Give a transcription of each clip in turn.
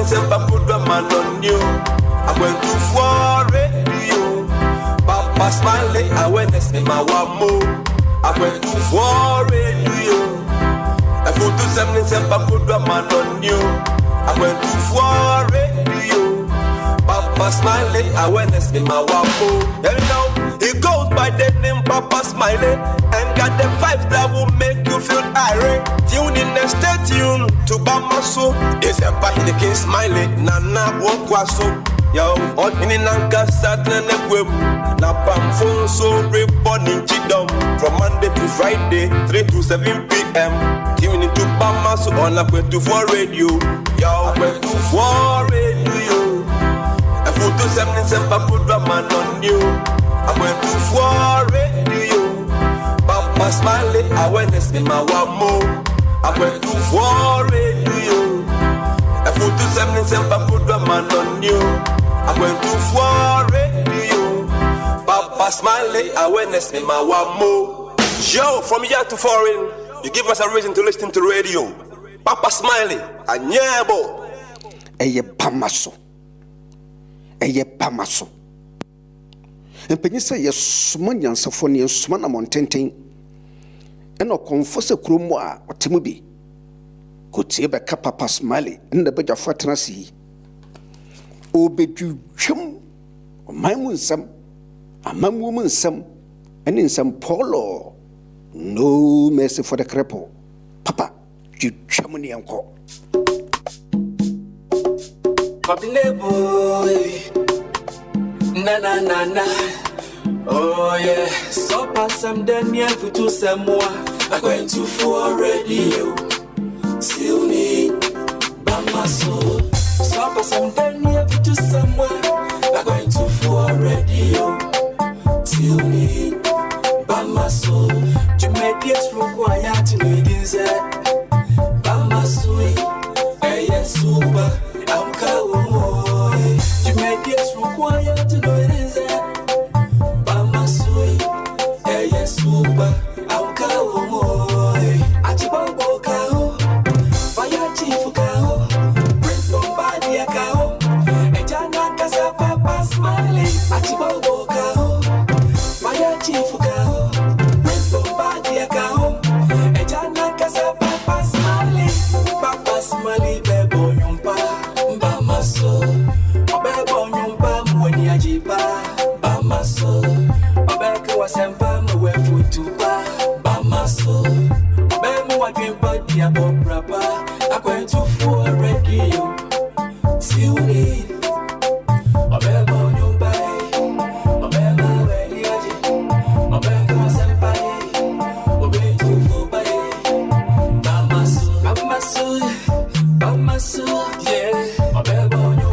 Semper put a man on you. I went to for radio. Papa Smiley, I went to see my one more. I went to for radio. I put to Semper put a man on you. I went to for radio. Papa Smiley, I went to see my one more. You know, he goes by the name Papa Smiley and got the vibes that will make you feel irate. Tune in and stay tuned to Bamaso. It's a party the King Smiley, Nana Wokwaso. Yo, on in Nanka Saturn and Web. Napam phone so reborn in Chidom from Monday to Friday, 3 to 7 p.m. Tune into Bamaso on a 24 radio. Yo, 24 radio. I put to 77 put a man on you. I went to for radio. Papa Smiley, I went to see my one more. I went to for radio. I put to 77 put a man on you. I went to for radio. Papa Smiley, I went to see my one more. Yo, from here to foreign, you give us a reason to listen to radio. Papa Smiley, a nyabo. Eye Pamaso. Eye Pamaso. And Penisa, yes, Sumanian Safoni, Sumana Montenten, and no confess a crumwa or Timubi. Could see a Papa Smiley in the bed of Fatrancy. O bed you chum, or my woman a man woman some, and in some polo. No mercy for the cripple. Papa, you chummy uncle. Boy. Na na na na, oh yeah. So pass some then yeah for to some more. I'm going to for radio. Still need Bamaso. So pass some then yeah for to some more. I'm going to for radio. Still need Bamaso. You make it require to need inside Bamaso. Hey yes super. I'm going. You make it require to know it is there. Bamasui, hey, yes, super. I'm going. Achibabo Kao, Fire Chief Kao, Prince Bombardier Kao, and Jana Casa Papa Smiley. Achibabo Kao, Fire Chief Kao, Prince Bombardier Kao, and Jana Casa Papa Smiley. Papa Smiley, Bebo Yumpa, Bamaso. Obebo nyumpa mweni ajiba Bamaso. Obeko wasempa mwe futuba Bamaso. Obemu wajimpa dia bobraba. Akwentu for radio. Tune in. Obebo nyumpa Obema weni aji. Obeko wasempa Obetu fuba Bamaso. Bamaso. Bamaso. Yeah. Obebo nyumpa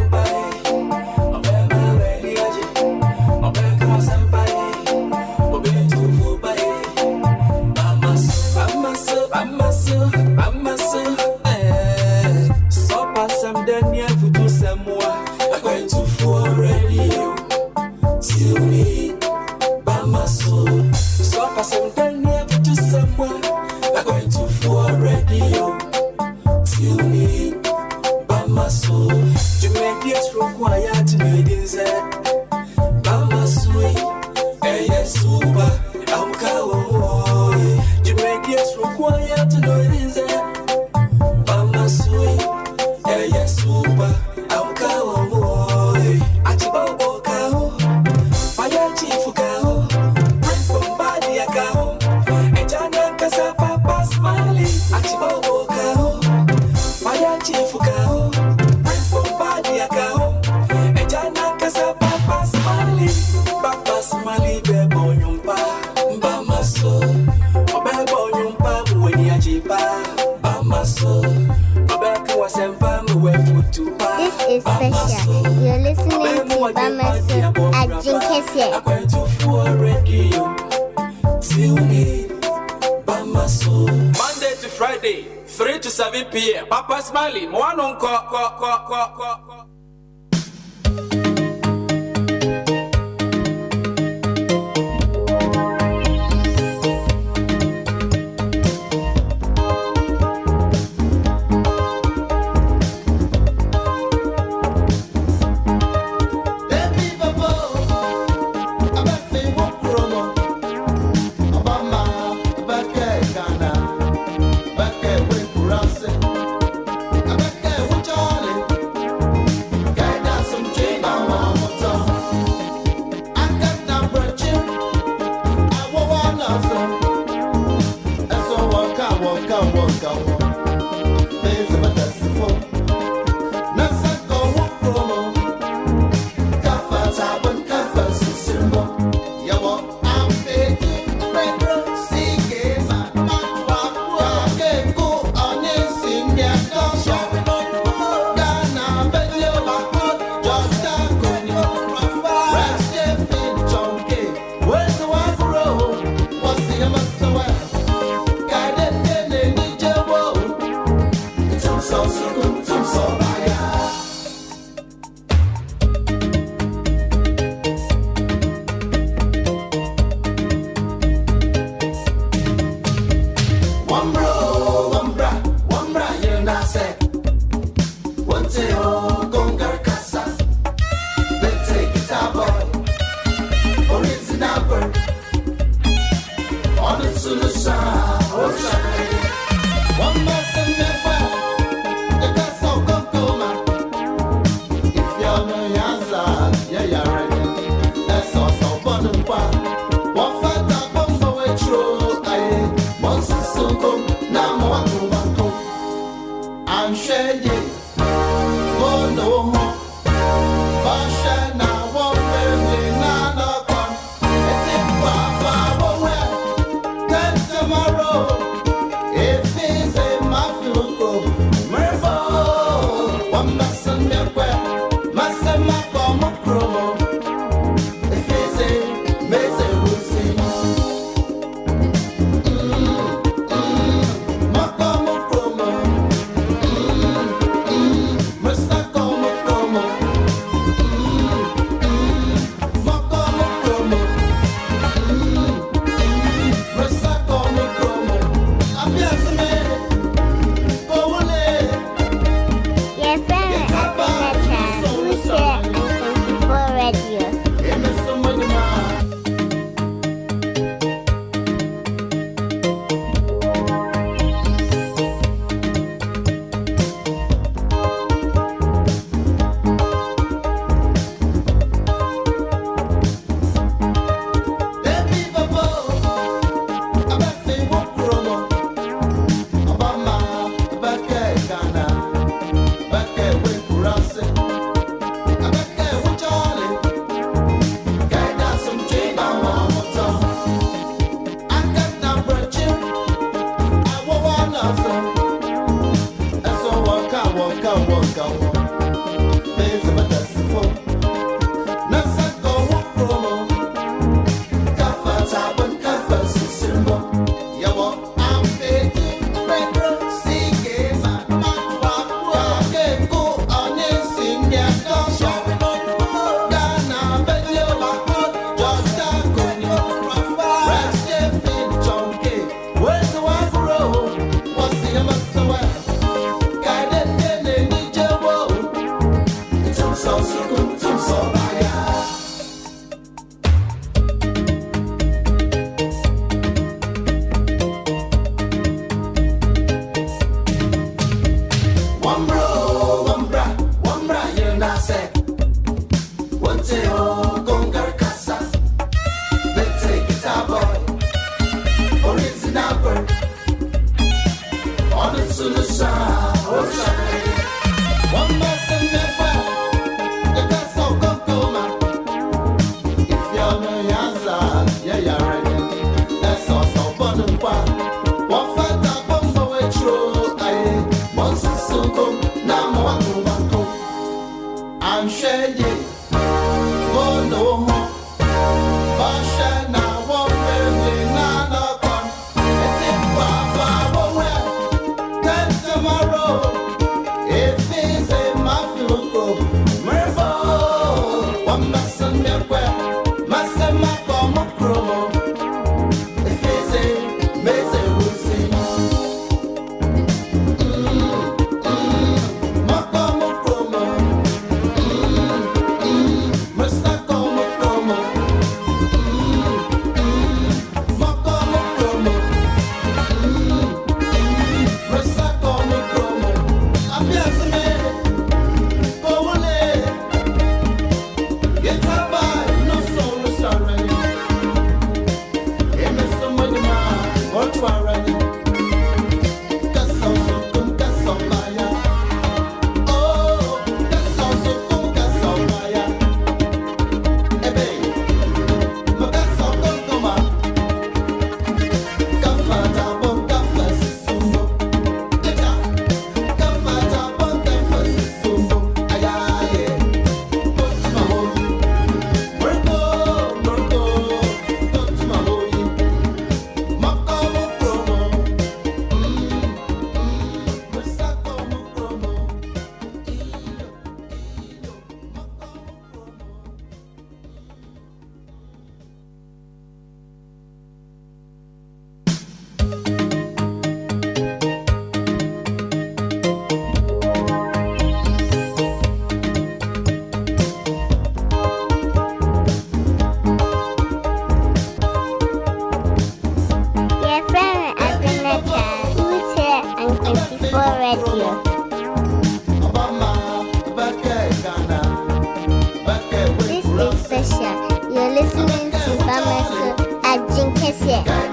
This is special. You're listening to Bamaso at Jinkesie. Monday to Friday, 3 to 7 p.m. Papa Smiley, one on call. Now Radio. This is special. You're listening to Bamaso at Jinkesia.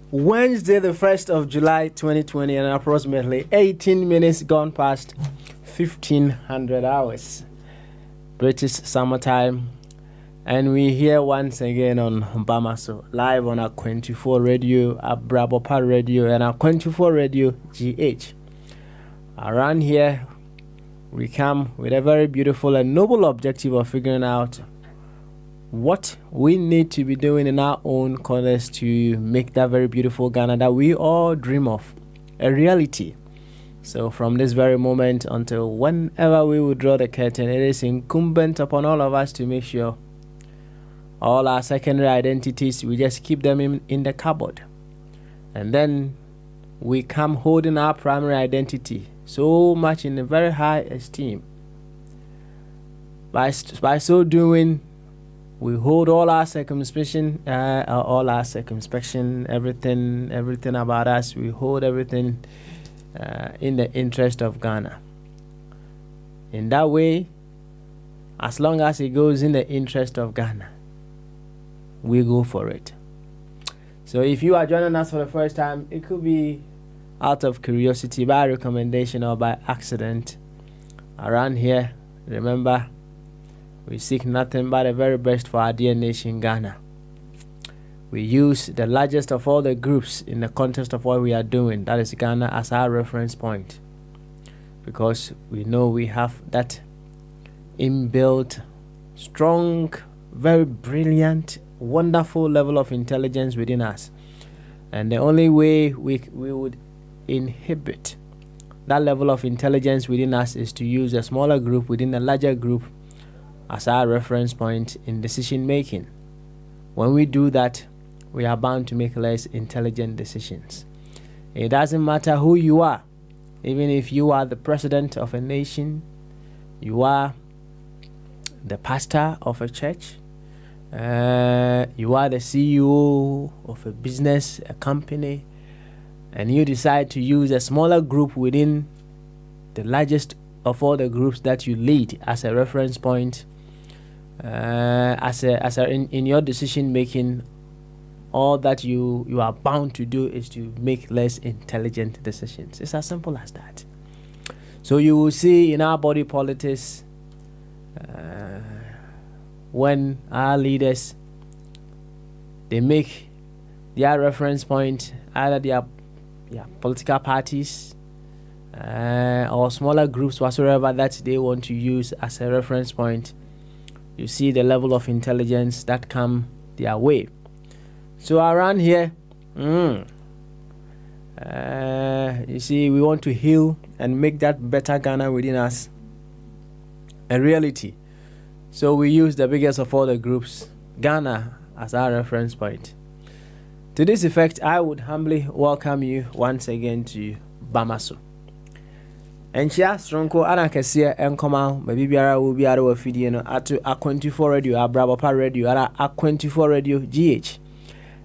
Wednesday, the 1st of July 2020, and approximately 18 minutes gone past 1500 hours British summertime, and we're here once again on Bamaso, live on our 24 radio, our Brabopa radio, and our 24 radio GH. Around here, we come with a very beautiful and noble objective of figuring out what we need to be doing in our own corners to make that very beautiful Ghana that we all dream of a reality. So from this very moment until whenever we will draw the curtain, it is incumbent upon all of us to make sure all our secondary identities, we just keep them in the cupboard. And then we come holding our primary identity so much in a very high esteem. By so doing, we hold all our circumspection, everything about us. We hold everything in the interest of Ghana. In that way, as long as it goes in the interest of Ghana, we go for it. So if you are joining us for the first time, it could be out of curiosity, by recommendation, or by accident. Around here, remember, we seek nothing but the very best for our dear nation, Ghana. We use the largest of all the groups in the context of what we are doing, that is Ghana, as our reference point, because we know we have that inbuilt, strong, very brilliant, wonderful level of intelligence within us. And the only way we would inhibit that level of intelligence within us is to use a smaller group within a larger group as our reference point in decision making. When we do that, we are bound to make less intelligent decisions. It doesn't matter who you are. Even if you are the president of a nation, you are the pastor of a church, you are the CEO of a business, a company, and you decide to use a smaller group within the largest of all the groups that you lead as a reference point, in your decision making, all that you are bound to do is to make less intelligent decisions. It's as simple as that. So you will see in our body politics, when our leaders, they make their reference point either their political parties or smaller groups whatsoever that they want to use as a reference point, you see the level of intelligence that come their way. So around here, you see, we want to heal and make that better Ghana within us a reality. So we use the biggest of all the groups, Ghana, as our reference point. To this effect, I would humbly welcome you once again to Bamaso. Enchia Stronko Anakasia and Koma, maybe Biara will be out of a video at A24 Radio, Abrabapa Radio, at A24 Radio GH.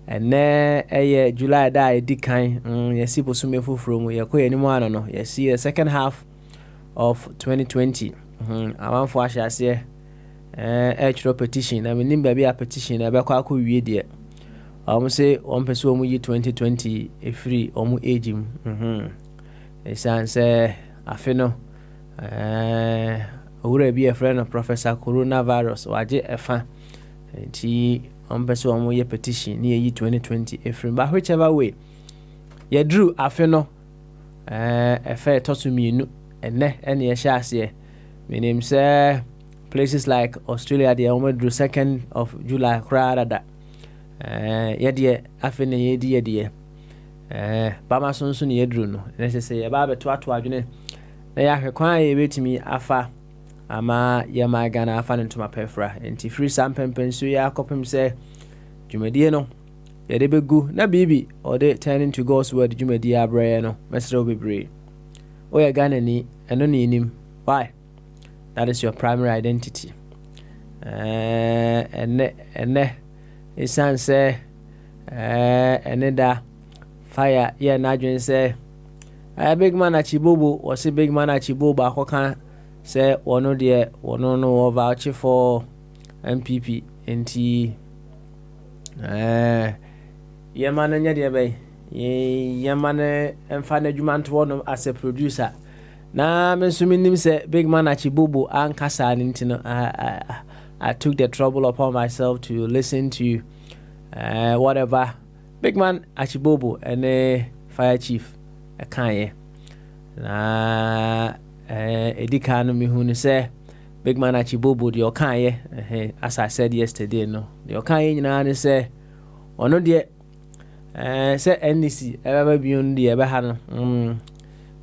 And ne July da di kan yesi bosumefu from yakoye ni mo no yesi the second half of 2020 amanfo ahase chro petition na menim ba bia petition na be kwa akọ wie de say on pese omu yi 2020 e free omu age esanse afe no owura bi e friend of Professor Coronavirus waje efa nti on person omo ye petition ni yi 2020 efrim but whichever way ye drew afe no efe tosu mienu ene ye sha ase menim say places like Australia they almost drew 2nd of July crowd ye de afe ne ye de bama sonso ne ye drew no say ye ba beto ato adwene na ya hwekwan ye betimi afa ama yama Ghana afa ntoma pefra enti free sampempenso ya akopem se dwumadie no ye de begu na bibi or de turning to God's word dwumadie abrɛ no mesro bebre o ye Ghana ni eno ni nim why that is your primary identity ene isan se ene da fire ye na adwen se big man achibobo o se big man achibobo akoka say one de one no vouch for MPP enti yemane nya de bay yemane emfa na dwuma nto no as a producer na mensumi nim say big man achibobo ankasa nti no I took the trouble upon myself to listen to whatever big man achibobo and fire chief akanye na edika no me hu say big man achibobo de okaye as I said yesterday no de okaye nyina ne say ono de say NDC ebe biun de ebe ha no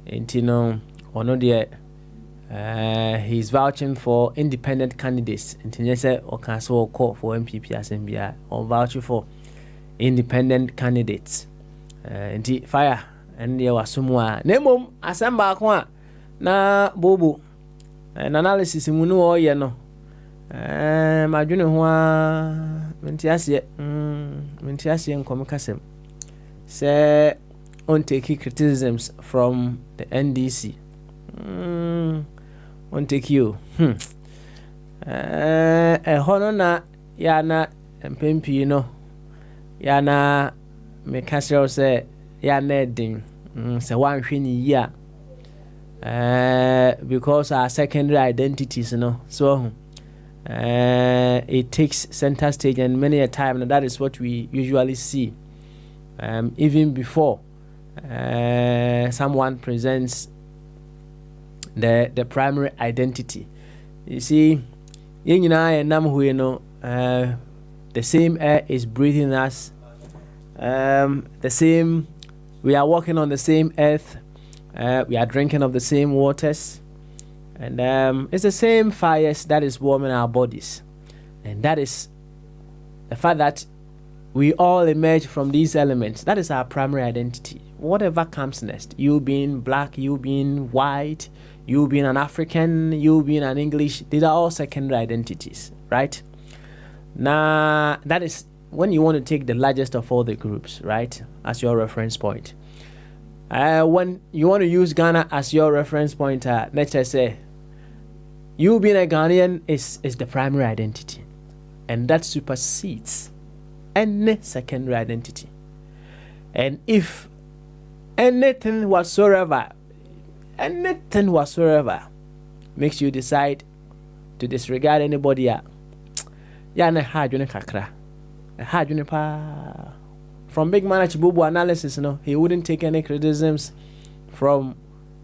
enti no ono de he's vouching for independent candidates enti say o can so call for MPP assembly or vouching for independent candidates enti fire and there was somewhere nemom assemble akwa na bobo analysis mu no oye no madwene ho a mentiase nkom kasem say on take criticisms from the NDC won't take you. Hono na yana mpempi no yana me kasero se yana din se wan hweni ya because our secondary identities so it takes center stage, and many a time that is what we usually see even before someone presents the primary identity. You see, the same air is breathing us, the same, we are walking on the same earth, we are drinking of the same waters, and it's the same fires that is warming our bodies, and that is the fact that we all emerge from these elements. That is our primary identity. Whatever comes next, you being black, you being white, you being an African, you being an English, these are all secondary identities, right? Now, that is when you want to take the largest of all the groups, right, as your reference point. When you want to use Ghana as your reference point, let's just say, you being a Ghanaian is the primary identity, and that supersedes any secondary identity. And if anything whatsoever makes you decide to disregard anybody, from Big Man Chibubu analysis, he wouldn't take any criticisms from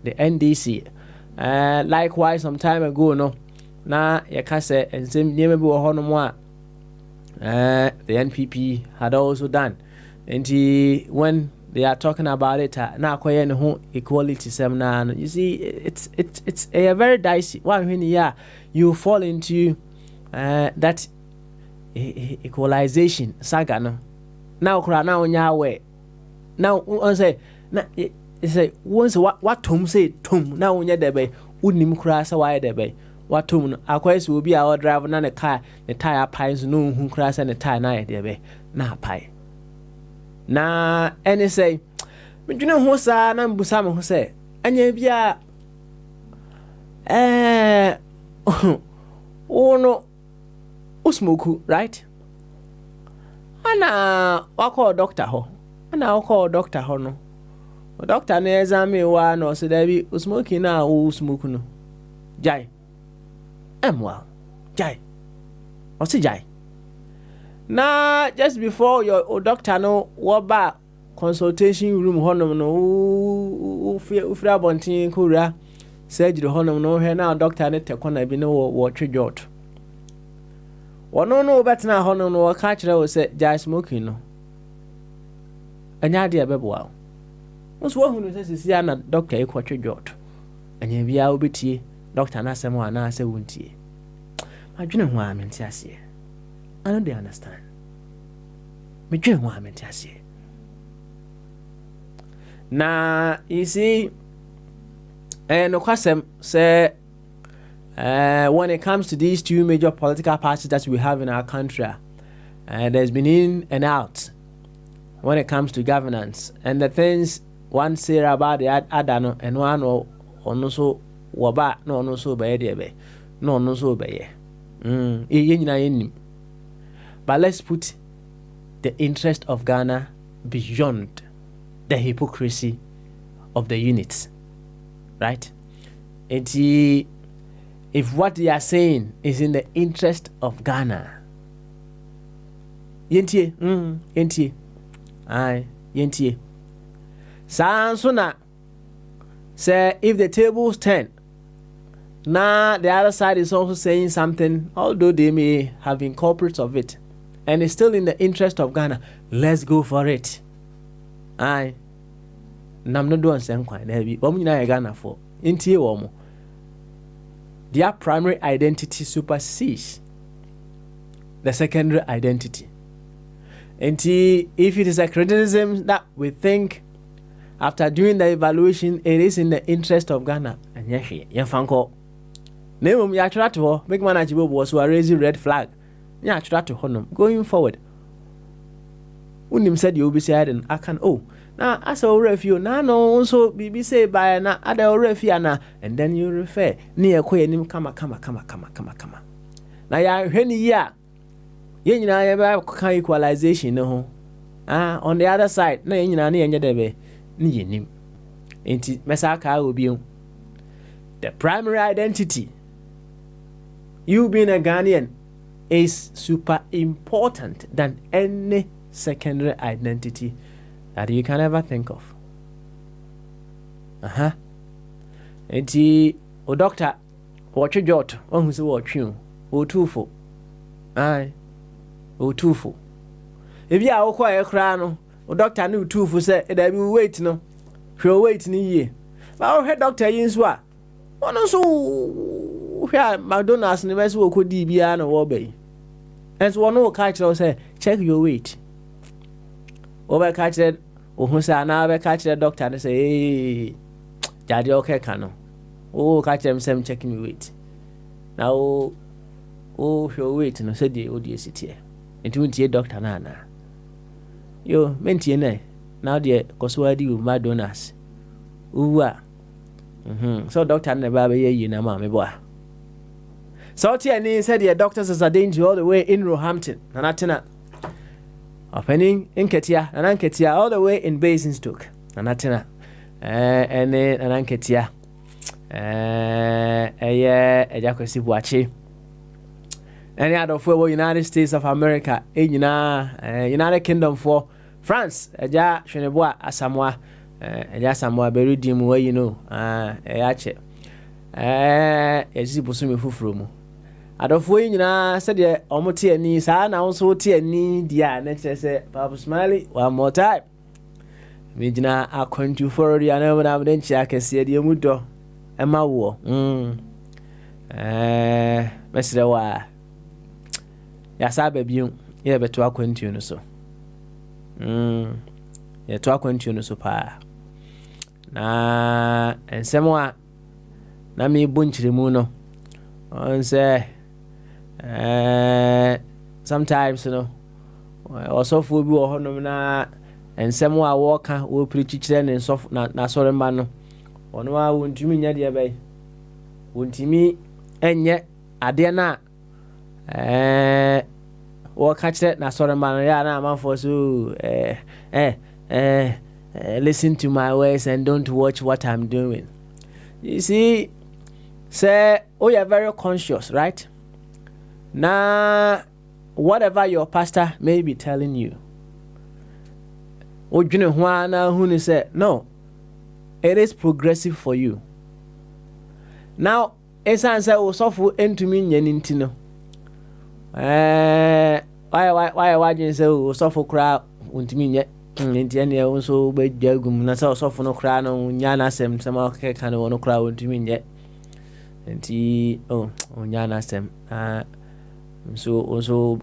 the NDC. Likewise, some time ago, na yakase and same the NPP had also done. And when they are talking about it, now equality seminar, you see, it's a very dicey. When you fall into that equalization saga, now say once what Tom say Tom now when you're wouldn't crash away there. What tune aquas will be our driver and a car, the tire pies no who crash and the tire night there na pie. Na any say, but you know who's a number some who say, and ye be oh no usmoku, right? Anna I call doctor ho, and I'll call doctor ho no. Doctor ne examine one or so there be usmoki now who smoke no. Jai. Well, Jai. Or see Jai. Now, just before your doctor no what back consultation room honum no ufra bontin kura surgery honum no here now doctor ne te kona bi no what jot. Or no better now honum no catch there say Jai smoking no. Anya dia bebo. What's what who says is na doctor e kwatwe jot. Anya bia obetie doctor na asem wa na ase wontie. Adwene ho a mente ase. I don't understand. Me dwen ho a mente ase. Na you see no kwasem say when it comes to these two major political parties that we have in our country, there's been in and out when it comes to governance, and the things one say about the other no, and one or no so waba no so be there no so be but let's put the interest of Ghana beyond the hypocrisy of the units, right? And if what they are saying is in the interest of Ghana, yentie Sansuna say if the tables turn, now the other side is also saying something, although they may have been culprits of it, and it's still in the interest of Ghana. Let's go for it. Aye. Nam no do ansem kwan na bi. Omo nyina Ghana for. Ntie wo mo. Their primary identity supersedes the secondary identity. And if it is a criticism that we think after doing the evaluation it is in the interest of Ghana, and yefanko name ya try to Big Man Ajibo was raising red flag. Try to honor going forward. Unim said you be said and I can Now, as a review, now no so be say by na other review na, and then you refer near Queen kama. Now ya when ya yen na ya ba equalization no. On the other side, na yen na enya debe ni yenim. Enti mesaka obi. The primary identity, you being a Ghanaian, is super important than any secondary identity that you can ever think of. Enti o doctor watch jot on who watch you o tufo. Aye. O tufo. If you are quite a crown, o doctor knew tufo say that we wait no. Show wait ni ye. But our head doctor yinswa. One so here McDonald's ni best wo ko di bia na wo bay. And so one will catch say check your weight. Over catch that who say na be catch the doctor and say hey jadi okay kano. Oh catch them some checking your weight. Now your weight no say the ODCT. Into untie doctor na. Yo mentie na. Now the koswadi u McDonald's. Uwa. So doctor never be you na ma me boy. So TNE said the doctors is a danger all the way in Roehampton. Nanatena. Opening in Ketia, and Anketia all the way in Basingstoke. Nanatena. And then Anketia. Ejakwesi Buachi. Any other for United States of America, United Kingdom for France, Eja Sheneboa Asamoah. Eja Samoa Berry Dim where you know, Eache. Ezibusumi fufuru. Adofo nyina said the omote ani sa na won so te ani dia na chese Papa Smiley one more time. Me gina akwantu for dia na na den chia kese dia mudo e ma wo. Mesre wa. Ya sa babiun ye beto akwantu no so. Ye to akwantu no so pa. Na ensemo na me bunchire mu no. On say sometimes you know also for bi wo honom na ensem a wo ka wo preach kire ne sof na sore mba no ono a wontumi nya de bai wontumi enye ade na wo ka kire na sore mba no ya na amanfo so listen to my words and don't watch what I'm doing. You see, say you are very conscious, right? Now, whatever your pastor may be telling you, who say no, it is progressive for you. Now, it's answer will suffer into me nintino. Why you say will suffer crowd unto me yet? Intiania also be jagum na so suffer no crowd no nyana sem sama can no crowd unto me yet. Enti nyana sem so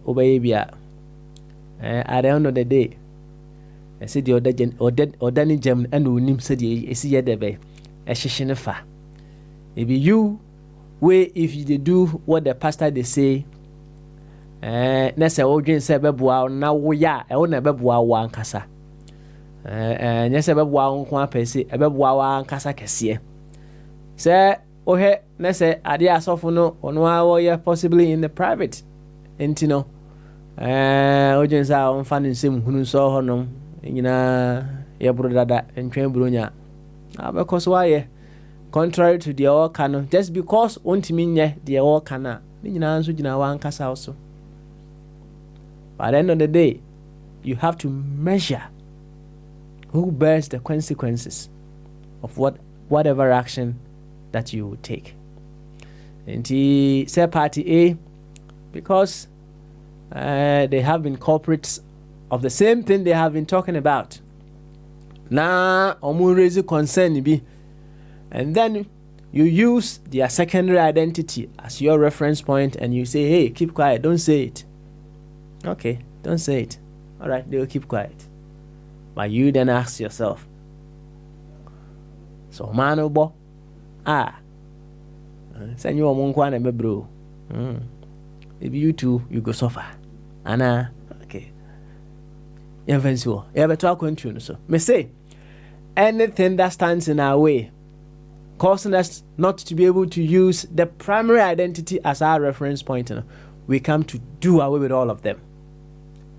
obey bia at the end of the day I said the odani gem and unim said esi ye debe e hihine fa e be you way if you do what the pastor they say na say odwen say beboa na wo ya e wo na beboa wo ankasa nya say beboa wo nko apese e beboa wo ankasa kese say ohe na say ade asofo no ono a ye possibly in the private entino ojen sa on fan nsem hunu so honom nyina ye bro dada entwen bronya because why contrary to the all canon just because ontimi nye the all canon nyina nso gina wan kasa also. But at the end of the day you have to measure who bears the consequences of whatever action that you will take. And he said party A because they have been culprits of the same thing they have been talking about. Now, omu raise concern be, and then you use their secondary identity as your reference point, and you say, "Hey, keep quiet, don't say it." Okay, don't say it. All right, they will keep quiet. But you then ask yourself, "So, manobo, send you a monkwana me bro. If you too, you go suffer." Anna, okay. Yemfenso. Ebeto akwantu so. Me say anything that stands in our way, causing us not to be able to use the primary identity as our reference point, we come to do away with all of them.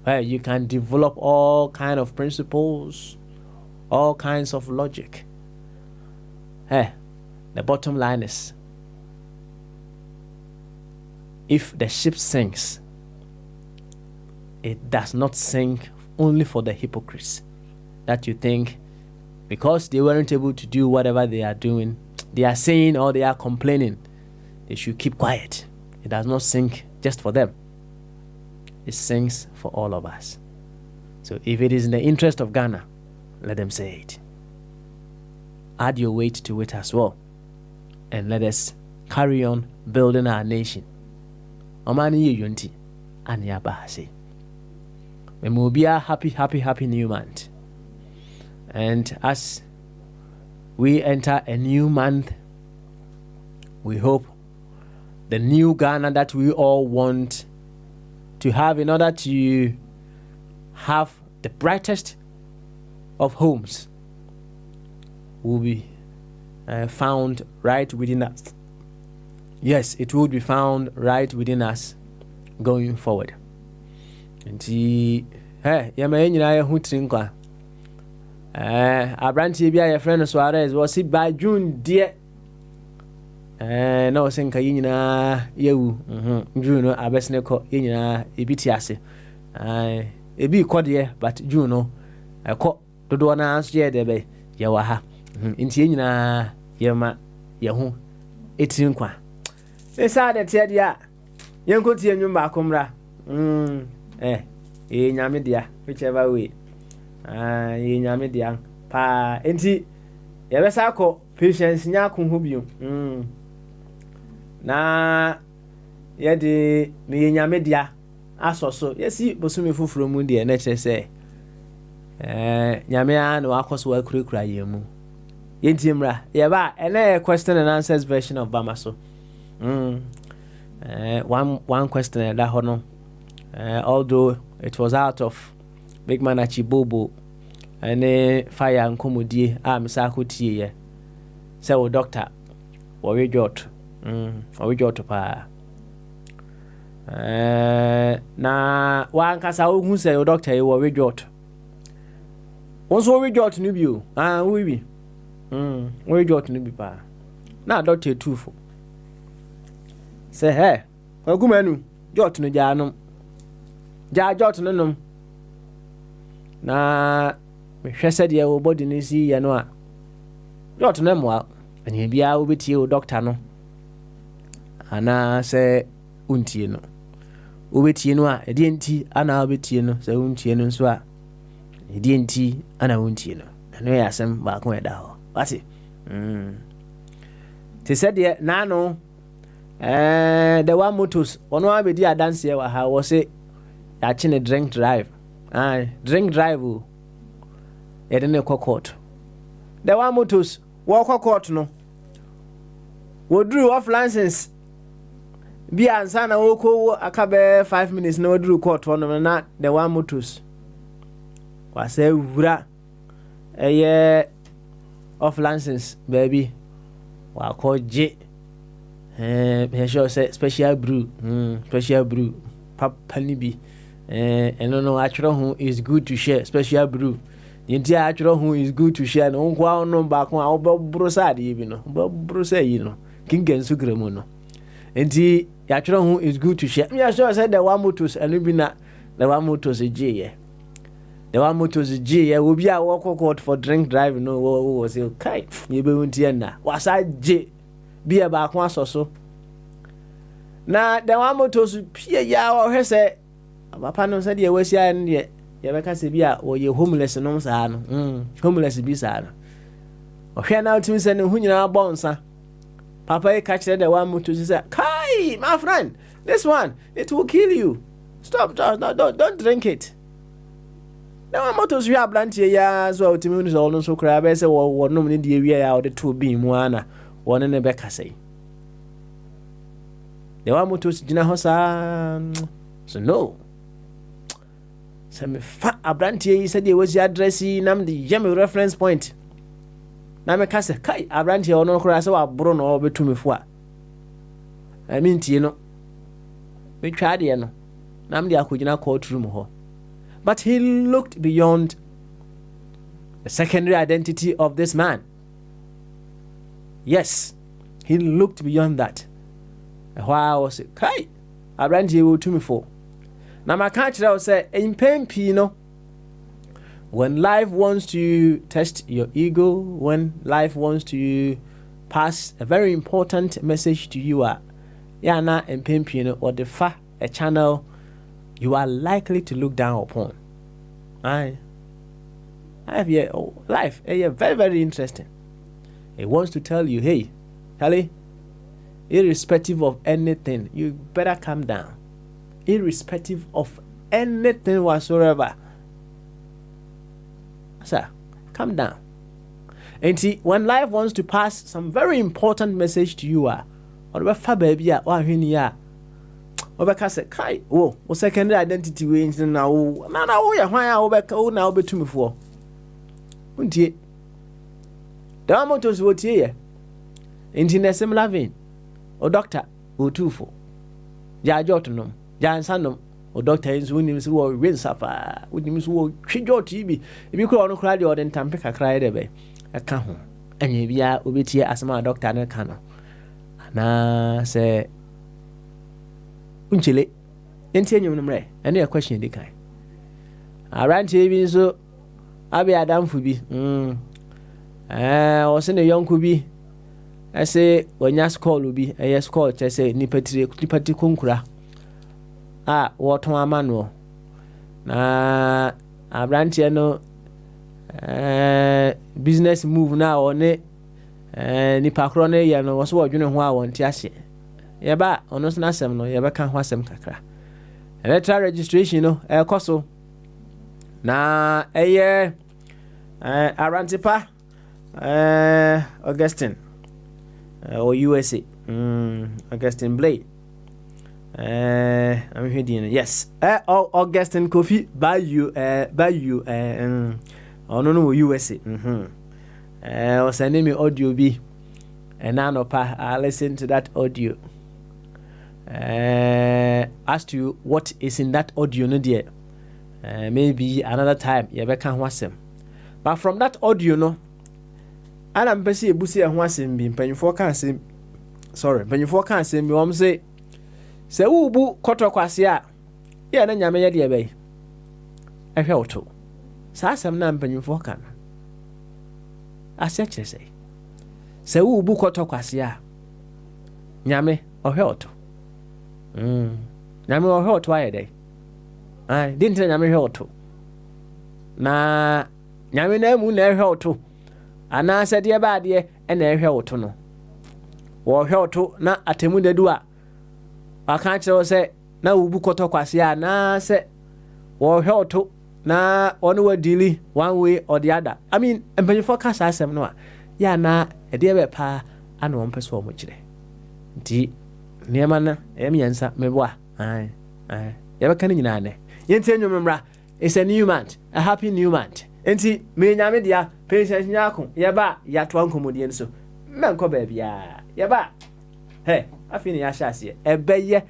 Where you can develop all kind of principles, all kinds of logic. Hey, the bottom line is, if the ship sinks, it does not sink only for the hypocrites that you think because they weren't able to do whatever they are doing, they are saying or they are complaining, they should keep quiet. It does not sink just for them. It sinks for all of us. So if it is in the interest of Ghana, let them say it. Add your weight to it as well. And let us carry on building our nation. Omani yunti and yabahasi. We will be a happy new month. And as we enter a new month, we hope the new Ghana that we all want to have in order to have the brightest of homes will be found right within us. Yes, it will be found right within us going forward. And Abranti bia your friend Suarez was it by June dear. No senka yina yewu June abesneko yina ebitiase. Ebi kodie but June no ko dodo na anso ye de be ye wa ha. Nti yina yema ye ho etinkwa. Esa de tie dia yenkoti enwum ba komra. Nyame dia whichever way. Ye nyame dia pa enti ye besa akọ patience nya ko ho biom na ye de me nyame dia asoso yesi bosumi fufuro mu de na kire se nyame a na wakoso wa kurekura ye mu yenti mra ye ba ene question and answers version of Bamaso one question that hono although it was out of Big Man Achibobo and fire and comodie misako tie ye say o doctor we jot pa na wan kasa o hu say o doctor e we jot wonso we jot no bi o we bi we jot no bi pa na doctor too for say hey agumanu jot no ja jot no nom na me hwese de wo body ni si ye no a jot no mo ani bia wo betie o doctor no ana se untie no wo betie no a edi enti ana wo betie no se untie no so a edi enti ana untie no no ya sem ba ko eda ho wati te said ye na no the one motos ono abedi adanse wa ha wo se ya chine drink drive drink drive o e de ne court the one motos wo court no wo drew off license bi ansa na wo ko akabe 5 minutes na wo drew court no na the one motos wa say wura off license baby wa ko je he sure say special brew papa ni bi no actually who is good to share special brew yenti actually who is good to share no kwa no ba ko a obro sad yi bi no obro say yi no kingen su gremu no enti actually who is good to share me sure say the one motos enu bi na the one motos je the one motos je wo bi a wo court for drink drive no wo say kai ye be wunti na wasa je bi e ba ko asoso na the one motos pie ya wo hwese papa no said ye wasia en ye beka se bia wo ye homeless no sa no homeless bi sa no o hwe na ultim se ne hu nyina bonsa papa e catch the one moto say kai my friend this one it will kill you stop don't drink it the one moto so ya blantie ya so ultim no so no so kra be se wo nom ne de wi ya o de to bi mu ana wo ne beka say the one moto gina ho sa so no sɛ mefa aberanteɛ yi sɛdeɛ wɔsi address yi nam de yɛ me reference point na meka sɛ kai aberanteɛ ɔno koraa sɛ waboro na ɔbɛtu me fo a mentie no metwa adeɛ no na mede akɔgyina courtroom hɔ. But he looked beyond the secondary identity of this man. Yes, he looked beyond that. Why was it? Kai, aberanteɛ wo to me for. Now my catch I say in pain pino. When life wants to test your ego, when life wants to pass a very important message to you, yeah, na in pain pino or the fa a channel you are likely to look down upon. I have here life, very, very interesting. It wants to tell you, hey, Charlie, irrespective of anything, you better calm down. Irrespective of anything whatsoever. Sir, calm down. And see, when life wants to pass some very important message to you, or the baby, or here, Obeka say kai wo secondary identity we na wo na wo ya hwan a obeka wo na obetumi fo untie da motos wo tie ye enti na similar vein o doctor o tufo ya jotonom ya nsanom o doctor enso nim se wo rensafa wonim se wo twejot bi ebi kura ono kura de o de ntampe kakra de be aka ho anya bia obetie asema doctor na ka no na se unchile enti enyum numre ene a question dey kan arantie bi nso abi adamfo bi o se ne yonko bi ese wanya school bi school che se nipati konkura woton amano na arantie no business move na one nipa kro ne ye no wo so wodwene ho a wonte ase yeba ono so na asem no yeba kan ho asem kakra electoral registration no koso na Arantipa Augustine or USA Augustine Blade I'm hearing yes Augustine Kofi by you no USA was sending me audio B and now I listen to that audio. As to what is in that audio, no dear, maybe another time you can watch them. But from that audio, no, and I'm busy bussy and watching being penny for can't say sorry, penny for can't say me say ubu koto kwasia, yeah, then yamaya dear bay. I felt to Sassam nam penny for can. I said, say ubu koto kwasia, Yame or held. Nyame o hot why day didn't nyame hot na nyame na mu na hot ana said ye ba de e na hot no wo hot na atemu dedu a aka kire say na ubu koto kwase a na say wo hot na ono wa dili one way or the other. I mean empanyi forecast asem no a ya na e de be pa ana won peso mo kire nti niema na emiansa meboa yabaka ni nyina ne yenti enwumra is a new month, a happy new month. Enti me nyame dia patience nyako yaba yato ankomodie nso menko ba bia yaba he afini ya hyase ebeye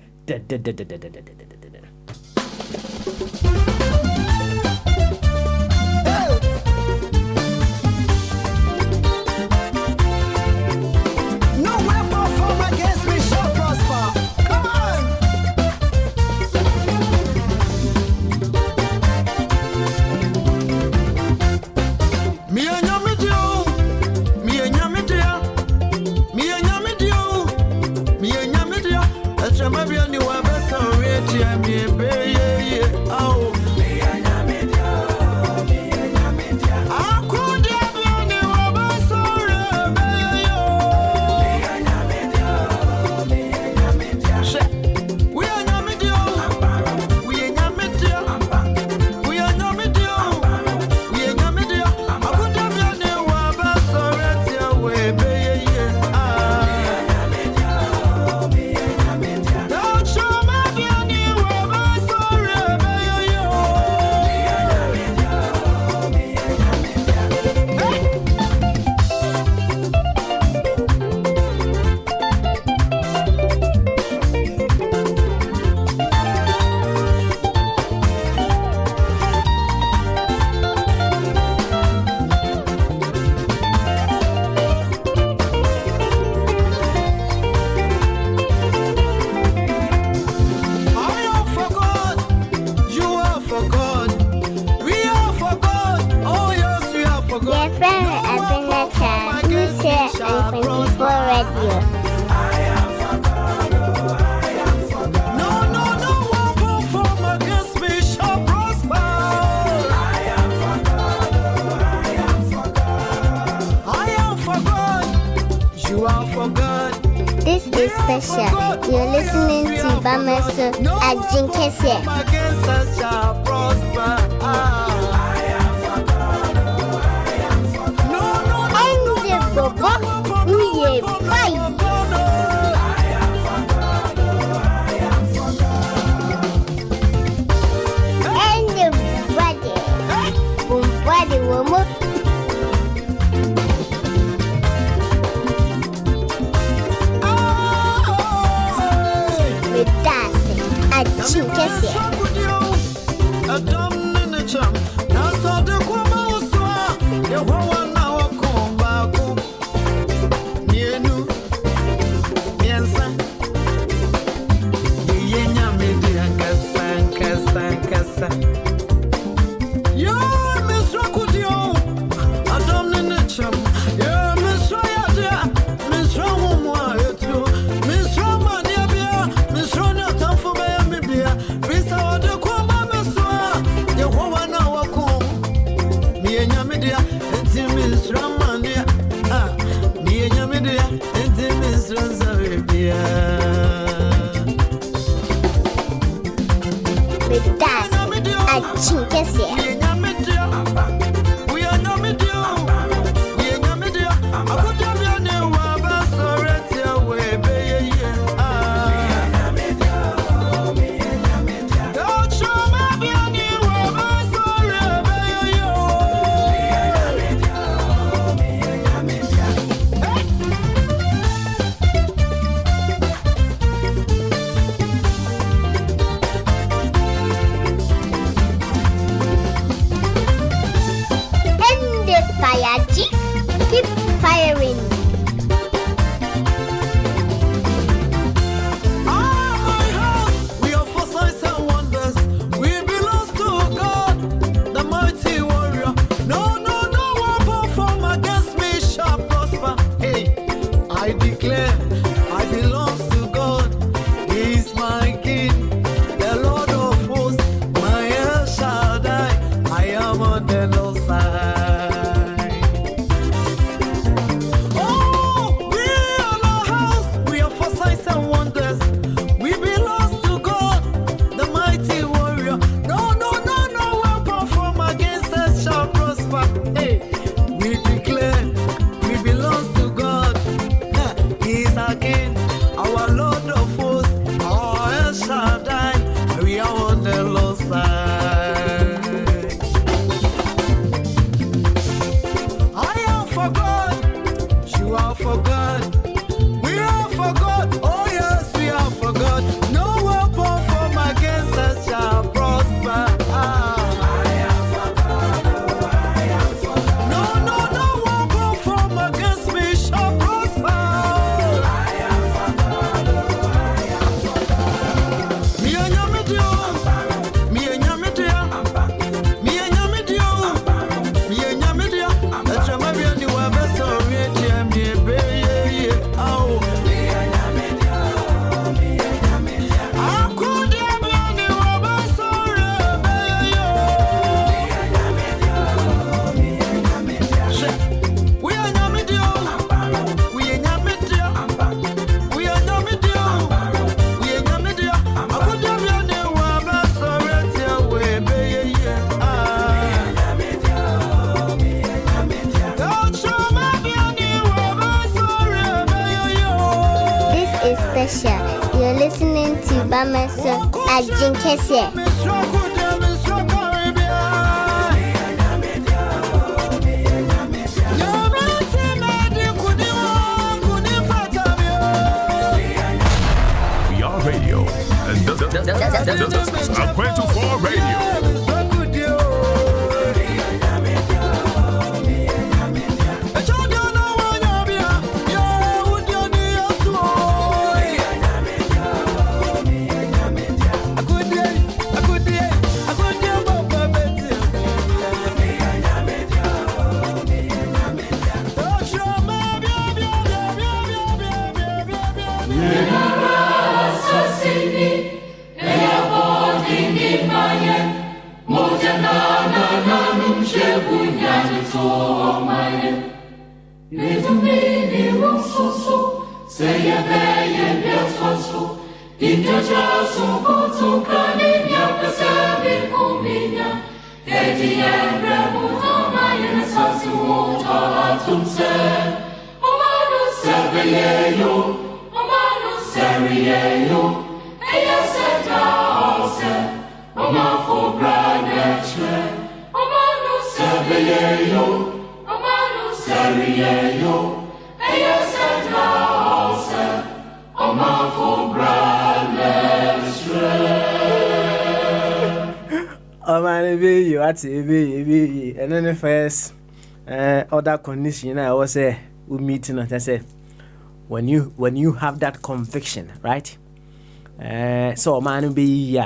special. You're listening to Bameso at Jinkesia. And the Bobo, we fight. And the brother, Bumbadi woman. Keep firing. You're listening to Bameso at Jinkesia. We are radio, and this is Akwentufoɔ Radio. Say Oh man, you at be and then the first other condition I was say we meeting I say when you have that conviction, right? So man be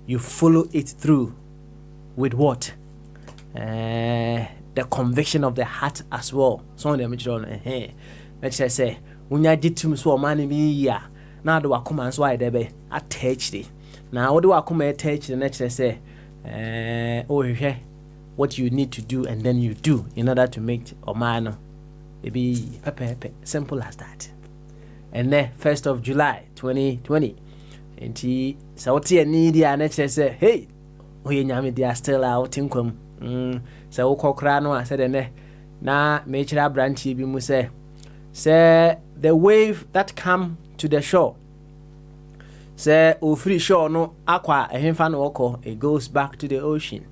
you follow it through with what? The conviction of the heart as well. So them let's just say when you did to me so man be now do I come and so I debe attach it. Now what do I come attach the next say what you need to do and then you do in order to make a man be simple as that. And then 1st of July 2020 and he so need and say hey they are still out in so no I said na major branch be mu say the wave that come to the shore say free shore no aqua ehemfa no woko it goes back to the ocean.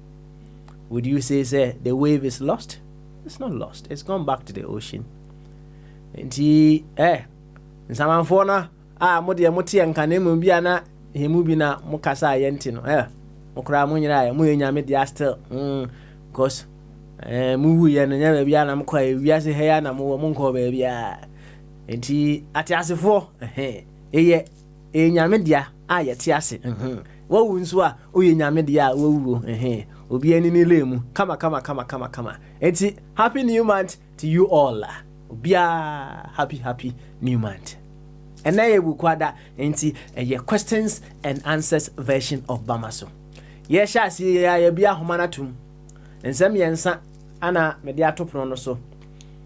Would you say the wave is lost? It's not lost, it's gone back to the ocean. And he nsamanfo na mode mote yankane mu bia na hemu bi na mokasa yenti no mokra mo nyira mo nyame dia still because mu wu ye no nyame bia na mkwa wiase he ya na mo nko ba bia enti atiasefo nyame dia yeti ase wo wu nso a oye nyame dia wo wu obi ani ni lemu kama enti happy new month to you all obia happy new month. And now we kwada enti questions and answers version of Bamaso. Yes, sha see ya bia homana tum ensem yensa ana me dia topono no so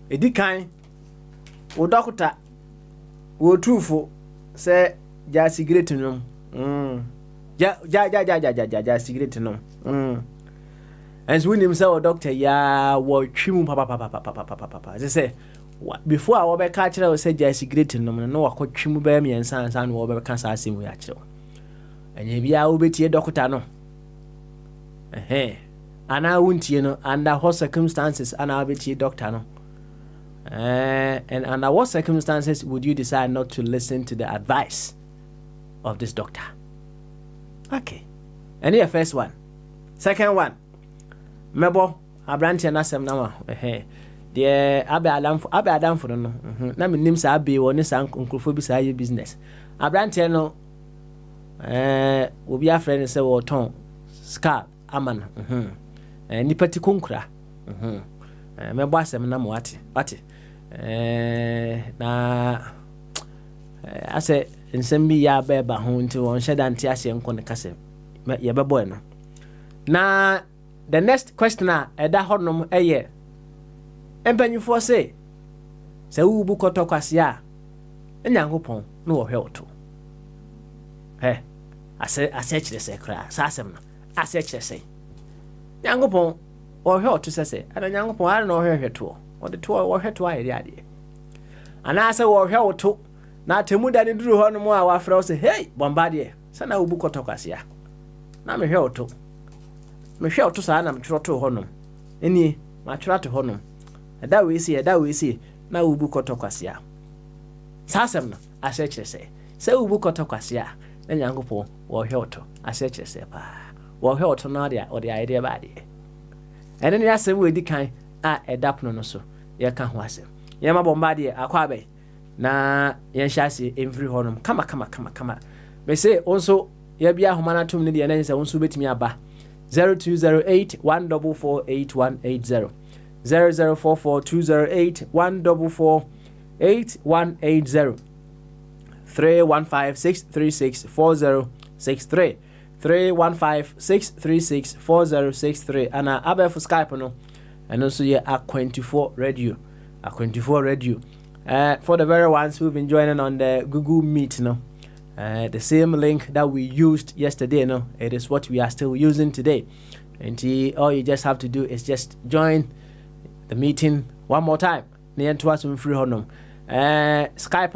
edikan wo doctor wo tufo se ja cigarette no ja cigarette no and when him say wo doctor ya wo twimu papa say before I will catch it, I will say just cigarette no wakotwimu be me ensa no wo be ka sa asem ya kire and ye bia wo betie doctor no ana wuntie no under what circumstances ana betie doctor no and under what circumstances would you decide not to listen to the advice of this doctor? Okay, and here first one. Second one, mebo abrantia na sem na wa de abe adam for no na me nim sa abe woni sa nkrofo bi sa ye business abrantia no obi afre ne se wo ton scar amana ni pati konkura mebo asem na mo wate na ase nsem bi ya beba ho nti won sheda nti ase enko ne kase ye bebo no na the next question eda honom empanyufo say wu bu kotokwase a enyankopon no wo hwelto ase kire se kra sa asem no ase kire se nyankopon wo hwelto se ana nyankopon ara no hwelto wo de to wo hwelto ayede ade ana ase wo hwelto na temu da ne duru honom a wa fra say hey bombardie sana wu bu kotokwase a na me hwelto sa na mtroto honom eni ma troto honom da we see na ubu kotokwase a sasem no asechire se ubu kotokwase a na nyankopon wo hwelto asechire se pa wo hwelto na dia o dia idea ba dia ene ne asem we di kan a edapno no so ye ka ho asem ye ma bomba dia akwa be na ye nhase every honom kama me say onso ye bia homana tum ne dia na nse onso betimi aba 0208 1448180 0044 208 1448180 315 636 4063 315 636 4063 and abe for Skype no and also yeah A24 radio for the very ones who've been joining on the Google Meet no The same link that we used yesterday, no, it is what we are still using today. And all you just have to do is just join the meeting one more time. Skype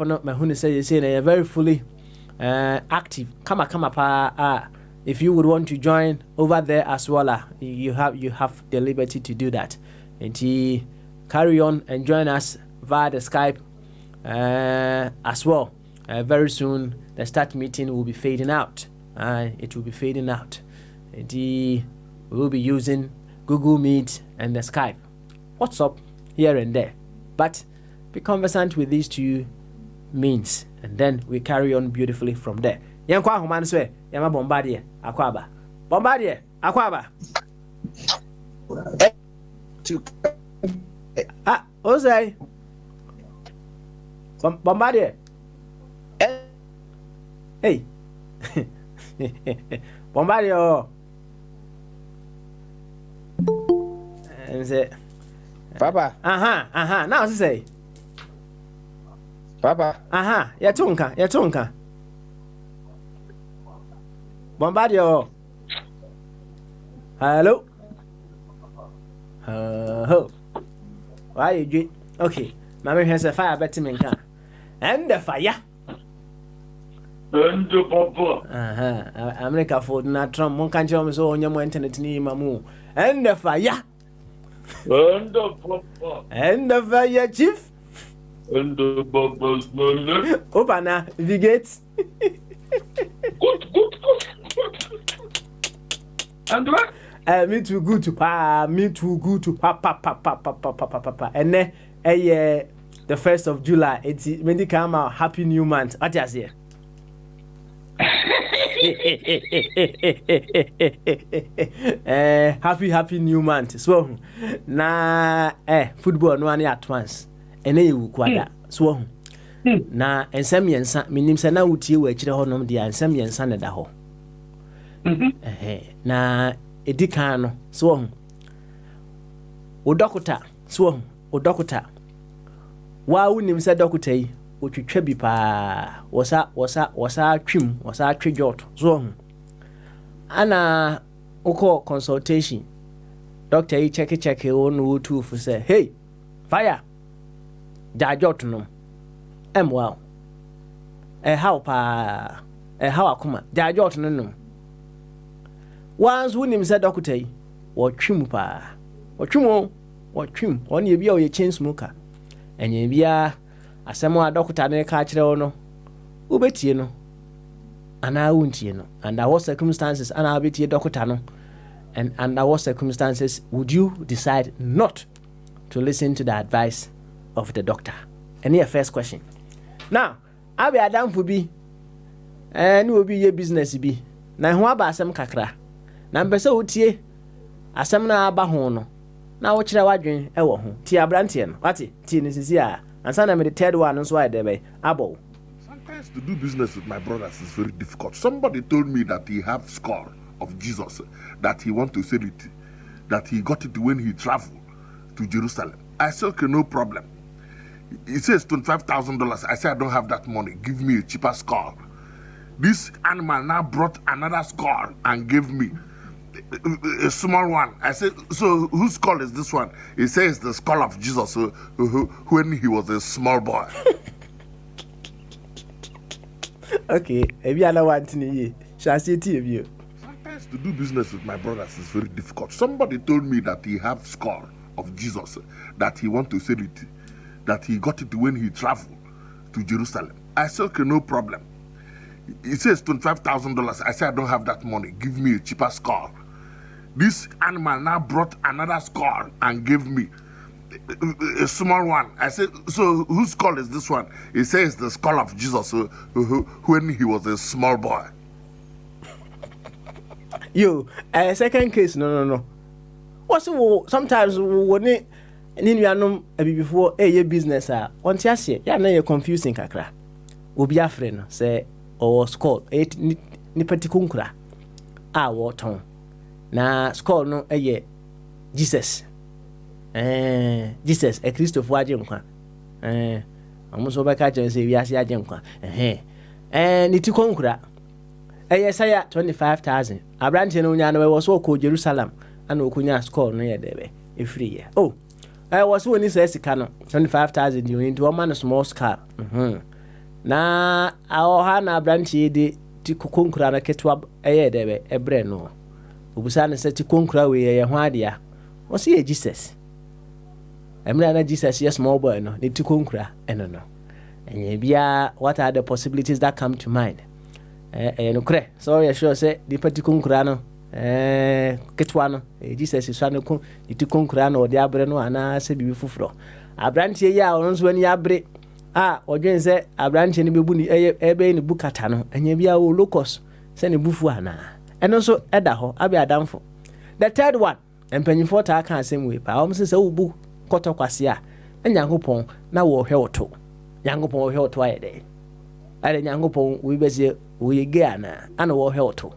no, me say you're very fully active. Come up. If you would want to join over there as well, you have the liberty to do that. And carry on and join us via the Skype as well. Very soon the start meeting will be fading out. It will be fading out. And we will be using Google Meet and the Skype, WhatsApp here and there. But be conversant with these two means, and then we carry on beautifully from there. Yankwa human swe, yama bombardier, akwaba. Bombardier, akwaba. Ose. Bombardier. Hey. Bombardier. And say, Papa. Now say. Papa. Yatunka. Bombardier. Hello. Why you do? Okay. Mammy has a fire better than can. And the fire. And the papa. America for not Trump. One can't show me so on your internet name, Mamu. And the fire. And the papa. And the fire, chief. And the papa's money. Opana, the gates. Good. And what? Me too good to pa. And then, the 1st of July, it's when they come out, Happy New Month. What you say? Happy New Month. So, football no any at once. And then you kwada. So, na ensem yensa minim se na wutie wa akire honom dia ensem yensa ne da ho. Na edika no so odokota so odokota wa wunim se dokota yi otwetwa bi pa wasa twim wasa twejot so ana oko consultation doctor yi check on wo tu fu say hey fire jajot no wow how pa how akoma jajot no once wunim said doctor yi watwim pa watwim on ye bia o ye chain smoker enye bia asemo a doctor ne ka kire wo no ubetie no ana wuntie no under what circumstances ana betie doctor no and under what circumstances would you decide not to listen to the advice of the doctor? Any first question. Now, I be adam for be and will be your business be. Na ho aba asem kakra. Na mpese wotie asem na aba ho no. Na wo kire wadwen e wo ho. Ti abrante no. Wati? Ti ni sisi a. Ansa na me the third one nso I dey be. Abo. Sometimes to do business with my brothers is very difficult. Somebody told me that he have score of Jesus, that he want to sell it, that he got it when he traveled to Jerusalem. I said, okay, no problem. He says $25,000. I said, I don't have that money. Give me a cheaper skull. This animal now brought another skull and gave me a small one. I said, so whose skull is this one? He says the skull of Jesus when he was a small boy. Okay, if you are one thing, shall I say to you? Sometimes to do business with my brothers is very difficult. Somebody told me that he have skull of Jesus, that he want to sell it, that he got it when he traveled to Jerusalem. I said, okay, no problem. He says $25,000. I said, I don't have that money. Give me a cheaper skull. This animal now brought another skull and gave me a small one. I said, so whose skull is this one? He says the skull of Jesus when he was a small boy. You, second case, no. What's sometimes when it before a business once you say yeah, na confusing kakra. Obi afre no say or skull ni petikunkura a woton na skull no Jesus Jesus Christopher agye nkwa amuso beka chen say wi ase agye nkwa ni ti konkura saya 25,000 abrante no nya no was ko Jerusalem ana okunya score no ye debe e free ye was woni say sika no 25,000 you need to man small scale na aoha na abrante de ti konkura na ketwa ye debe ebre no obusa ne say ti konkura we ye ho adea o say Jesus emra na Jesus yes small boy no ni ti konkura eno no enye bia what are the possibilities that come to mind no kre so you sure say the particular konkura no ketwa no Jesus so na ko ti konkura no de abre no ana se bibi fufuro abrante ye a onso ani abre odwen se abrante ni bebu ni ebe ni bukata no enye bia o locus se ni bufu ana eno so eda ho abi adamfo. The third one empanyifo ta kan asem we pa omse se ubu kotokwase a Nyankopon na wo hwe oto Nyankopon wo hwe oto ayede ale Nyankopon we bezie we ge ana wo hwe oto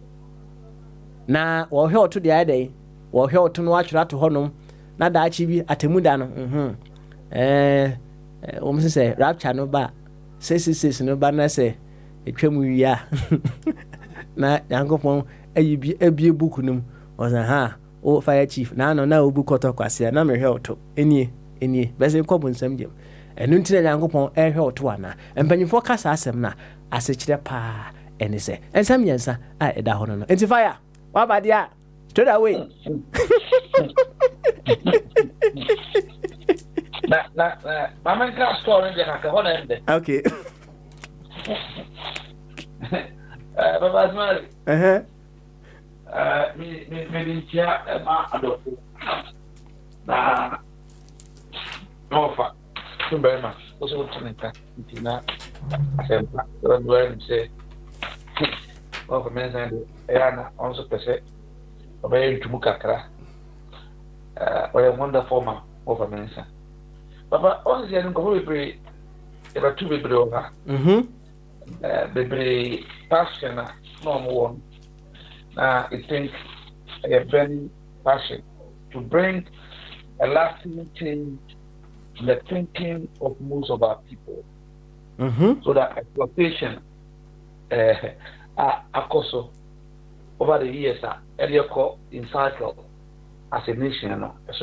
na wo hwe oto de ayede wo hwe oto no atwera to honom na da achi bi atemuda no omse se rapture no ba 666 no ba na se etwam wiya na Nyankopon ayi ebie buku num oza o fire chief na obu kotokwase na me hwe oto enie bese kwobun samjem enu ntine Nyankopon hwe oto ana empanyifo kasa asem na asechire pa ene se ensam yensa eda hono no enti fire wabadia straight away na mama ka story de ka hono ende okay baba smart me dincha ma adofo na ofa very much also tunita ntina sempa do say of mensa yana also pese obey tumu kakra a wonderful man of mensa papa on the nko be eba tu be oga be passion no more I think a very passion to bring a lasting change in the thinking of most of our people, so that exploitation, also over the years, in cycle as a nation, as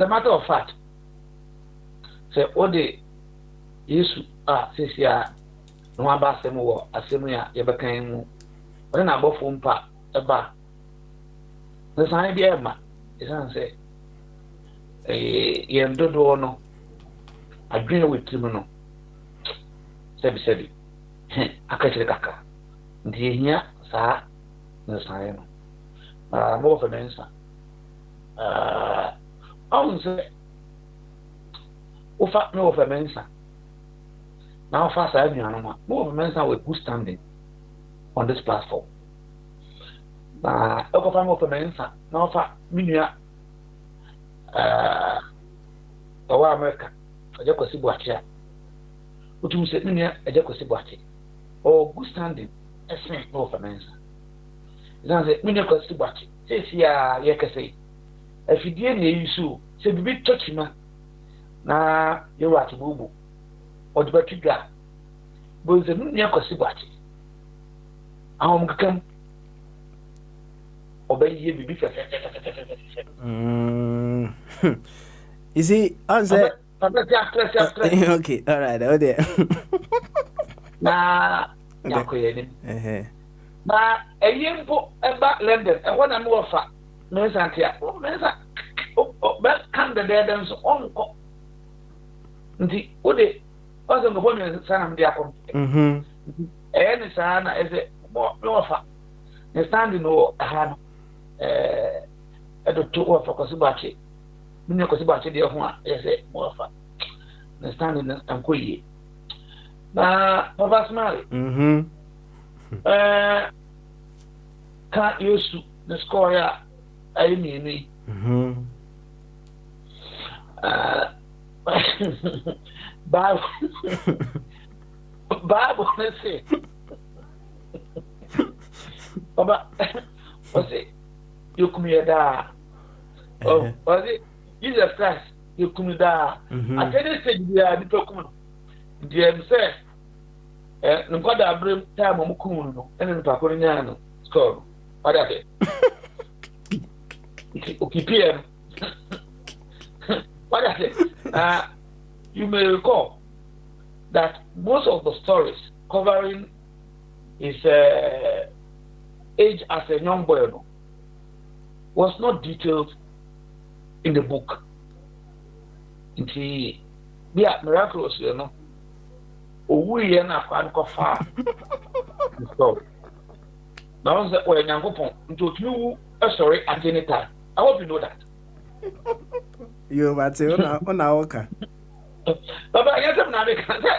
a matter of fact, say all the issues says ya no aba semo asemu ya yebekan mu when above mpa eba the sign be ma isan say yendodo no adwene wetrim no sebi akachire kaka ndi ehia saa the sign no more for mensa on say ufa no for mensa now fast I more of mensa with good standing on this platform. More of mensa now for minia America ajakosi bwacha utum se minia ajakosi bwacha or good standing essence more of mensa then say minia kosi bwacha say sia yekese afidie na yisu se bibi touchima na yewa atububu odibatiga boze minia kosi bwacha ahom kakam obey bibi fe you see answer okay all right oh there na yakoye ni na eyimpo eba London e wona me wofa mensa antia mensa be kan de den so onko nti ode ozo ngo bomi sana mdi akom ni sana eze mo wofa ne stand no ha edo to wofa kosibachi minne kosibachi de ho a eze mo wofa ne stand na ankoyi na papa smart ka yesu the score ya ayi ni Bible let's say Baba what's it you come here da oh what's it Jesus Christ you come da I tell you say you are the come the say nko da abrem time mo kun no ene npa ko nya no score what are they okipiem what are they you may recall that most of the stories covering his age as a young boy was not detailed in the book. Nti bia miraculous owu ye na kwan ko fa so now say we nyankopon nti otumi wu sorry at any time. I hope you know that. You but say ona oka baba yes am na be kan say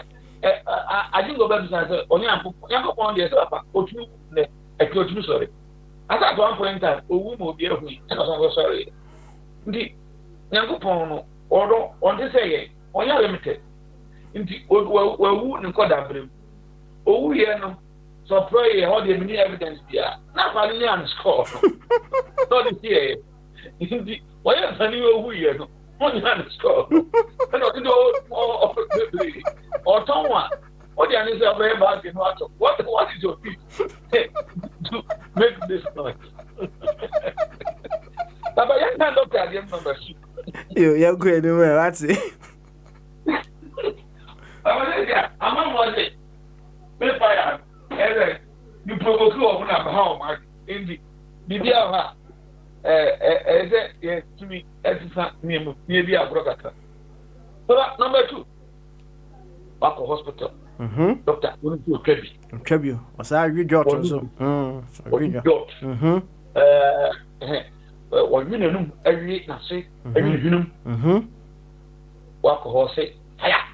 I didn't go back to say only nyankopon dey say papa otumi ne otumi sorry at one point in time owu mo bi ehu so sorry nti nyankopon no odo on dey say onya limited nti wawu nko dabrem owu ye no so pray how dey many evidence dia na kwa ni an score so this here nti why fani owu ye no on an score no do o tonwa o dey an say very bad in what is your fee to make this noise baba yan na doctor dey number 2 you go anywhere what's it I'm not fire. You provoke open up how much in the Bidia. To me, maybe a broker. So number 2, back to hospital. Doctor, we do Trebby. Was I you got also? One minute, every say, every minute. Walk a horse, fire.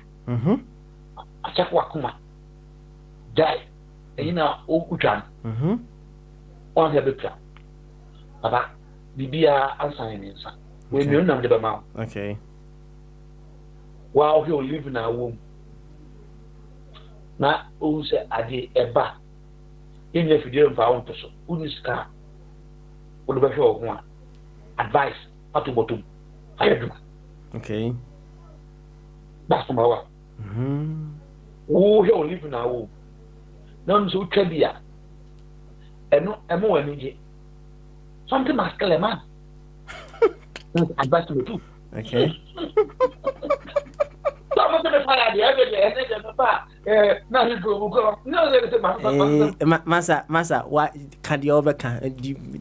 Achakwa kuma die ina okutan on the betra baba bibia ansan ni nsa we mi onam de ba ma okay wow you live na wom na o se ade eba inye fidie mfa won to so uniska o do ba hwe ho a advice atu bottom ayeduma okay that's number 1 you live now. None so trivia. And no, a more energy. Something must kill a man. Advice me too. Okay. Some of the fire, the other day, now you go. No, Massa, what can you overcome?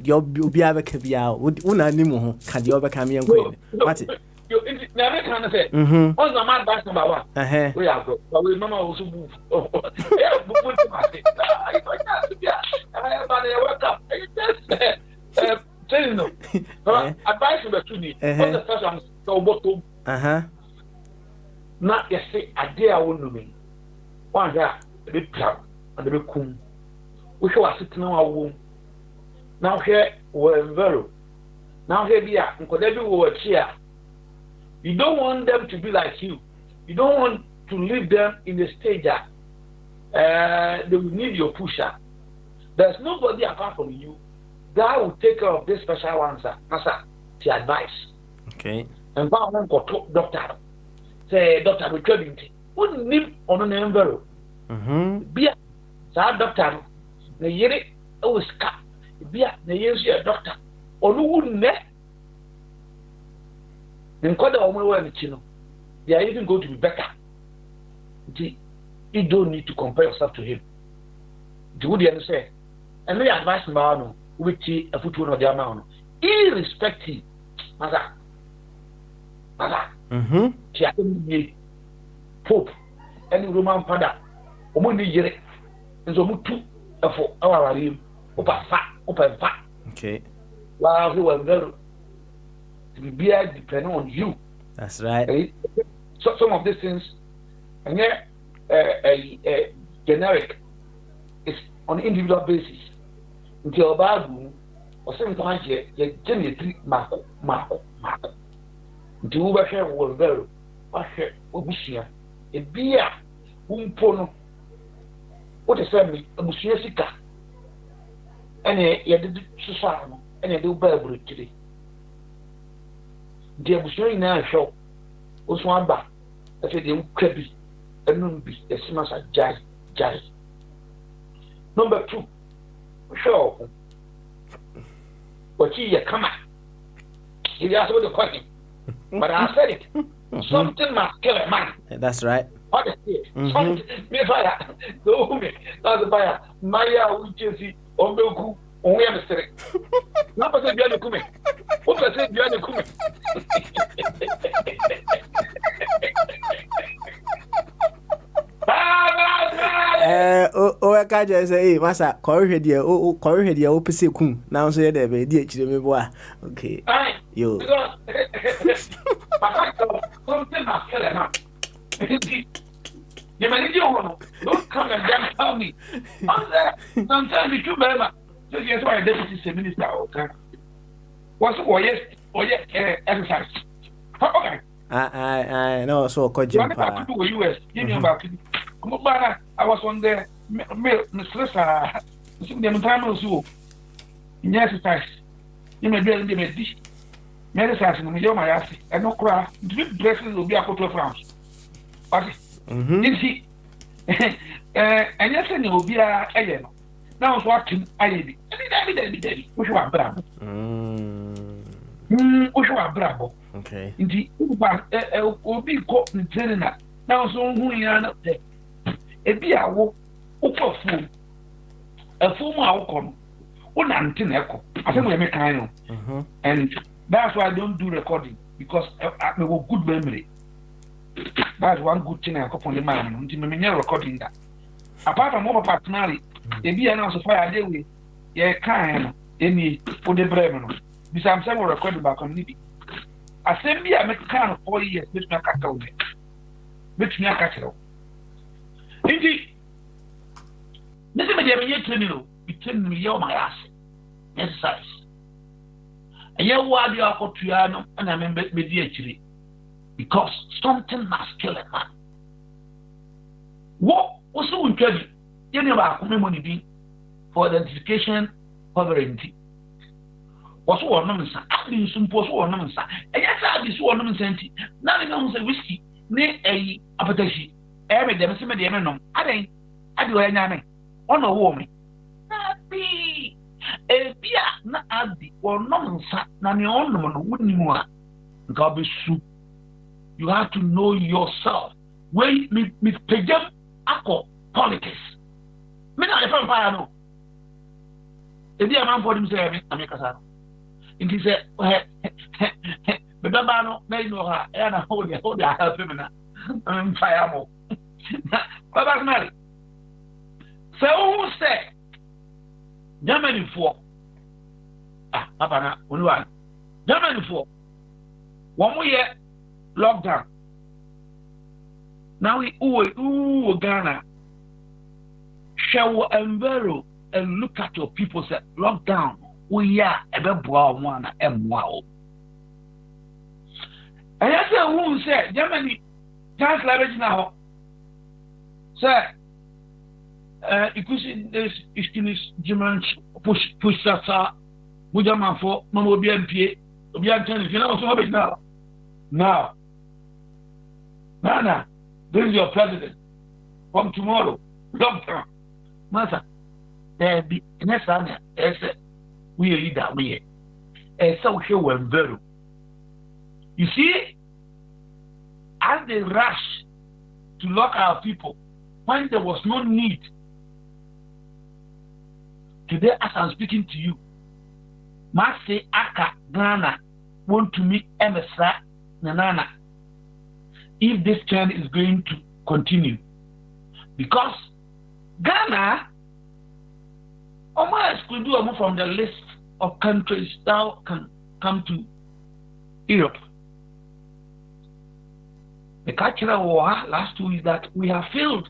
You'll be able to be out. Una animo can you overcome me and queen? What's it? You never can say, on the man back number 1. We are good, but we mama also move. Yeah, but I wake up. Just tell no. Advice number 2 need. What the first one so bottom. Not yes say a day I won't know me. One here, a bit proud and a bit cool. We shall sit in our womb. Now here we're very. Now here we are, and could every word here. You don't want them to be like you. You don't want to leave them in the stage that they will need your pusher. There's nobody apart from you that will take care of this special answer. Answer the advice. Okay. And now one go to doctor. Say doctor we tell him. Wouldn't live on an envelope. Be a doctor. The year always cut. Be a the doctor. Or who wouldn't then call the woman they are even going to be better. You don't need to compare yourself to him. Do you understand? And we advise man which a foot one of their man, irrespective. Mother. Pope, any Roman father, Omuni Yere, and so Mutu for our room, open fat. Okay. While he was very. To be depending on you. That's right. Okay? So some of these things, and yet a generic is on an individual basis. Until about or sometimes you generally Marco. Until we share was very, I share Obusia, a beer, Umpono. What is family? Obusia Sika. And a did Susano, and a do Burberry today. The abusing now show was one back. I said, you crabby, and no be a smash at jazz, Jai. Number 2, sure. What you come at? He asked me the question, but I said it. Something must kill a man. That's right. What is it? Something. Me fire. No me. That's the fire. Maya Uchi Omeku. Only a mistake. Not because you are the kume. What I said, you are the kume. O ka je say, masa, correct here, correct here, opposite kum. Now say there be di chire me boa. Okay. Yo. Something must kill a man. You may don't come and then tell me. Sometimes you remember. So yes, why deputy minister? Okay. What's yes, exercise. Okay. I know. So could you back to the US? Give me back. I was on the Mr. Some time or so. In exercise, you may be able to make this medicine in your my ass. And no cry. Dresses will be a couple of rounds. Okay. You see, and yes, and you will be a alien. Now, watching Ivy. Daddy. Which one, Bravo? Which one, Bravo? Okay. Indeed, will be caught in Tenina. Now, so who you are not there. A be a fool. A fool, outcome. One antenna echo. I think we make kind of. And that's why I don't do recording because I have a good memory. That's one good thing I come from the man. Until me recording that. Apart from our partner, they be announced fire day with yeah, kind any for the Bremen. Besides, I'm recording back on Libby. I send me a make kind of 4 years, which me a cattle. Which me a cattle. Indeed, this is the immediate training between me and my ass. Exercise. And you are the opportunity, and I remember me because something must kill a man. What was so interesting? You know about money for identification sovereignty. What's one nonsense? I didn't suppose one nonsense. And yes, I just one nonsense. Now, you know, whiskey, nay, a appetition. Every day, some of the men, I do any on a woman. Be a beer, not Abby, or nonsense, none your own woman, wouldn't you want? God be soup. You have to know yourself. Wait, Miss Pejam, Akko, politics. Me not the fire no. The dear man for him say America. And he said, but no, they know her, and I hold their help him now. I'm fire more. Baba Mary. So who said Germany for Papa na one Germany for 1 more year lockdown. Now we Ghana shall enviro and look at your people say lockdown. We are a bit brown one and wow. And I said who said Germany chance leverage now. Sir, you could see this is German push that Mujaman for Mamma BMP, you know what's now. Now, Nana, this is your president. From tomorrow, doctor, Master, there be next time, we are that way. And so here we're very. You see, as they rush to lock our people, when there was no need. Today, as I'm speaking to you, Masi Aka Ghana want to meet Emesa Nanana if this trend is going to continue. Because Ghana, Omar could do a move from the list of countries that can come to Europe. The cultural war last 2 is that we have failed.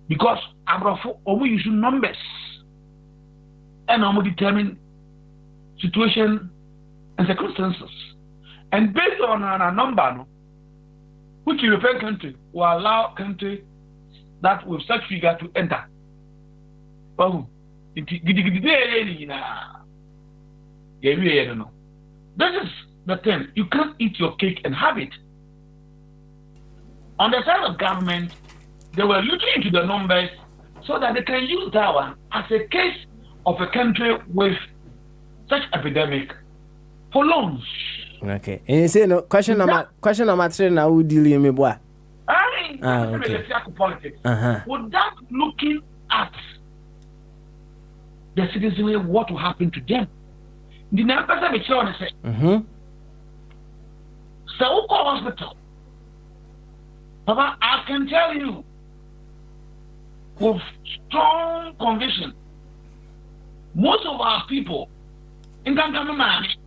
Because we use numbers and we determine situation and circumstances. And based on a number, which European country will allow country that with such figure to enter. Oh, this is the thing. You can't eat your cake and have it. On the side of government, they were looking into the numbers so that they can use that one as a case of a country with such epidemic for loans. Okay. And you say no question number 3 now who deal me boy. Okay. Politics. Without looking at the citizenry, what will happen to them? The number of the say. So hospital. Papa, I can tell you with strong conviction, most of our people in Kankamamani,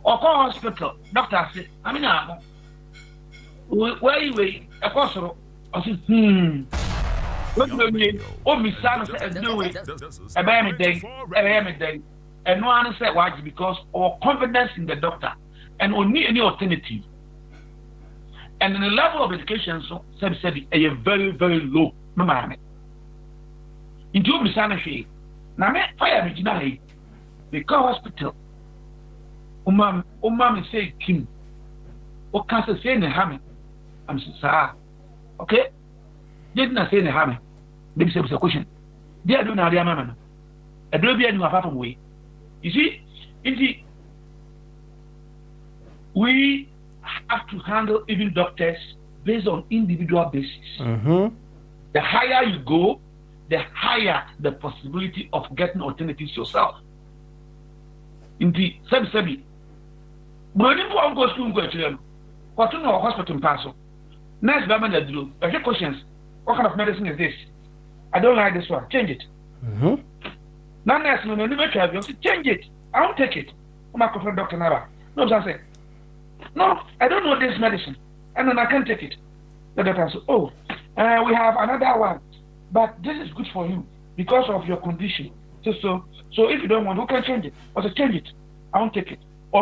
or call hospital, doctor said, I mean, where you a course, I said, what do you mean? Oh, Miss Sam said, do it. A day. And no one said why, because our confidence in the doctor and we need any alternative. And in the level of education, so said a very, very low. Mamma. Into Miss Anna, now, fire originally, because hospital. Umam say, Kim, what can't say in the hammer? I'm sorry. Okay? Didn't I say in the hammer? Maybe say a question. They are doing now, dear mamma. A baby and you have half way. You see, we have to handle even doctors based on individual basis. The higher you go, the higher the possibility of getting alternatives yourself. In the same, when you go to school, go to what to know hospital in Paso. Next, Bama do. I have questions. What kind of medicine is this? I don't like this one. Change it. Now, next, no, change it. I won't take it. I'm a confirmed doctor now. No, I say, no, I don't know this medicine, and then I can't take it. The doctor says, oh, we have another one, but this is good for you because of your condition. So if you don't want, who can change it? I say, change it. I won't take it. But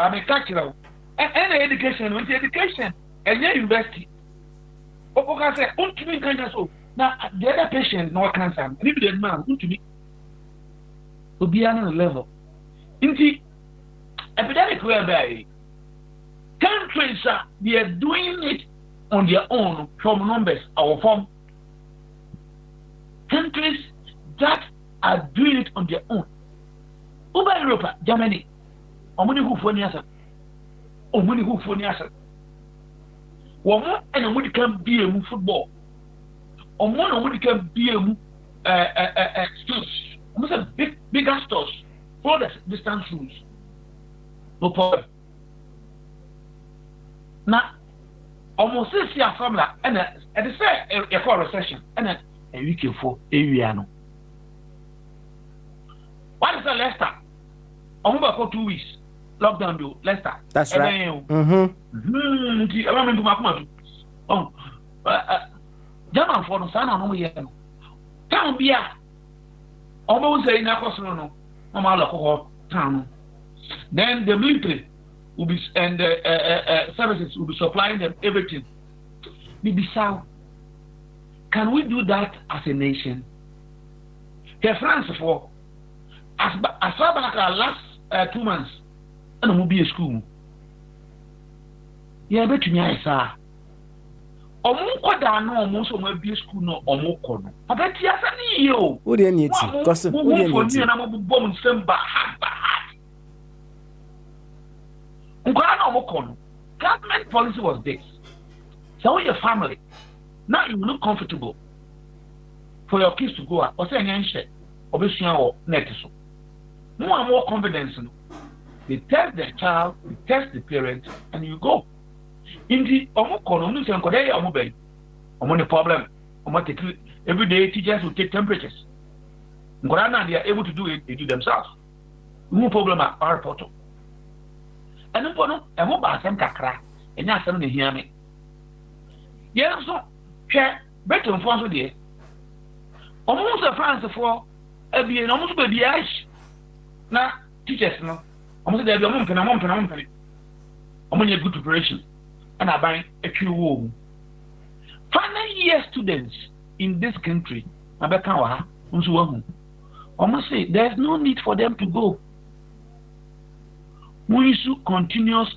I'm a cultural. And education, with education, and your university. People can say, to me, so now the other patient, no cancer, leave the man, to me. To be on a level. In the epidemic whereby countries they are doing it on their own from numbers or from countries that are doing it on their own. Over Europe, Germany, Omuni who for Niasa, Omuni who for Niasa. Woman and Omuni can be a football. Omuni can be a stores. Almost a bigger stores for the distance rules. No problem. Now, almost this year formula, and at the same a call recession, and a week for Aviano. What is the Leicester? Almost for 2 weeks. Lockdown do Leicester. That's right. I remember my German for the son on the town beer. Almost saying that was no town. Then the military will be and services will be supplying them everything. Bissau, can we do that as a nation? France for as far back as last 2 months, and will be a school. Yeah, bet me I saw. Omunko da no omunso mo bi school no omunko no. Abeti asa ni yo. Wo de ni ti? Gossip. Wo de ni ti? Na mo bom nsem ba ha. Nkwana no omunko no. Government policy was this. So your family, now you look comfortable for your kids to go out. Or say nyenhye, obesua or net so. More confidence no. They test the child, they test the parent, and you go. In the Omokono, the problem. Every day teachers will take temperatures. They are able to do it, they do themselves. No problem at our portal. And then, I hope I send Kakra, and now some of hear me. Yes, so, share better in France with you. Almost a France for every almost baby ash. Now, teachers, no. Almost there be a month. I'm on a good preparation. And I buy a few room. Final year students in this country, almost say there's no need for them to go. We should continuous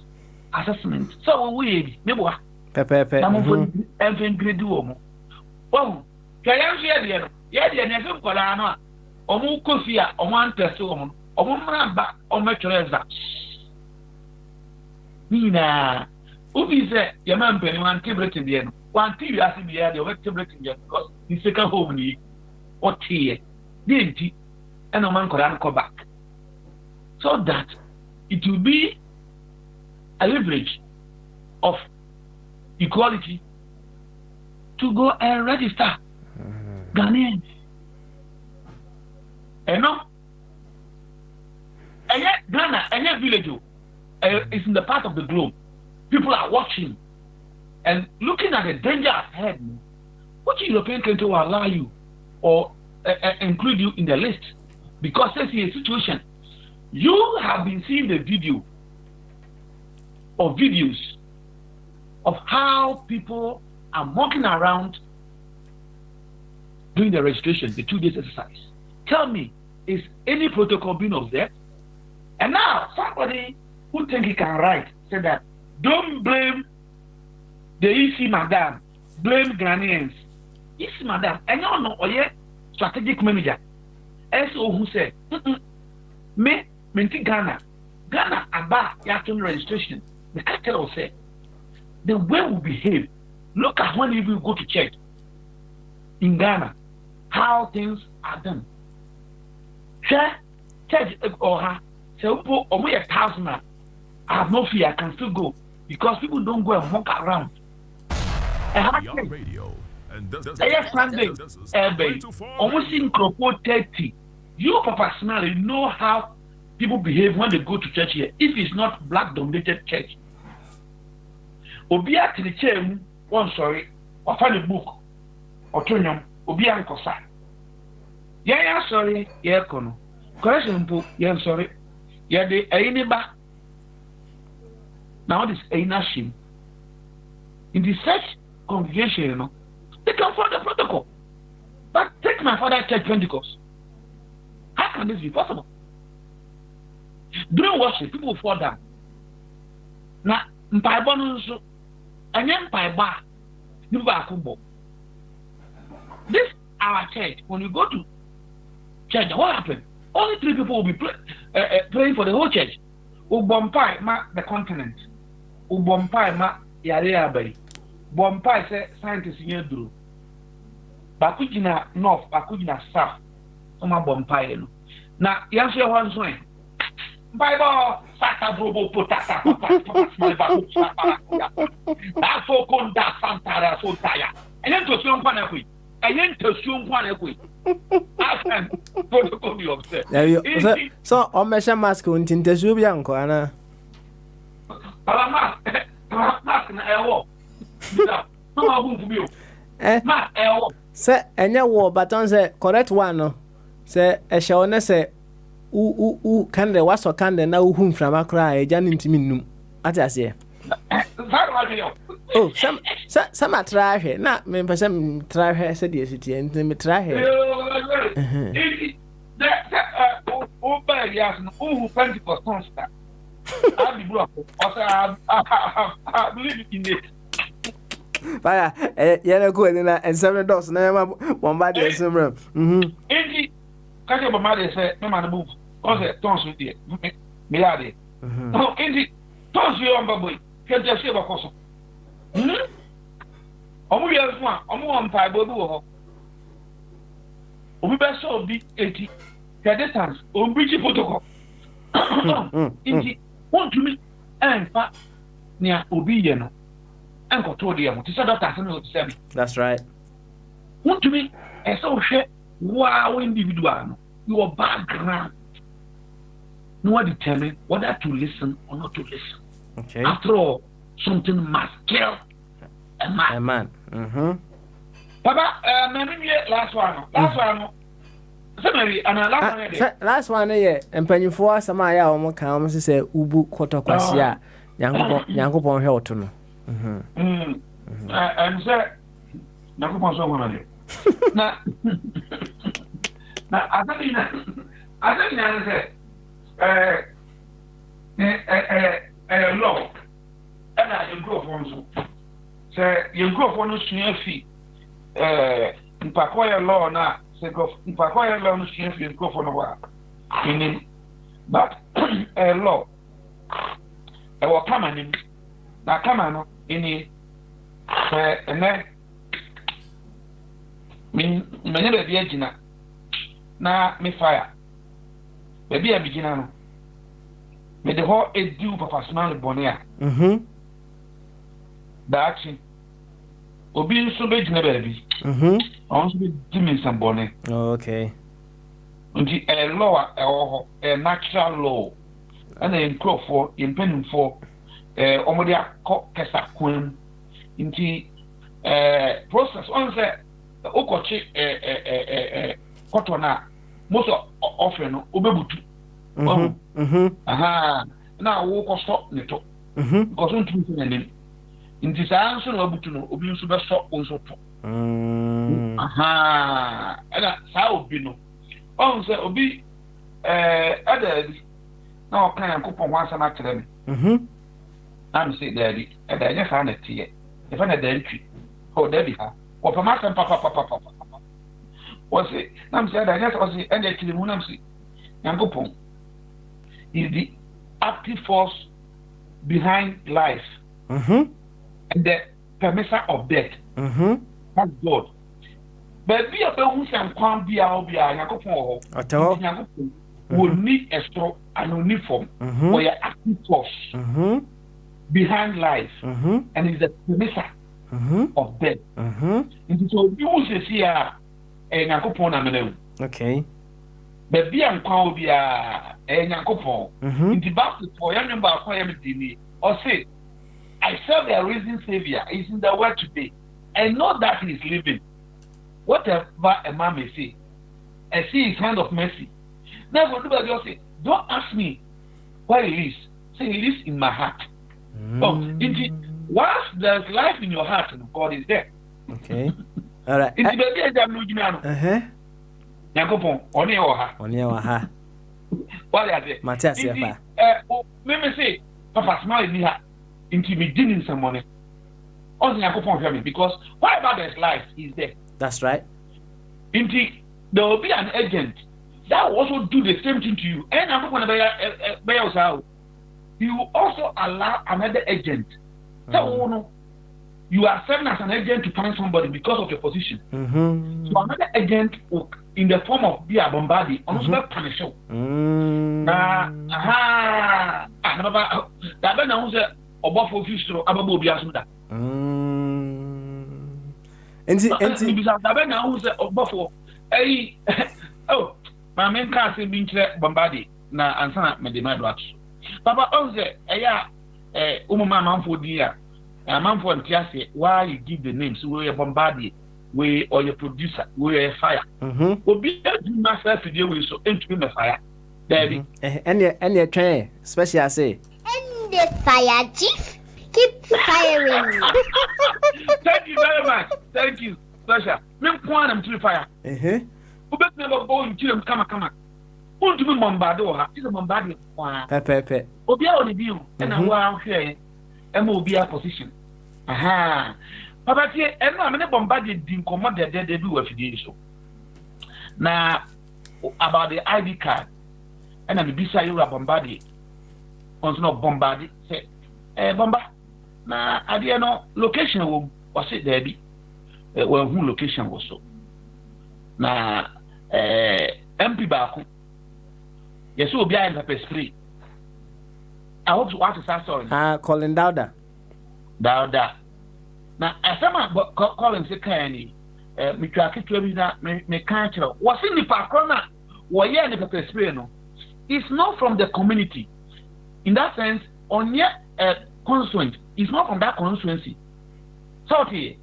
assessment. So we neighbor. Pepe. I'm going every grade woman. Oh, Kayan, never got an Omu Kofia, or one test woman, or one back on my treasure. Nina, Ubi said, your man penny one tablet in the end. One tea you asked me the other tablet in the because the second home need or tea, didn't he? And a man could anchor back. So that it will be a leverage of equality to go and register Ghanaians. And no, and yet Ghana, and yet village is in the part of the globe. People are watching and looking at the danger ahead. Which European country will allow you or include you in the list? Because this is a situation. You have been seeing the video or videos of how people are walking around doing the registration, the 2 days exercise. Tell me, is any protocol being observed? And now somebody who think he can write said that don't blame the EC madam, blame Ghanaians. EC madam, and you know, strategic manager, SO who said, me Ghana about Yakin registration. The cartel will say, the way we behave, look at when you go to church in Ghana, how things are done. Church or her, so only 1,000. I have no fear, I can still go because people don't go and walk around. Radio. And yes, Sunday, almost in Kropo 30. You personally know how people behave when they go to church here. If it's not black dominated church, Obia to the chair, one sorry, or find a book or turn Obia and Cosa. Yeah, sorry, yeah, Kono. Correction book, yeah, sorry. Yeah, the Aineba. Now this Ainashim. In the church congregation, you know, they can follow the protocol. But take my father's church Pentecost. How can this be possible? During worship, people fall down. Now, mpaebɔ no nso, ɛnyɛ mpaebɔ a nipa baako bɔ. This our church, when you go to church, what happened? Only 3 people will be praying for the whole church. Ubompai ma the continent. Ubompai ma yare abari. Bompai say scientists here do. Bakujina north, bakujina south. Oma bompai no. Na yanse one so. Bible sata brobo potata small baku sata. Da so konda santara so taya. Enen to sion kwana kwi. Enen to sion kwana kwi. Asan protocol be observed. So on measure mask until su bi anko ana. Mask na ewo. Mama hu fu mi o. Ma ewo. Say enya wo baton say correct one no. Say e hye na say u kan de waso kan de na hu mframa kra e ja ntimi num. Ati ase. Oh, some try na me person try her said yes it and me try her. Who Pentecost constant. I believe in it. Fire, yellow go and 7 doors na one by the same room. Indeed, catch up my say, no man move. Also, tons with it. Me are there. Oh, indeed, tons you on boy. Can just say about course. Omu yes one, omu on pie bobu ho. Omu be so big 80. The distance, on bridge protocol. Indeed, want to me and fa near obi ye no. Uncle told you to say that. That's right. Want to me and so share wow individual your background. No one determine whether to listen or not to listen. Okay. After all, something must kill a man. A man. Papa, last one. Last one, yeah. And penny for Samaya or Macam say Ubu Kotoquasia, Yanko Helton. And sir, Nakupon so one of you. Now, I think I said, law, and I improve on so. Sir, you improve on the fee. In Pacoya law now, say go in Pacoya law, you improve on the work. But a law, I will come in. Now come on in it. And then me never be a gina. Now me fire. Baby a beginner. Me the whole a due papa smile bonnet. The action. Obi so be gina baby. I want to be doing some bonnet. Okay. Until a law, a natural law, and then crop for impending for Omodia Kesa Queen. Into process on the Okochi Kotona, most often Obebutu. Now walk or stop Neto. Because on two things in this answer, Obutuno, Obi Super Stop also. And that's how Bino. On the Obi other now can I coupon once an academy. I'm saying, Daddy, and I just found it here. If I had the entry, oh, Debbie, or for Master Papa. Was it? I'm saying, I just was the end of the moon. Yankopon is the active force behind life and the permissive of death. That's God. But be a person who can be our Yankopon will need a straw and uniform for your active force. Behind life, and is the permissive of death. And so you say here, and Yankopon. Okay. But be and be a Yankopon. In the Bible, for your number of or say, I serve a risen Savior is in the world today, and know that he is living. Whatever a man may say, I see his hand of mercy. Never do I say, don't ask me where he is. Say he lives in my heart. Oh, indeed. Once there's life in your heart, God is there. Okay. All right. It's the baby I'm looking at. Yankopon, only oha. What are they? Matthias, let me say, Papa smile in here, intimidating someone. Also, Yankopon hear me because whatever there's life is there. That's right. Indeed, there will be an agent that will also do the same thing to you. And I'm going to buy yourself. You will also allow another agent. So you are serving as an agent to find somebody because of your position. So another agent will, in the form of be a bombardee, also punish you. That now is a buff of fish to Ababu Biasuda. Oh, my main cast is being bombarded now, and son of Medimad. Papa Oze, Umama Manfo dear, a man for Tiasi, why you give the names, we are bombarded, we or your producer, we are fire. Will be myself to deal with so into the fire. Daddy, and your train, especially I say, and the fire chief, keep firing. Thank you very much. Thank you, Sasha. Me point them to the fire. Who bet never go and kill them, come. Want to be bombarded, is a bombarded. Pepe. Obia on the view, and I'm well here, and will be a position. Aha. Papa, and I'm not bombarded, didn't come out there, they do a few so. Now, about the ID card, and I'm beside you are bombarded. Once not bombarded, say, bomba. Now, I didn't know location was it there be. Well, who location was so. Now, MP Baku. Yes, will be in the spray. I hope to watch the story. Colin Dowda. Now, as someone calling the canny, me track it to me can't tell. What's in the Pacrona? Why, yeah, the pepper spray, no. It's not from the community. In that sense, on your constituent, it's not from that constituency. So, here.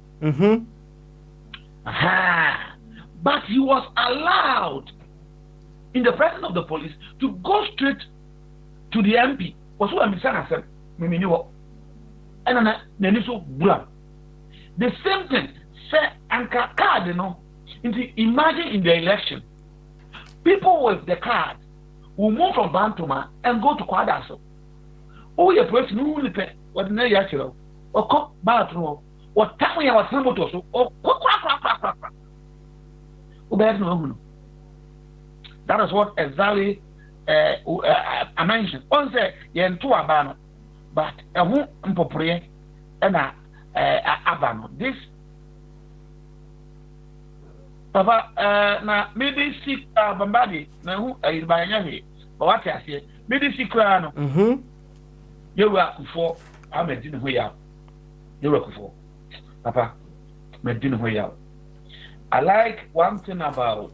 Aha. But he was allowed in the presence of the police to go straight to the MP. Was what I'm saying, and then so the same thing, say, Anka card, you know. Imagine in the election, people with the card will move from Bantoma and go to Kwadaso. Oh, your person who what na ya chiro okọ ballot no what time ya what motor so okọ ubed no hunu. That is what exactly I mentioned. On say yen to abano but ehu mpopre na abano this Papa na maybe sick bambadi na hu ayibanya he but what I say maybe sick no you were for amedin ho ya you were for Papa medin ho ya. I like one thing about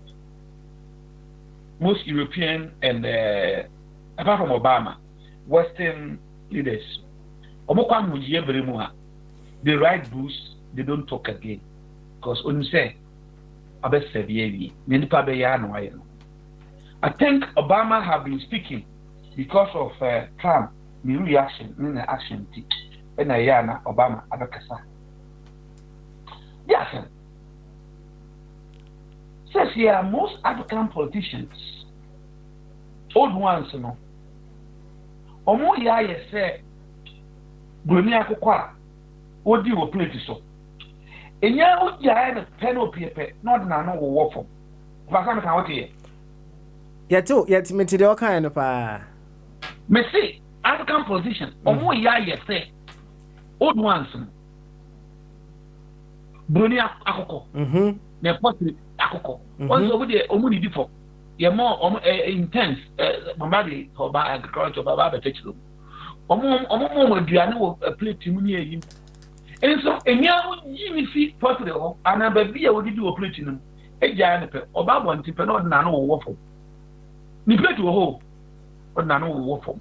most European and apart from Obama, Western leaders, they write books, they don't talk again. Because when you say, I think Obama have been speaking because of Trump, the reaction, in the action, and Obama, Abakasa. Yes, sir. Says here, most African politicians, old ones, you know, Omo ya say, Bruni Akokwa, Odi will play to so. And ya would ya a pen or paper, not na no war for. Vasan can what here? Yet, me to the kind of Me say, African politicians, Omo ya say, old ones, Bruni Akoko, ne possibly. Akoko. Also, with the Omuni before, you're more intense. Mamadi, or agriculture, Baba, Petro. Omo, Diano, a plate to me. And so, and now, you see, possibly, and I be able to do a plate in them. A giant, or Baba, and Tipano, Nano, waffle. Me play to a hole, or Nano, waffle.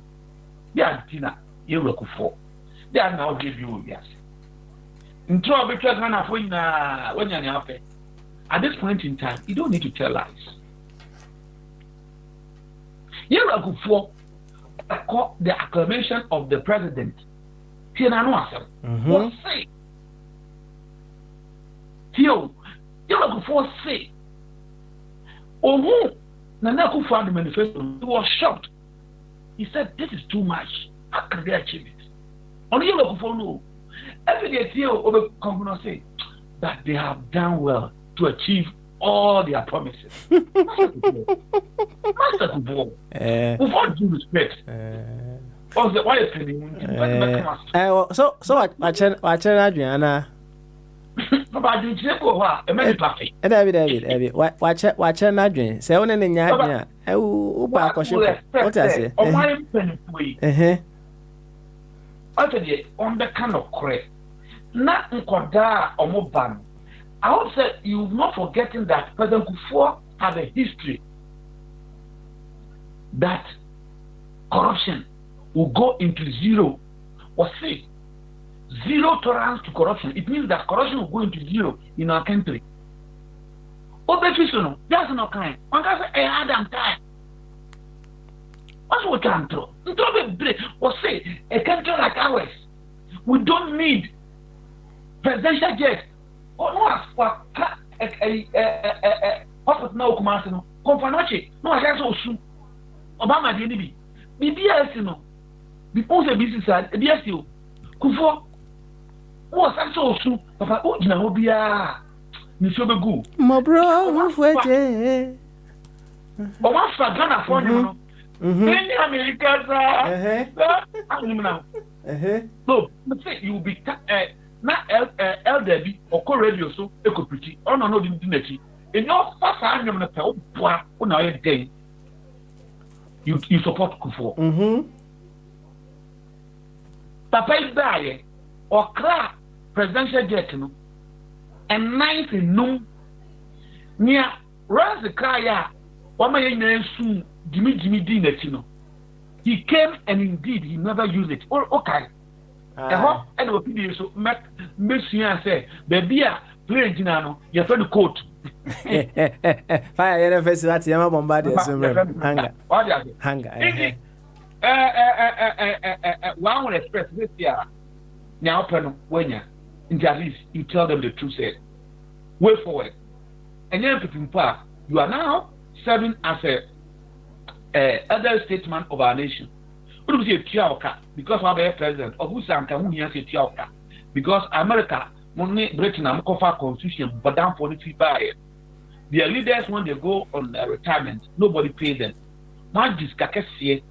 Yeah, Tina, you look for. They are now give you, yes. In trouble, because when you're after. At this point in time, you don't need to tell lies. Here are good for the acclamation of the president. Here what say? Here are good for say. Oh, Nana Akufo the manifesto. He was shocked. He said, "This is too much. How can they achieve it?" Only you look for no. Every day, here over Congress say that they have done well to achieve all their promises. Master to ball. With all due respect. Why is it? So watch Adriana. Papa, do you go? David. Watch Adrian. Say on any yard. What I say? On my pen, on the kind of correct. Not in Koda or Moban. I would say you're not forgetting that President Kufuor has a history that corruption will go into zero. Or say, zero tolerance to corruption. It means that corruption will go into zero in our country. Obefisio, that's not kind. One can say, I had them time. What's what I'm through? Or say, a country like ours, we don't need presidential jet. Oh no, what hospital now Kumasi no Konfanoche no I just so Obama dey be BBS no because the business BBS o Kufuor wo say so su papa o gina ho bia ni so be go mo bro wo fuete o ma fa Ghana for no any Americans no but say you will be na LDB or radio so ekopiti ono no di nachi enyo fasa anyam na pe oboa una ye den you support Kufuor papa ibaye okra presidential jet no and night no nia rise kaya wa ma ye nyina su gimi di nachi no he came and indeed he never used it okay. And what people so make you say, baby, play Ginano, your friend coat. Fire first that Yama Bombardier, hunger. One will express this year. Now, when you're in at least you tell them the truth, say, way forward. And then, you are now serving as a elder statesman of our nation. Who say Tiaoka? Because we have a president, or who say Tiaoka? Because America, money Britain, I'm for constitution, but down for the buy. Their leaders, when they go on retirement, nobody pays them. Now, this Kakesi,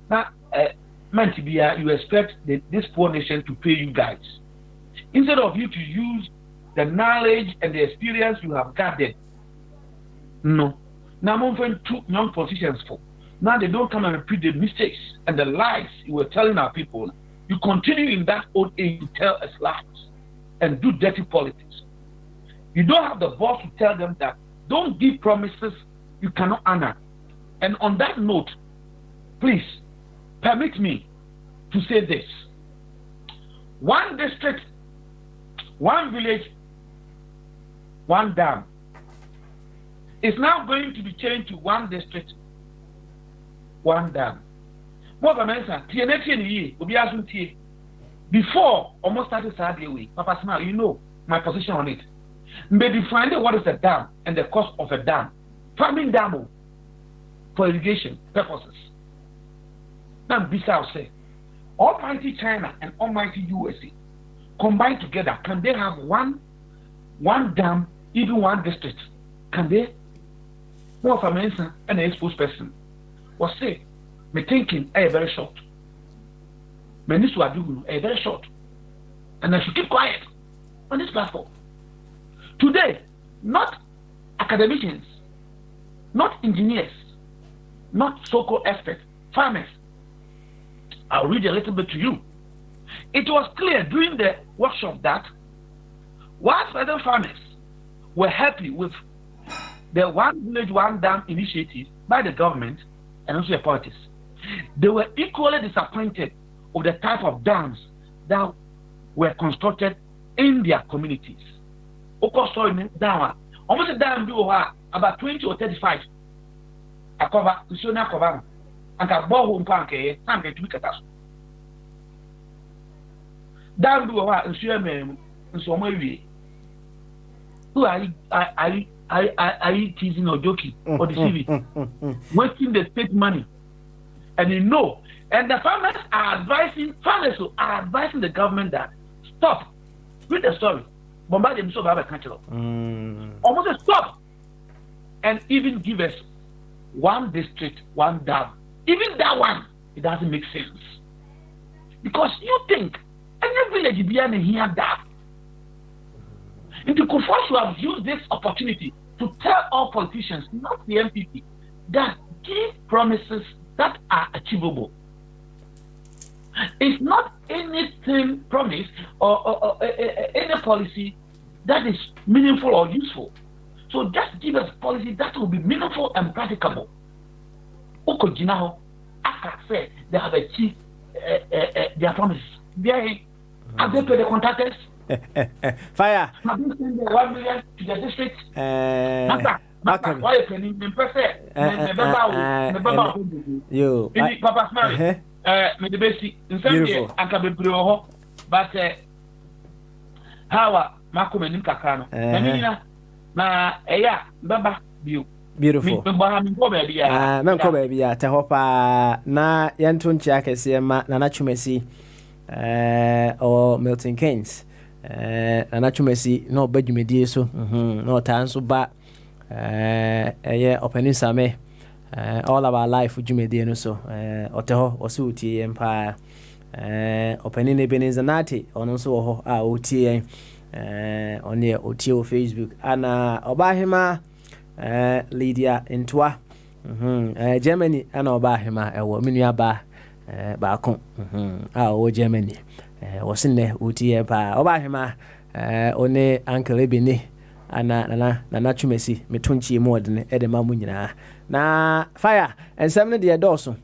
meant to be, you expect this poor nation to pay you guys. Instead of you to use the knowledge and the experience you have gathered. No. Now, I'm offering 2 young politicians for. Now they don't come and repeat the mistakes and the lies you were telling our people. You continue in that old age to tell us lies and do dirty politics. You don't have the balls to tell them that don't give promises you cannot honor. And on that note, please permit me to say this. 1 district, 1 village, 1 dam is now going to be changed to 1 district, 1 dam. More than before almost started Saturday week, Papa Smile, you know my position on it. Maybe find out what is a dam and the cost of a dam. Farming dam for irrigation purposes. Now, Bissau say, Almighty China and Almighty USA combined together, can they have one dam, even 1 district? Can they? More of a man and an exposed person was say, me thinking a very short. Me this was doing a very short. And I should keep quiet on this platform. Today, not academicians, not engineers, not so-called experts, farmers. I'll read a little bit to you. It was clear during the workshop that while certain farmers were happy with the 1 village, 1 dam initiative by the government and also the parties, they were equally disappointed with the type of dams that were constructed in their communities. Almost a dam about 20 or 35. I cover the cover and I bought home pancake and get to be catastrophe. Dam do a and share me in some way. Who are you teasing or joking or deceiving? Wasting the state money. And you know, and the farmers are advising the government that stop, read the story, bombard them so have a country. Almost stop, and even give us 1 district, 1 dam. Even that one, it doesn't make sense. Because you think any village behind here dam. And the Kufos who have used this opportunity to tell all politicians, not the MPP, that give promises that are achievable. It's not anything promised or any policy that is meaningful or useful. So just give us policy that will be meaningful and practicable. Okojinaho, Aka said they have achieved their promises. Have they paid the contractors? Fire. Have they sent the 1 million to the district? Why are you you Papa Smile, the basic in some way, and can be blue, but how Malcolm and Kakano, Baba, beautiful. Baby, Tahopa, na Yantun Chakes, Nanachumesi, or Milton Keynes, Nanachumesi, no Bedumedi, so no time so bad. Opening Same, all of our life with Jimmy Dino so, Otaho, Osuti Empire, opening Ebenezanati, on also OTA, on the OTO Facebook, and Obahima, Lydia Intua, Germany, and Obahima, a woman yaba, Bacon, our Germany, was in the OTA Empire, Obahima, only Uncle Ebony. Ana chumesi metunchi more than edema munyina na fire and some of the adoso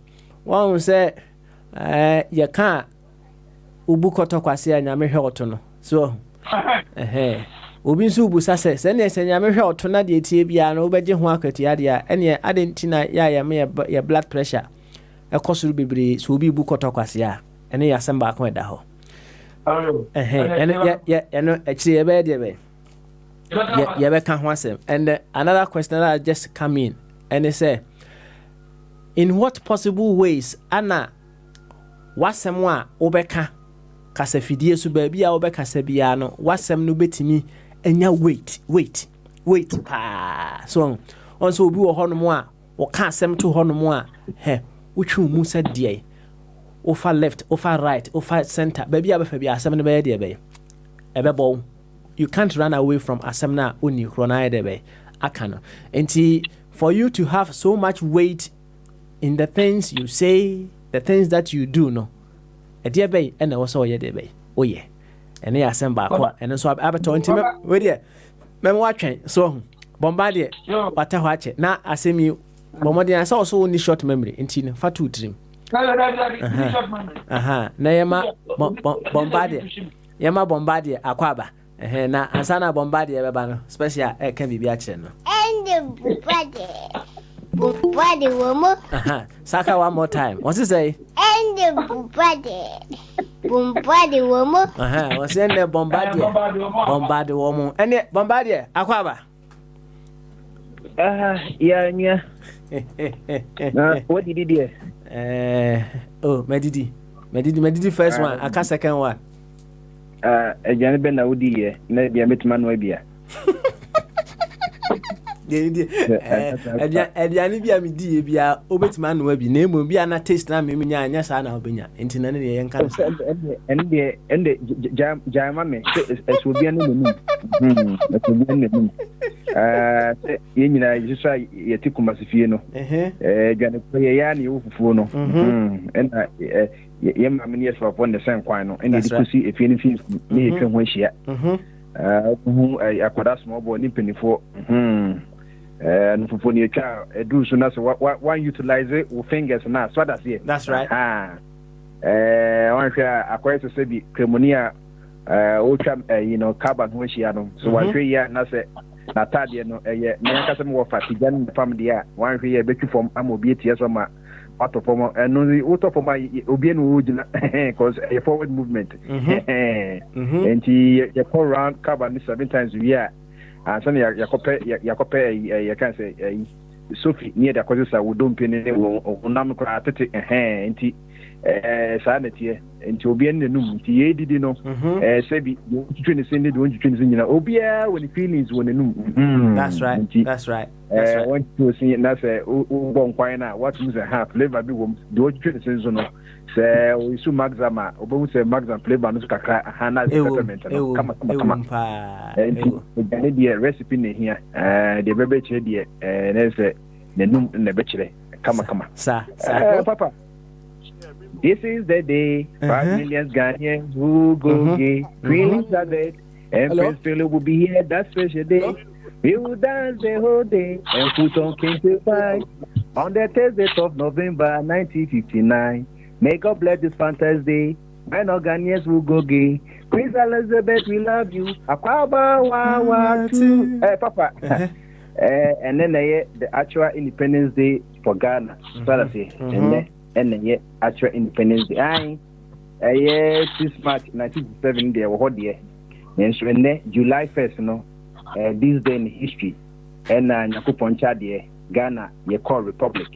one say you can't ubukoto kwase anyame hwe no so obi nso ubusa se ne se nyame hwe oto na de tie bia na obegye ho akati ade a ene adentina ya blood pressure ekosuru bebre so obi ubukoto kwase a ene ya samba akon eda ho ene ya no akire ye be de be. And another question that just come in, and they say, in what possible ways, Anna, wasɛm a wobɛka kasafidie so baabi a wobɛkasa biara no wasɛm no bɛtumi anya weight paa so ɔnso obi wɔ hɔ nom a wɔka asɛm to hɔ nom a wotwe mu sɛ deɛ ofa left ofa right ofa center baabi a bɛfa bi asɛm no bɛyɛ deɛ bɛyɛ ɛbɛbɔ you can't run away from asɛm no a ɔnni korɔ no ayɛ deɛ bɛyɛ aka no nti for you to have so much weight in the things you say the things that you do no ɛdeɛ bɛyɛ ɛna ɛwɔ sɛ ɔyɛ deɛ bɛyɛ ɔyɛ ɛne yɛ asɛm baako a ɛno nso abɛtɔ nti wedeɛ mɛma watwɛn so bɔmba deɛ wata hɔ akyɛ na asɛm yi bɔmmɔden sɛ ɔso wonni short memory nti no fa to tirim na yɛma bɔmba deɛ akɔ aba na ansa na bɔmba deɛ bɛba no special ɛka biribi akyerɛ no Bubade womo. Saka one more time. What's it say? Ende Bubade womo. What's in the Bombardier womo? Ende Bombardier. Akwaba. Yeah. What did he do? Medidi first one. Aka second one. Ejani ben na udi ye. Na bia metman wa bia. Ediani bia me die bia obetima no abi na emo bia na taste na me nya anya sa na obenya enti na ne ye nka no ende jama me eso bia no mu eso bia no mu ye nyina yisa ye tikuma sefie no dwane ko ye ya na ye fufuo no ena ye ma me ne so upon the same kwan no ende dikusi efie ne fi ne ye twa ho ahia akwada small boy ni penifo and for your child, do so now. One utilize it with fingers now. So that's it. That's right. One share acquire to say Cremonia, ultra, carbon which she had. So 1 year, and I say, Natalia, no, Nankasam more fatigan family. 1 year, bet you from Amobieti as a auto form, and no, the auto for my Obian wood, because a forward movement. And he call around carbon 7 times a year. And some Yakope, you can say Sophie near the Cosessa would don't pin it or Namcratic and sanity and to be in the room. He did know, say, you train the same, don't you train Obia when the feelings when the room. That's right. That's right. I want to see it now. Say, what was a half liver be woman, do you train the season? Say, we saw Maxama, or say Maxam play by Nuska, Hannah, come on. And the recipe here, the baby chedia, and there's the noom and the bachelor. Come on, sir, Papa. This is the day 5 million Ghanaians who go gay. Queens are dead, and Prince Philip will be here that special day. We will dance the whole day and put on King to fight on the 30th of November 1959. May God bless this fantastic day when all Ghanaians will go gay. Prince Elizabeth, we love you. Akwaba Wawa too. Papa. And then the actual Independence Day for Ghana. So that's it. And then actual Independence Day. 6 March 1957 there were there. And so July 1st, this day in history. And Nyakupon there, Ghana, you call Republic.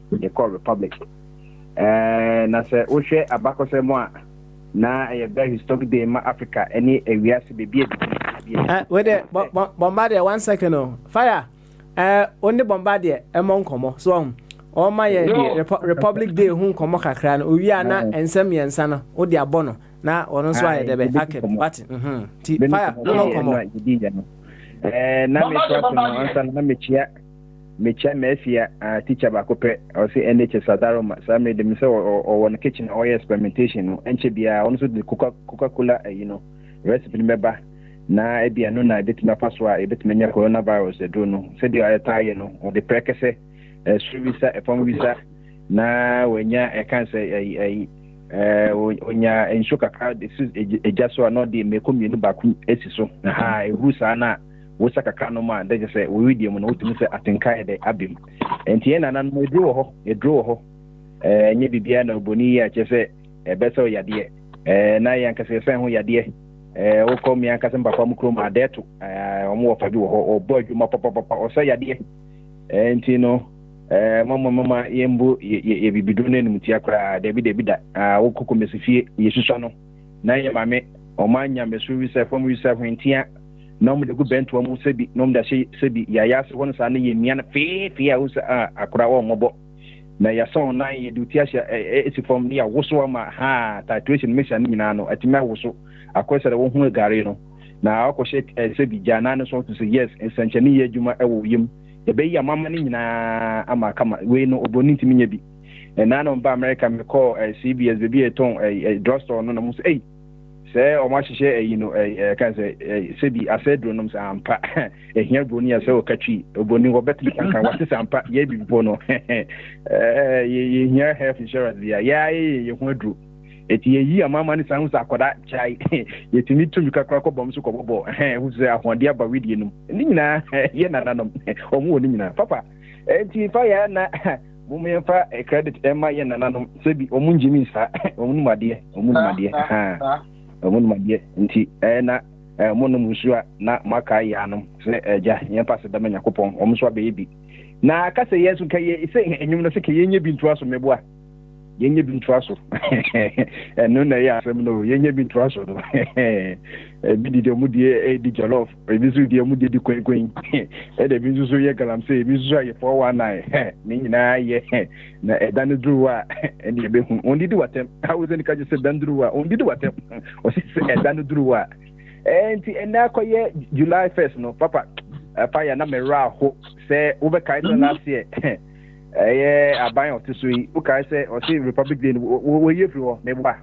And I said, Oshe Abako Semoa. Na a very historic day in Africa. Any area to be wait there, Bombardier 1 second. Fire. Only Bombardier among Como. So, all my Republic Day, whom Como Kakran, Uyana, and Semi and Sana, or the Abono. Now, or no, so I did but fire. No, Como. Mecha Messia, teacher Bacope, or say NHS Sadaroma, some made them so or on kitchen oil experimentation, and she be also the Coca-Cola, recipe member. Now, I be a no, I did my password, a bit many coronavirus, I don't know. Said you are Italian or the precase, a visa, a phone visa. Now, when ya, I can't say when ya in sugar card, this is a just so not the Mekum Baku, Esiso, high, who's Anna. Wosaka kanoma they just say we read them no to say atenkai de abim enti na nan mo draw ho nye bibia na oboni ya che say e beso yade na yanka se san ho yade wo kom yanka se mbakwa mu krom adeto omo wo fa bi wo ho o boy ma papa o say yade enti no mama yembo ye bibidu ne mutia kra David da wo koko mesifie yesusa no na ye mame o manya mesu wi from wi se hwentia na mo de go bento mo sebi na mo da sebi ya ya se won sa na ye mia na fe ya wo akra wo mobo na ya son na ye duty asia esi from ya woso ma ha titration mission nyina no atima woso akwese wo hu gare no na akoshe sebi jana no so to say yes ensanchani ye adwuma ewo yim ebe ya mama ni nyina ama kama we no oboni ntimi nya bi na no ba America me call CBS baby eton drugstore no mo say say o ma hihye you know kan say sebi asedro no say ampa ehia broni ya say o katwi oboni wo beti kan wate say ampa ye bi bo no ye hia health insurance ya ye hu adru eti yi amama ni sanhu akoda chai yetimi tumi kakra ko bom so ko bobo hu say ahode aba widie no ni nyina ye nananom omo ni nyina papa eti fa ya na mumemfa credit ema ye nananom sebi omo njimi sa omo numade ha omo numade nti na mono musua na maka ya no se eja ye pass da manya kopon omo so abebi na kase yesu kaye se enyum no se kaye nye bintu aso meboa yenye bintu aso no na ya asem no yenye bintu aso no bi di mu die di jollof bi zu di mu di kwen de bi zu ye galamse bi zu ye 419 ni nyina ye na edan druwa eni be hu on di watem how ze ni ka je se dan druwa on di watem o se edan druwa enti ena koye July 1st no papa pa ya na me ra ho se wo be kai last year aban otisui o kai say o say Republic Day wo ye free wo me ba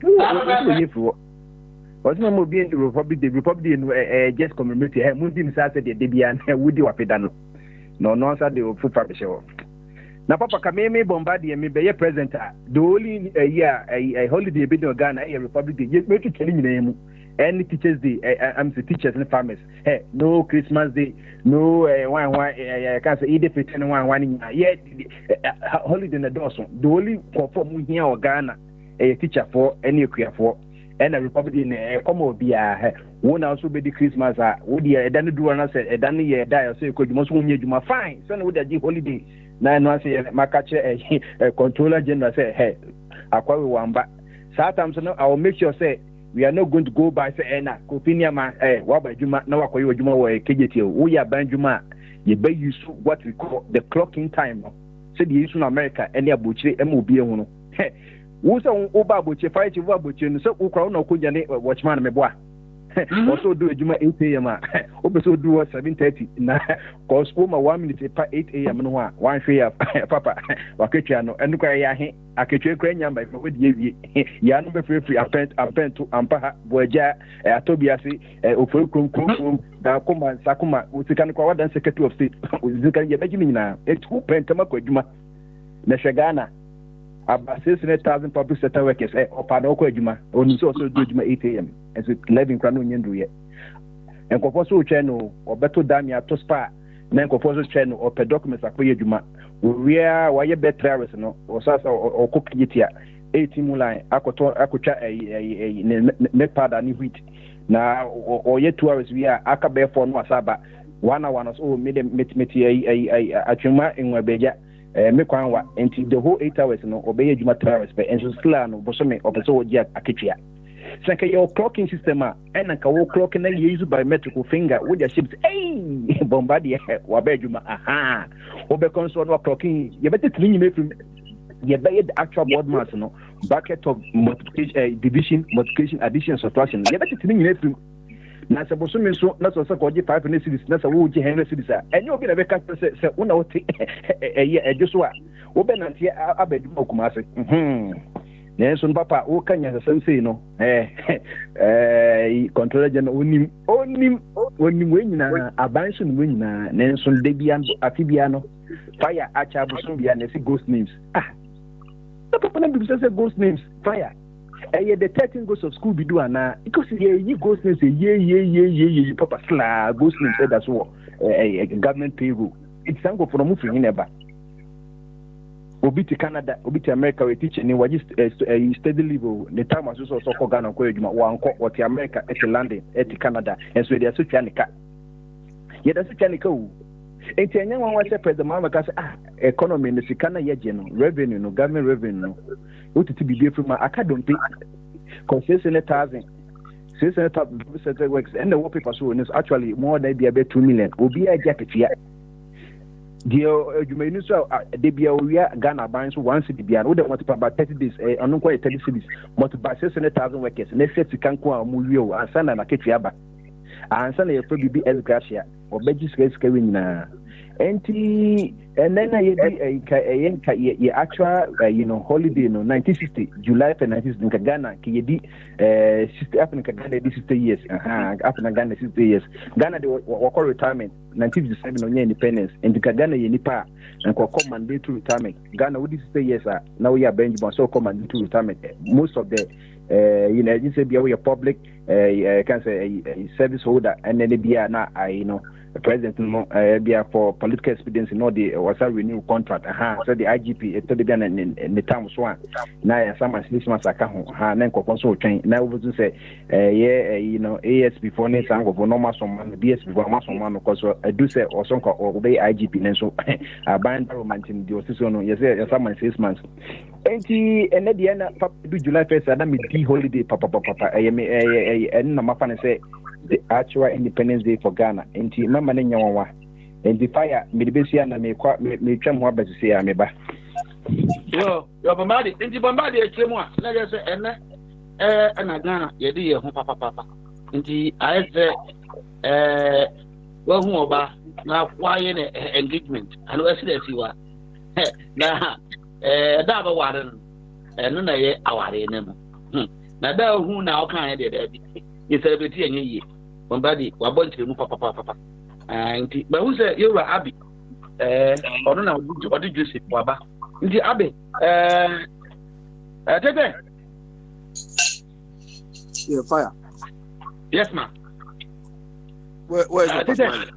wo ye free wo o say mo bi Republic Day no just commemorate he mu dim sa say de bia na wudi wa peda no sa de o fu pa be na papa ka me bombardie me be ye present the only year a holiday be no Ghana Republic Day me to tell nyina mu any Teachers Day I'm the teachers and farmers no Christmas Day no one can't say either pretend one yet holiday na doso the only conform here or Ghana a teacher for any equia for and a Republic Day come over be one also be the Christmas would ye dan do na say dan ye die say ko most won ye juma fine so no dey holiday na no say makache controller general say hey akwa we wamba sometimes no I will make sure say we are not going to go by say na kopinia ma wa ba juma na wa koyi juma wa KJT wo ya ban juma ye be use what we call the clocking time so the use in America any abochire MOB hu no wo say wo ba abochire fight wo abochire no so wo kra no ko jane watchman me boa also do juma 8 am obeso do 7:30 na cause wo ma 1 minute pa 8 am no a wan hwe ya papa waketwa no enu kwa ya he aketwa kra nyamba ifo we die wie ya no be free apent ampa boja atobia si ofori krom da koma sakoma utikane kwa wadan secretary of state utikane ye beji nyina etu pentama kwa juma na shagana about 600,000 public sector workers opada okwa adwuma oni so do adwuma 8 am as 11 kra no nyendu ye enkofo so twa no obeto dami ato spa na enkofo so twa no oped documents akoye adwuma wia waye better hours no osasa okokitia 18 mulan akotwa ne pada ni wheat na oye 2 hours wia akabe for no asaba 1 hour so meti atwuma enwabeja me kwanwa enti the whole 8 hours no obeye juma 3 hours pe enso skla no bosome opeso oji aketwa sanka your clocking system and ka wo clock na use biometric finger with your ships bombardie wa be juma aha obe konso no clocking ye bete tini me ye be the actual board mass no bracket of multiplication division multiplication addition subtraction ye bete tini me na se bosome so na so se ko je 5 na series na se wo je 100 series enye obi na be ka se una wote ejuso a wo be nantie abedi okumase na so papa wo kanya se sense no controller general onim wenyina abanso no wenyina na so de bia afibia no fire acha bosom bia na si ghost names papa na bi say ghost names fire the 13 ghosts of school be do ana because ye ghost names ye papa sla ghost names say that's what government payroll it's sango from moving never obi to Canada obi to America we teach ni waji steady level the time as so ko Ghana ko eduma wanko what America et London et Canada and so they are so chanika ye da so chanika o Enti enya wan say president Mahama ka say economy no sika na ye no revenue no government revenue no otiti bibi from academy concession 1,000 600,000 works and the wallpaper so is actually more than be about 2 million obi a jaketia the you may know so they be we are Ghana buying so once it be and we want about 30 days on quite 30 cities multiply 600,000 workers next year to can ko amuyo ansa na ketua ba ansa na ye be as gracia or begis kewin na enti and then ye actual holiday no 1960 July 1960 Ghana ki yedi 60 Africa Ghana 60 years Africa Ghana 60 years Ghana they were retirement 1957 on independence and Ghana ye nipa and come mandatory retirement Ghana with 60 years now we are Benjamin so come mandatory retirement most of the you say be a public can say a service holder and then they be na the president be for political expedience in all the was a renew contract so the IGP to the Ghana in the town so now some 6 months aka ho na nkokon so twen na we do say ASP for ne sang of normal some BSP for normal some because I do say or some obey IGP and so bind government in the so no yes some 6 months and the end do July 1st and me di holiday papa and na mafan say the actual Independence Day for Ghana and mama ne nyawa and the fire me be sia na me twam ho abese sia me ba yo bombadi enti bombadi e twemu a na je say ene na Ghana ye di ye ho papa enti aye wa hu oba na kwaye ne engagement anu accident wa na da ba waren eno na ye aware ne mu na da hu na o kan ye de bi ye celebrate enye ye bombadi wa bontre mu papa nti ba hu say you are abi ono na odi Joseph waba nti abi tete yeah fire yes ma where is it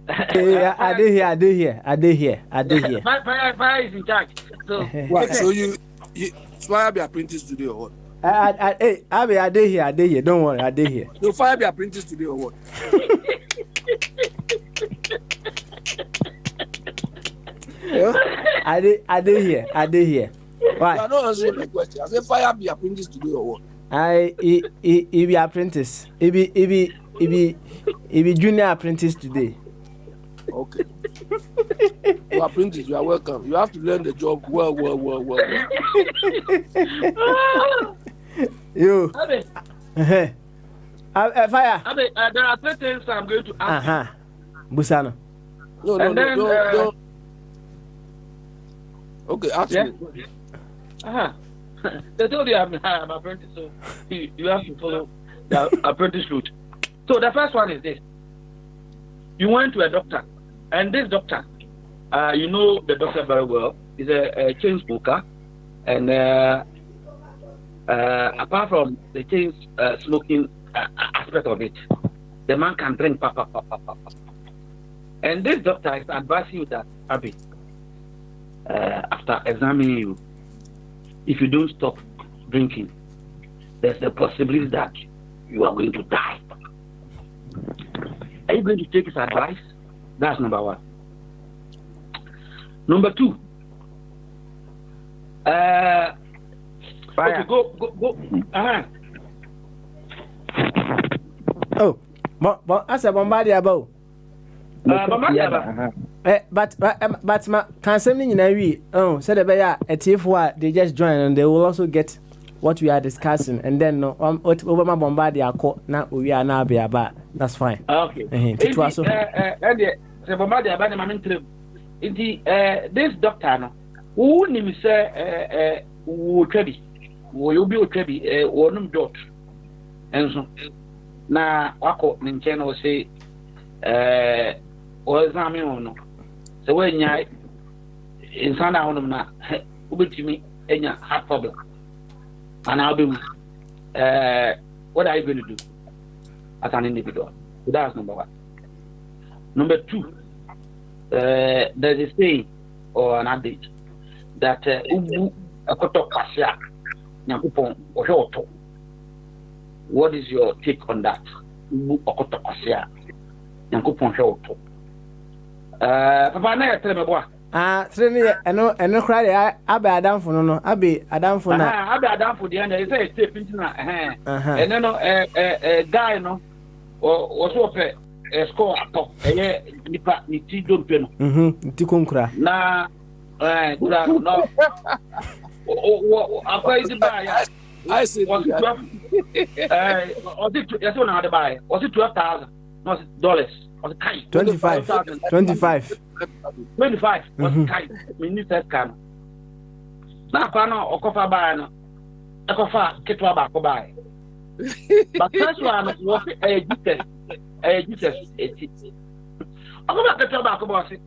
I did here. Fire is in charge. So, so you Fire be apprentice today or what? I did here. Don't worry, I did here. So Fire be apprentice today or what? Yeah? I did here. Why? I don't answer my question. I say Fire be apprentice today or what? He be apprentice. He be junior apprentice today. Okay. You apprentice, you are welcome. You have to learn the job well. You. Fire. There are 3 things I'm going to ask. Busano. No. Okay, ask me. They told you I'm apprentice, so you have to follow the apprentice route. So the first one is this. You went to a doctor, and this doctor, you know the doctor very well. He's a chain smoker, and apart from the chain smoking aspect of it, the man can drink papa. And this doctor is advising you that, Abi, after examining you, if you don't stop drinking, there's the possibility that you are going to die. Are you going to take his advice? That's number 1. Number 2. Okay, go. Oh, but as a Bombardier about. But ma can something in a way. Oh, said a TF1 they just join and they will also get what we are discussing, and then no over my Bombardier court now we are now be about. That's fine. Okay. This doctor no who name say wo trebi wo you be trebi wonum dot enso na wako nche no say o examine no so when nya insana honum na ubetimi enya heart problem and I'll be what are you going to do as an individual? So that's number 1. Number 2, there's a saying or an adage that ubu akoto pasya nyakupon ohwoto. What is your take on that? Ubu akoto pasya nyakupon ohwoto. Papa na tell me boy. Three eno cry abe adamfo no abe adamfo na. Abe adamfo dey na say tape ntina eno no guy no o so pe score ato nipa ni ti dompe no. Ti konkura. Na kura no. Akwai di ba ya. I said was it 12,000 no dollars was kind 25 was kind minister can na kwa no okofa ba no okofa ketwa ba ko ba but first one was Jesus eti okofa ketwa ba ko ba say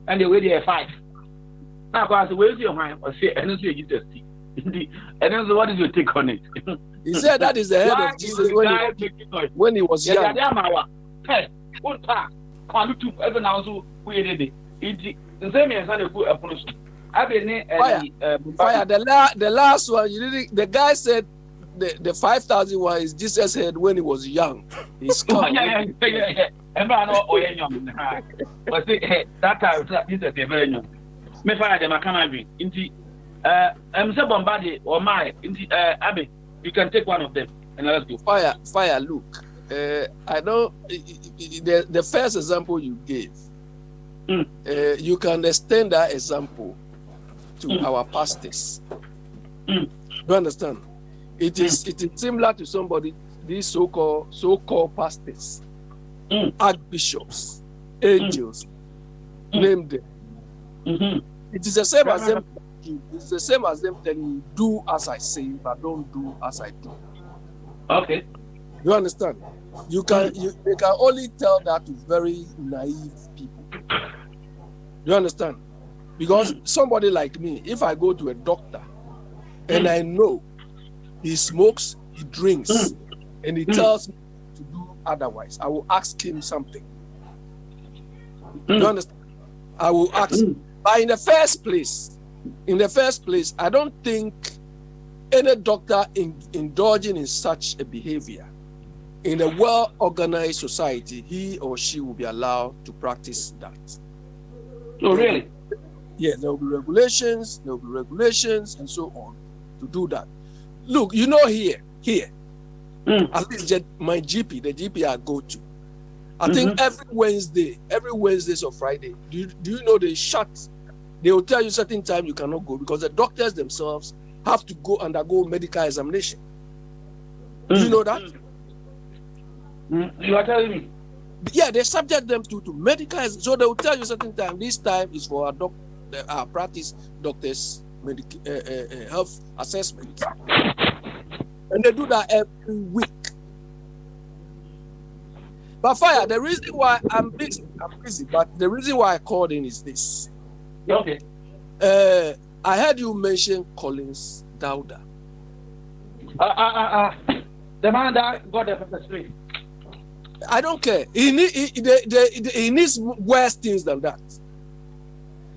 and the way they 5 na kwa say we see hwan o say eno say Jesus and then what is your take on it? He said that is the head of Jesus when he was young. Fire. The last one, the guy said the 5,000 one is Jesus' head when he was young. He's come. Yeah. But that time, Jesus is very young. Me fire them, I can't be. I'm so bombarded or my Abby, you can take one of them and let's go. Fire, look. I know the first example you gave, you can extend that example to our pastors. You understand? It is similar to somebody, these so-called pastors, archbishops, angels, name them. It is the same as them. It's the same as them telling you, do as I say, but don't do as I do. Okay. You understand? They can only tell that to very naive people. You understand? Because somebody like me, if I go to a doctor and I know he smokes, he drinks, and he tells me to do otherwise, I will ask him something. You understand? I will ask him. But in the first place, I don't think any doctor indulging in such a behavior in a well-organized society, he or she will be allowed to practice that. Oh, really? Yeah, there will be regulations, and so on to do that. Look, you know here, at least my GP, the GP I go to, I think every Wednesday or Friday, do you know they shut? They will tell you certain time you cannot go because the doctors themselves have to go undergo medical examination. Do you know that? You are telling me? Yeah, they subject them to medical. So they will tell you certain time. This time is for our practice doctors' health assessment, and they do that every week. But Fire, the reason why I'm busy. But the reason why I called in is this. Okay. I heard you mention Collins Dowda. The man that got the pepper spray. I don't care. He needs worse things than that.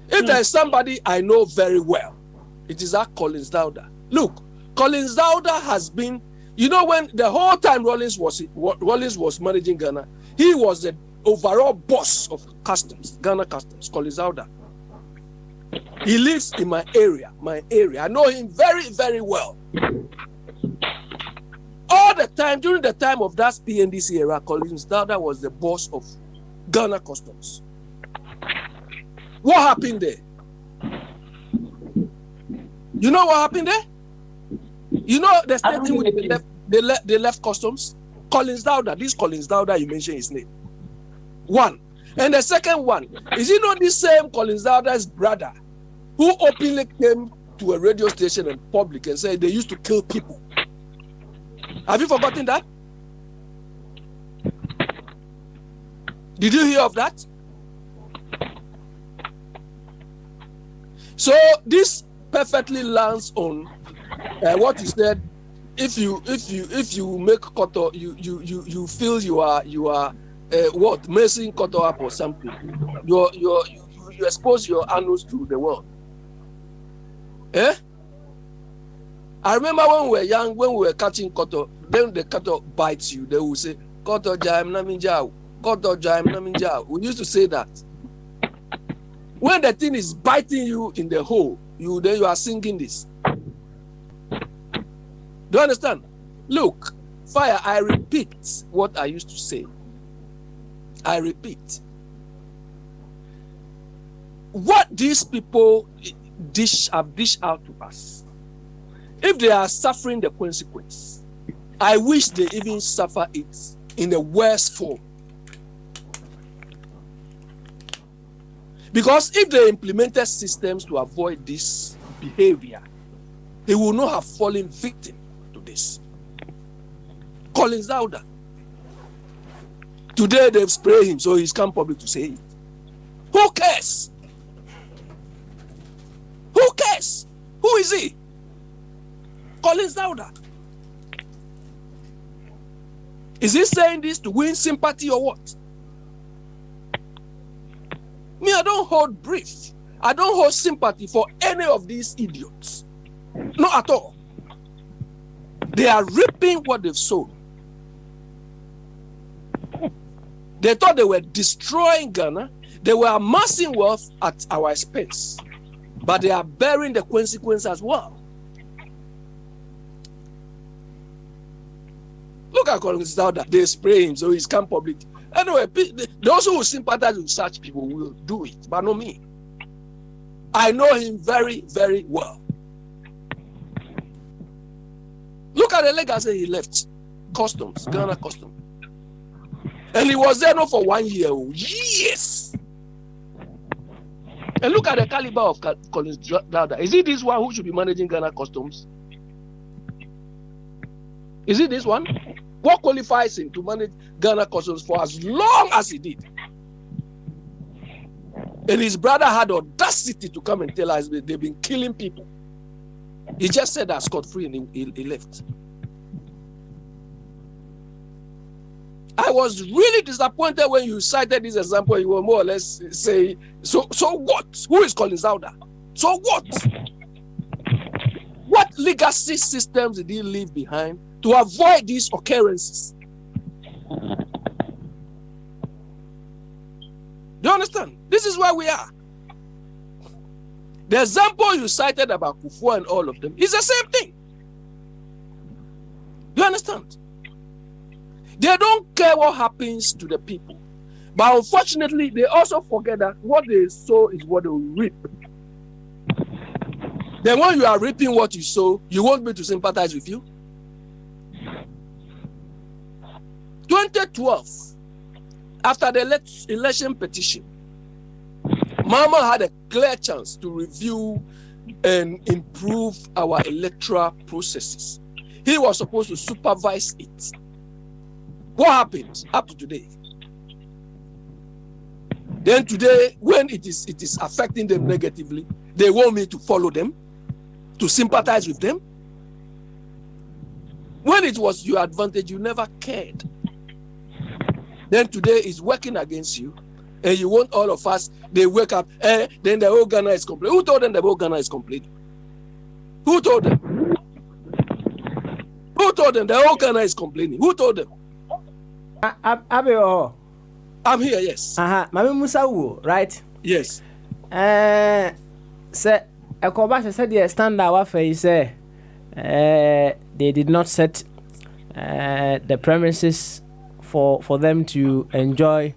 If there's somebody I know very well, it is that Collins Dowda. Look, Collins Dowda has been, when the whole time Rawlings was managing Ghana, he was the overall boss of customs, Ghana Customs, Collins Dowda. He lives in my area. I know him very, very well. All the time, during the time of that PNDC era, Collins Dowda was the boss of Ghana Customs. What happened there? You know what happened there? You know the same thing with they left customs? Collins Dowda, this Collins Dowda, you mentioned his name. One. And the second one, is it not this same Collins Dowda's brother who openly came to a radio station in public and said they used to kill people? Have you forgotten that? Did you hear of that? So this perfectly lands on what you said. If you make koto, you feel you are messing koto up or something. You expose your anus to the world. I remember when we were young, when we were catching koto, then the koto bites you. They will say, "Koto jaim naminjao, koto jaim naminjao." We used to say that. When the thing is biting you in the hole, you are singing this. Do you understand? Look, fire, I repeat what I used to say. I repeat. What these people have dished out to us, if they are suffering the consequence, I wish they even suffer it in the worst form. Because if they implemented systems to avoid this behavior, they will not have fallen victim to this. Collins Dauda. Today they've sprayed him, so he's come public to say it. Who cares? Who cares? Who is he? Collins Dauda. Is he saying this to win sympathy or what? Me, I don't hold brief. I don't hold sympathy for any of these idiots. Not at all. They are reaping what they've sown. They thought they were destroying Ghana. They were amassing wealth at our expense. But they are bearing the consequence as well. Look at Collins Dauda. They spray him, so he's come public. Anyway, those who sympathize with such people will do it, but not me. I know him very, very well. Look at the legacy he left. Customs, Ghana Customs. And he was there not for 1 year, years. And look at the caliber of Collins Dauda. Is it this one who should be managing Ghana Customs? Is it this one? What qualifies him to manage Ghana Customs for as long as he did? And his brother had audacity to come and tell us that they've been killing people. He just said that scot-free and he left. I was really disappointed when you cited this example. You were more or less saying, so what? Who is Collins Dauda? So what? What legacy systems did he leave behind to avoid these occurrences? Do you understand? This is where we are. The example you cited about Kufuor and all of them is the same thing. Do you understand? They don't care what happens to the people. But unfortunately, they also forget that what they sow is what they will reap. Then when you are reaping what you sow, you want me to sympathize with you? 2012, after the election petition, Mama had a clear chance to review and improve our electoral processes. He was supposed to supervise it. What happened up to today? Then today, when it is affecting them negatively, they want me to follow them, to sympathize with them. When it was your advantage, you never cared. Then today is working against you, and you want all of us, they wake up, then the whole Ghana is complaining. Who told them the whole Ghana is complaining? Who told them? Who told them the whole Ghana is complaining? Who told them? I'm here, yes. Mami Musa Wu, right? Yes. Say, Ekobasha said the standard wafe say they did not set the premises for them to enjoy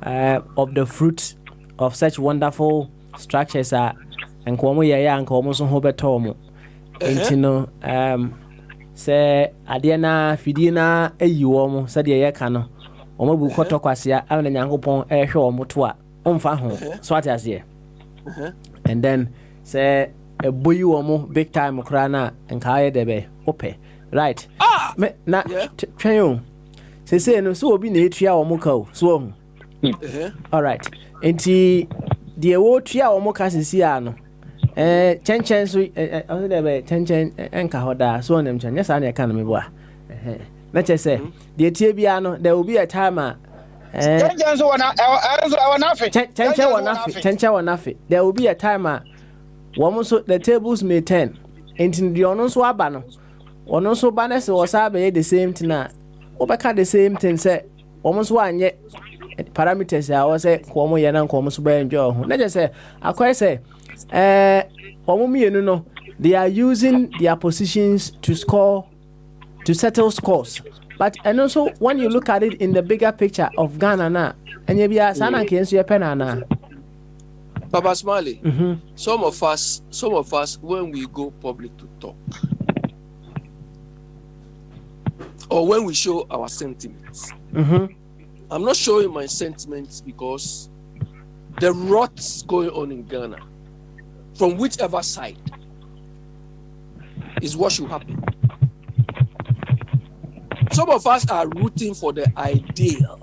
of the fruit of such wonderful structures and komo yaya and komo so hobetomo. Intino say adiana fidina eyiwo said the yakano omo bu koto kwasia amna nyankopon ehwe omo to a omfa ho so atiase ye and then say a boy omo big time krana and kaye debe ope right me na twen say no so obi na etua omo ka so all right enti de wo tua omo ka sisi ano chenchen so o debe chenchen enka hoda so onem chen yesa na e kan me bo a na che say de tie bia no there will be a time chenchen so wana chenchen wana there will be a time woman so the tables may turn enti de ono so aba no ono so ba na se wo sa be the same thing na obeka the same thing say woman so anye parameters I was say komo yana komo so be enjoy ho na just say akwai say omo mienu no they are using their positions to settle scores. But and also when you look at it in the bigger picture of Ghana na enye bia sana kenso ye pena na Papa Smiley, some of us, when we go public to talk, or when we show our sentiments, I'm not showing my sentiments because the rot's going on in Ghana, from whichever side, is what should happen. Some of us are rooting for the ideal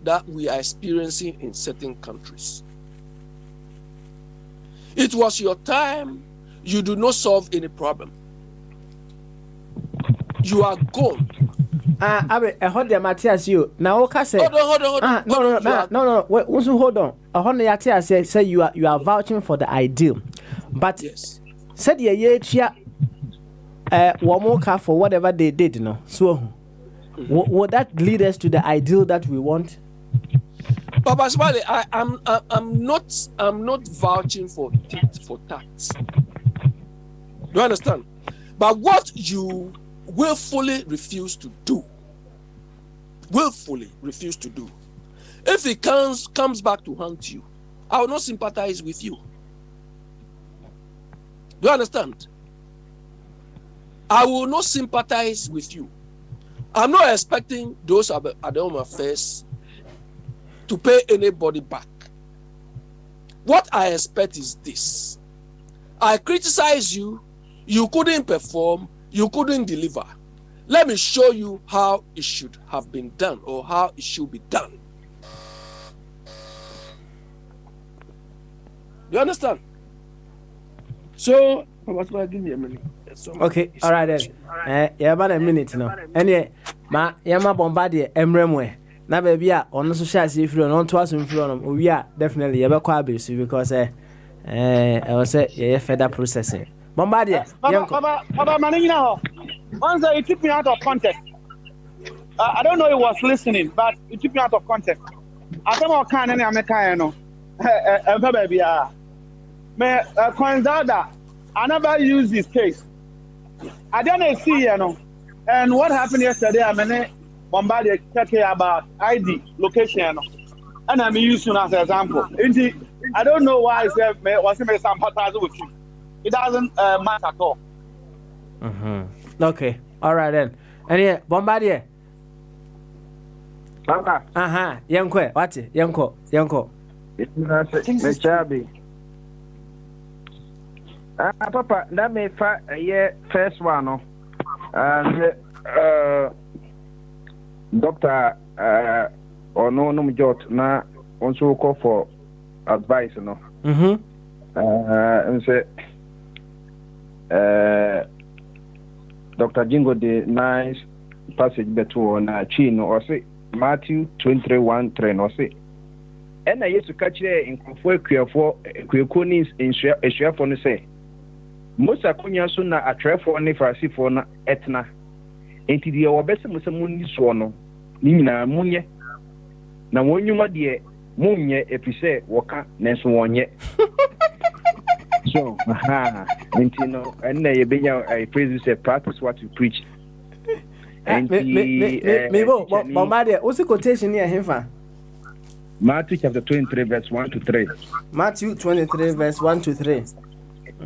that we are experiencing in certain countries. It was your time, you do not solve any problem. You are gone. I heard the Matthias you. Now okay say. Hold on. No. Wait, hold on. I heard the Matthias say you are vouching for the ideal. But yes. Said ye one more car for whatever they did, no. So would that lead us to the ideal that we want? Papa Smiley, I'm not vouching for tit for tat. Do you understand? But what you willfully refuse to do, if it comes back to haunt you, I will not sympathize with you. Do you understand? I will not sympathize with you. I'm not expecting those at the Home Affairs to pay anybody back. What I expect is this. I criticize you, you couldn't perform, you couldn't deliver. Let me show you how it should have been done or how it should be done. You understand? So, give me a minute. Okay, all right then. Yeah, about a minute now. Anyway, yama bombardie emremwe. Na baby a ono so share see free on to asum free on. We are definitely you be kwa abuse because I was say yeah further processing. Bombardie. Papa manina ho. Once you took me out of context. I don't know he was listening, but it took me out of context. I don't know can any American no. Baby me Kwanzada I never used this case. I didn't see, and what happened yesterday, I mean, bombarded talking about ID, location, and I'm using as an example. I don't know why I said, was it sympathize with you? It doesn't matter at all. Okay, all right then. And yeah, Bombardier. Yanko, what? Yanko. It's Chabi. Papa, that may first one, Doctor or no jot na also call for advice, no. And say Dr. Jingo the nice passage between Chino or say Matthew 23:1 or say. And I used to catch there in Kufwe for Kukunis in share for the say. Most akunya so na atrefo ne farasifo na etna enti de obese musamunni so no ni nyina munye na wonyuma de munye epise woka nenso wonye so enti no enna ye benya I praise say practice what you preach enti Bombardie what's the quotation here himfa Matthew chapter 23 verse 1 to 3 Matthew 23 verse 1 to 3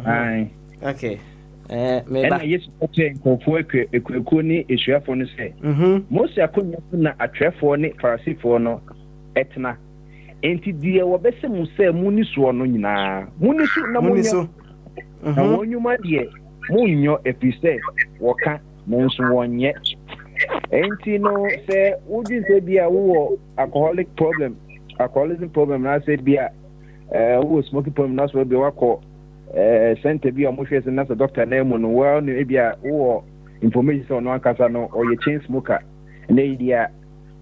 Aye. Okay. And I used to say, Ekuni is your phone say. Most Akunya na atrefo ne farasifo no etna. Enti dia wobese mu se muniso no nyina. Muniso na muniso. Na wonyuma de munyo epise woka nenso wonye. Enti no say wudi se bia wo alcoholism problem na say bia wo smoking problem na so bia wako sente bi amohwe se na doctor na emu no well no bia wo information on one kasa no or ye chain smoker na idia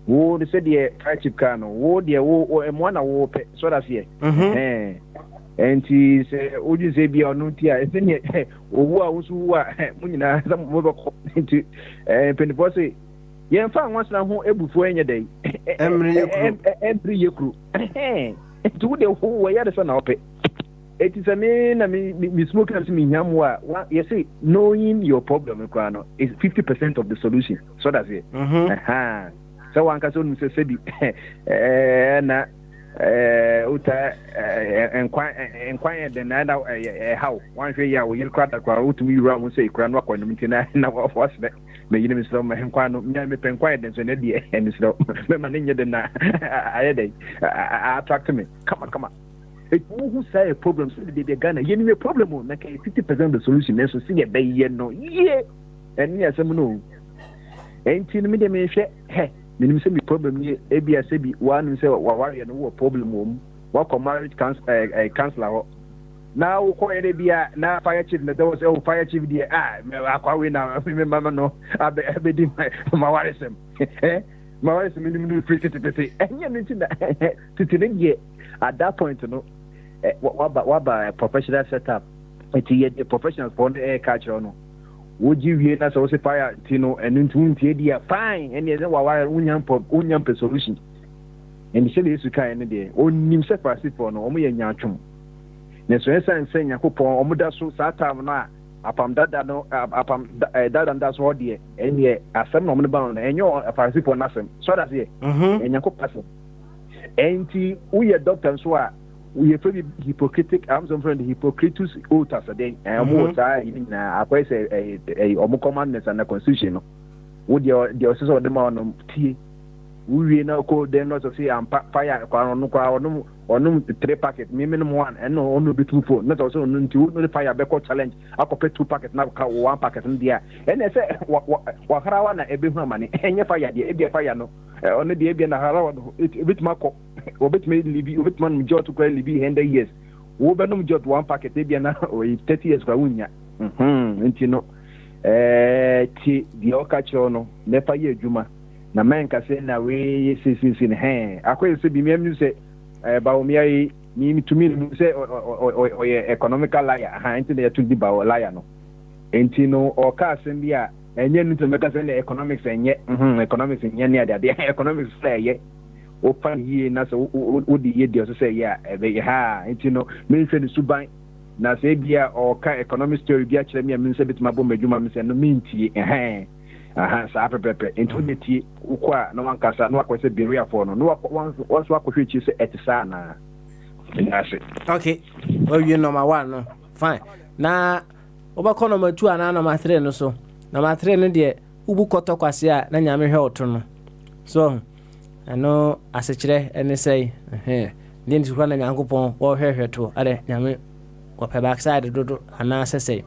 wo de se de chip car no wo de wo emu na wo pe so that here enti se oju se bia no ti a se ne owu a wo so wa munyina za mo be ko enti penipose Yen fa wansra ho ebufu enye dey. Emre yekru. To the who we yade so na ope. It is a me smoke as me nyamwa. You see, knowing your problem is 50% of the solution. So that's it. So one can say na uta enquire the nada how one way ya we kwata kwa utumi wura mo say kra no akwa no na was me yini misro me nkwa no nya me penquire den so na die misro me ma nye den na ayede attract me come on it who say a problem so the Ghana yeni me problem na 50% of the solution na so see be ye no ye and ya some no enti no me de me hwe minim say me problem ye ebia say bi one say wa warrior no problem mum wa marriage counselor now ko ere bia na fire chief na there was fire chief there akwa we na me mama no abedi ma waresem ma waresem minim free tete enya no tinda tete at that point no what by professional setup it ye professionals for the air culture no would you hear that so fire tino and into dia fine and yes wa unyam solution and say this kind of day onim se farsi for no omo ye nyatwom na so esa nse nyakopon omo da so sa time no apam dada no apam dada nda so de and ye asem no omo ba no enyo farsi for nasem so that's here nyakopon enti uye doctor so a we are very hypocritic. I'm some friend Hippocrates oath as a day. I'm water in a commandments and a constitution. Would your sister of the man tea? We now call them not to say I'm fire or no 3 packets, minimum 1 and no only be 2 4. Not also no fire backward challenge. I could pay 2 packets now 1 packet in there. And I say what Harawana every money and your fire the fire no only the Abian Harawan it bit Marco. Obet made Libby, Obet man jot to call Libby 100 years. Obenum jot 1 packet, Abiana or 30 years for Unya. And you know, the Okachono, never year Juma. Na man can say, now we see in hand. I could say, be me say, about me to me, say, or economical liar, into the to the bow liar. No, and you know, or cars and yeah, and you need to make us in the economics and yet, economics and yeah, the economics say, yeah. Open here na so o di ye dey say yeah e ha enti no me say the suban na say bia o ka economic story bia kire me me say bitima bo madwuma me say no me ntie sa pepepe enti o ntie ukwa na wan kasa na akwa say beria for no wan so akwa chi say etisa na okay well you number 1 no fine na obakọ number 2 ana number 3 no so number 3 no de ubu kọtọ kwase a na nyame hwe oto no so ano asechire ene say ndi nti kwana nyankopon wo hwehwe to ade nyame wo pe backside dodo ana asese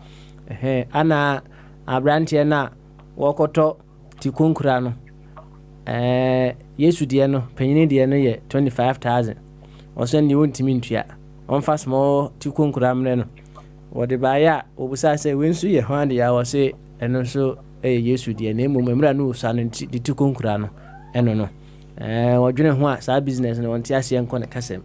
ana abrantie na wo koto tikunkura no yesu die no panyini die no ye 25000 oso ndi wontimi ntua onfa small tikunkura mre no wo de baya obusa say wensu ye hwande ya wo say eno so yesu die na emumemra no usa no tikunkura no eno no wadwene ho a sa business no wonte ase enko ne kasem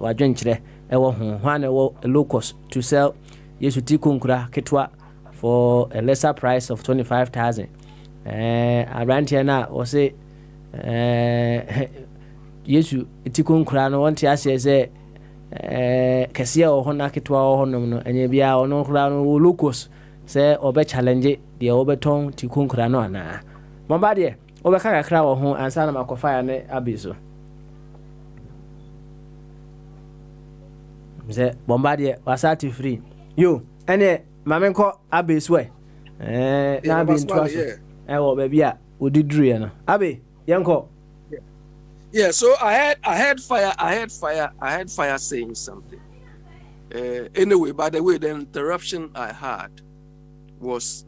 wadwen kire ewo ho hwan ewo locus to sell yesu tikunkura ketwa for a lesser price of 25000 arantia na o say yesu tikunkura no wonte ase ze kase o ho na ketwa o ho no anya bia ono kura no locus say obe challenge de obeton tikunkura no ana mombade obeka kakra wo ho ansa na makofa ne abiso mze bombardie wasati free yo ene mamenko abiso na abi ntwaso wo baby a odidru ye no abi yenko yeah so I had fire saying something anyway by the way the interruption I had was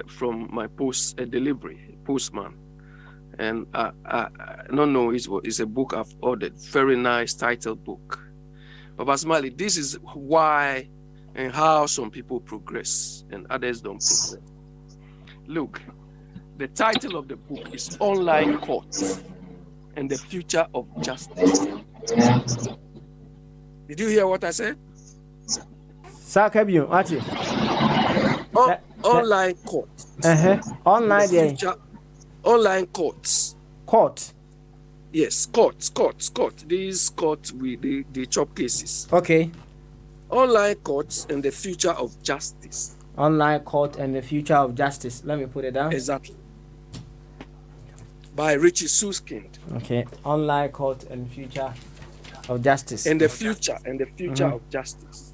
from my postman, and no, it's a book I've ordered. Very nice titled book. But Basmali, this is why and how some people progress and others don't progress. Look, the title of the book is Online Court and the Future of Justice. Did you hear what I said? Sakabio, Ati. Online court. Online the future Online courts. Court. Yes, court. These courts they chop cases. Okay. Online courts and the future of justice. Online court and the future of justice. Let me put it down. Exactly. By Richard Susskind. Okay. Online court and future of justice. And the future of justice.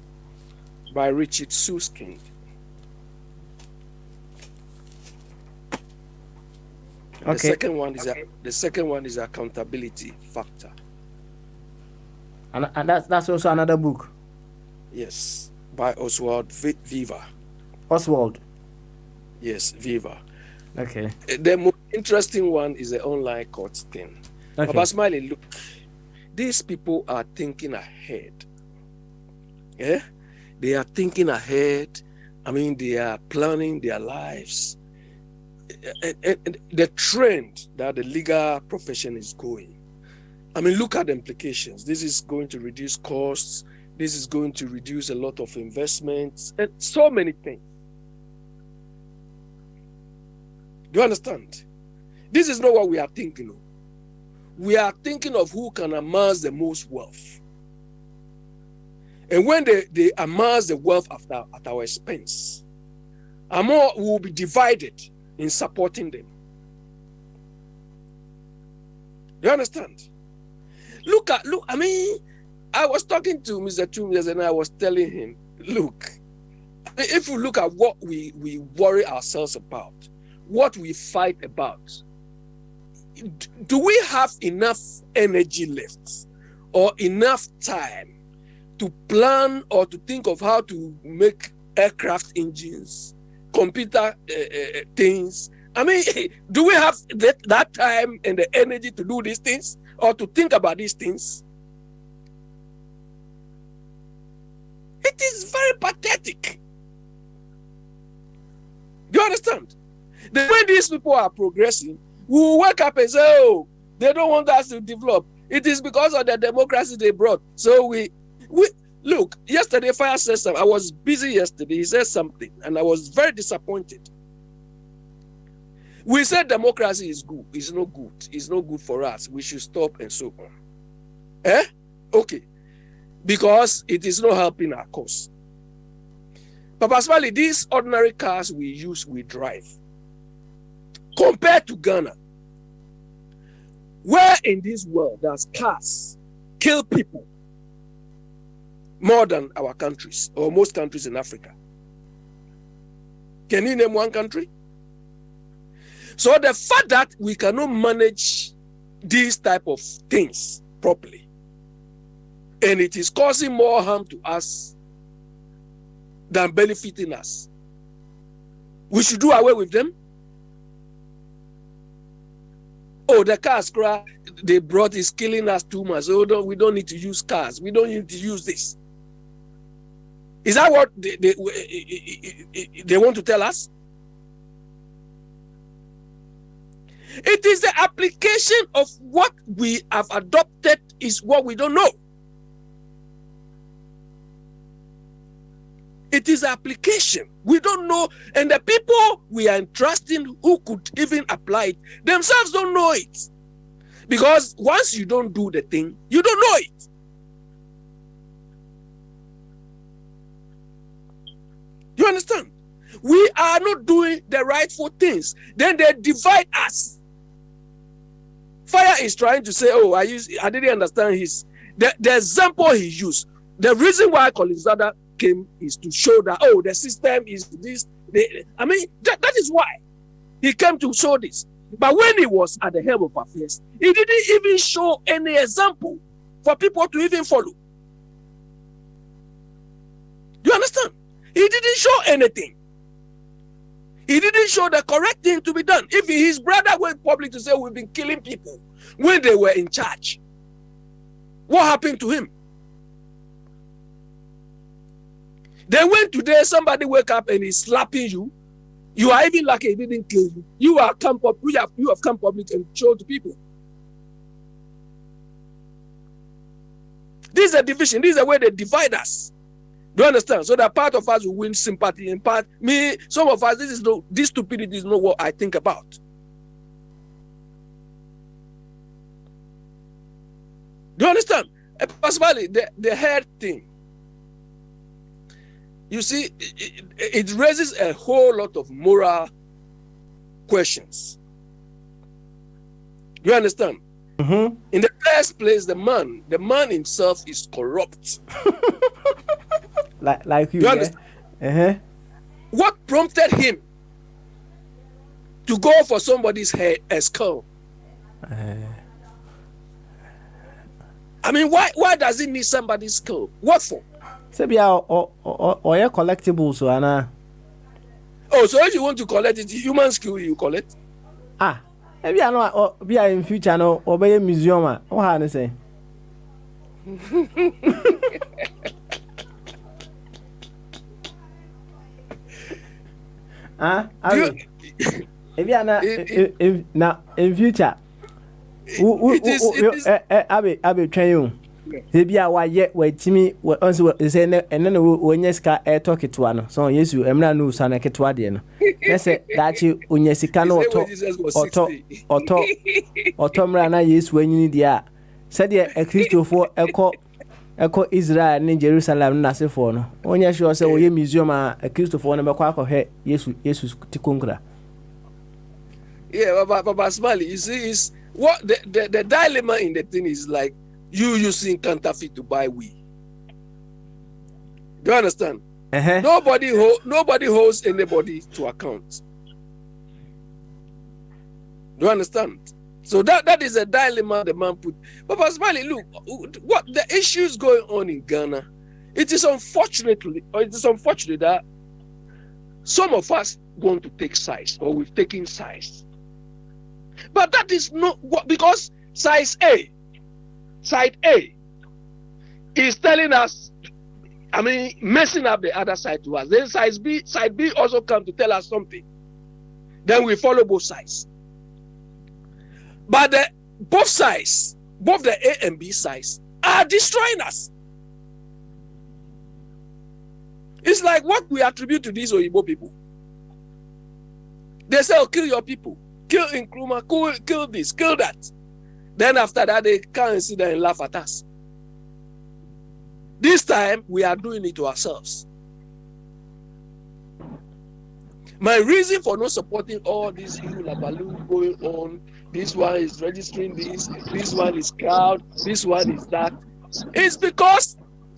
By Richard Susskind. Okay. The second one is accountability factor. And that's also another book. Yes, by Oswald Viva. Oswald. Yes, Viva. Okay. The most interesting one is the online court thing. Okay. Papa Smiley, look, these people are thinking ahead. Yeah, they are thinking ahead. I mean, they are planning their lives. And the trend that the legal profession is going, I mean, look at the implications. This is going to reduce costs. This is going to reduce a lot of investments and so many things. Do you understand? This is not what we are thinking of. We are thinking of who can amass the most wealth. And when they amass the wealth at our expense, more will be divided in supporting them. Do you understand? Look, I mean, I was talking to Mr. Tumbles and I was telling him, look, if you look at what we worry ourselves about, what we fight about, do we have enough energy left or enough time to plan or to think of how to make aircraft engines, computer things? I mean, do we have that time and the energy to do these things or to think about these things? It is very pathetic. Do you understand? The way these people are progressing, we will wake up and say, oh, they don't want us to develop. It is because of the democracy they brought. So we look, yesterday Fire said something. I was busy yesterday. He said something, and I was very disappointed. We said democracy is good. It's not good. It's not good for us. We should stop and so on. Okay. Because it is not helping our cause. Papa Smiley, these ordinary cars we drive, compared to Ghana, where in this world does cars kill people more than our countries or most countries in Africa? Can you name one country? So the fact that we cannot manage these type of things properly, and it is causing more harm to us than benefiting us, we should do away with them. Oh, the cars they brought is killing us too much. So we don't need to use cars. We don't need to use this. Is that what they want to tell us? It is the application of what we have adopted is what we don't know. It is application. We don't know. And the people we are entrusting who could even apply it themselves don't know it. Because once you don't do the thing, you don't know it. You understand? We are not doing the rightful things. Then they divide us. Fire is trying to say, oh, I didn't understand the example he used. The reason why Colin Zada came is to show that, oh, the system is this. That is why he came to show this. But when he was at the helm of affairs, he didn't even show any example for people to even follow. You understand? He didn't show anything. He didn't show the correct thing to be done. If his brother went public to say we've been killing people when they were in charge, what happened to him? Then when today somebody wake up and is slapping you, you are even lucky he didn't kill you. You have come public and showed to people. This is a division. This is the way they divide us. Do you understand? So that part of us will win sympathy, and some of us, this stupidity is not what I think about. Do you understand? Possibly the head thing. You see, it raises a whole lot of moral questions. You understand? Mm-hmm. In the first place, the man himself is corrupt. like you. You understand? Uh-huh. What prompted him to go for somebody's head, a skull? I mean, why does he need somebody's skull? What for? Say be or collectibles so ana. Oh, so if you want to collect it, human skill you collect. Ah, maybe I know be in future no obey museum ah. What ha say? Ah, maybe I na in future. Abe train you. Ebi a waye watimi onso say ene no onye sika e talk to ano so Yesu emra no usa na ketwa de no say dachi onye sika no oto mra na Yesu anyini de a say de Christopher eko Israel ni Jerusalem na sefo no onye sure say oye museum a Christopher no bekwa akọ Yesu tikonkra. Yeah, Baba Smiley, you see, is what the dilemma in the thing is like you using counterfeit to buy weed. Do you understand? Uh-huh. Nobody holds anybody to account. Do you understand? So that is a dilemma the man put. Baba Smiley, look, what the issues going on in Ghana. It is unfortunate that some of us want to take sides, or we've taken sides. But that is not what, because side A is telling us, I mean, messing up the other side to us. Then side B also come to tell us something. Then we follow both sides. But both sides, both the A and B sides, are destroying us. It's like what we attribute to these Oyibo people. They say, oh, kill your people. Kill Nkrumah, kill this, kill that. Then after that, they come and sit there and laugh at us. This time, we are doing it to ourselves. My reason for not supporting all this hula-baloo going on, this one is registering this one is crowd, this one is that, is because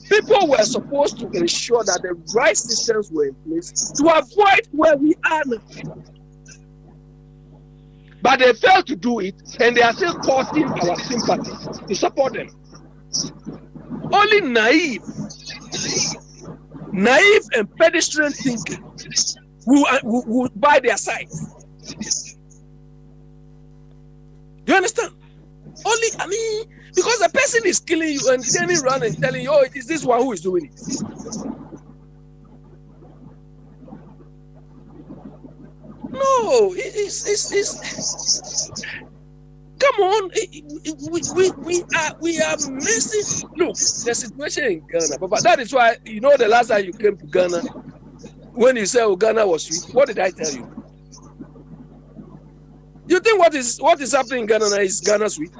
people were supposed to ensure that the right systems were in place to avoid where we are now. But they failed to do it, and they are still causing our sympathy to support them. Only naive and pedestrian thinking who buy their side. Do you understand? Only, I mean, because the person is killing you and turning around and telling you, oh, it is this one who is doing it. No, it's come on. We are missing. Look, the situation in Ghana, but that is why, you know, the last time you came to Ghana, when you said, oh, Ghana was sweet, what did I tell you? You think what is happening in Ghana now is Ghana sweet?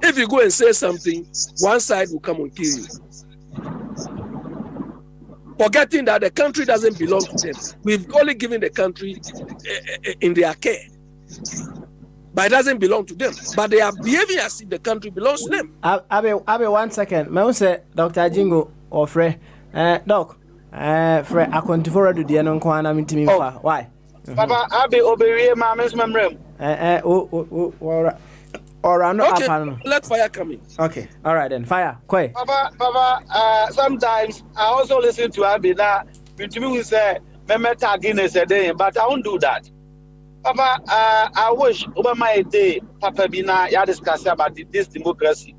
If you go and say something, one side will come and kill you. Forgetting that the country doesn't belong to them. We've only given the country in their care. But it doesn't belong to them. But they are behaving as if the country belongs to them. Abe 1 second. May I say, Dr. Jingo or Fre? Doc, Fre, I can't forward to the Anonkwana meeting. Why? Papa, Abe Obey, Mamma's memory. Or I'm not. Okay, let fire come in. Okay, all right then. Fire, quiet. Papa, sometimes I also listen to Abina. To me, we say, "Memeta Guinness a day," but I won't do that. Papa, I wish over my day, Papa Bina, ya discuss about this democracy.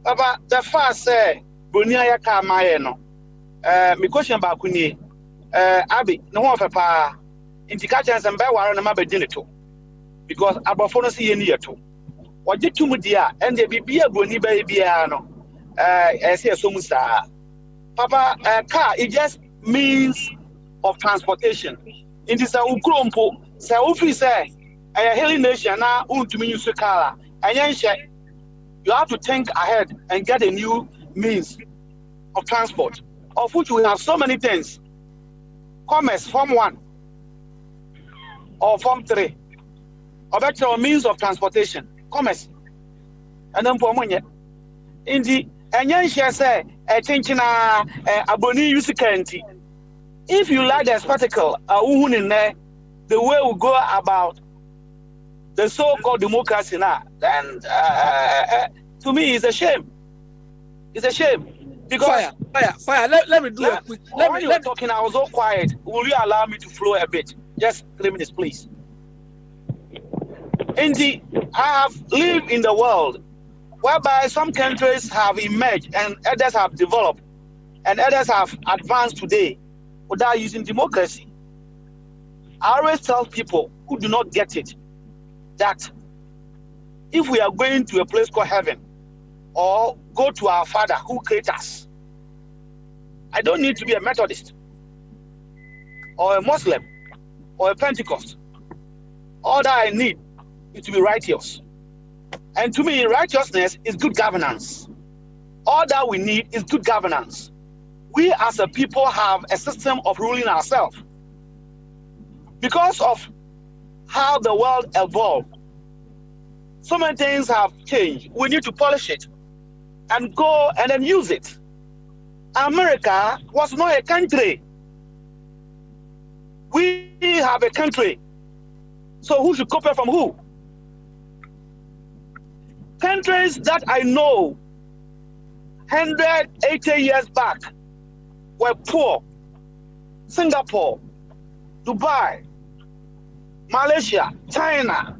Papa, the first say, Bunia ya Kamayeno. Me question about Kuni. Abi, no one Papa. Indications and by one of my bedinito. Because Abafono see any year too. What did you do? And there be a boni baby, I say so much. Papa, car, it just means of transportation. It is a ukrompo, say, say, a hilly nation now, to me, use a car, and yan share. you have to think ahead and get a new means of transport, of which we have so many things. Commerce, Form 1 or Form 3, or better means of transportation, commerce. And then for money, in the say aboni use canty. If you like the spectacle, the way we go about the so-called democracy now, then to me it's a shame. It's a shame. Because fire. Let me do a quick. When you were talking, I was so quiet. Will you allow me to flow a bit? Just 3 minutes, please. Indeed, I have lived in the world whereby some countries have emerged and others have developed and others have advanced today without using democracy. I always tell people who do not get it that if we are going to a place called heaven or go to our Father who created us, I don't need to be a Methodist or a Muslim or a Pentecost. All that I need is to be righteous. And to me, righteousness is good governance. All that we need is good governance. We as a people have a system of ruling ourselves. Because of how the world evolved, so many things have changed. We need to polish it and go and then use it. America was not a country. We have a country. So who should copy from who? Countries that I know 180 years back were poor. Singapore, Dubai, Malaysia, China,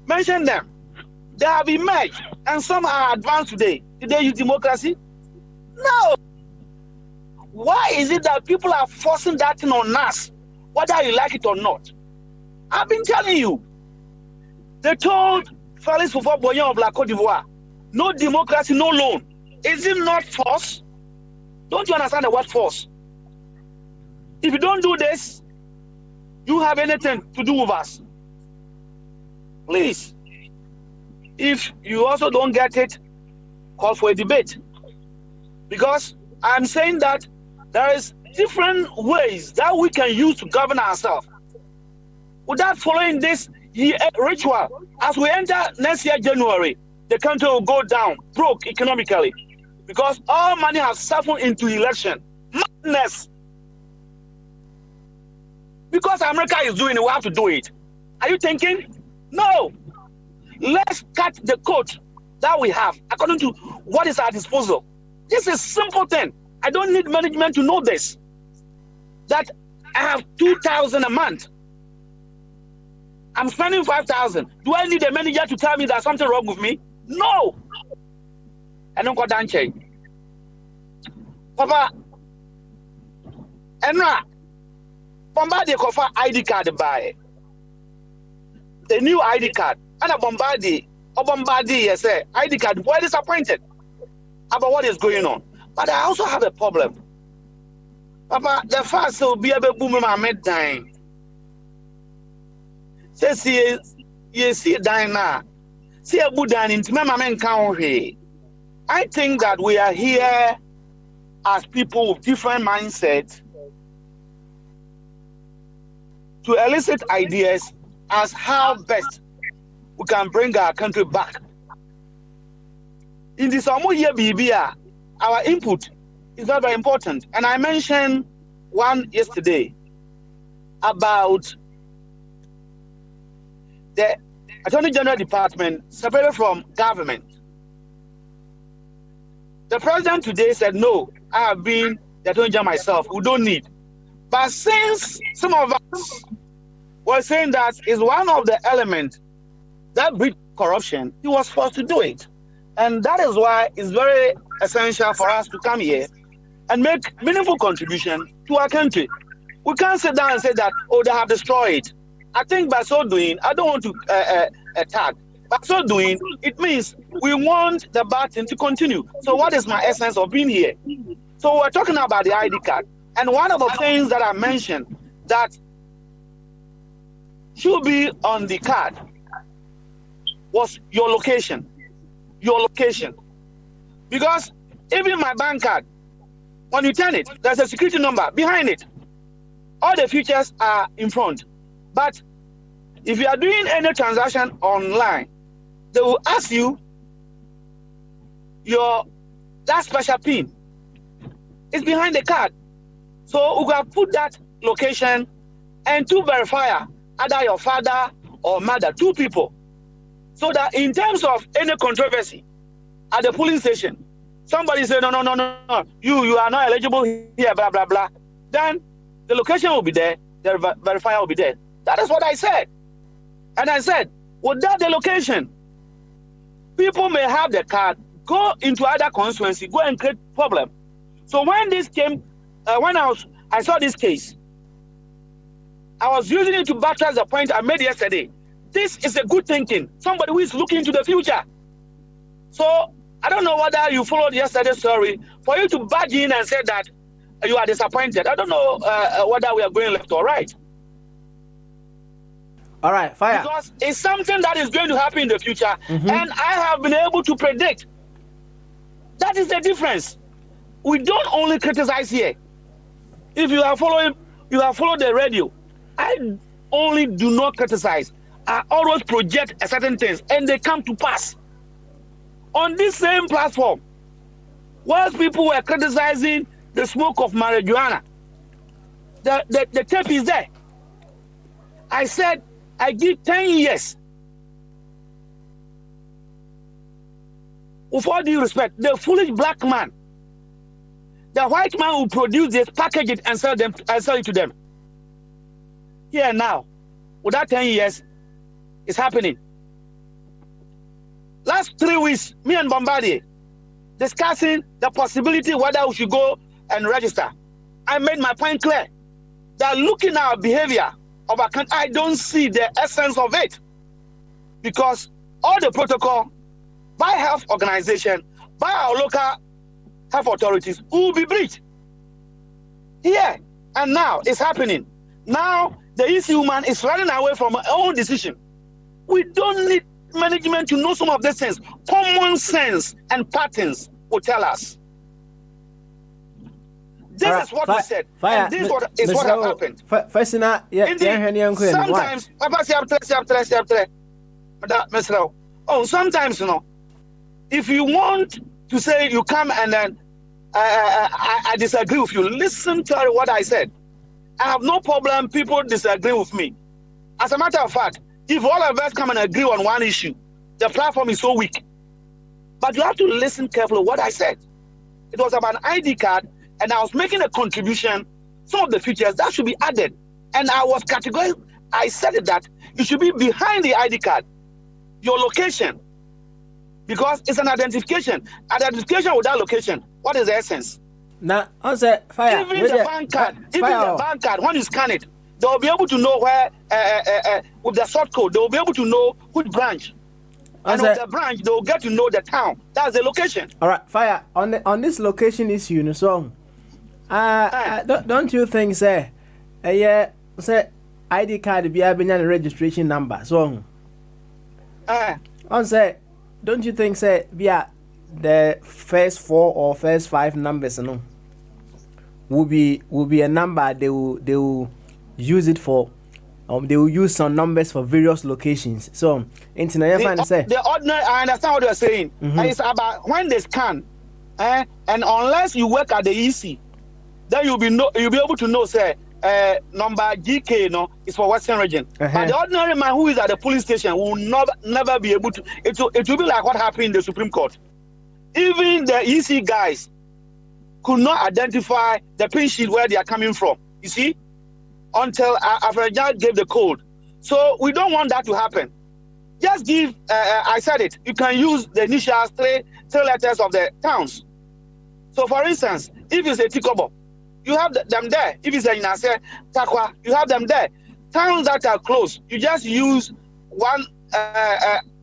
mention them. They have emerged and some are advanced today. Did they use democracy? No. Why is it that people are forcing that thing on us, whether you like it or not? I've been telling you. They told Félix Houphouët-Boigny of La Côte d'Ivoire, no democracy, no loan. Is it not force? Don't you understand the word force? If you don't do this, you have anything to do with us. Please, if you also don't get it, call for a debate. Because I'm saying that there is different ways that we can use to govern ourselves. Without following this ritual, as we enter next year, January, the country will go down, broke economically. Because all money has suffered into election. Madness. Because America is doing it, we have to do it. Are you thinking? No. Let's cut the coat that we have according to what is at our disposal. This is a simple thing. I don't need management to know this. That I have 2,000 a month. I'm spending 5,000. Do I need a manager to tell me there's something wrong with me? No. I don't go down check. Papa, Enra, Bombardier Kofa ID card buy. The new ID card. And a Bombardier, yes, sir. ID card. We're disappointed about what is going on. But I also have a problem. Papa, the first will be able to boom my mid dying. Says you see dying now. See a good dining to my man count here. I think that we are here as people with different mindsets to elicit ideas as how best we can bring our country back. In this year BBA, our input is very, very important. And I mentioned one yesterday about the Attorney General Department separated from government. The president today said, no, I have been the Attorney General myself. We don't need. But since some of us were saying that is one of the elements that breed corruption, he was forced to do it. And that is why it's very essential for us to come here and make meaningful contribution to our country. We can't sit down and say that, oh, they have destroyed it. I think by so doing, I don't want to attack. By so doing, it means we want the battle to continue. So what is my essence of being here? So we're talking about the ID card. And one of the things that I mentioned that should be on the card was your location. your location. Because even my bank card, when you turn it, there's a security number behind it. All the features are in front. But if you are doing any transaction online, they will ask you that special PIN. It's behind the card. So we can put that location and two verifier, either your father or mother, two people. So that in terms of any controversy at the polling station, somebody say, no, you are not eligible here, blah, blah, blah. Then the location will be there, the verifier will be there. That is what I said. And I said, without the location, people may have the card, go into other constituency, go and create problem. So when this came, when I saw this case, I was using it to buttress the point I made yesterday. This is a good thinking. Somebody who is looking into the future. So I don't know whether you followed yesterday's story. For you to barge in and say that you are disappointed, I don't know whether we are going left or right. All right, fire. Because it's something that is going to happen in the future, and I have been able to predict. That is the difference. We don't only criticize here. If you are following, you have followed the radio. I only do not criticize. I always project a certain things, and they come to pass. On this same platform, whilst people were criticizing the smoke of marijuana, the tape is there. I said, I give 10 years. With all due respect, the foolish black man, the white man will produce this, package it, and sell it to them. Here now, without 10 years, it's happening. Last 3 weeks, me and Bombardier discussing the possibility whether we should go and register. I made my point clear that looking at our behavior of our country, I don't see the essence of it, because all the protocol by health organization, by our local health authorities will be breached. Here and now it's happening. Now the EC woman is running away from her own decision. We don't need management to know some of these things. Common sense and patterns will tell us. This is what we said. And this is what has happened. Sometimes, sometimes, if you want to say you come and then I disagree with you, listen to what I said. I have no problem people disagree with me. As a matter of fact, if all of us come and agree on one issue, the platform is so weak. But you have to listen carefully what I said. It was about an ID card, and I was making a contribution, some of the features that should be added. And I was categorical. I said that you should be behind the ID card, your location, because it's an identification. Identification without location, what is the essence? Now, answer fire. Even the bank card, when you scan it, they will be able to know where, with the short code, they will be able to know which branch. And with the branch, they will get to know the town. That's the location. All right, fire. On this location issue, so, don't you think, say, say ID card be having a registration number, so, say, don't you think, say, be the first 4 or first 5 numbers, no, will be a number they will use it for. They will use some numbers for various locations. So, the ordinary, I understand what you're saying. It's about when they scan, and unless you work at the EC, then you'll be able to know, say, number GK, is for Western region. But the ordinary man who is at the police station will never be able to. It will be like what happened in the Supreme Court. Even the EC guys could not identify the pin sheet where they are coming from. You see, until Afraja gave the code. So we don't want that to happen. Just give. I said it. You can use the initials, three letters of the towns. So, for instance, if it's a Tikobo, you have them there. If it's a Inase, Takwa, you have them there. Towns that are close, you just use one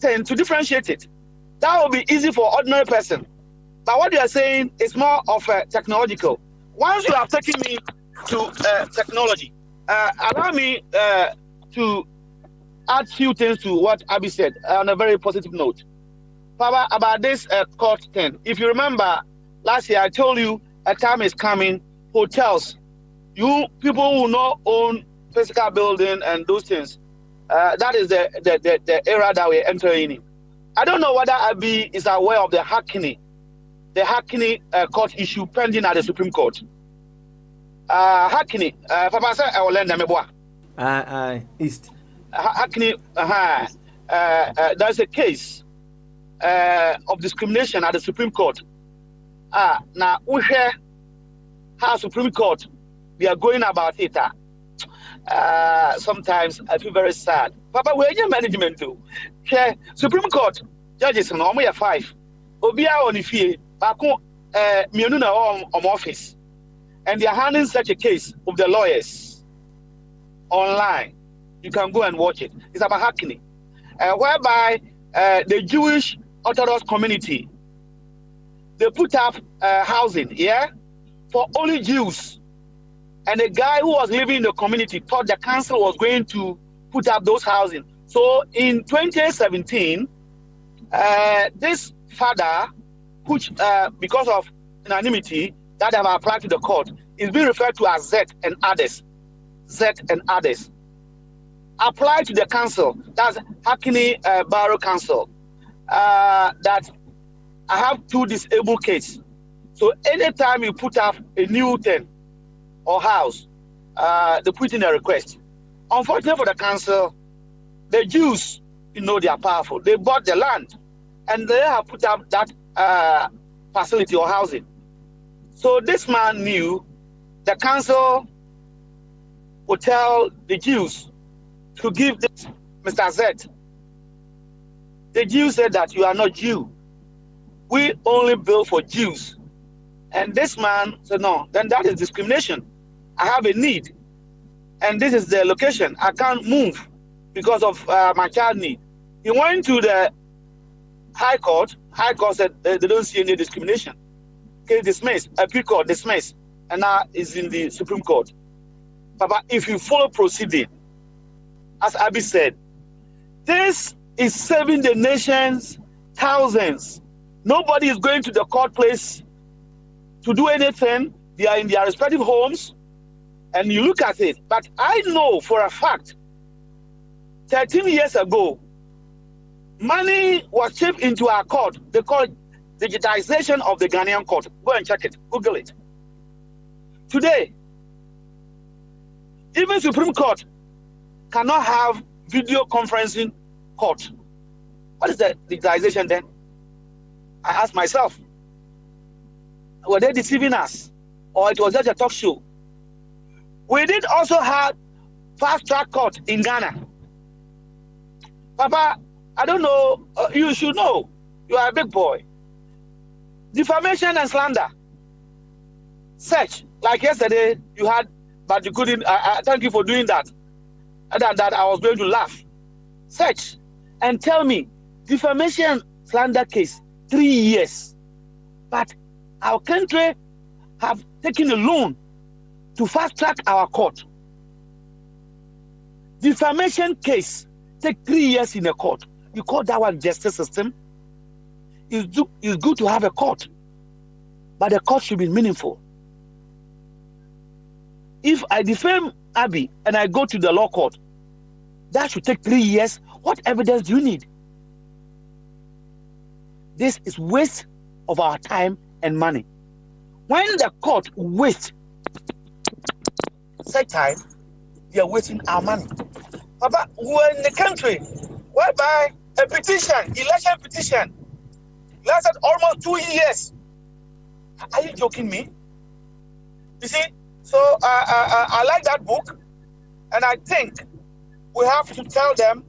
thing to differentiate it. That will be easy for ordinary person. But what you are saying is more of a technological. Once you have taken me to technology, allow me to add few things to what Abby said on a very positive note. Papa, about this court thing. If you remember, last year I told you a time is coming. Hotels, you people who not own physical building and those things. That is the era that we're entering in. I don't know whether Abi is aware of the Hackney court issue pending at the Supreme Court. Hackney, Papa said I will lend them a boy. East. Hackney, there's a case of discrimination at the Supreme Court. Now we hear how Supreme Court we are going about it. Sometimes I feel very sad. Papa, where your management do? Supreme Court judges no more 5. Obia on ifie, bako mienu na on office, and they are handling such a case of the lawyers online. You can go and watch it. It's about Hackney, whereby the Jewish Orthodox community they put up housing, for only Jews. And the guy who was living in the community thought the council was going to put up those housing. So in 2017, this father, which because of anonymity that have applied to the court, is being referred to as Z and others, applied to the council, that's Hackney Borough Council, that I have 2 disabled kids. So anytime you put up a new thing or house, they put in a request. Unfortunately for the council, the Jews, they are powerful. They bought the land and they have put up that facility or housing. So this man knew the council would tell the Jews to give this Mr. Z. The Jews said that you are not Jew. We only build for Jews. And this man said, no, then that is discrimination. I have a need. And this is the location. I can't move because of my child need. He went to the High Court. High Court said they don't see any discrimination. Case dismissed. Appeal Court dismissed. And now is in the Supreme Court. Papa, if you follow proceeding, as Abi said, this is saving the nation's thousands. Nobody is going to the court place to do anything. They are in their respective homes, and you look at it. But I know for a fact, 13 years ago, money was chipped into our court. They call it digitization of the Ghanaian court. Go and check it. Google it. Today, even Supreme Court cannot have video conferencing court. What is the digitization then? I ask myself, were they deceiving us? Or it was just a talk show? We did also have fast-track court in Ghana. Papa, I don't know, you should know. You are a big boy. Defamation and slander. Search, like yesterday you had, but you couldn't. Thank you for doing that. Other than that, I was going to laugh. Search and tell me, defamation slander case, 3 years. But our country have taken a loan to fast track our court. Defamation case take 3 years in a court. You call that one justice system? It's good to have a court, but the court should be meaningful. If I defame Abi and I go to the law court, that should take 3 years. What evidence do you need? This is waste of our time and money. When the court wastes such time, they are wasting our money. But we're in the country whereby a petition, election petition, lasted almost 2 years. Are you joking me? You see, so I like that book, and I think we have to tell them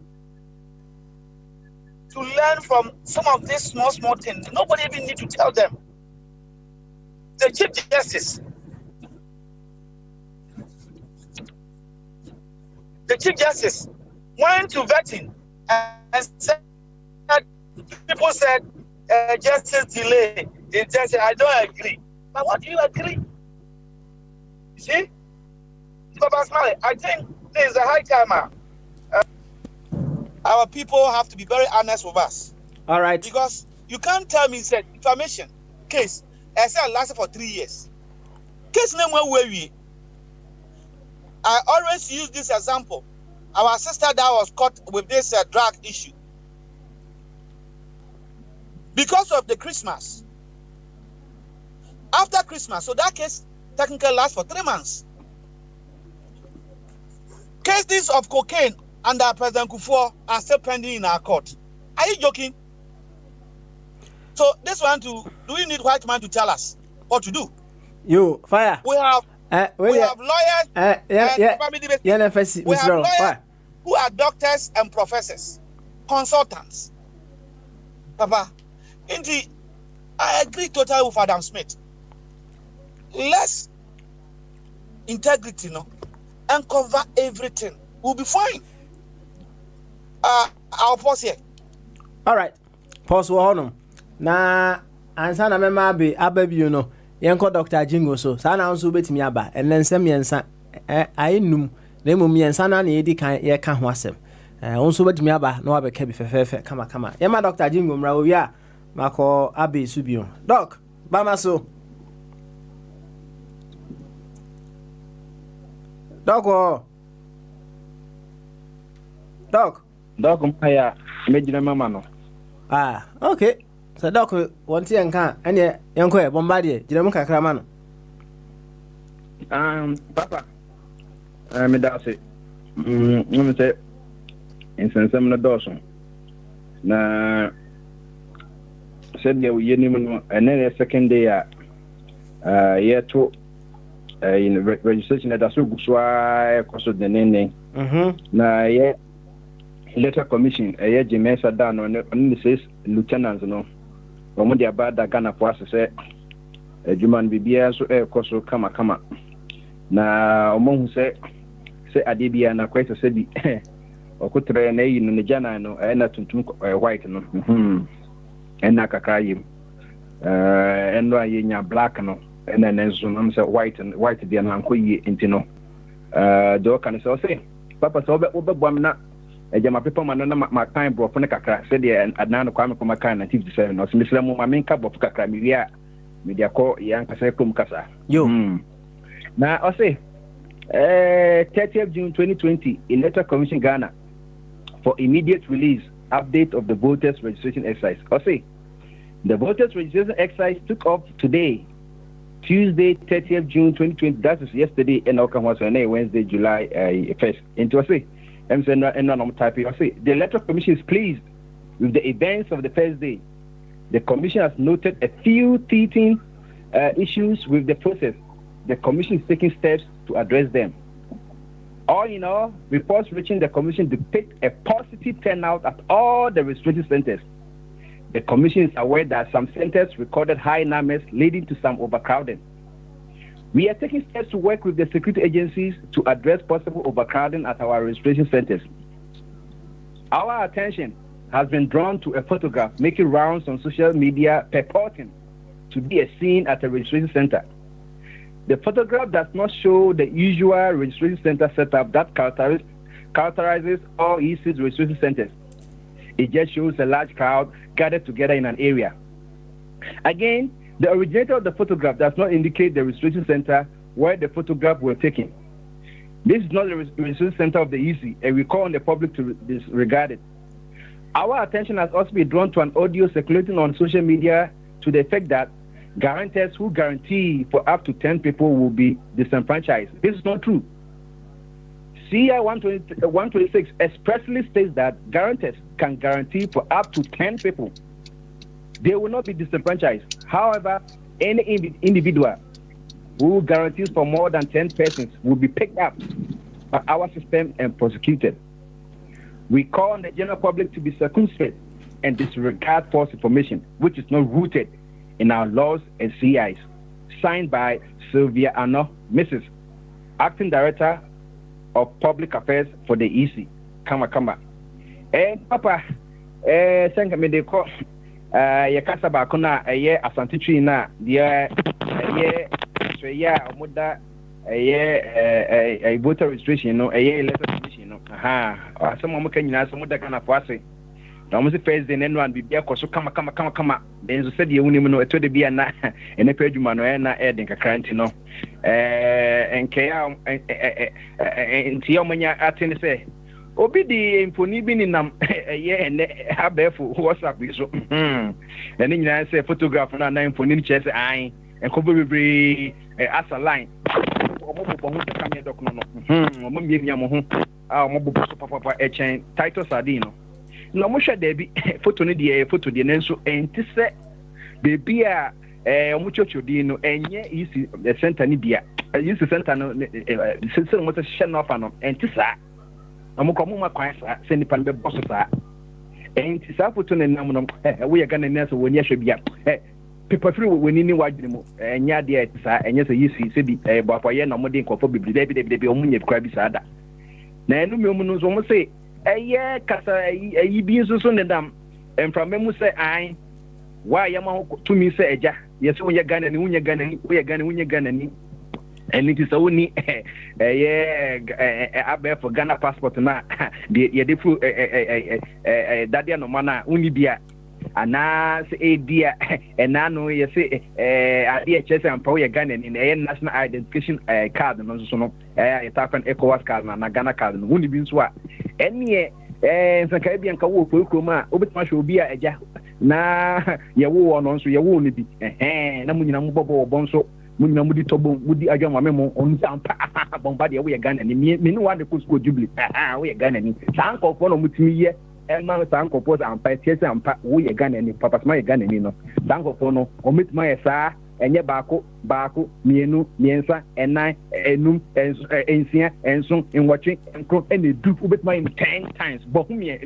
to learn from some of these small things. Nobody even need to tell them. The Chief Justice went to vetting and said, people said, justice delay. The judge said, I don't agree. But what do you agree? You see? Papa Smiley, I think there is a high time. Our people have to be very honest with us. All right. Because you can't tell me said information case I said lasted for 3 years. Case name where we. I always use this example. Our sister that was caught with this drug issue because of the Christmas. After Christmas, so that case technically lasts for 3 months. Cases of cocaine under President Kufuor are still pending in our court. Are you joking? So this one do we need white man to tell us what to do? You fire. We have lawyers. We have lawyers who are doctors and professors, consultants. Papa, indeed, I agree totally with Adam Smith. Less integrity, and cover everything. We'll be fine. I'll pause here. All right. Pause for na ansa na mema ababi yenko Dr. Jingo so sa na nso betimi aba enen nsem yensa ainum na emom yensa na edi kan ye ka ho asem nso betimi aba na wabeka bi fefefe kama yema Dr. Jingo mra owi a mako abe subio doc bama so doc mpaya mejina mama no okay. So doc want you can any yanko bombardie jiremu kakra ma no papa me da se say insensem no doso na said ya we ni no ene second day year to in registration that so guswa koso de nene na ye letter commission Jemesa dan on says lieutenants no omo dia bada Ghana for say adwuman bibia so koso kama na omo hu say ade bia na kwese say bi okotre na yi no ne jana no na tuntum white no na kakra yim eno ayenya black no na nenzo no say white bia na ankoyi enti no do kan say papa so obebwam na ejama people man na ma kan bro for ne kakra said the adnan kwame ko makan na 57 no so misla mu ma men ka bro kakra mi wia media ko yan kasa kom kasa yo na o say 30th June 2020 Electoral Commission Ghana for immediate release update of the voters registration exercise. I say the voters registration exercise took off today, Tuesday 30th June 2020. That is yesterday, and Wednesday July 1st. Into I say the Electoral Commission is pleased with the events of the first day. The Commission has noted a few teething issues with the process. The Commission is taking steps to address them. All in all, reports reaching the Commission depict a positive turnout at all the registration centers. The Commission is aware that some centers recorded high numbers, leading to some overcrowding. We are taking steps to work with the security agencies to address possible overcrowding at our registration centers. Our attention has been drawn to a photograph making rounds on social media purporting to be a scene at a registration center. The photograph does not show the usual registration center setup that characterizes all EC's registration centers. It just shows a large crowd gathered together in an area. Again, the originator of the photograph does not indicate the registration center where the photograph was taken. This is not the registration center of the EC, and we call on the public to disregard it. Our attention has also been drawn to an audio circulating on social media to the effect that guarantors who guarantee for up to 10 people will be disenfranchised. This is not true. CI 126 expressly states that guarantors can guarantee for up to 10 people. They will not be disenfranchised. However, any individual who guarantees for more than 10 persons will be picked up by our system and prosecuted. We call on the general public to be circumspect and disregard false information, which is not rooted in our laws and CIs. Signed by Sylvia Ano, Mrs. Acting Director of Public Affairs for the EC. Kama. Papa, thank me they call yakasa ba kuna Asante Tree na dia omoda voter registration no electoral commission no asem mo ka nyina asem da kana foase na mo se first day no an bibia koso kama benzo se de woni mu no eto de bia na ene pa adwuma no na den kakra nti no enke ya nti ya manya atene se obi di mfoni bi ni nam ye ene abefo WhatsApp bi so ene nyina se photograph na mfoni ni che se an enkobo bebre asa line omo bo ho kamera dok no omo mia mo ho omo bo so papa echen title sardine no mo hwe da bi photo ni de photo de nenso enti se bebi a omo chochodi no enye isi center ni bia isi center no se mo se hye no fa no enti sa omo ko mo ma kwan sa se nipa be boss sa enti sa photo ne nam no we ya Ghana nese woni ahwe bia people free woni ni wadwene mu enya de eti sa enye se yisi se bi boafo ye na mo de nkofo bibli de omo nya bikra bi sa da na enu mi omo no so mo se eye kasa ayi bi so ne dam enframa mu se an wa ya ma to mi se eja ye se wonya Ghana ni wonya Ghana ni eni ti so ni eye abefo Ghana passport na ye de fu dadia no mana uni bia ana se edia enano ye se ade chese ampa wo ye Ghana ni eye national identification card no so no ye tafen ECOWAS card na Ghana card no uni bi nso a enie nsanka bia nka wo kokroma obetuma hwe obi a eja na ye wo no nso ye wo ni bi na munyina mu bobo nso munyina mu di tobo mudi adwa ma memo onu ampa bomba de wo ye Ghana ni me no wa de ko school jubilee wo ye Ghana ni sanko fo no mutimi ye man sanko pose ampa tiese ampa wo ye Ghana ni papa ma ye Ghana ni no sanko fo no o metuma ye saa enye baako mienu miensa enan enum ensia enson enwatwe enkro enedu obetuma ye 10 times bo hu me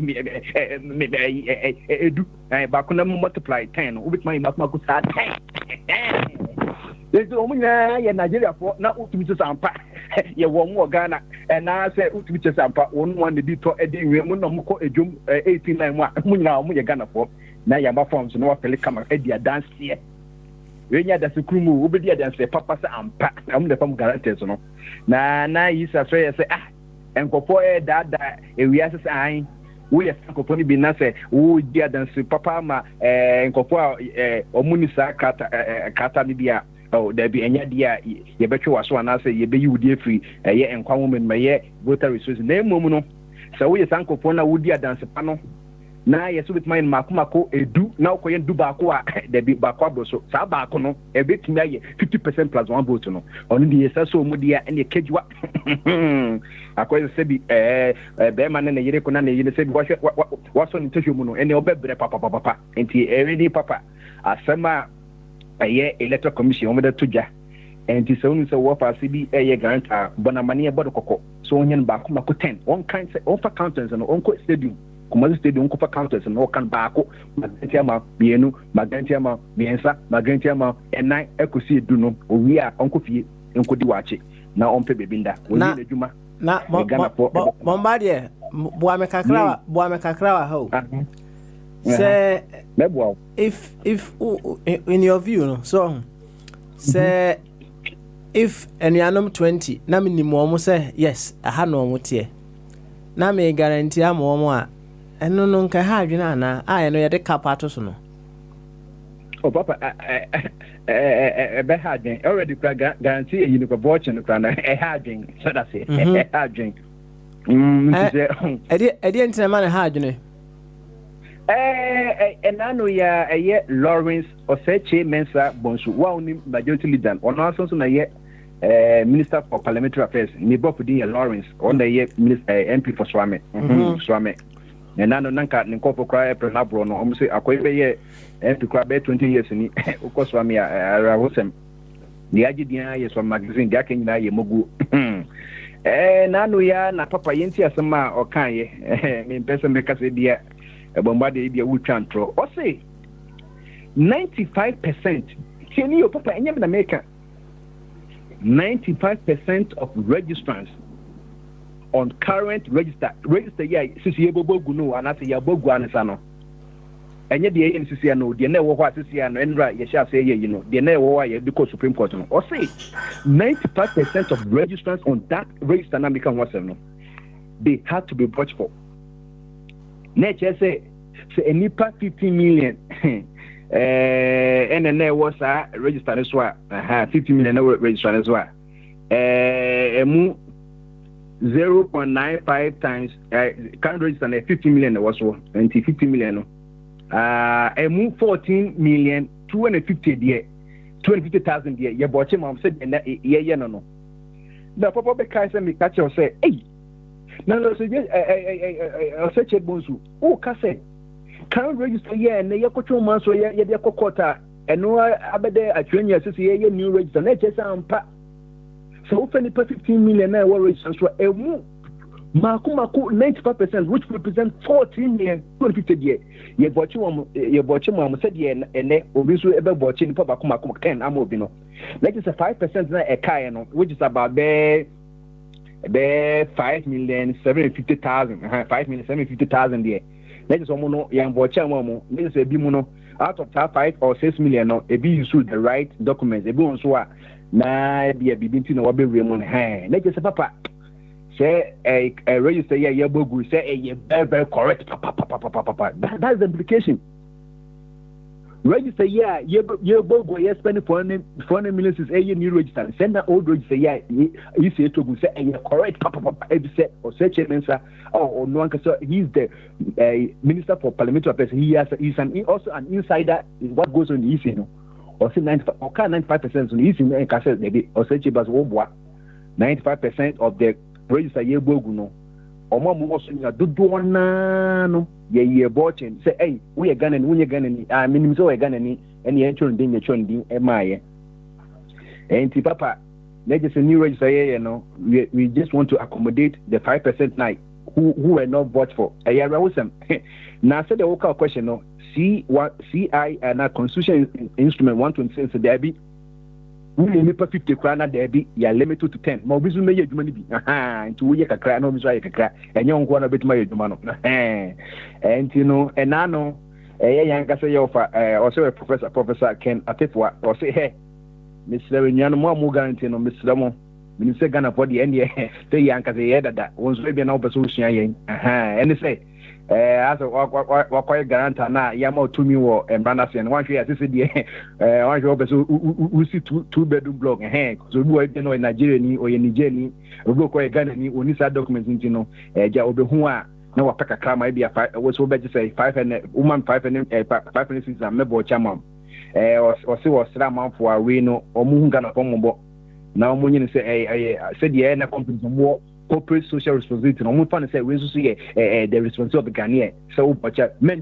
edu baako na multiply 10 obetuma ye makuma ko saa 10 There's omunya ye Nigeria for na utumi to sampa ye wo mo Ghana na se utumi to sampa won one de to e de nwe mo no mo ko ejum 89 mu a munya mo ye Ghana for na ya ba forms no wa pele kama e dia dance here we nya da sekrumu obedi ya dance papa se ampa am de fam guarantees no na yisa so ye se enkofo e dada e wi ase an we ye enkofo ni bi na se wo dia dance papa ma enkofo omuni sa kata ni bia oh there be enya dia ye betwe waso ana say ye be yudi free ye enkwa women ma ye voter resources na emom no so we sankofo na wudi dance pa no na ye so bitman makomako edu na okoye ndu baako a there be baako aboso sa baako no e betimi aye 50% plus 1 vote no onu di yesa so mu dia ene kejwa akoye se bi be man na yire ko na yire se bi waso ni tehwe mu no ene obebre papa enti ready papa asema aye electoral commission o meda toja enti so nu se wo fa se bi eye granta bonamane e bodo kokko so onyen baako mako 10 on kan se on fa counters no on ko stadium kuma stadium ko fa counters no kan baako magantia ma bienu magantia ma biensa magantia ma enai ekosi edu no owi a on ko fie enko di wache na on pe bebinda oni adwuma na bombardie boa me kakrawa ho say if in your view no so say if anyuanom 20 na minimum omo say yes aha no omo tie na me guarantee am omo a eno no nka ha adwena na a eno ye de kapato so no oh papa be ha adwen already guarantee you no watching no na ha adwen so that's it ha adwen edi entina man ha adwen enano ya eye Lawrence Oseche Mensa Bonsu wa oni majority leader ono aso na ye Minister for Parliamentary Affairs ni bofu di Lawrence on the ye MP for Swame Swame enano nanka nkofo kra prenabro no omo se akoyebe ye MP kra be 20 years ni ukọ Swame ara wosem ni agidia ye so magazine dia kenyina ye mogu nano ya na papa yenti asema okan ye me mpese mekase dia bombade bia wutwantro o say 95% tieni yo papa enyem na meka 95% of registrants on current register ya sisi ebobogu no anase ya bogu anasa no enye de yen sisi ya no de na wo ho asisi ya no enra ye sha say ye no de na wo wa ye because Supreme Court no o say 95% of registrants on that register na become what no they had to be brought for. Nature say say a nipa 15 million. And then was registered as well. 50 million registered as well. 0.95 times can register 50 million was 50 million. 14 million 250 there. 250,000 there. You bought him. Said no. The papa be kai say me catch you say, hey. No, so just search it bonsu. Oh, kase. Can register here and you go to man so you dey kokota. And no abede atwenya say ye new register. Na chese ampa. So if any 15 million na register so emu Maku 95%, which represent 14 million 250 there. Ye bought you said ye and obisu ebe bought you papa maku 10 amobino. That is a 5% na a kaya, which is about 5,750,000. 5,750,000 there. That is almost young bocha momo. This is a bimuno out of that 5 or 6 million. No, a be use the right documents. A be on so na be a bibinti no wabe remon. That is a papa. Say a register ya bogu say a very correct papa. That's the implication. Register ye bogu ye spend 400 million is a new register. Send that old register you say to go say a correct papa say or say chairman sir or no one so he's the minister for parliamentary affairs. He's also an insider in what goes on in the east, or say 95% on the east in Castle maybe or say Chibas 95% of the register ye bogu no omo mo so ya dodo na no ye botchen say hey we are Ghana we minim so we Ghana ni and ye chon din e maaye enti papa na just a new register here we just want to accommodate the 5% night who were not voted for ya rawusam na say the local question no CI and a constitution instrument 126 there be we need 50 krana there be ya limited to 10 ma obizu me yeduma ni bi nti wo ye kakra na obizu aye kakra enye onko na betuma yeduma no enti no enano yanka say you for also professor Ken Atefua or say hey Mr. Nyano mo guarantee no Mr. Mo minister Ghana for the end say yanka say dada wonso be na obeso sua yen and say as what guarantee na yama to me wo embrana say one hwe asese de one hwe obeso we see two bedroom block so we be no Nigeria ni or Nigeria ni we go Ghana ni oni sa documents nti no ja obehu a na wapeka krama e bia we so be say 5 and woman 5 and 5 and mebo chama o se wo sra manfo a we no omu Ghana for mombo na omu nyi say said ye na company mo corporate social responsibility no mo fa say we so ye the responsibility of the Ghanaian so bocha men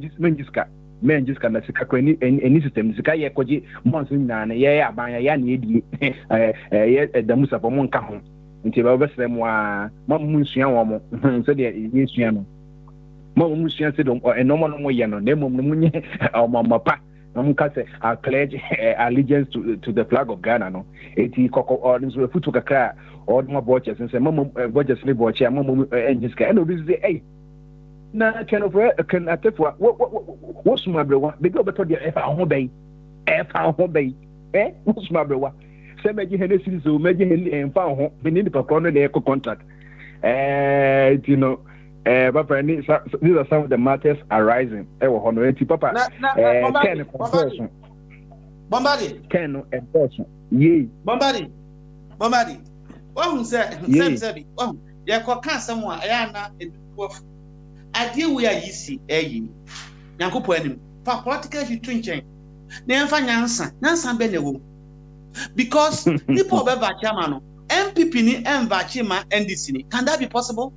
just na sika kwani any system sika ye koji months na ye abanya ya na edi ye da musa for mo nka ho nti ba obesere mo a mamu nsua wo mo so de ye nsua no mamu nsua se do enomo no mo ye no na mom no munye omamapa no ka say I pledge allegiance to the flag of Ghana no eti koko or nso futu kakra or mo boche say mamu boche se boche mamu enjiska and obi say hey na can Atefua what suma brewa be go beto dia efa ho bay what suma brewa say meji Hennessy so meji emfa ho be ni papa no dey contract you know papa these are some of the matters arising honorary papa Ken Bombadi ye Bombadi who said ya kwa kan samwa ya na edufu ade we are yisi nyankopɔ anim fa political history nchen na emfa nyansa be na wo because people obeba chama no MPP ni enva chima NDC ni can that be possible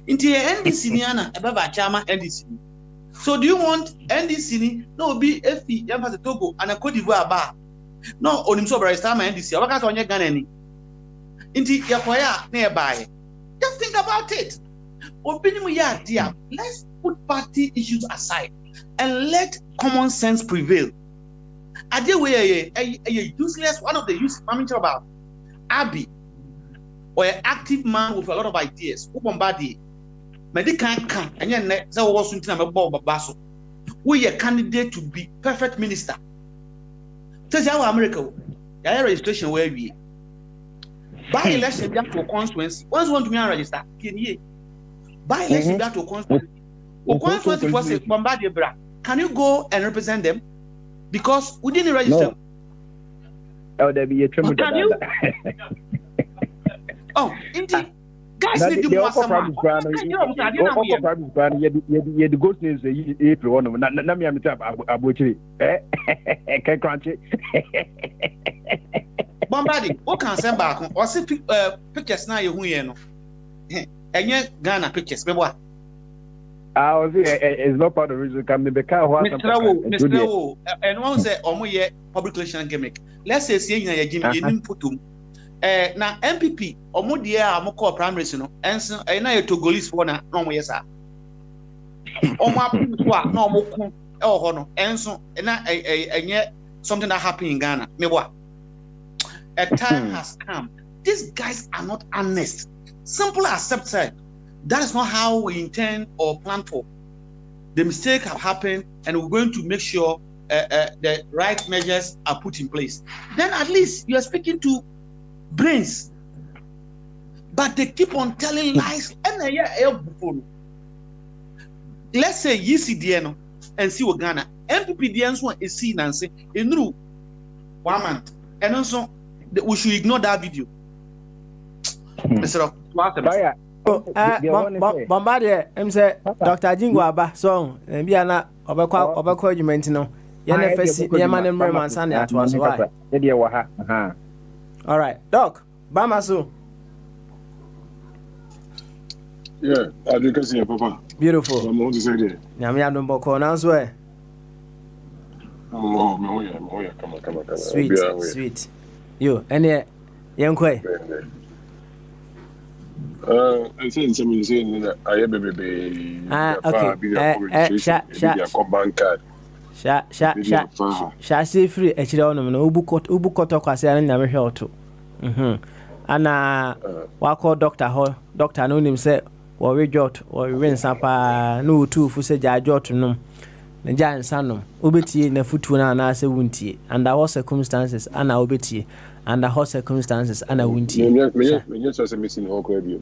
inti NDC ni ana ebeba chama NDC ni so do you want NDC ni no be efi emfa Togo and Cote d'Ivoire ba no onim so barista ma NDC obaka so onye Ghana ni inti yakoya na ebae just think about it. Let's put party issues aside and let common sense prevail. Adewe a useless one of the useless about Abi or an active man with a lot of ideas. Bombadi medical can and yet that was baso. We a candidate to be perfect minister. Tell our America, the registration where we by election to a constituency. Once want to be register, can ye by election to constituency Bombardier Bra. Can you go and represent them? Because we didn't register. Oh, there be a tremor. Can you? Oh, indeed. Guys, need to more some. The ghost names April one. Na me am tap abochiri. Can crunch it. Bombardier, o can send back. O see pictures na ye hu ye no. Enye Ghana pictures me boa. It's not part of the reason. Can be car what Mr. Wo, and one say omo ye public relation gimmick. Let's say see you Jimmy nim photo. Na MPP omo de a mo call primaries no. Enso na ye Togolese for na no mo yes a. Omo apu so a na omo ku e ho no. Enso na enye something that happened in Ghana. Me boa. A time has come. These guys are not honest. Simple as accept. That is not how we intend or plan for. The mistake have happened, and we're going to make sure the right measures are put in place. Then at least you are speaking to brains. But they keep on telling lies. Let's say YCDN and see what Ghana. MPPDN one is seen and say, in 1 month. And also, we should ignore that video. Instead of Bombardier, say Dr. Jingo Aba song, and be an obako argument no. Yanefesi, Yaman and Merman Sunday at once. Why? All right, Doc, Bamasu. Yeah, I do see your papa. Beautiful. I'm going to say that. Yamia don't boko now, swear. Oh, come on. Sweet. You, any young quay. I think somebody saying that I have Shall free a children, Ubu Koto Quasian and never held to. Anna Wako Doctor Anonym said, or we jot or we win sapa no 2 for say jot no. The giant sanum, Ubiti in a footuna and I say wunty, and our circumstances, and our Ubiti, and the hot circumstances, and a wunty. Just missing all credit.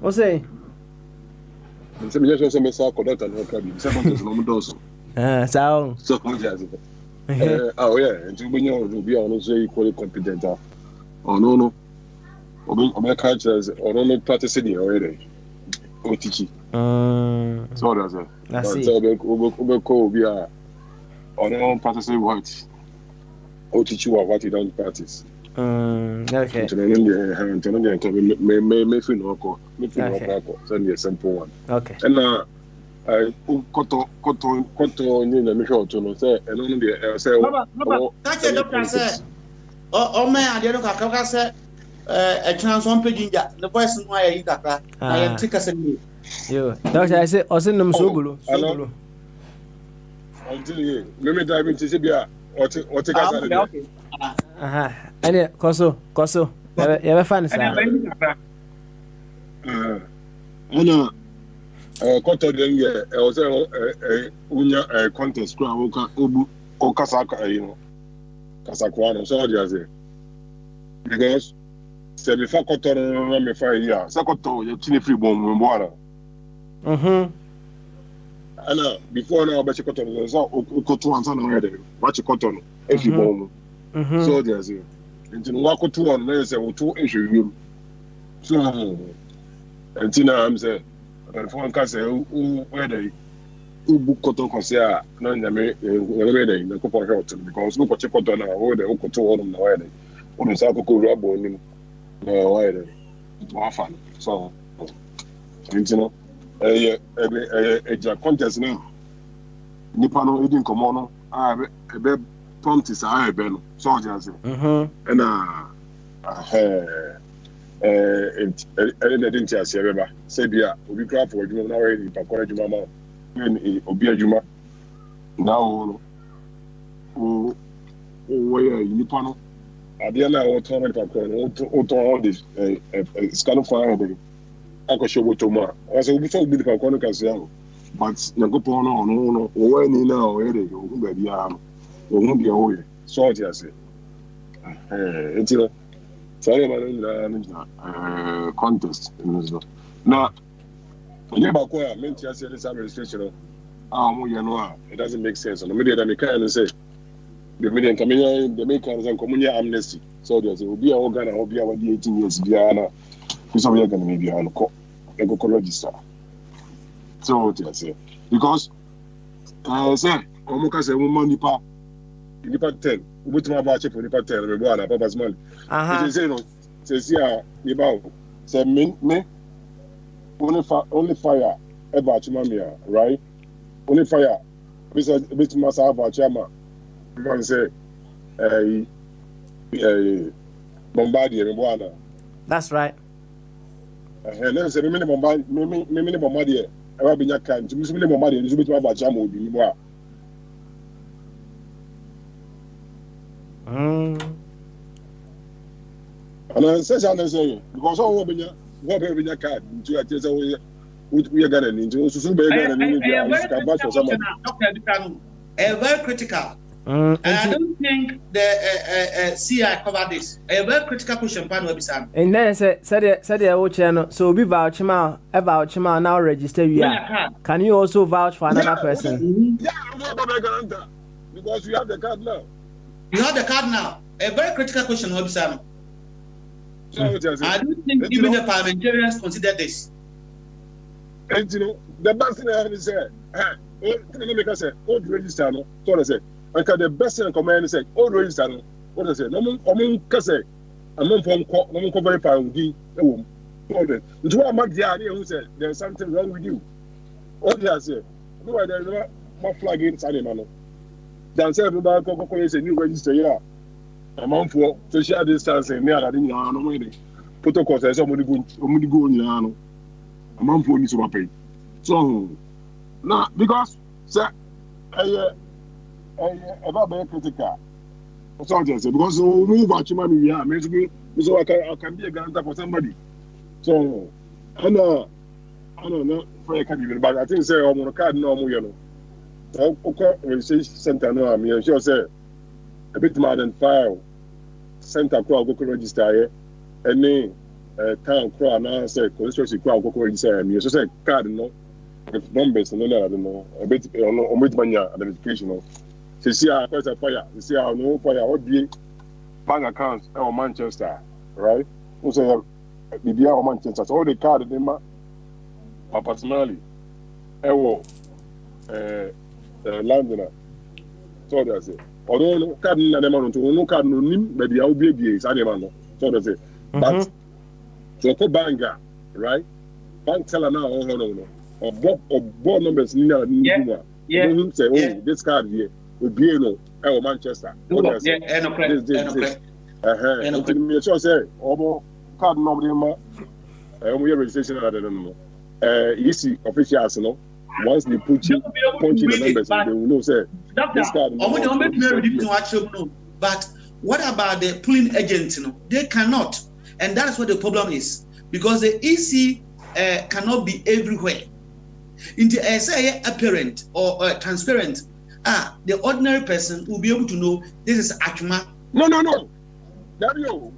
What's say? Some just a mess up and no credit. So, oh, yeah, and to be honest, equally competent. Oh, no. Obe cultures or no practicing already. OTG. So that's it. That's it. So we are on our practicing what OTG what you don't practice. Okay. Me feel no send me a simple one. Okay. And koto ni na me short no say and on the say Baba catch the doctor say o me ade no kakaka say a chance on pejinja the voice no ayi kakra na ye tika say me yo doctor I say o say num sogulu until you me dive into say bia o take out okay ene koso ye be fan sa ana koto dem ye o say unya contest kra o kasa you know kasa kwa no so dia say because se me fa koto no me fa ya sa koto ye tini free bomb mo ara ana before na ba koto no so koto ansa na we dey watch koto no e free bomb so dia say nti no wakoto on na say wo to ehwewem so nti na am say phone ka say we dey ubu koto ko say na nyame we dey na ko point because no ko che koto na we dey koto on na we dey o sa ko ko rabo ni na we dey wa fan so nti no contest na nipa no edin komo no ebe prompt is a ebe no so just and didn't just say say bia obi craft for you na we ni pa ko adwuma ma obi adwuma now o we nipa no ade na o to na pa ko o to all this scan for ebe akosho botoma ase obi so bi pa ko no kase ya but na go pon no o we ni na o ere o ba bia no o bia o ye so just entiro sorry man na contest no na Yeah, but I meant to say this administration. It doesn't make sense. And the media that can say the media coming, the makers and community amnesty. So there's will be a organ or be our 18 years. Diana, who's a going to be on a register. So what I say because sir, Omoka say woman nipa 10. We to about check for nipa 10. We go on Papa's money. He say no. Says yeah, nipa. Say me only fire ever chimamia, right? Only fire. Bit must have a chama. One say Bombardier. That's right. And then say me Bombardier. I be your kind. You me Bombardier. You bit about chama will be more. And I say because all be your card. You are just we are going into so very critical. And I don't think the CI covered this. A very critical question, and then said the channel. So be vouch now register you. Can you also vouch for another person? Yeah, because you have the card now. You have the card now. A very critical question, Hobson. I don't think even the parliamentarians consider this. And the best thing I have to say, make us say, old register, no, so I say, and the best thing I command say, old register, no, what I say, no, I'm say, I'm from very fine, the woman. It's what Mark Diani who said, there's something wrong with you. What I say, no, there's no flag inside the man. Then say, everybody is a new register, yeah. I'm for social distancing, near that in no money. Protocol says somebody go in the I'm for this to pay. So now because sir about very critical. So because move at you we are maybe so I can be a guarantor for somebody. So I don't know for a candidate, but I think say I'm on a card no more, you know. So okay, registration center no I'm sure say a bit more than 5 center crowd go register here and then town crowd now say constituency crowd go register me so say card no if numbers no I don't know a bit on with mania identification no say see how first fire see how no fire what be bank account or Manchester right we say bibia or Manchester so all the card dem personally London so that's it although no card na dem on to no card no nim baby how be say dem no so that's it but so ko banga right bank teller now no or board numbers ni na you say oh this card here will be no Manchester me sure say obo card number ma we registration na dem no easy officials no once they punching the numbers they will know say this card but what about the pulling agents? They cannot, and that is what the problem is because the EC cannot be everywhere. In the say apparent or transparent, the ordinary person will be able to know this is Achuma. No. That you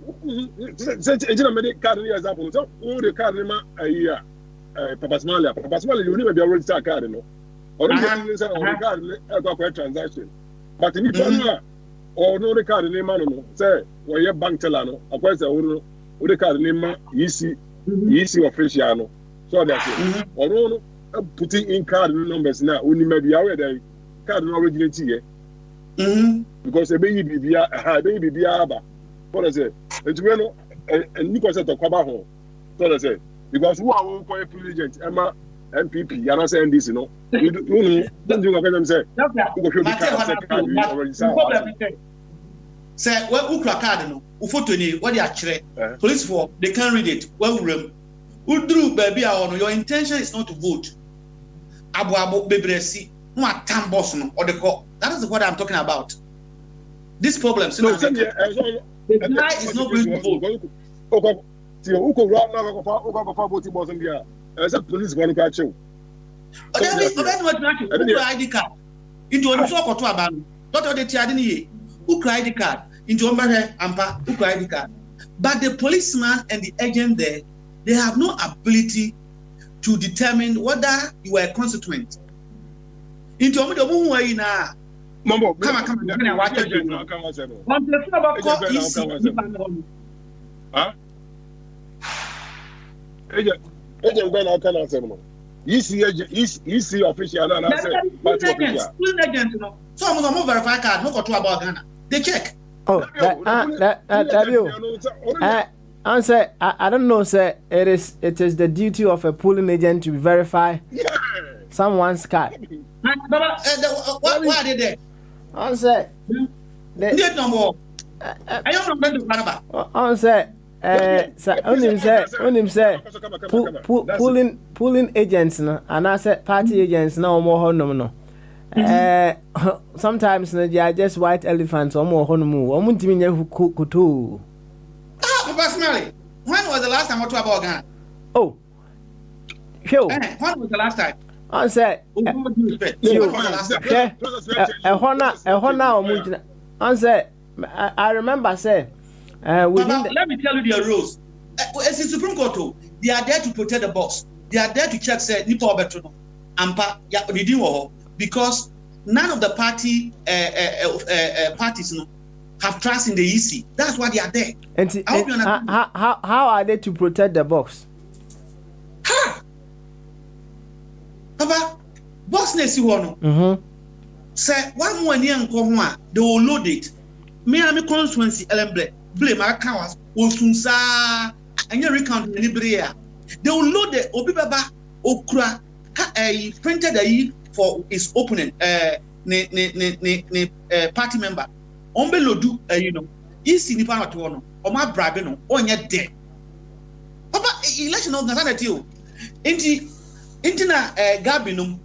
say card example. So all the card Papa Smalia, you never be already start card, no. Or the card transaction. But in the or no the card name no say where your bank teller no akwa say o the card name easy official no so that's it or no putting in card numbers now only maybe aware that card no originate here because be bibia aba what I say it we no and you say to kwaba ho so that's it because who are one for agent Emma MPP you not saying this you know you don't do what them say say well ukra card no u photo ni what they are police for they can't read it well room udru baby a your intention is not to vote abo bebresi no atam boss no or the call that is what I'm talking about this problem so the guy is not going to vote okay see uko run na go vote boss ndia as a police one ka chew ukra ID card into on so koto aban not all the tiade ni ukra ID card into ombahe ampa ukra ID card but the policeman and the agent there they have no ability to determine whether you were a constituent. Into omo de omo hu ayi na. Mambo, come on. Na watch it. One place about call EC. Huh? Agent Ben can answer no. EC official na say party official. Agent no. So I'm verify card no go to about Ghana. They check. Oh, that you. Answer. I don't know, sir. It is the duty of a polling agent to verify someone's card. Baba, what are they there? Answer. Date number. I don't know to Canada. Answer. Onim say polling agents no, and I said party agents no more no. Sometimes they are just white elephants or more honeymoon. Or kutu. Personally, when was the last time I talked about Ghana? Oh, sure. When was the last time? I said, I remember, say, let me tell you the rules. As the Supreme Court, they are there to protect the boss. They are there to check, say, Nipo Betrono, Ampa, because none of the parties have trust in the EC. That's why they are there. And how are they to protect the box? Papa, box next one. Say one more year they will load it. Me and my constituency blame my cows Osunsa and you recount the Libria. They will load the Obibaba Okra printed a for his opponent party member. Ombelodu isi nipa na to no o ma brabe no onye de papa election organization inti na gabi no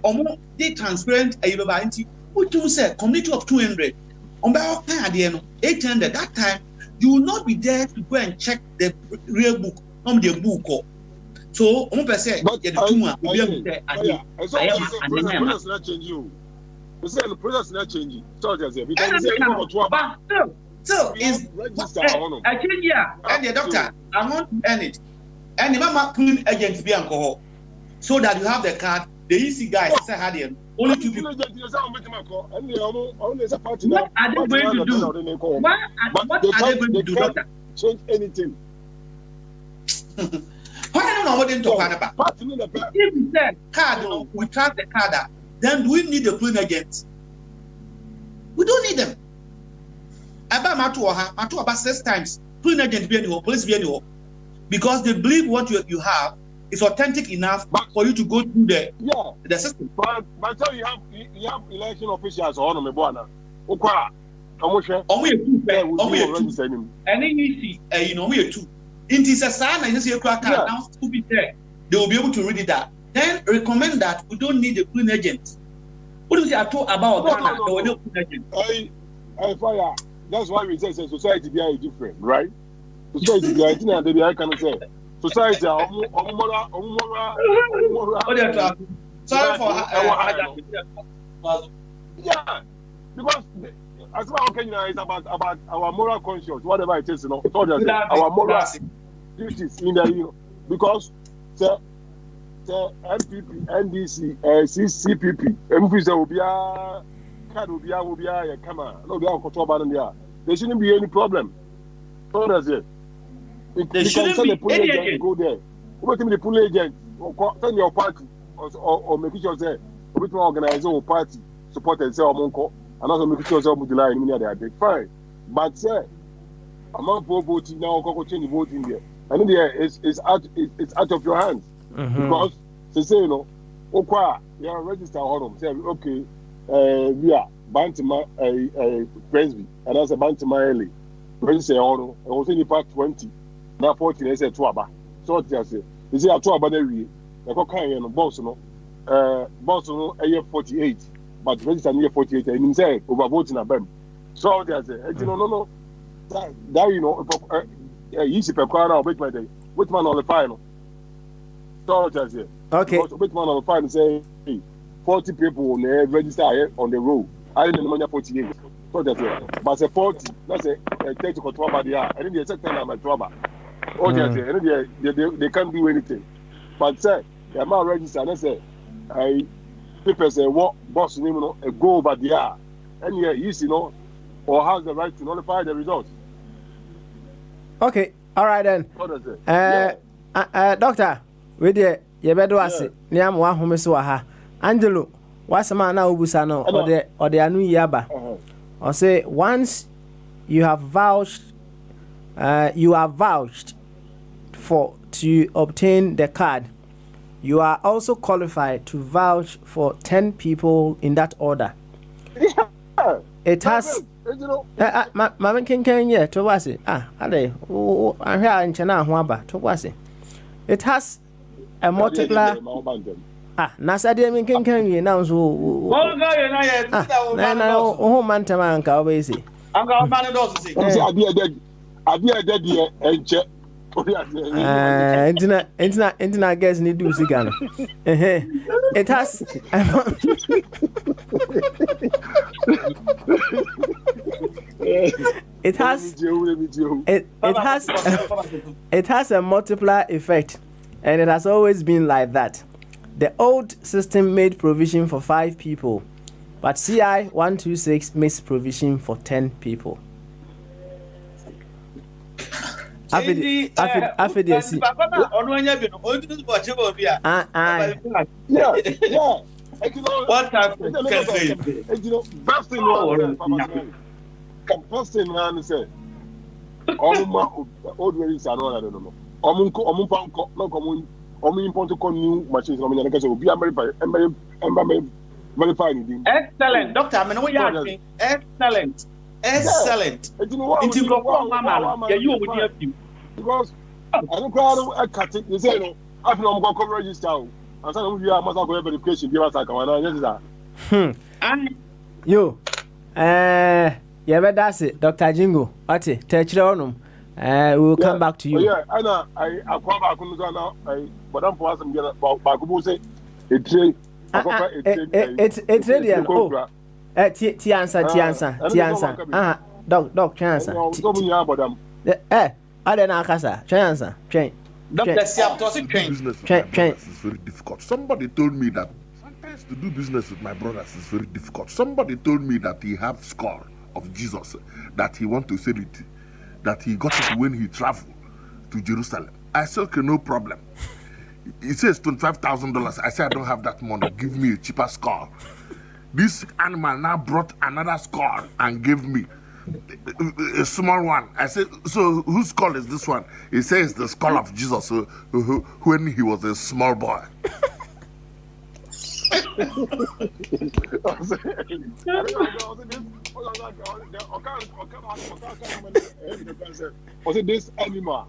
omo dey transparent baba inti utu say community of 200 ombe o kan ade no 800 that time you will not be there to go and check the real book the book so omo per say you the two obi am say ade process not change you. We say the process not changing. So just because so is I change here and the doctor I want to earn it and the mama clean agent be alcohol so that you have the card the easy guys say had him only two people. What are they going to do? What are they going to do, doctor? Change anything. What I don't know what they talk about. If we say card, we track the card. Then do we need the clean agents? We don't need them. About Matuaha 6 times. Clean agent be anywhere, police be anywhere. Because they believe what you have is authentic enough for you to go through the system. But so you have election officials on me bona. Okwa. And then you see, we two. It is a sign and you see a crack now to be there. They will be able to read it out. Then recommend that we don't need a clean agent. What do you say about Ghana? No clean agent. I fire. That's why we say society is different, right? Society be I can say society sorry for yeah, because as well Kenya is about our moral conscience, whatever it is, so our moral duties in the because MPP, NDC, CCPP, MPC will be a come on, there shouldn't be any problem. So that's it. There shouldn't be any agent. Go there. What the pull agent or send your party or make sure say which organize your party support and say Monko and also make sure say Mudula in they are fine. But say among voting now change the voting there. And there it's out of your hands. Because they say okwa you register on say okay we are Bantima Presby and that's a Bantima early register on and was in part 20 now 14 they say Tuaba so they say Tuaba we the cocaine boss boss 48 but register near 48 and him say over voting abem so they say no that easy per car now which man on the final. Okay. Which man on the phone say 40 people on the register on the road. I didn't know 48. So that's it. But say 40, let's say 30 control by the hour. I think the second time I trouble. Oh, that's it. They can't do anything. but say you might register and say I people say what boss name you know a go over there and yeah you know or has the right to notify the results. Okay, all right then. What does it? Doctor, we there you better was it near more home so ha Angelo what's a man now busano or the anu yaba or say once you have vouched for to obtain the card, you are also qualified to vouch for 10 people in that order. Yeah. It has Mama can yeah to was it I here in China Huaba to was it. It has a multiplier. Nasa de min can you now so oh man tamanka always I'm going to do say idea dead and check. Internet guess need do sigano. It has it has a multiplier effect, and it has always been like that. The old system made provision for 5 people, but CI 126 makes provision for 10 people. Yeah. What type of say old ways are not I don't know. Important new machines. Excellent, Doctor. I mean, asking. Excellent. Because I don't call a cut it. You say, no, I don't know how to register. I'm saying, we are must have education. Give us a come. You, yeah, but that's it, Dr. Jingo. Ati, touch on we will come back to you. Yeah, I know. I come back now. But I'm for some about say a trade. It's ready. Oh, Tiansa. Doc, Chansa. I don't know, Casa. Chansa. Train. Train. It's very difficult. Somebody told me that sometimes to do business with my brothers is very difficult. Somebody told me that he have score of Jesus, that he want to sell it, that he got it when he traveled to Jerusalem. I said, okay, no problem. He says $25,000. I said, I don't have that money. Give me a cheaper score. This animal now brought another score and gave me a small one. I said, so whose skull is this one? He says the skull of Jesus when he was a small boy. Was it this animal?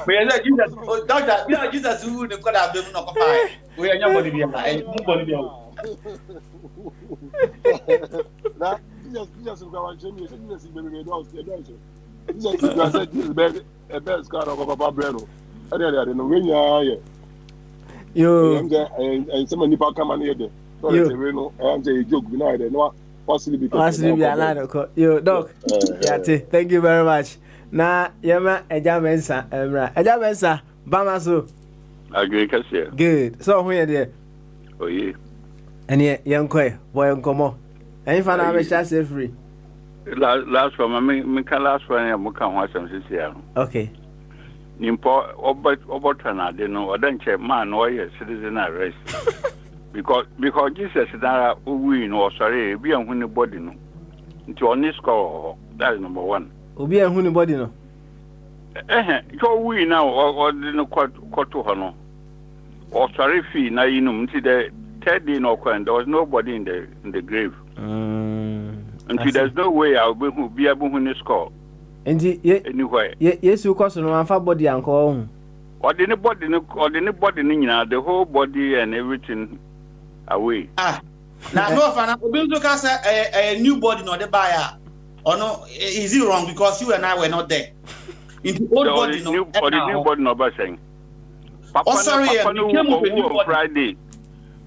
We are Jesus, Doctor. We are Jesus who the God have been not we are nobody here. Now, Jesus will go and show me. Jesus said, "This is a best card of Papa Breno." I don't know when you are here. You and some people come and hear them. So they say, "No, I'm saying a joke. We know that. No, possibly because." You, Doc. Thank you very much. Na yama ejamensa emra ejamensa bamaso agree kase good so who there oh yeah ene yankoi boy nkomo any fan am share free last one me can last one am kan ho asem sisia okay nimpo obotana de no odanche man no ye citizen arrest because Jesus that we no sorry bi an huni body no nti on score that is number 1. Obi ehun ni body no so we now or no kwato ho no or sorry fee na yinum nti the third day no there was nobody in the grave and there's no way I'll be able to score anywhere yes you cause no amfa body anko ho or the body nyina the whole body and everything away now no fan obi so ka say a new body no the buyer. Oh no, is it wrong because you and I were not there? In the old body, no. Or the new body, no, but saying. Papa, sorry, Papa no, came up with new body. Friday.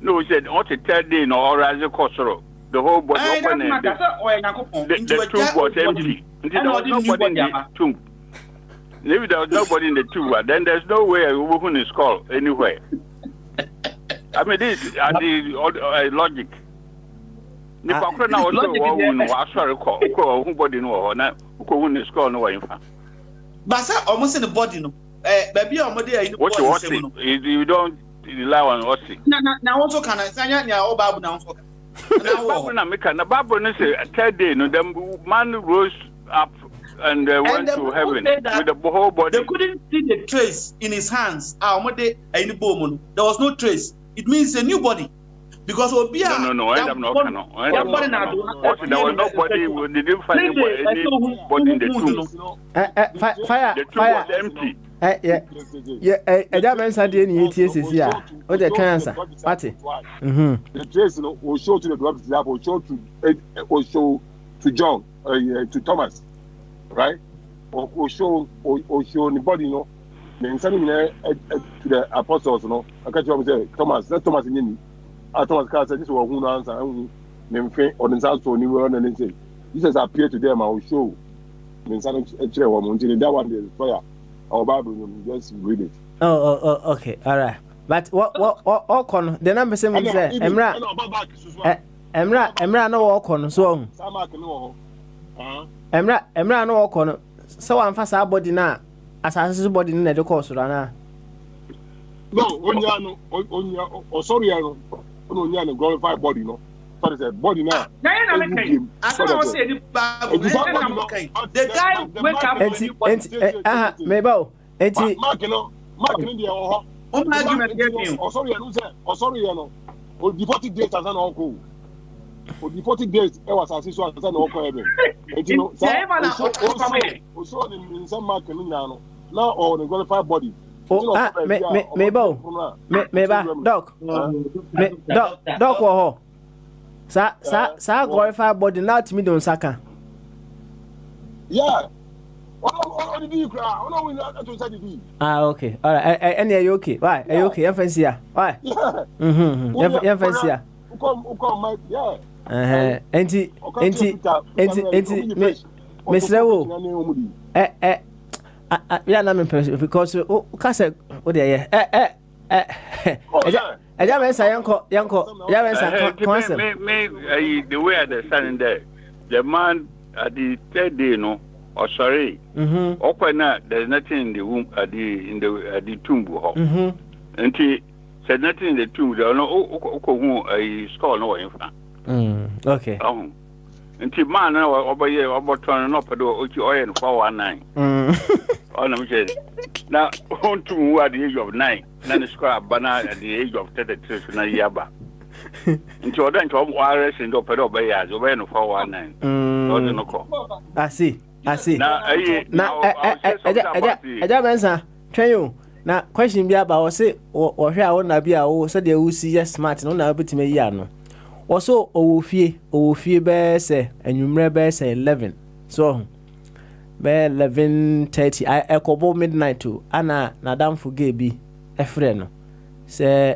No, he said, not the third day, no, or as a coastal. The whole body open and the tomb was empty. There was nobody in the tomb. Maybe there was nobody in the tube, then there's no way a woman is called anywhere. I mean, this is the logic. Nipa kura na ọsọ wọ no asọrọ kọ who body no na kọ hu ne score no wa infa. Basa almost in the body no. Baby omode ayi no body no. You don't rely on what see. Na also can sanya nya o babu na also. Na babu na meka na babu no say third day no the man rose up and went to heaven with the whole body. They couldn't see the trace in his hands. Omode ayi no bomu no. There was no trace. It means a new body. Because Obia. No, I am not. There was nobody. They didn't find anybody in the tomb. Fire. The tomb was empty. That means I didn't eat here. What the cancer? Party. The trace will show to the doctor, will show to John, to Thomas, right? Or show the body, you know. Then sending to the apostles, you know. I can't say Thomas. That's Thomas in Yini. Thomas Carr said this was who answer or the South Tony and anything. Jesus appeared to them, I will show. Then suddenly that one is fire. Our Bible, just read it. Oh, okay, all right. But what con the number seven say Emra no walk on so Emra no walk on so I'm fast our body now as body in the course rana. No, on sorry, no glorified body, no. So it's a body now. The guy wake up Mabel. Mark in the argument gave me. Sorry, no. Or the 40 days as an uncle. For the 40 days, I was as an uncle. You know, also in some mark now or the glorified body. Mabel, Doc, Doc, Sa glorified body now to me don't saka. Yeah. What did you cry? We not to say the okay. All right. And are you okay? Why? Are you okay? You fancy ya? Why? Yeah. You fancy ya? Come, Mike. Yeah. Enti. Miss Lewo. Yeah, I'm impressed because Kasa, what are you? The way I understand there, the man at the third day, no, or sorry, there's nothing in the womb at the tomb. And he said nothing in the tomb. There are no a skull no in front. Okay. Until man over here about turning up at oil 419. Now, on to at the age of 9, then scrap banana at the age of 33 na yaba. Until then, to wireless and open up by years over 419. I see. Now, train you. Now, question be about say or here I want to be a so they will see yes smart no na bit me yano. Also, Owofie be say enwumre be say 11. So, be 11:30. I ekobo midnight to ana nadam fuge bi efre no. Say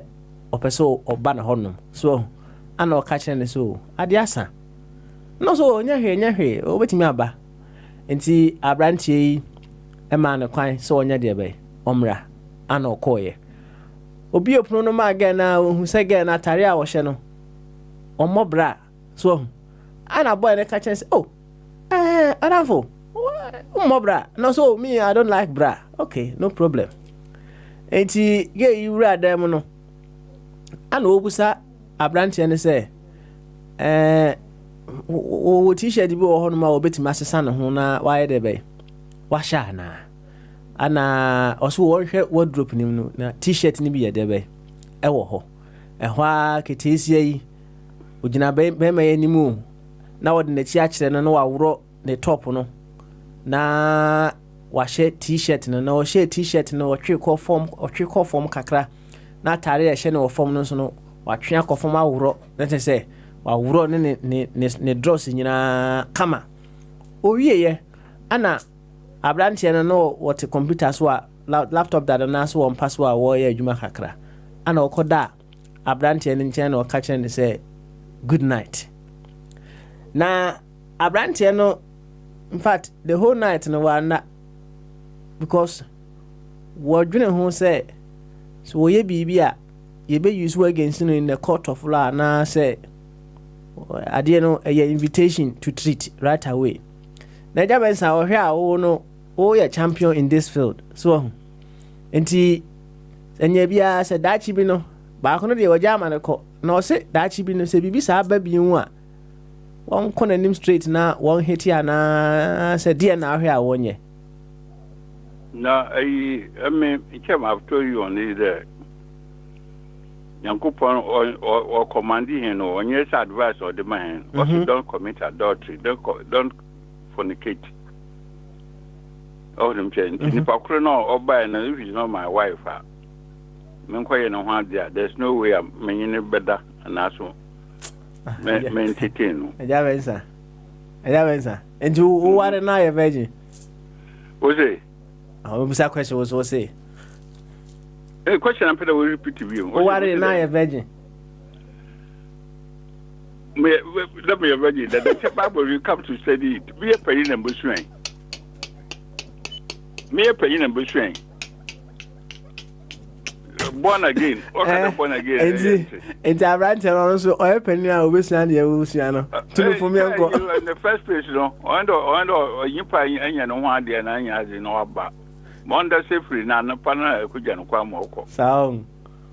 opeso oba na honom. So, ana o ka kire ne so ade asa. No so nya hwe obetimi aba. Enti abrantie yi e ma ne kwan so onya de be omra ana okoye. Obi opno no ma ga na hu se ga na tare a wo hye no. Omo bra so ana boy ne catch say oh Adamfo omo bra no so me I don't like bra okay no problem enti ge yiwura dem no ana obusa abrante ne say o t-shirt bi wo hono ma obetima asesa ne ho na waye de be washa na ana oso wo hwe wardrobe nim no na t-shirt ni bi ye de be e wo ho ehwa ketesia yi ojina be me animu na wode na chi akire no wawro ne top no na wahye t-shirt no na wahye t-shirt no watwe ko form kakra na tare ya hye no form no so no watwe akofom awro na tese wawro ne dross nyina kama owie ye ana abrante no wote computer so laptop da na so won pass wa wo ye adwuma kakra ana okoda abrante ne nchen no ka kire ne say good night. Na abrante no in fact the whole night no wa na because wɔdwene ho sɛ so wɔyɛ biribi a use against you in the court of law na say adeɛ no ɛyɛ invitation to treat right away. Na gya bɛnsa ɔhwɛ a wo no woyɛ champion in this field so nti ɛnyɛ biara sɛ daakye bi no baako no deɛ wɔgya ama no kɔ na ɔsɛ daakye bi no sɛ biribi saa ba bi mu a wɔnkɔ n'anim straight na wɔn hiti anaa sɛ deɛ na ahwɛ a wɔnyɛ. Na I mean, I've told you on this there. Yankupon or commanding him or yes advice or demand. Also, don't commit adultery. Don't fornicate. All them change. If I couldn't or buy and if it's not my wife, there's no way I'm making it better and also maintain. And you are an eye virgin. Was it? That question was what say. A question I'm will repeat to you. Who are an eye virgin? Let me a virgin that the Bible will come to study it. Be a pain and bushrain. Me a pain and bushrain. Born again. Born again. It's a rant also open now with Sandy Luciano. To for me, in the first place, you know, or you pay any one day and I has in our back. Monda safely, Nana Pana, Kujan Kwamoko. Sound.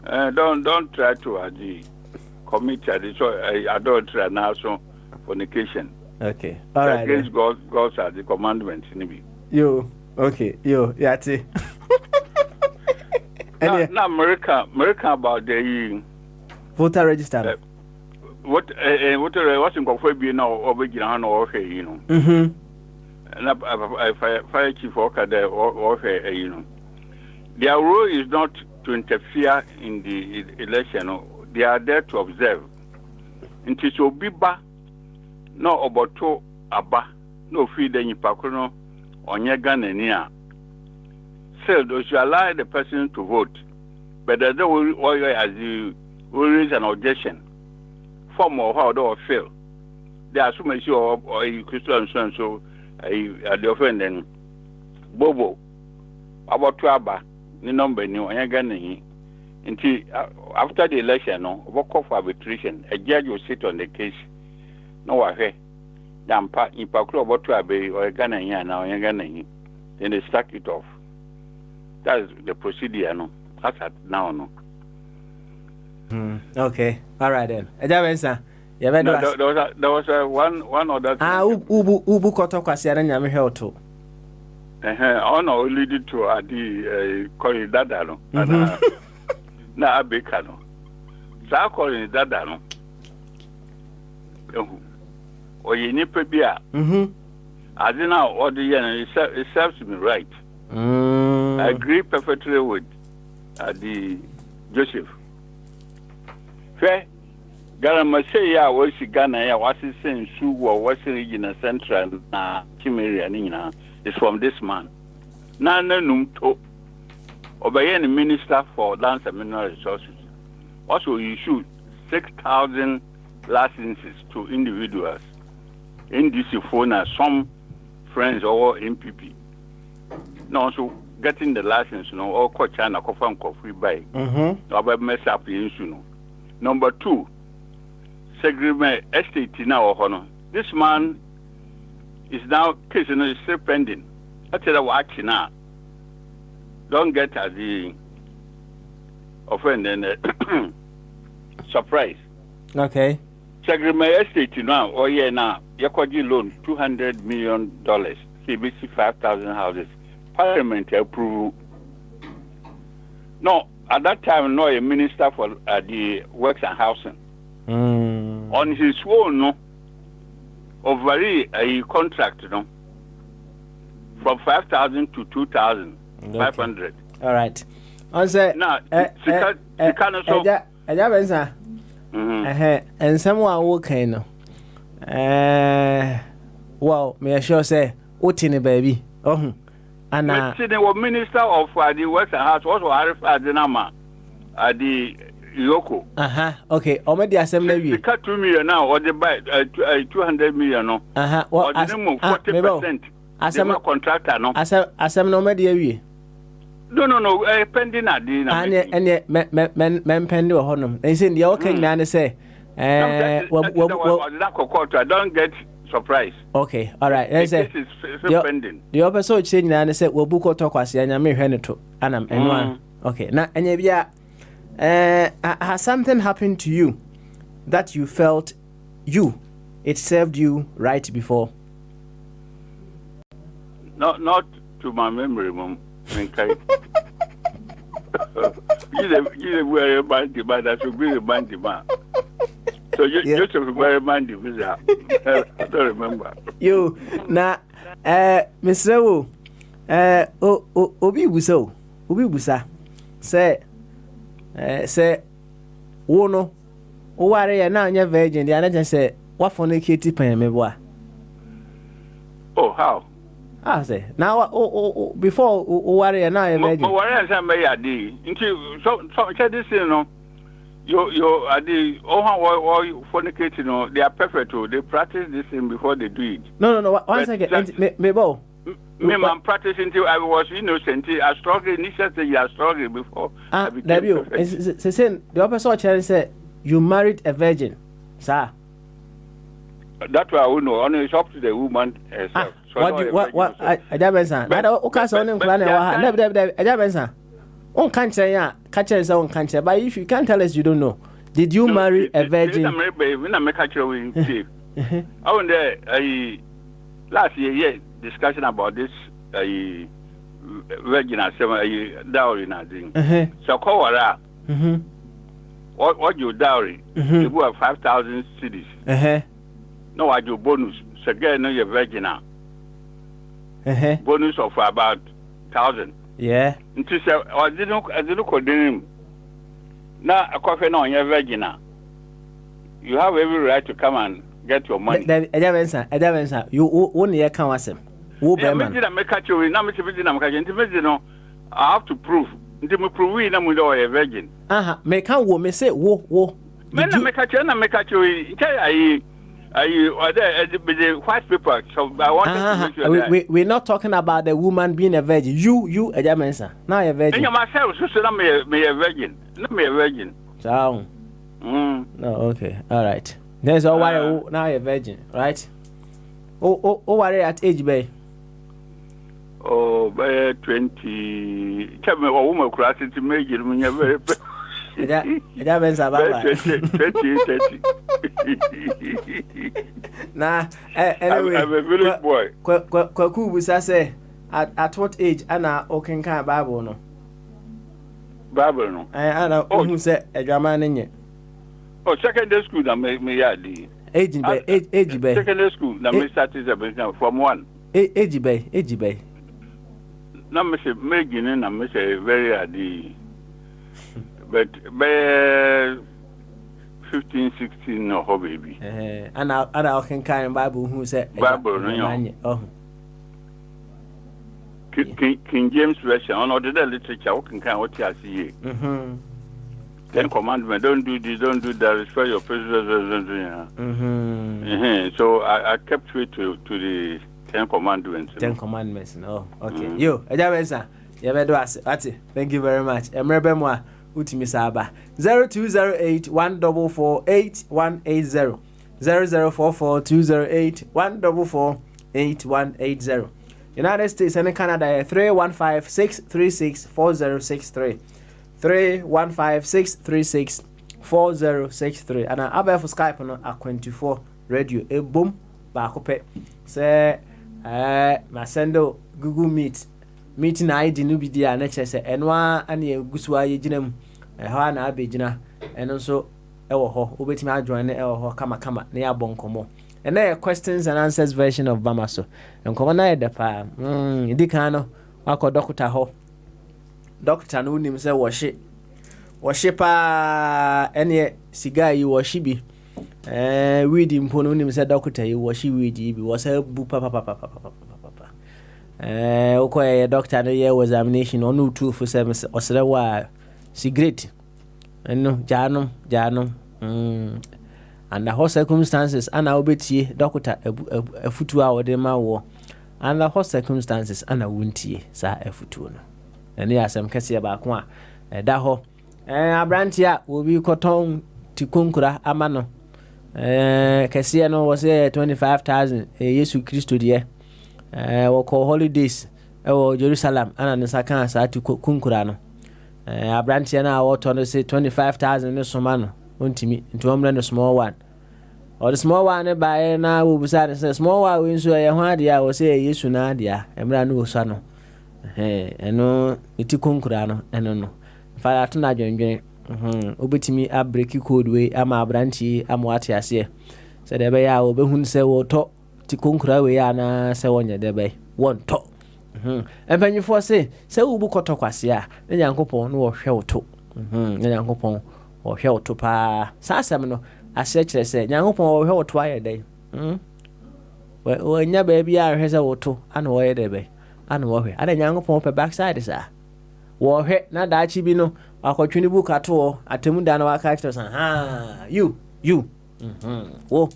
Don't try to commit adultery and also fornication. Okay. All right. Against God's are the commandments. You, okay. You, Yati. Now, America about the voter register. What's in Kofobi now over Giran or you know? And fire chief worker there or you know. Their role is not to interfere in the election. They are there to observe. It is Obiba, no Oboto Abba, no feed any pacono on your gun and near. So those you allow the person to vote, but they don't as you raise an objection, form or how they fail. They are so much or you Christian so the offending Bobo about Twaba, the number new on your gun until after the election, no, work of arbitration, a judge will sit on the case. No, I hear. Dampa in Pakro about Twabe or a gun and now you're gunning, then they stack it off. That's the procedure, no. That's at now, no. Okay, all right then. There was one other. Ubu koto kwasiara nyame hwe to. Ono lead to the kori dada no. Na abeka no. Sa kori dada no. Oye nipa bia. Adina odi yen it serves me right. I agree perfectly with the Joseph. Fair, Garama say ya was Ghana ya was saying Su or Western Region Central Chimeria is from this man. Nana Numto Obayan Minister for Lands and Mineral Resources. Also issued 6,000 licenses to individuals in this phone as some friends or MPP. No, so getting the license, you know, all China coffee buy. About mess up the issue. Number 2, segregate estate now. This man is now case is still pending. I tell you what now. Don't get as the offending surprise. Okay. Segregate estate now. Oh yeah, now you loan $200 million. CBC 5,000 houses. Parliament approve. No, at that time, no, a minister for the works and housing. On his own, no, of a contract, no, from 5,000 to 2,500. All right. Also, now, and someone working, well, may I sure say, Utini baby. Oh. And the minister of the West and House also Arif Adinama at the Yoko. Okay. Already assembly. They cut 2 million now, or they buy 200 million. No. Well, 40%. Asem contractor no. Asem no me dey wie. No. Pending adi na. Ane men pending ho no. They say the okay na ne say I don't get surprise. Okay, all right. Let's say pending. The episode say na ne say we book talk kwase anya me hwe ne to. Anam enwa. Okay. Na anya bia has something happened to you that you felt it served you right before? Not to my memory, Mom. You were a bandy man, that should be a bandy man. So you just a very bandy visa. I don't remember. You na Mr. Wu Obi Busa say wono o ware ya na anya virgin dia na say what for na kiti pan me boa. Oh, how? Say now before o ware ya na virgin. Mo ware say me ya di. Nti so this you know you adi how fornicate no they are perfect. They practice this thing before they do it. No one second me bo. Me man practicing until I was innocent. I struggled initially. I struggled before I became perfect. Say the opposite say you married a virgin, sir. That's why I know. Only it's up to the woman herself. What? Ajabensa. But okasa onim plan e wa ha. Never. Ajabensa. On can't say ya. Catch us on can't say. But if you can't tell us, you don't know. Did you marry a virgin? When I make a show in chief. I wonder. Last year, discussion about this virgin dowry na thing. So call her. What your dowry? You have 5,000 cedis. No, I do bonus. So again, no, you're virgin now. Bonus of about 1,000. Yeah. Until I didn't call him. Now a coffee no, you're virgin now. You have every right to come and get your money. Ajabensa. You only can wasem. Wo be man. I have to prove. Until me prove we na mu do a virgin. Me can wo me say wo. Me na make a the white people. So I want to make sure that we're not talking about the woman being a virgin. You Ajabensa. Now you're a virgin. And myself so me a virgin. Not me a virgin. So. No, okay. All right. There's a why now you're a virgin, right? Oh, worry at age bay. Oh, by 20. Tell me, a woman crossing to make it when you're very. That means about 20. Nah, anyway, I'm a village boy. Kwaku was I say at what age Anna Oken can Bible no? Bible no. Anna who said a drama in it. Oh, secondary school that make me age bay. Secondary school that me started from one. Age bay. Now me say making and me say very adi. But by 15, 16 no ho baby. And I can carry Bible who said Bible no. Oh. King James version on other literature who can what you see. Ten Commandments, don't do this, don't do that, respect your president. So I kept it to the 10 Commandments. 10 Commandments, no. Okay. Yo, Ajabensa, you better ask. Thank you very much. Remember moi, Utimi Saba. 0208 144 8180. 0044 208 144 8180. United States and Canada 315 636 4063. 315-636-4063 and I for Skype no A24 radio a boom back up say my sendo Google meeting ID no be there na say enwa ane gusua ye ginam ha na abegina eno so ewo ho obetimi adjoin na ewo ho kama na ya bonkomo and na questions and answers version of Bamaso enkomo na yeda pa idika no akọ doctor ho doctor no nim say wɔhye pa ene siga yi wɔhye bi weed mpo no nim say doctor yi wɔhye weed yi bi wɔsa bu pa okoye doctor no ye examination onu two for sem osere wa cigarette eno janom under how circumstances ana obetie doctor afutu a wode ma wo under what circumstances ana wuntie sa efutuo no ene asem kese ba ko a da ho abranti a obi koton tikunkura ama no kese no was 25,000 Yesu Kristo de wo ko holidays wo Jerusalem ana ne saka sa tikunkura no abranti na wo to no say 25,000 no soma no ontimi ntomre no small one or the small one by na wo busa say small one we nso ye ho ade a wo say Yesu na ade a emra no osa no eno tikunkura no eno no fa ato na dwendwen obetimi a break code we ama abranti amwate ase se de be ya obehun se wo to tikunkura we ya na se wonye de be won to empanyifo se wo bu koto kwase a na Nyankopon no wo hwe wo to na Nyankopon wo hwe wo to pa sasem no ase kire se Nyankopon wo hwe wo to aye de we nya ba bia hwe se wo to ana wo ye de be ana wo hwe ana Nyankopon pe backside sa wo hwe na da chi bi no akwatwini bu kato atemu da na waka kire san you wo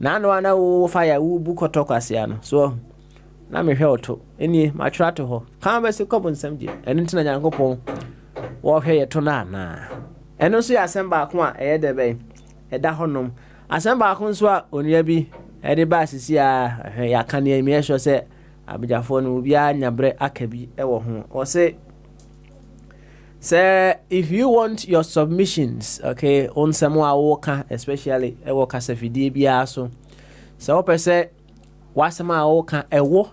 na no ana wo fire wo bu koto kwase ano so na me hwe oto eni matrato ho kan be se kobon samje eni ntina Nyankopon wo hwe ye to na eno so ya asemba ko a eye de be eda honom asemba ko nso a onia bi ede ba sisi a ya kan ye me so se abijafo no bi anyabre akabi e wo ho o se if you want your submissions okay on semwa woka especially e wo kasafidie bia so se wo pese wasema woka ewo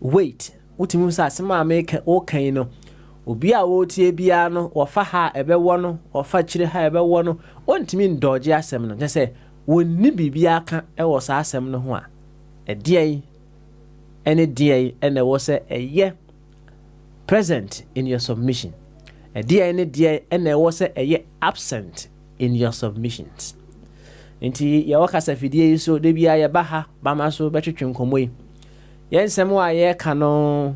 wait utimu sa sema make okay no obi a wotie bia no wofa ha ebewo no wofa kire ha ebewo no ontimi ndoje asem no je se wonni bibia aka e wo sa asem no ho a edie ene wo se eye present in your submission edie ene wo se eye absent in your submissions nti ya waka safidie so de bia ye baha bama so betwetwe nkomoyi yensem wa ye ka no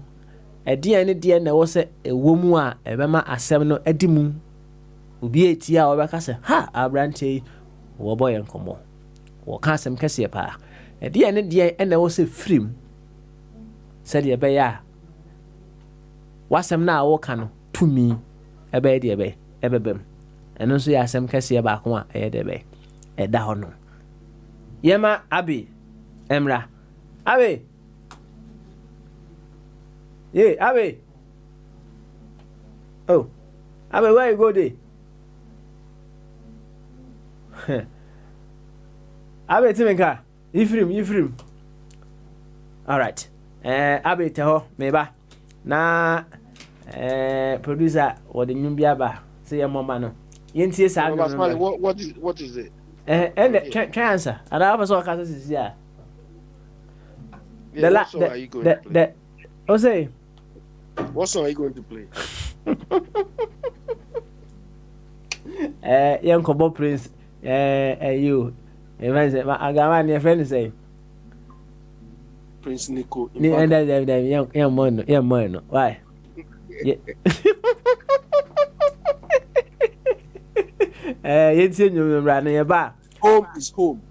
edie na wo se ewomu a ebema asem no adimu obi eti a obeka se ha abrante wo boy nkomo wo ka asem kese pa edie na wo se frim se de be ya wasem na wo ka no tumi ebe de be ebebem eno so ya asem kese ba ko a de be eda hono yema abi emra abi Abe. Oh. Abe, where you go there? Abe Timenka. Ifrim. All right. Abe teho meba. Na producer what the nyumbia ba. Say your mama no. Yentie sa. What is it? Try answer. And I have so case is here. What song are you going to play? Say what song are you going to play? Young Kobo Prince, you. Agaman, your friend say Prince Nico. Young man. Why? It's in your running about. Home is home.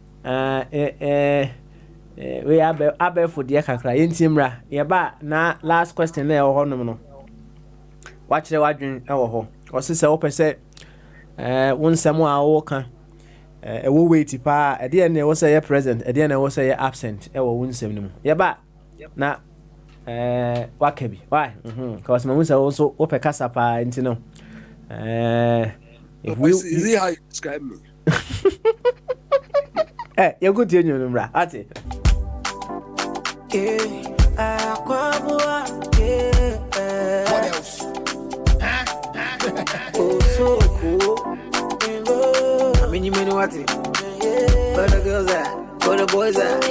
We abe for the kakra yentimra ye ba na last question na e ho no wa kire wadwen e wo ho o se wo pese wonsem a wo ka e wo wait pa e de na wo say ye present e de na wo say ye absent e wo wonsem no ye ba na wakabi why cause my musa also wo pe kasa pa ntino if we is it how you describe me you go to your number ati what else? Oh, so cool. I mean, you know what? Where the girls at? Where the boys at?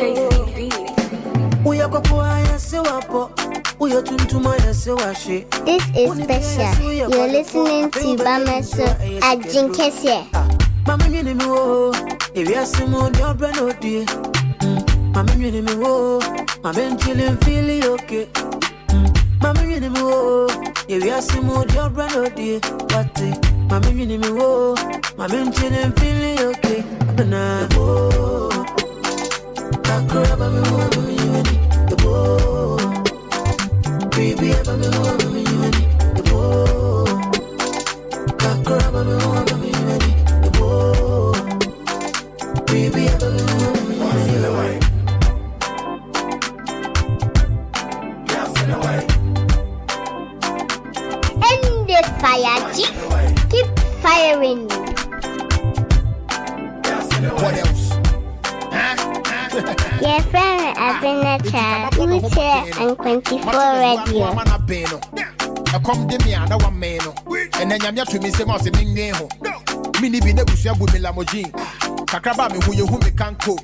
This is special. You're listening to Bamaso at Jinkesia. If you are someone, you're brand Mama, you know, I'm chilling, feeling okay. Mama, you know, if you are someone, you're brand new. What? Mama, you know, I'm chilling, feeling okay. Banana, oh, I grab a woman, you know, In the fire, keep firing. What else? Your friend Abinacha, Uche and 24 Radio. I come to me and one man, and then I'm to me say, Mossy Mingo. Mini be never share with me Lamogine. Kakraba me who you whom me can't cook.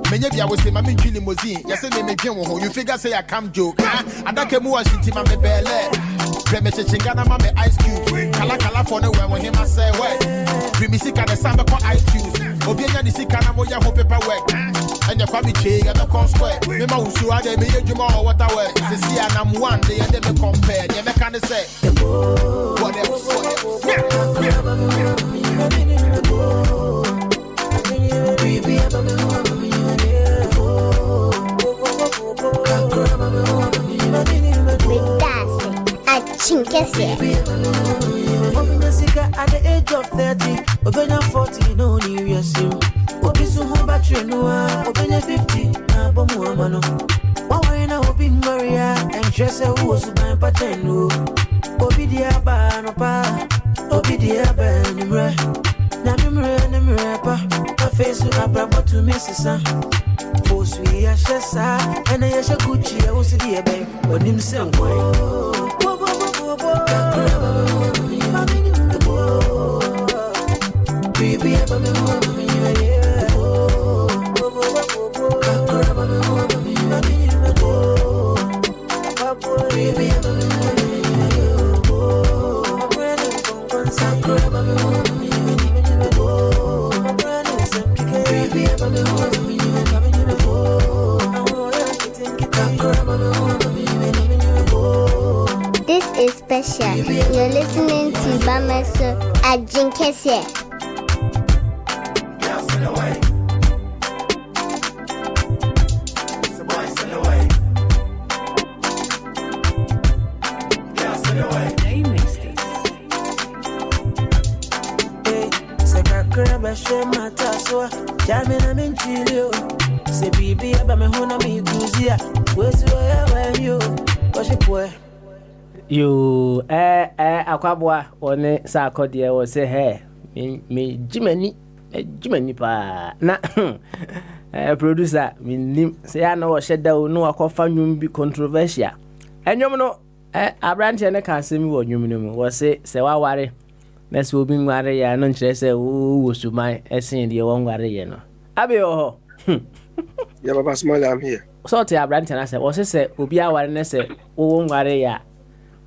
Maybe I was say, Mammy Chili Mozine. Yes, and they came home. You figure say I come joke. I don't care more shitty, Mammy Belle. Premature Chingana, Mammy Ice Cube. Kala for the way when him I say, wait. Primisic and the Samba for iTunes. Obiana the Sikana Moya Hope Paperwork. And your family chain and the con square. Remember who so I made you more what I wear. It's a see and I'm one day and then they compare. You make kind of say, what else? At the age of 30, Obena 40, no new years. Obisu home battery no, Obena 50, Bomu Amano. Why na Obi Maria and Jesse who was my pateno. Obi diaba no pa, Obi diaba nimre. Namre pa, a face to Abra to Mrs. Force we are Shessa, and I shall Gucci, I was the abbey, or himself. Baby, This is special. You're listening to Bamaso at Jinkese. Jamina Minchilio, say baby, I'm a hona me guzia. Where's where you? What's your boy? You, Aquabwa, one Sarkodia will say, hey, me, Jimmy, pa, na, producer, me, say, I know, shed down, no, I call fun be controversial. And you know, a branch and a cancer, what you mean, was say, I worry. Next will be married, and non say, who was to my essay in the one worry, Abi oh, yeah, Papa Smiley, I'm here. So, to Branton, I said, was it say, Ubia warren, say, won't worry, ya.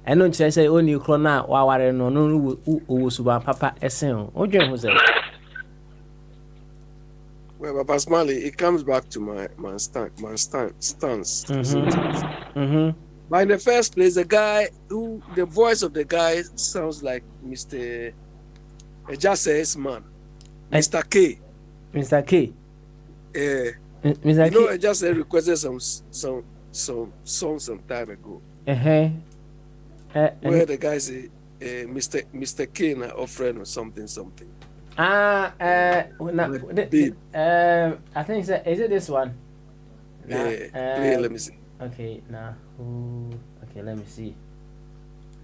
And don't say, only you crona, while warren, no, who was about Papa essay. Oh, Jim was it? Well, Papa Smiley, it comes back to my stance. But in the first place, the voice of the guy sounds like Mr. Ejase's man, Mr. K. Mr. K. Mr. K. You know, Ejase requested some song some time ago. Where the guy say, Mr. K na offering or something. I think is it this one? Let me see. Okay, now okay, let me see.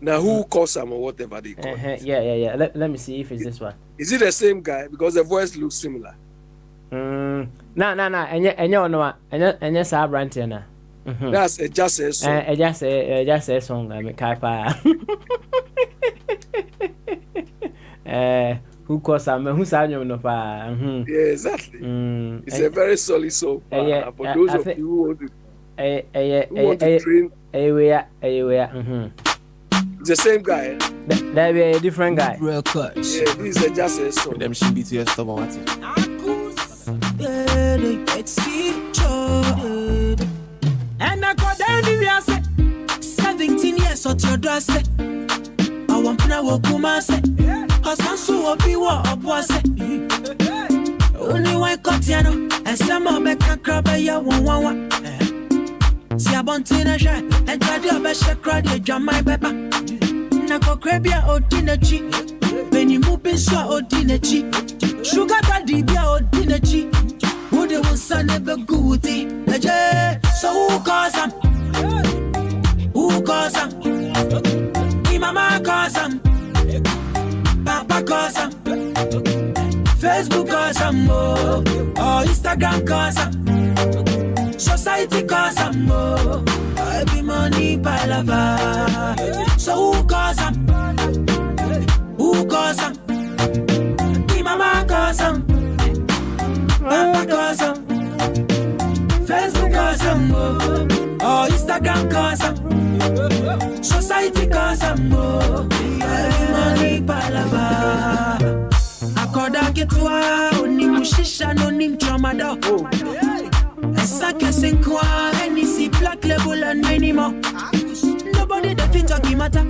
Now who calls him or whatever they call it? Yeah. Let me see if it's this one. Is it the same guy? Because the voice looks similar. No. And you say Branton na. That's just a song. Just a song. I mean, Kaipa. Who calls him? Who's on no pa? Yeah, exactly. It's a very solid song. For those of you who want to train. It's the same guy. That be a different guy. Real clutch. Yeah, this is just a song. Them should be to your stubborn. It's featured. And I got down 17 years of your dress. I want to know what Kuma said. Husband, so be what I was. Only one Cotiano, and some of me can crab a ya one. See a buntin' shot, and try your best to cry the jam my pepper. Nako crabia or dinner cheek. When you move in so or dinner cheek. Sugar daddy be or dinner cheek. Who they will son never goody. So who calls them? Who cause me mama cause Papa cause Facebook cause or Instagram cause society cause every money palava. So who cause Who cause me mama cause Papa cause Facebook cause or Instagram cause society cause every money palava. Akoda ketwa onim shisha no nim tramada. Esake senkwa NC black label and many more. Nobody the fit talk matter.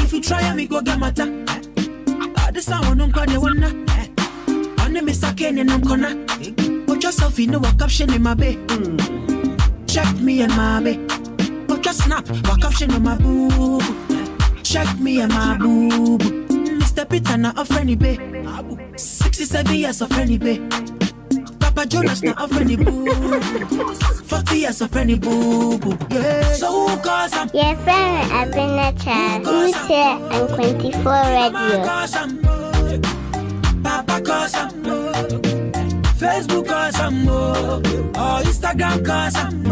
If you try me go get matter. This sound on kwa de wanna. On me sakene no kona. Put yourself in a caption in my bay. Check me and my bay. Put your snap, walk caption in my boob. Check me and my boob. Mr. Peter na a friendly bay. 67 years of friendly bay. Papa Jonas na a friendly boob. 40 years of friendly boob. Yeah. So who cause him? Your friend Abinacha, who's here on 24 Radio. Papa cause him. Facebook cause him. Or Instagram cause him.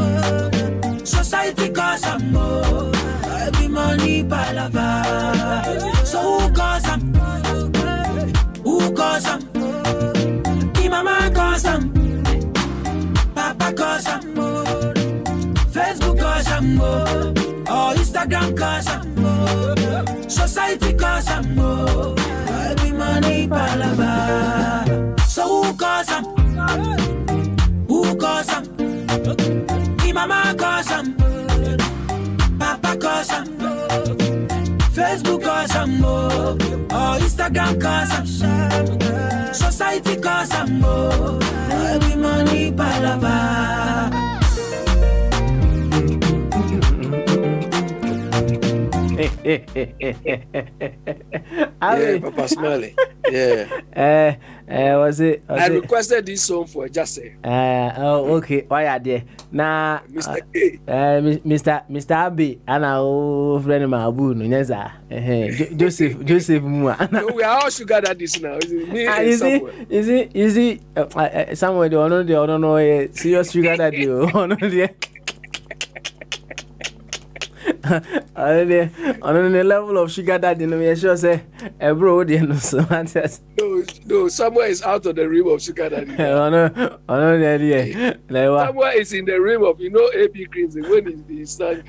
Society cause him. Every money palava. So who cause him? Who cause him? Me mama cause him. Papa cause him. Facebook cause him. Or Instagram cause him. Society cause him. Every money palava. So who cause him? Who cause him? Me mama cause him. Papa cause him. Facebook cause him. Or Instagram cause him. Society cause him. Every money palava. Yeah, Papa Smiley. Yeah. Was it? I requested this song for Jesse. Oh, okay. Why are there? Now, Mr. K. Mr. Abbey, and our friend Mabu, Neza, Joseph Mua. No, we are all sugar daddies now. Is it me? Is it? Somewhere they don't know serious sugar daddy. On the level of sugar daddy, no, sure say, bro, no, somewhere is out of the rim of sugar daddy. No, somewhere is in the rim of, AB Greens when he sang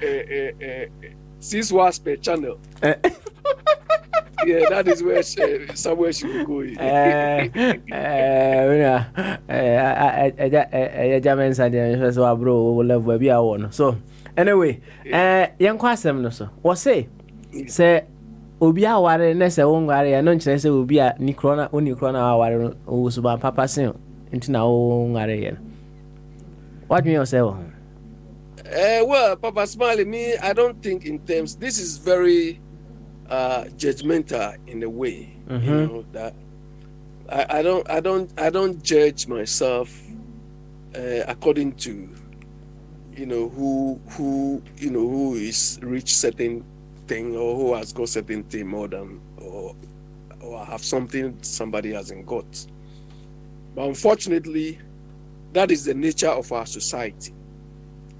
6 watts per channel. Yeah, that is where somewhere she will go. So anyway, young kwasem no so. What say obi aware na se wonware no nkyere se obi a ni krona aware o suba papa sen nti na wonware ye. What do you say? Well, Papa Smiley, me, I don't think in terms. This is very judgmental in a way. That I don't judge myself according to who is reached certain thing or who has got certain thing more than or have something somebody hasn't got. But unfortunately, that is the nature of our society.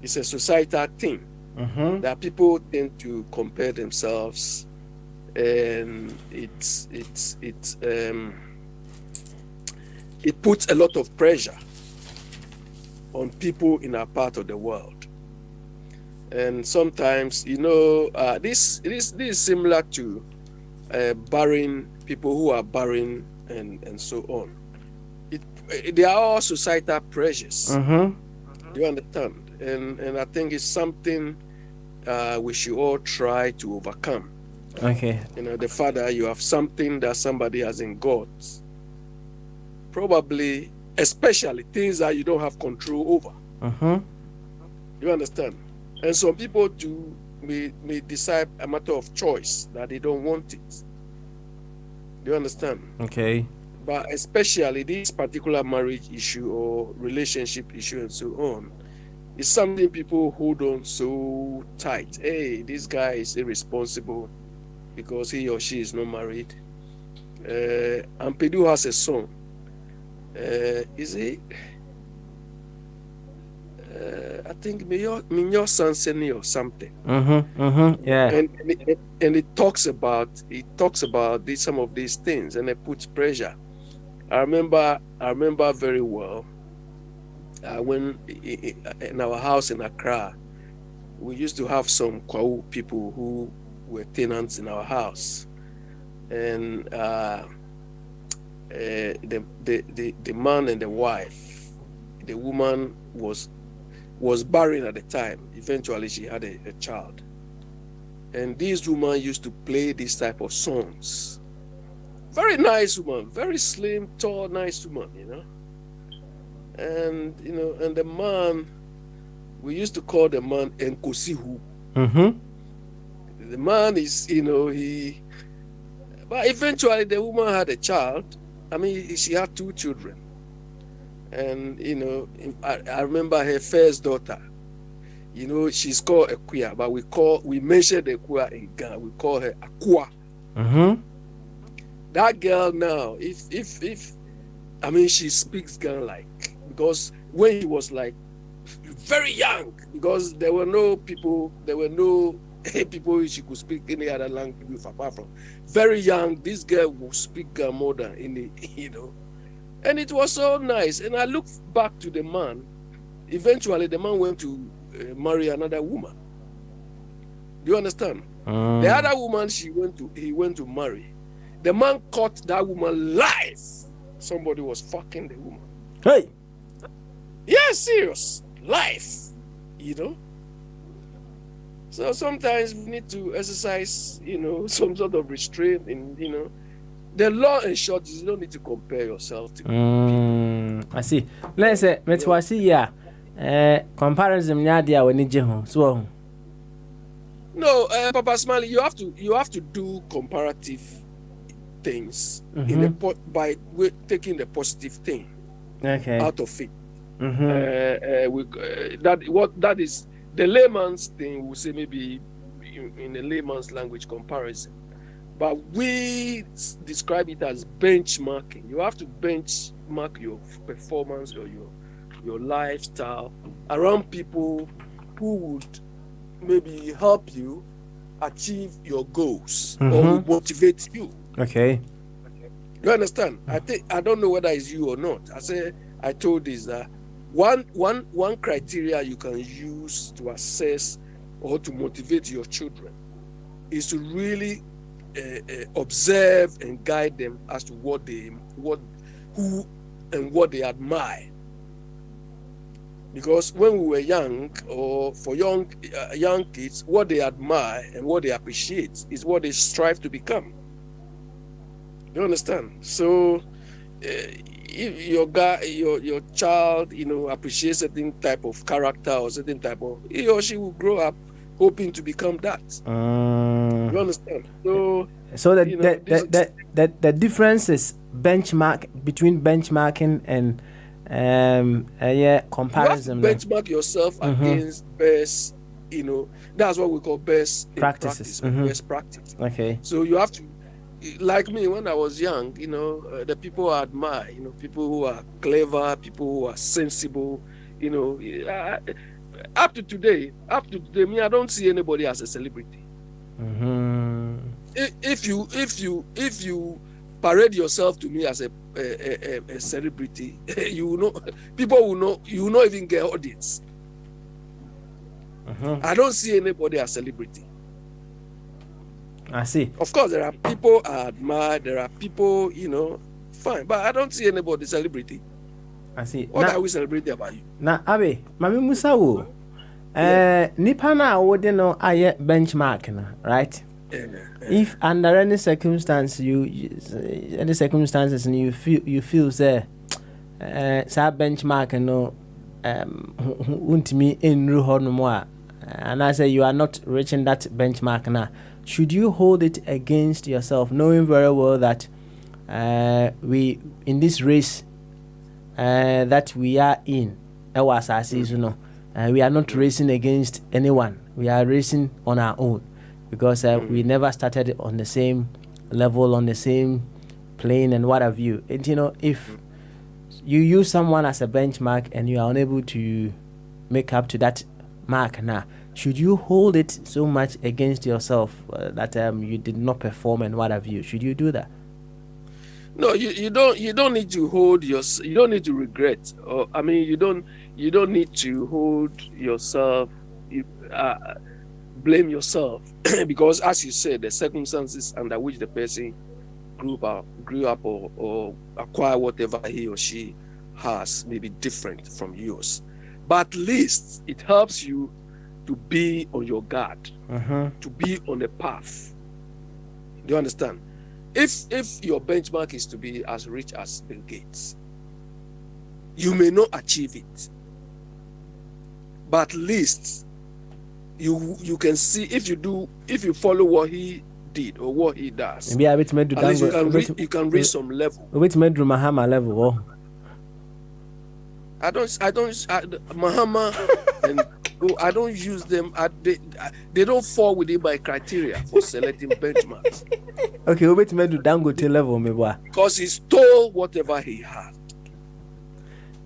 It's a societal thing that people tend to compare themselves, and it puts a lot of pressure on people in our part of the world. And sometimes, this is similar to barren people who are barren and so on. They are all societal pressures. You understand? And I think it's something we should all try to overcome. Okay. The fact that you have something that somebody hasn't got, probably, especially things that you don't have control over. You understand? And some people may decide a matter of choice that they don't want it. Do you understand? Okay. But especially this particular marriage issue or relationship issue and so on, It's something people hold on so tight. Hey, this guy is irresponsible because he or she is not married. Ampedu has a son. Is he? I think Minyo Sanseni or something. Yeah. And it talks about some of these things, and it puts pressure. I remember very well when in our house in Accra, we used to have some Kwau people who were tenants in our house, and the man and the wife, the woman was barren at the time. Eventually, she had a child, and this woman used to play this type of songs. Very nice woman, very slim, tall, nice woman, And and the man, we used to call the man Nkosihu. The man is, but eventually the woman had a child. I mean, she had 2 children. And, I remember her first daughter, she's called Akuya, but we mentioned Akuya in Ghana, we call her Akua. That girl now, if she speaks Ghana because when she was very young, because there were no people she could speak any other language apart from. Very young, this girl will speak Ghana more than any, And it was so nice. And I look back to the man. Eventually, the man went to marry another woman. Do you understand? The other woman he went to marry. The man caught that woman live. Somebody was fucking the woman. Hey. Yeah, serious. Life. So sometimes we need to exercise, some sort of restraint in, The law in short is you don't need to compare yourself to people. I see. Let's say, comparison when you so. No, Papa Smiley, you have to do comparative things by taking the positive thing out of it. That is the layman's thing. We'll say maybe in a layman's language comparison. But we describe it as benchmarking. You have to benchmark your performance or your lifestyle around people who would maybe help you achieve your goals or motivate you. Okay. You understand? I don't know whether it's you or not. I told this that one criteria you can use to assess or to motivate your children is to really observe and guide them as to who they admire. Because when we were young, or for young kids, what they admire and what they appreciate is what they strive to become. You understand? So, if your child, appreciates certain type of character or certain type of, he or she will grow up hoping to become that. You understand? So the difference is between benchmarking and comparison. You have to benchmark yourself against best. That's what we call best practices. Best practice. Okay. So you have to, like me when I was young. The people I admire. People who are clever, people who are sensible. Up to today, me, I don't see anybody as a celebrity. If you parade yourself to me as a celebrity, people will know. You will not even get audience. I don't see anybody as celebrity. I see. Of course, there are people I admire. There are people, fine, but I don't see anybody celebrity. I see. What are we celebrating about you? Now, Abe, Mami Musa wo. Nipa na wode no aye benchmark na, right? If under any circumstance you feel say sa benchmark no untimi enru ho no mo a, and I say you are not reaching that benchmark na, should you hold it against yourself, knowing very well that we in this race that we are in, our season, We are not racing against anyone. We are racing on our own because we never started on the same level, on the same plane and what have you. And if you use someone as a benchmark and you are unable to make up to that mark now, should you hold it so much against yourself that you did not perform and what have you? Should you do that? No, you don't need to hold you don't need to regret. You don't need to hold yourself, blame yourself because, as you said, the circumstances under which the person grew up or acquired whatever he or she has may be different from yours. But at least it helps you to be on your guard, to be on the path. Do you understand? If your benchmark is to be as rich as Bill Gates, you may not achieve it. But at least you can see if you follow what he did or what he does. At least you can reach some level. Mahama level. I don't Mahama and I don't use them. They don't fall within my criteria for selecting benchmarks. Okay, wait to do Dangote level, maybe. Because he stole whatever he had.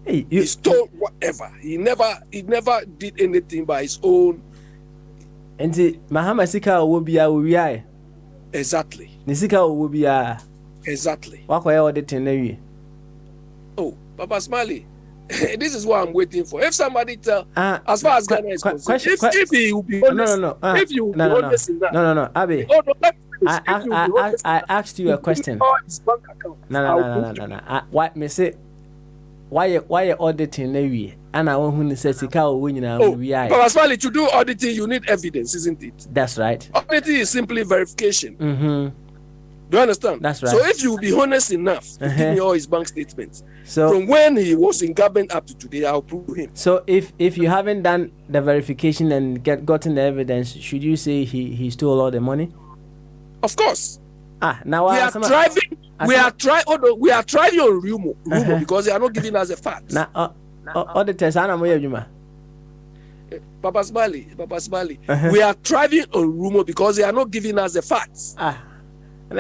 He stole whatever. He never did anything by his own. And Mahama Sika will be a exactly. Nisika will be a exactly. What were all the tenere? Oh, Papa Smiley. This is what I'm waiting for. If somebody tell, as far as Ghana is concerned, if he will be honest, if you will be honest in that. No, Abi. I asked you a question. No. What me say? Why you auditing Navy? And I want to say Sika winning now. But Smiley, to do auditing, you need evidence, isn't it? That's right. Auditing is simply verification. Do you understand? That's right. So if you will be honest enough to give me all his bank statements, from when he was in Gabon up to today, I'll prove him. So if you haven't done the verification and gotten the evidence, should you say he stole all the money? Of course. Now we are driving on rumor because they are not giving us the facts. Now, auditors, Papa Smiley, we are driving on rumor because they are not giving us the facts. And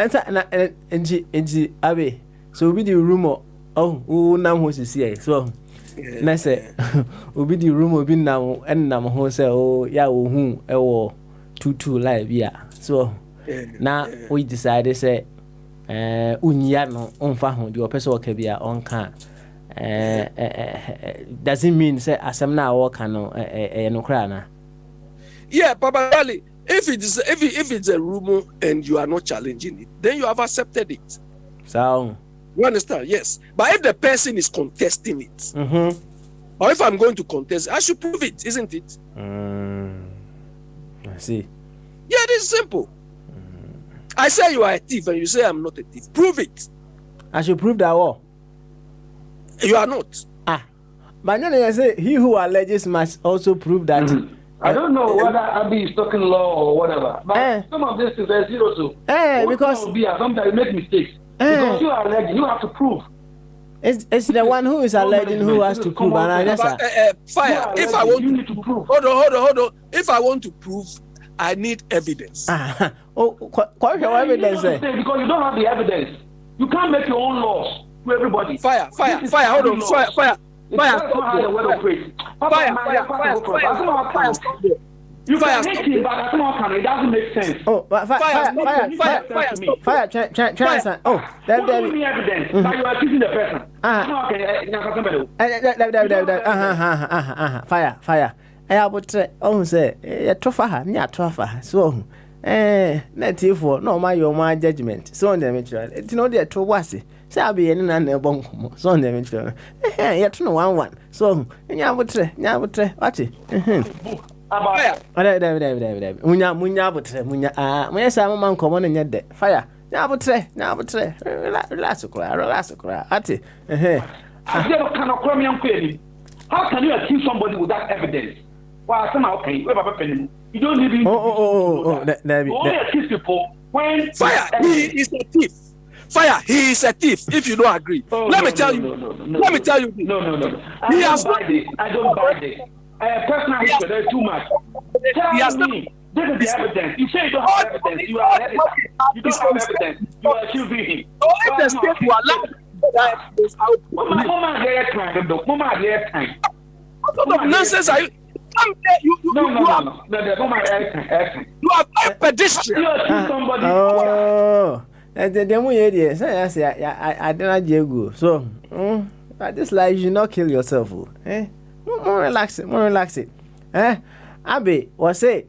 Abe, so we the rumor. Oh, now who's here? So, I say, we the rumor be now, and now who say, oh, yeah, who, 2 live, yeah. So, now we decided, say, Unyano, on Fahon, your person can be on can. Doesn't mean, say, as I'm now walking on a no crana. Yeah, Papa Valley. If it's a rumor and you are not challenging it, then you have accepted it. So you understand? Yes. But if the person is contesting it, or if I'm going to contest, I should prove it, isn't it? I see. Yeah, this is simple. I say you are a thief and you say I'm not a thief. Prove it. I should prove that what? You are not. But then I say he who alleges must also prove that. I don't know whether Abi is talking law or whatever, but some of this is a zero to. Because sometimes you make mistakes. Because you are alleging, you have to prove. It's the one who is alleging who has to prove. And I guess Fire. If I want, you need to prove. Hold on. If I want to prove, I need evidence. Quite your evidence. Because you don't have the evidence. You can't make your own laws to everybody. Fire. Hold on. Fire. You can hate him, but that's not it doesn't make sense. Fire. Oh, give me evidence that you are accusing the person. Fire. I would say, a trofa, near trofa. So, native for no my judgment. So on the material, it's not there to was it. Sabi and an bon, so on the material. Yet no one. So, I would say, what it? Munya but when some man come on and yet fire. Now but relax. Ati. I never cannot come young penny. How can you accuse somebody without evidence? Well, somehow okay, you don't even only accuse people when Fire, he is a thief. Fire, he is a thief. If you don't agree, let me tell you. No. I don't buy this. personal history too much. Tell me, this is the evidence. You say you don't have evidence. You are editor. You don't have evidence. You are accusing him. So if the state will allow that evidence out, Mama, what sort of nonsense are you? You are a pedestrian. Oh, and then we hear say I didn't go. So, at this life you should not kill yourself. More relax it. Abi, was say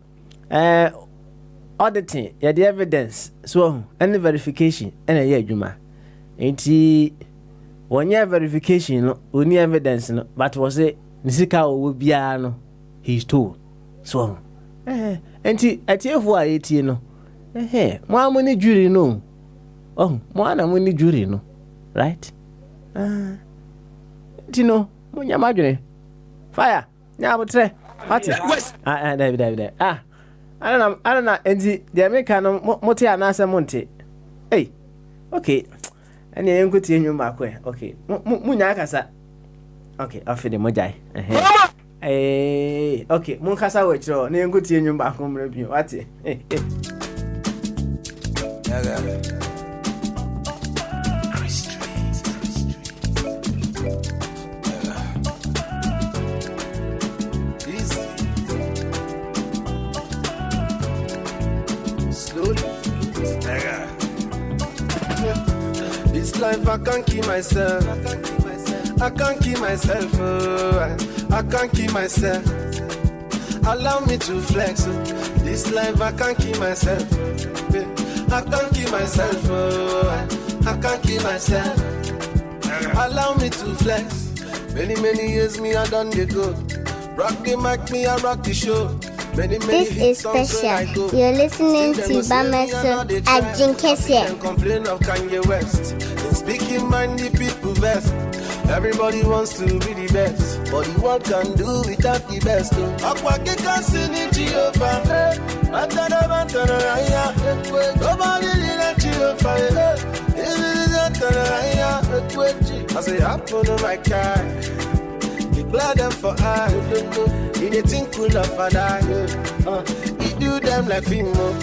auditing, yeah, the evidence. So, any verification, any yeah, Juma. Ain't one year verification, no, only evidence, no, but was it Nisika will be no. He's told. So, and at your for 18, no. More money jury, no. Oh, more money jury, no. Right? Tino, when you're margarine. Fire. Now, but say, what's it? David. I don't know. And the American Motia Monte. Hey, okay. And you ain't good to you, Marque. Okay. Munakasa. Okay, I'll feed the Mojai. Hey, okay. Munkasa wecho. Ni nguti yenyu ba ko mrebi. Wati. This life I can't keep myself. I can't keep myself. I can't keep myself. Allow me to flex. This life I can't keep myself. I can't keep myself. I can't keep myself. Allow me to flex. Many years me I done the go. Rock the mic, me I rock the show. This is special. You're listening to Bamaso at Jinkesia. Complain of Kanye West. Speaking mind the people best. Everybody wants to be the best, but the world can do without the best. Nobody I say, happen on my car. Glad them for I. You think cool of a die. You do them like Fimo.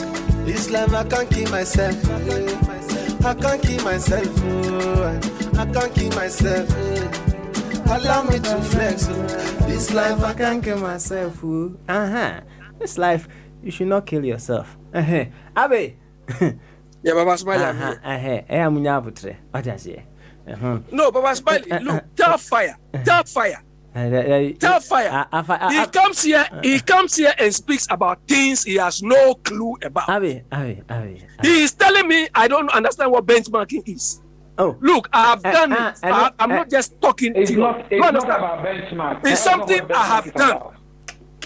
This life I can't keep myself. I can't keep myself. I can't keep myself. Allow me to flex. This life I can't kill myself. This life you should not kill yourself. Abe. Yeah, Baba Smiley. What I say? No, Baba Smiley. Look, tell fire. Tell fire. He comes here and speaks about things he has no clue about. Abe. He is telling me I don't understand what benchmarking is. Oh, look, I have done it. I'm not just talking to you. It's not about benchmark. It's something I have done.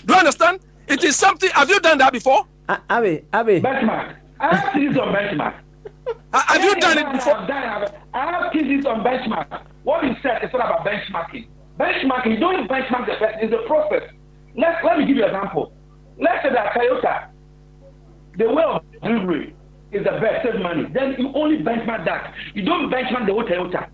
Do you understand? It is something. Have you done that before? Abe. Benchmark. I have thesis on benchmark. Have you done it before? I have thesis on benchmark. What you said is not about benchmarking. Benchmarking, you don't benchmark the person. It's a process. Let me give you an example. Let's say that Toyota, the way of delivery is the best, save money. Then you only benchmark that. You don't benchmark the whole Toyota.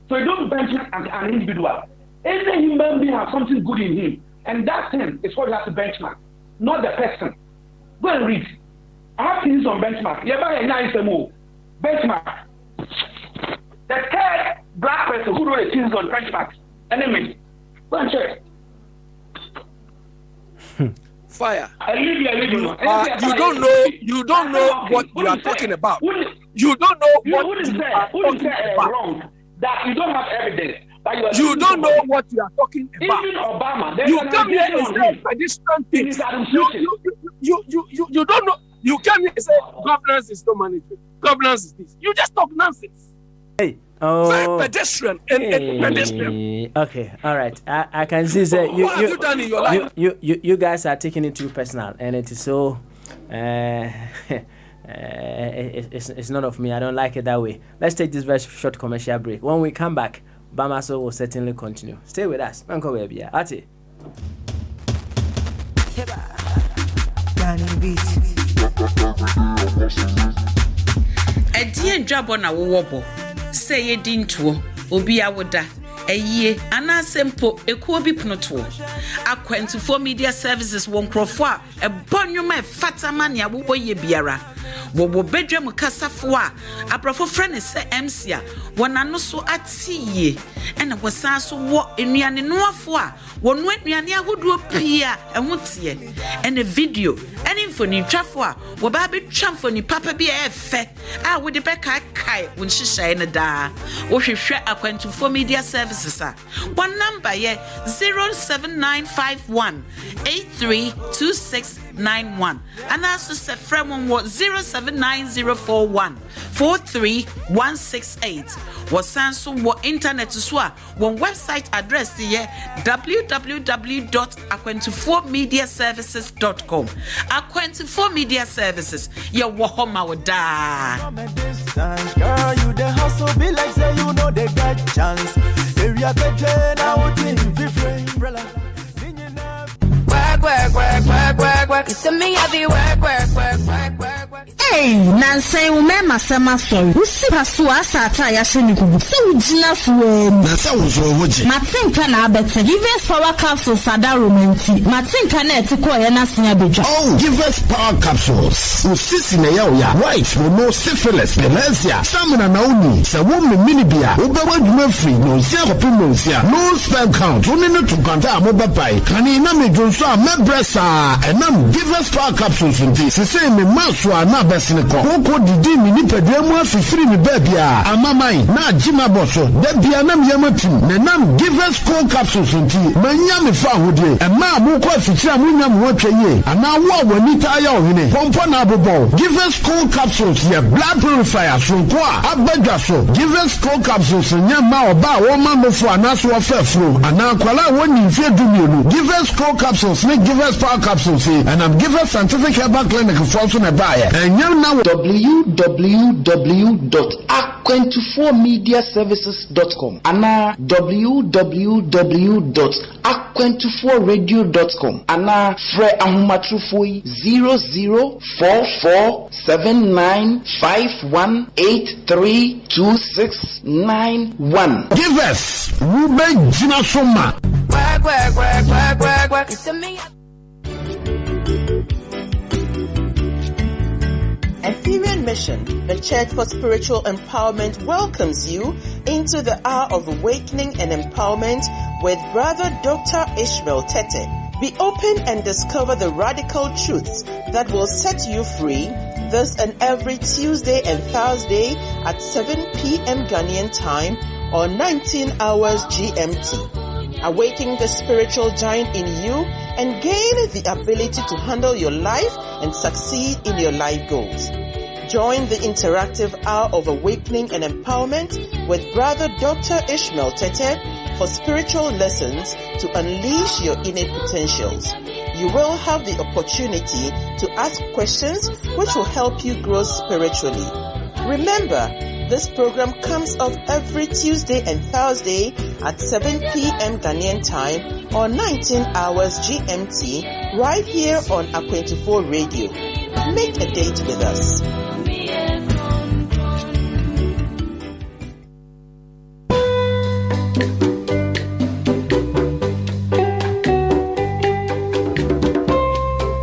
So you don't benchmark an individual. Every human being has something good in him. And that thing is what you have to benchmark, not the person. Go and read. I have things on benchmark. Benchmark. The third black person who wrote the things on benchmark. Enemy. Go and check. Fire. You don't know what you are talking about. You don't know what you are talking about. That you don't have evidence. You don't know what you are talking about. Even Obama. You come here and say pedestrian things. You don't know. You come here and say governance is no management. Governance is this. You just talk nonsense. Hey. Very pedestrian and pedestrian. Okay, all right. I can see that what have you done in your life? You guys are taking it too personal, and it is so. It's not of me. I don't like it that way. Let's take this very short commercial break. When we come back, Bamaso will certainly continue. Stay with us. Uncle Baby, Ati. A dear job on a wobble. Say ye didn't obi awoda eye ana sempo ekuo bi pnoto Akwentufo Media Services won krofo a ebonwoma efatama ne abobo ye biara wo bedwam kasafo a aprofo frene se MC a wonano so atie ene wosan so wo enuane noafo a wonu enuane ahodo pia ehotie ene video ene mfoni twafo a wo ba betwa mfoni papa bi efe a wo de beka kai won hihye ne da wo hwehwe Akwentufo Media Services a one number ye 07951832691 and also se frem wo 079041431168 wasanso wo internet so a won website address ye www.akwentufomediaservices.com Akwentufo Media Services ye wo homa wo da. Girl, you the hustle be like say you know they got chance. Area better now within different umbrella. Work. You see me heavy work. Hey, Nancy, umema sema sorry. Usi pasua sata ya sheni kubu. Se ujina suwe. Nasa uzowoji. Matinka na abete. Give us power capsules sada romanti. Matinka na etiko ya nasinya beja. Oh, give us power capsules. Usisi na yao ya. White, mono, syphilis, dementia. Stamina na uni. Sa wumi minibia. Ubewa jumefri. Nonsia kopi nonsia. No sperm count. Unene tukanta amobapai. Kani iname jonso mebresa. Enam give us power capsules unti. Sise me maswa na besineko. Koko didi mini pedwemu afifiri mi bebia. Amamai na jima boso. Debia nam yamatim. Nenam give us cold capsules unti. Manyami fa hodie. Ema amuko afichira munyam wotweye. Ana wo wanita aya ohine. Pompo na abobo. Give us cold capsules ye blood purifier sonko a abadwa so. Give us cold capsules nyama oba wo mamofo anaso ofefro. Ana kwala woni mfe dumienu. Give us cold capsules ne give us power capsules and I'm give us scientific herbal clinic for so na buy. And now www.akwentufomediaservices.com ana www.akwentufomradio.com ana fre ahomatrufo 00447951832691. Give us Ruben Gina Soma. Work. It's a me. Ephemerian Mission, the Church for Spiritual Empowerment, welcomes you into the hour of awakening and empowerment with Brother Dr. Ishmael Tete. Be open and discover the radical truths that will set you free this and every Tuesday and Thursday at 7 p.m. Ghanaian time or 19 hours GMT. Awaken the spiritual giant in you and gain the ability to handle your life and succeed in your life goals. Join the interactive hour of awakening and empowerment with Brother Dr. Ishmael Tete for spiritual lessons to unleash your innate potentials. You will have the opportunity to ask questions which will help you grow spiritually. Remember, this program comes up every Tuesday and Thursday at 7 p.m. Ghanaian time or 19 hours GMT right here on Akwentufo Radio. Make a date with us.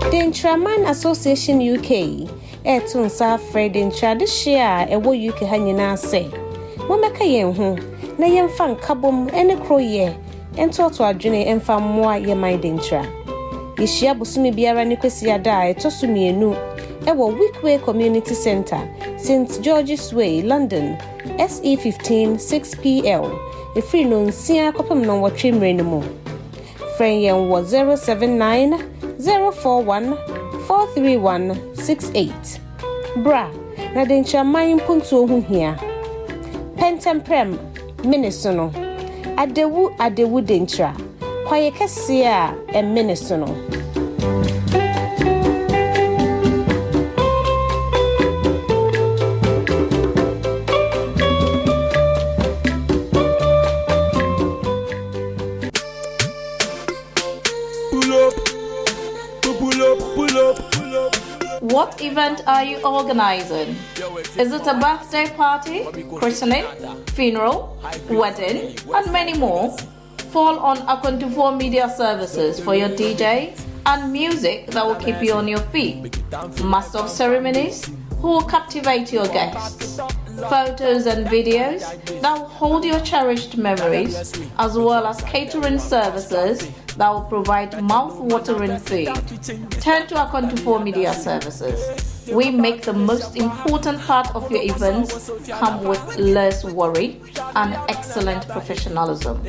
The Intraman Association UK Etunsa Fred in Tradishia, a wo UK hanging say. Womaka yen ho, na yen fan kabum, any croye, and to our journey and fam more ye my dentra. Ishia Busumi Biara Nicosia die, Tosumi enu, Ewo Weekway Community Centre, St. George's Way, London, SE15 6PL. A free loan, Sia Copam non what trim renemo. Friend yen was 079 041 43168. Bra, na dencha mayin punto hu hia. Pentemprem, Minnesono. Adewu dencha. Kwaye kesia e Minnesono. Pull up. What event are you organizing? Is it a birthday party, christening, funeral, wedding, and many more? Fall on Aquantifor Media Services for your DJ and music that will keep you on your feet. Master of ceremonies who will captivate your guests. Photos and videos that will hold your cherished memories, as well as catering services that will provide mouth-watering food. Turn to Aquantifor Media Services. We make the most important part of your events come with less worry and excellent professionalism.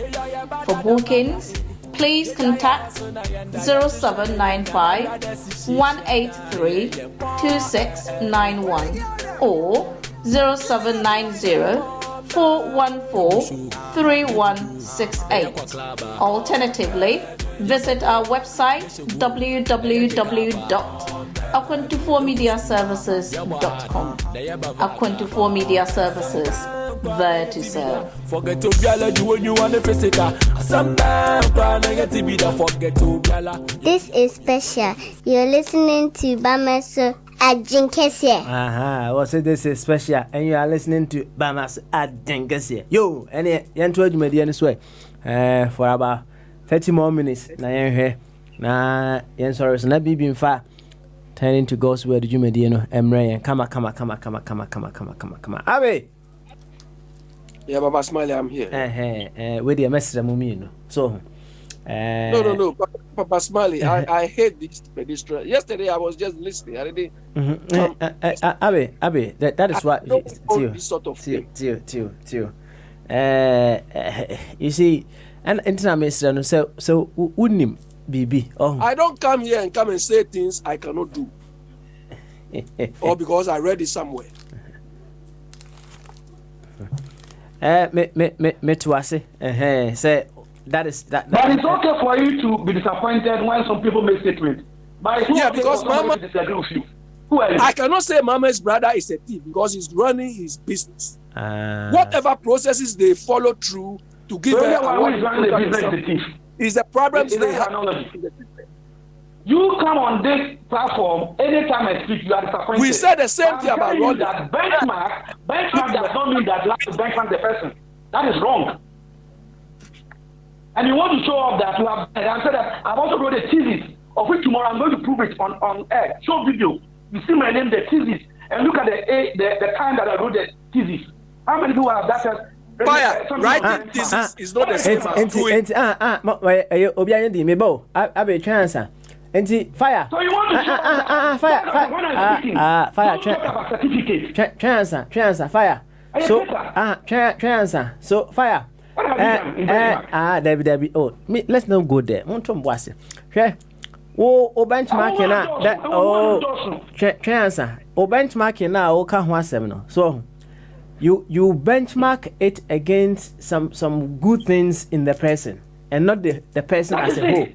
For bookings, please contact 0795 183 2691 or 0790 414 3168. Alternatively, visit our website www.aquantiformediaservices.com. Aquantifor Media Services, there to serve. Forget to biology when you want to physical. Sometimes forget to biology. This is special. You're listening to Bamaso Adjinkesia. What's it? This is special, and you are listening to Bamaso Adjinkesia. Yo, and you told me the way for about 30 more minutes. Now you're here. Now you're sorry, so not be far. Turning to God's word, you may know, Emre, come on. Abe! Yeah, Baba Smiley, I'm here. With the message, Mumino. So, no, Papa Smiley, I hate this pedestrian. Yesterday, I was just listening. I didn't. Abe, that is what. This sort of thing. You see, and international, so wouldn't him. BB. I don't come here and say things I cannot do. Or because I read it somewhere. Me to say that is that. But it's okay for you to be disappointed when some people make statements. But it's yeah, because Mama disagree with you. Who are you? I cannot say Mama's brother is a thief because he's running his business. Whatever processes they follow through to give her who is running the business is the thief. Is the problems they have. You come on this platform anytime I speak, you are disappointed. We said the same thing about Rolling. That benchmark does not mean that last benchmark the person. That is wrong. And you want to show off that you have. And I said that I've also wrote a thesis of which tomorrow I'm going to prove it on air. Show video. You see my name, the thesis, and look at the time that I wrote the thesis. How many people have that? Fire, writing thesis is not the same as doing. Obianye di mebo. Abe chance. Enti fire. So you want to show fire. Chance fire. So chance. So fire. David. Oh, let's not go there. Montom boise. Hwe. O benchmark na that chance. O benchmark na o ka ho asem no. So you benchmark it against some good things in the person and not the person as a whole.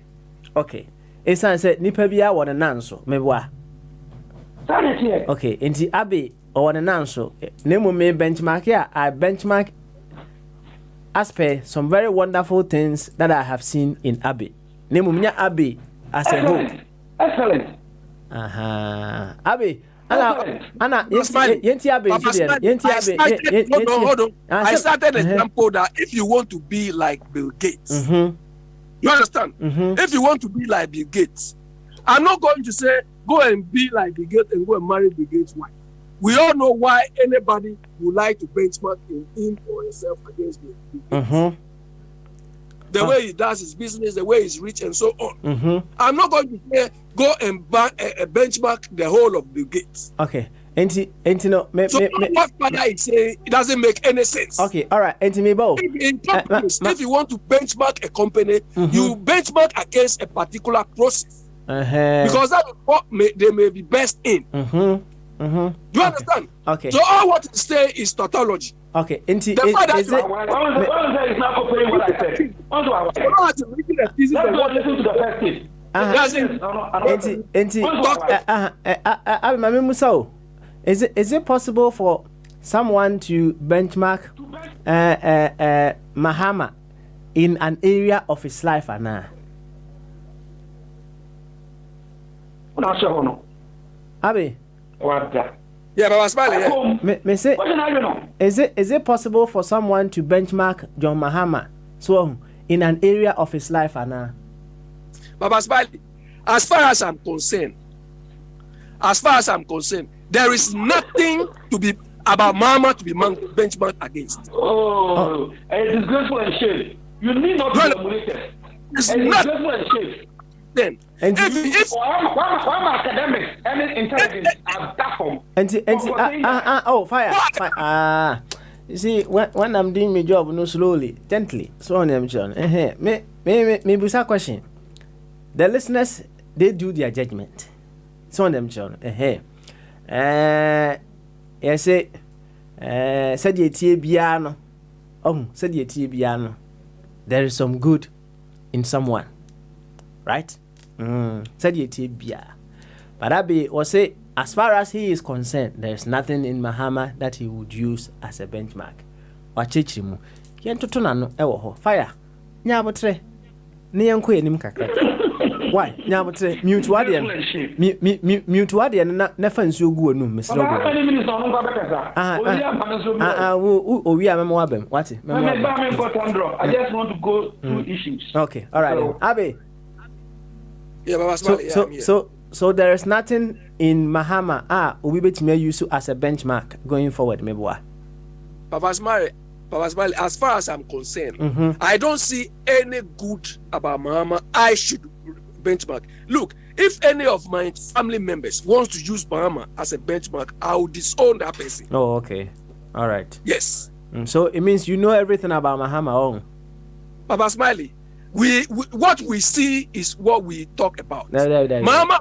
Okay. It's said nipa bia wo nan so meboa. Okay, enti Abe o nan so nemu me benchmark here. I benchmark as per some very wonderful things that I have seen in Abe. Nemu nya Abe as a whole. Excellent. Abe Anna, yenti Abe. Hold on. I started an example that if you want to be like Bill Gates, you understand? If you want to be like Bill Gates, I'm not going to say go and be like Bill Gates and go and marry Bill Gates' wife. We all know why anybody would like to benchmark him or himself against Bill Gates. The way he does his business, the way he's rich, and so on. I'm not going to say go and benchmark the whole of Bill Gates. Okay. So what father is saying, it doesn't make any sense. Okay, all right. In companies, if you want to benchmark a company, you benchmark against a particular process. Because that is what they may be best in. You understand? Okay. So all what you say is tautology. Okay. Is not comparing what I said. Let's go listen to the first Is it possible for someone to benchmark Mahama in an area of his life or nah? Abi. What? Yeah, Baba Smiley. Me say, is it possible for someone to benchmark John Mahama so in an area of his life, Anna? Baba Smiley, as far as I'm concerned, there is nothing to be about Mahama to be benchmarked against. Oh, it's disgraceful and shame. You need not be emulated. It's disgraceful and shame. Then, if I'm academics, any intelligence are that form. Fire. You see, when I'm doing my job, no slowly, gently, so on them, John. Maybe a question. The listeners, they do their judgment. So on them, John. Yes, said ye biano. Oh, said ye biano. There is some good in someone, right? Said ye bia. But Abi was say, as far as he is concerned, there is nothing in Mahama that he would use as a benchmark. Wachichimu. Yentotonano ewo fire. Nyabotre. Niyanko enim kakra. Why? Nyabotre mute wadian. Mute wadian na fansu ogu onum mesro. How many minutes on Babakasa? We are memo abem. What? I just want to go through issues. Okay. All right. So, Abi. Yeah, Baba Smiley. So there is nothing in Mahama we may use as a benchmark going forward, Mebwa. Papa Smiley, as far as I'm concerned, I don't see any good about Mahama I should benchmark. Look, if any of my family members wants to use Mahama as a benchmark, I will disown that person. Oh, okay. All right. Yes. So it means you know everything about Mahama. Papa Smiley, what we see is what we talk about. Mahama,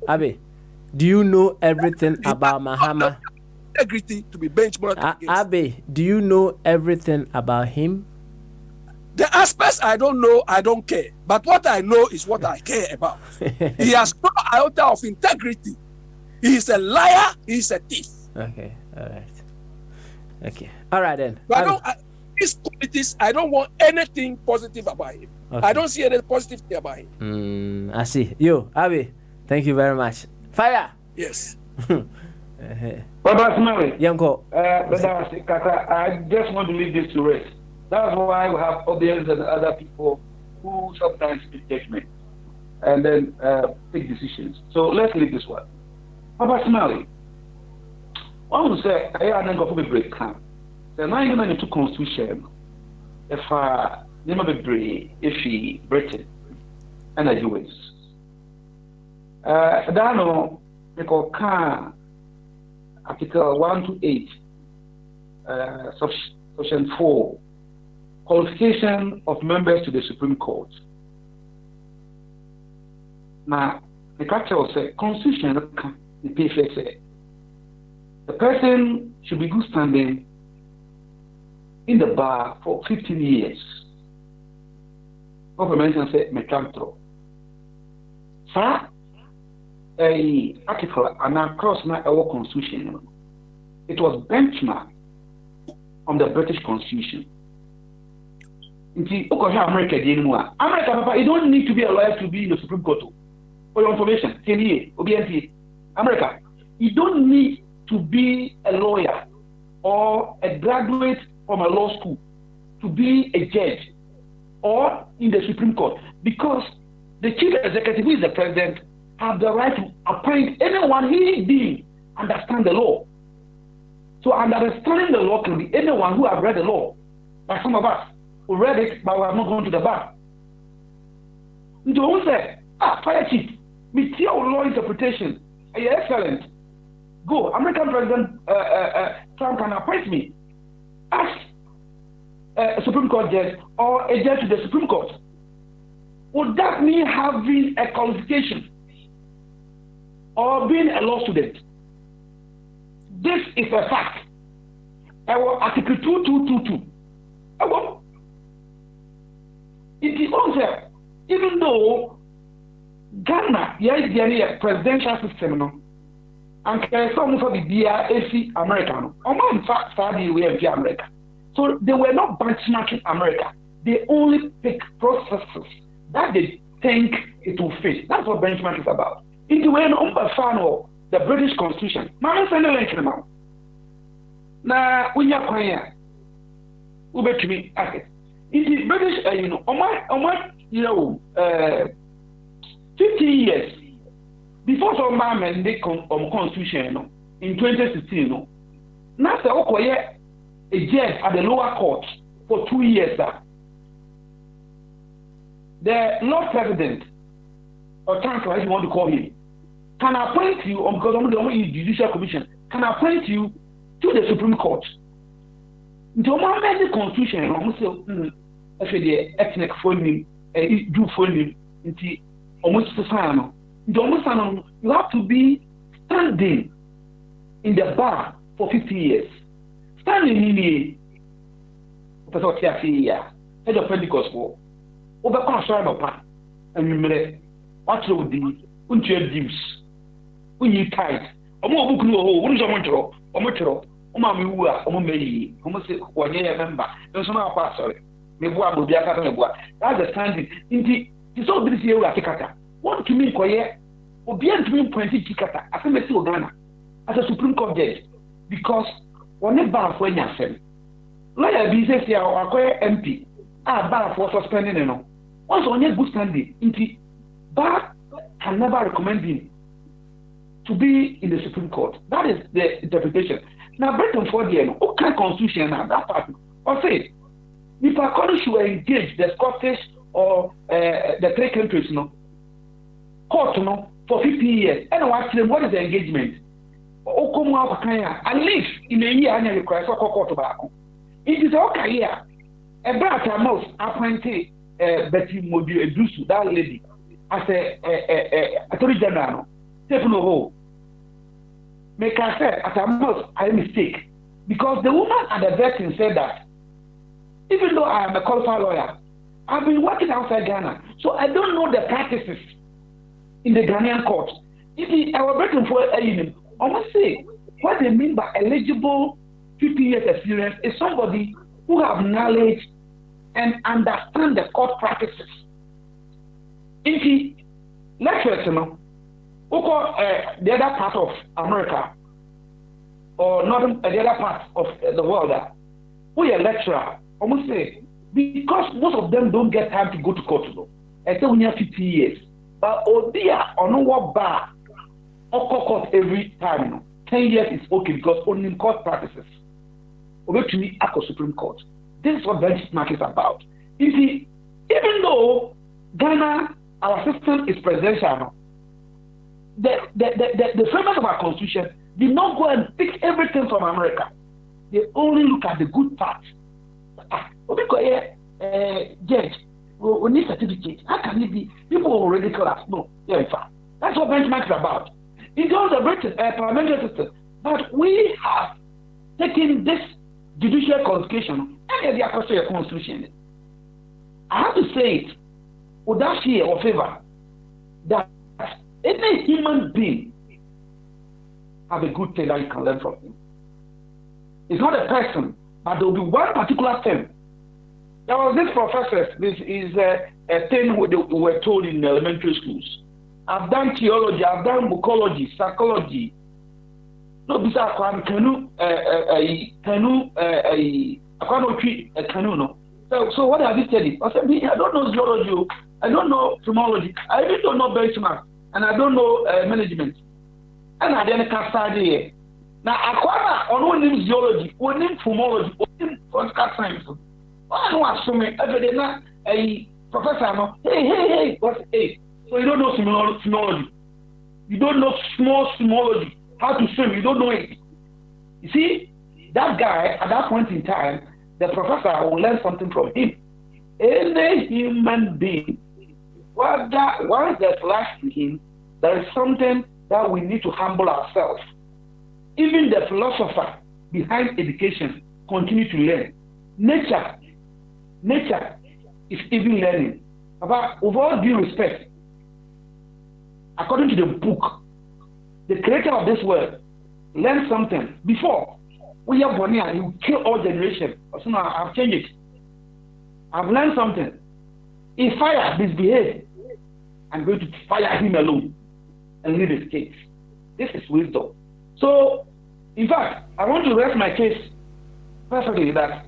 Abi, do you know everything about Mahama? Integrity to be benchmarked against. Abi, do you know everything about him? The aspects I don't know, I don't care. But what I know is what I care about. He has no iota of integrity. He is a liar. He is a thief. Okay. All right. Okay. All right then. But his qualities, I don't want anything positive about him. Okay. I don't see any positive thing about him. I see. You, Abi, thank you very much. Fire. Yes. Baba Smiley. Yanko. I just want to leave this to rest. That's why we have audience and other people who sometimes make judgment and then take decisions. So let's leave this one. Baba Smiley. I want to say, I don't go for a break camp. The 1992 Constitution, if never be if Britain and the US. Dano, because Article 128, Section 4, qualification of members to the Supreme Court. Now, the character will say, Constitution, the PFA say, the person should be good standing in the bar for 15 years. Government said Metantro. Sir, a article and across our constitution. It was benchmarked on the British Constitution. America, Papa, you don't need to be a lawyer to be in the Supreme Court. For your information, America, you don't need to be a lawyer or a graduate from a law school to be a judge or in the Supreme Court, because the chief executive, who is the president, have the right to appoint anyone he deems understand the law. So understanding the law can be anyone who has read the law. Like some of us who read it, but we have not gone to the bar. Don't say, fire chief, me your law interpretation, you're excellent. Go, American President Trump can appoint me as a Supreme Court judge or a judge to the Supreme Court. Would that mean having a qualification or being a law student? This is a fact. Article 2222. It is also, even though Ghana, a presidential system, and some for the BRAC American, America. So they were not benchmarking America. They only pick processes that they think it will fit. That's what benchmark is about. Into when fan of the British Constitution. Man send a link now. Na unya kwanya. Ube to me. In the British, you know, 50 years before some man they constitution in 2016, now the Okoye a judge at the lower court for 2 years. The Lord President, or chancellor, as you want to call him, can appoint you, because I'm the Judicial Commission, can appoint you to the Supreme Court. Into the Constitution, almost the ethnic phone, do phone, into almost the sign. You have to be standing in the bar for 50 years. Standing in the Professor Tiafia, head of Pentecost War. Over Passion of Pan, and remember, what will be until Jews. When you tight, a more book no hole, one is a montro, or metro, or mamma, or may, almost 1 year member, there's no pastor. Maybe I will be a cat. That's the standing. Indeed, it's all this year, Akata. What to me, quiet, or be to me 20 Kikata, I think it's Ghana as a Supreme Court judge, because one is bar for any assembly. Lawyer B says, I acquire MP, bar for suspending, you know. Once on your good standing, indeed, bar can never recommend him to be in the Supreme Court. That is the interpretation. Now, Britain for the end, what kind of constitution now that part? Or say, if our country should engage the Scottish or the 3 countries, court, for 50 years, and I ask them, what is the engagement? At least in a year, I require for court tobacco. It is okay here. A brother most appointed Betty Mobile Edusu, that lady, as a Attorney General. Take no hold. Make I say, at a most, I mistake. Because the woman at the vetting said that, even though I am a qualified lawyer, I've been working outside Ghana, so I don't know the practices in the Ghanaian court. If I was waiting for a union, I must say, what they mean by eligible 50 years experience is somebody who have knowledge and understand the court practices. If he lectures, the other part of America, or not the other part of the world, who are a lecturer, I must say, because most of them don't get time to go to court, except when you have 50 years. But oh dear, on no what bar, or court every time, 10 years is okay because only in court practices. Over to me at the Supreme Court. This is what benchmark is about. You see, even though Ghana, our system is presidential, the framers of our constitution did not go and pick everything from America. They only look at the good part. Judge, we need certificate. How can it be? People will ridicule. No, yeah, in fact. That's what benchmark is about. In terms of Britain, parliamentary system, but we have taken this judicial qualification and the constitution. I have to say it without fear or favor that any human being have a good thing that you can learn from him. It's not a person, but there will be one particular thing. There was this professor, this is a thing we were told in elementary schools. I've done theology, I've done bucology, psychology. No, because I So what have you studied? I said, I don't know zoology, I don't know philology, I even don't know benchmark, and I don't know management. And I didn't cast idea. Now, I don't know zoology, or name philology, or name political science. I don't assume every day a professor. Hey, what's hey? So you don't know philology. You don't know small philology. How to swim, you don't know it. You see, that guy, at that point in time, the professor will learn something from him. Any human being, once there's life in him, there is something that we need to humble ourselves. Even the philosopher behind education continue to learn. Nature is even learning. But with all due respect, according to the book, the creator of this world learned something. Before, we have one year, you kill all generations. So now I've changed it. I've learned something. If fire misbehaves, I'm going to fire him alone. and lead the state. This is wisdom. So, in fact, I want to rest my case perfectly that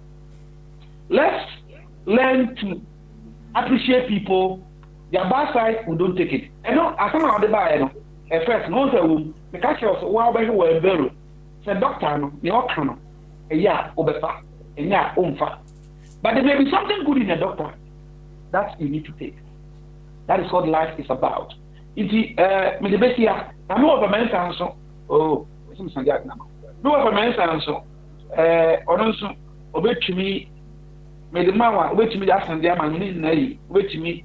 let's learn to appreciate people. Their bad side, we don't take it. I know, I come out the bar, at first, no one the catcher was wow, by who barrel. Said doctor, no, canoe, a ya, obefa, a ya, umfa. But there may be something good in a doctor that you need to take. That is what life is about. Iti Medebesia, I know of a man's answer. Oh, some Sandiak now. No of a man's answer. Or obey to me, made the man wait to me, ask and them and wait to me.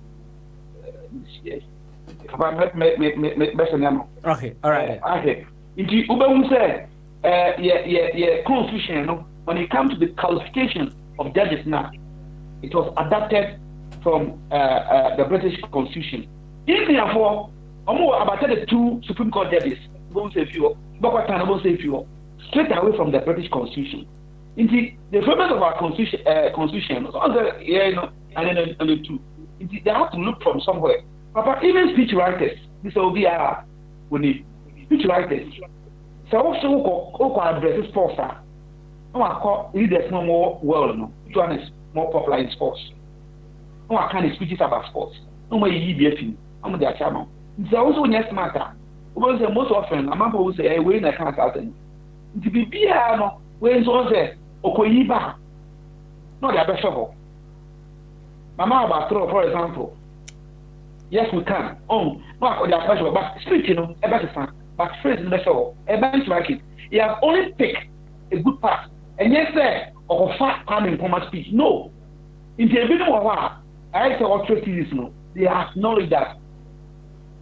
Okay, all right. Okay. Iti Uber said, confusion, when it comes to the qualification of judges now, it was adapted from the British Constitution. In therefore, about the 2 Supreme Court judges, straight away from the British Constitution. The purpose of our Constitution, and then the 2, they have to look from somewhere. Papa, even speech writers, this will be speech writers. So also address sports. I call leaders no more world, no. Which one is more popular in sports? No, I can't speeches about sports. No more EBF. I'm the channel. It's also next matter. Most often, a man will say, "I win a can't happen." To be no, when someone says, "Okoyiba," no, they are better. Mama about throw, for example. Yes, we can. Oh, no, they are better, but speech, a better fan. But phrase is better. A bench like it. You have only picked a good part. And yes, sir, or fat coming from my speech. No. In the beginning of our, I say all trustees, no. They acknowledge that.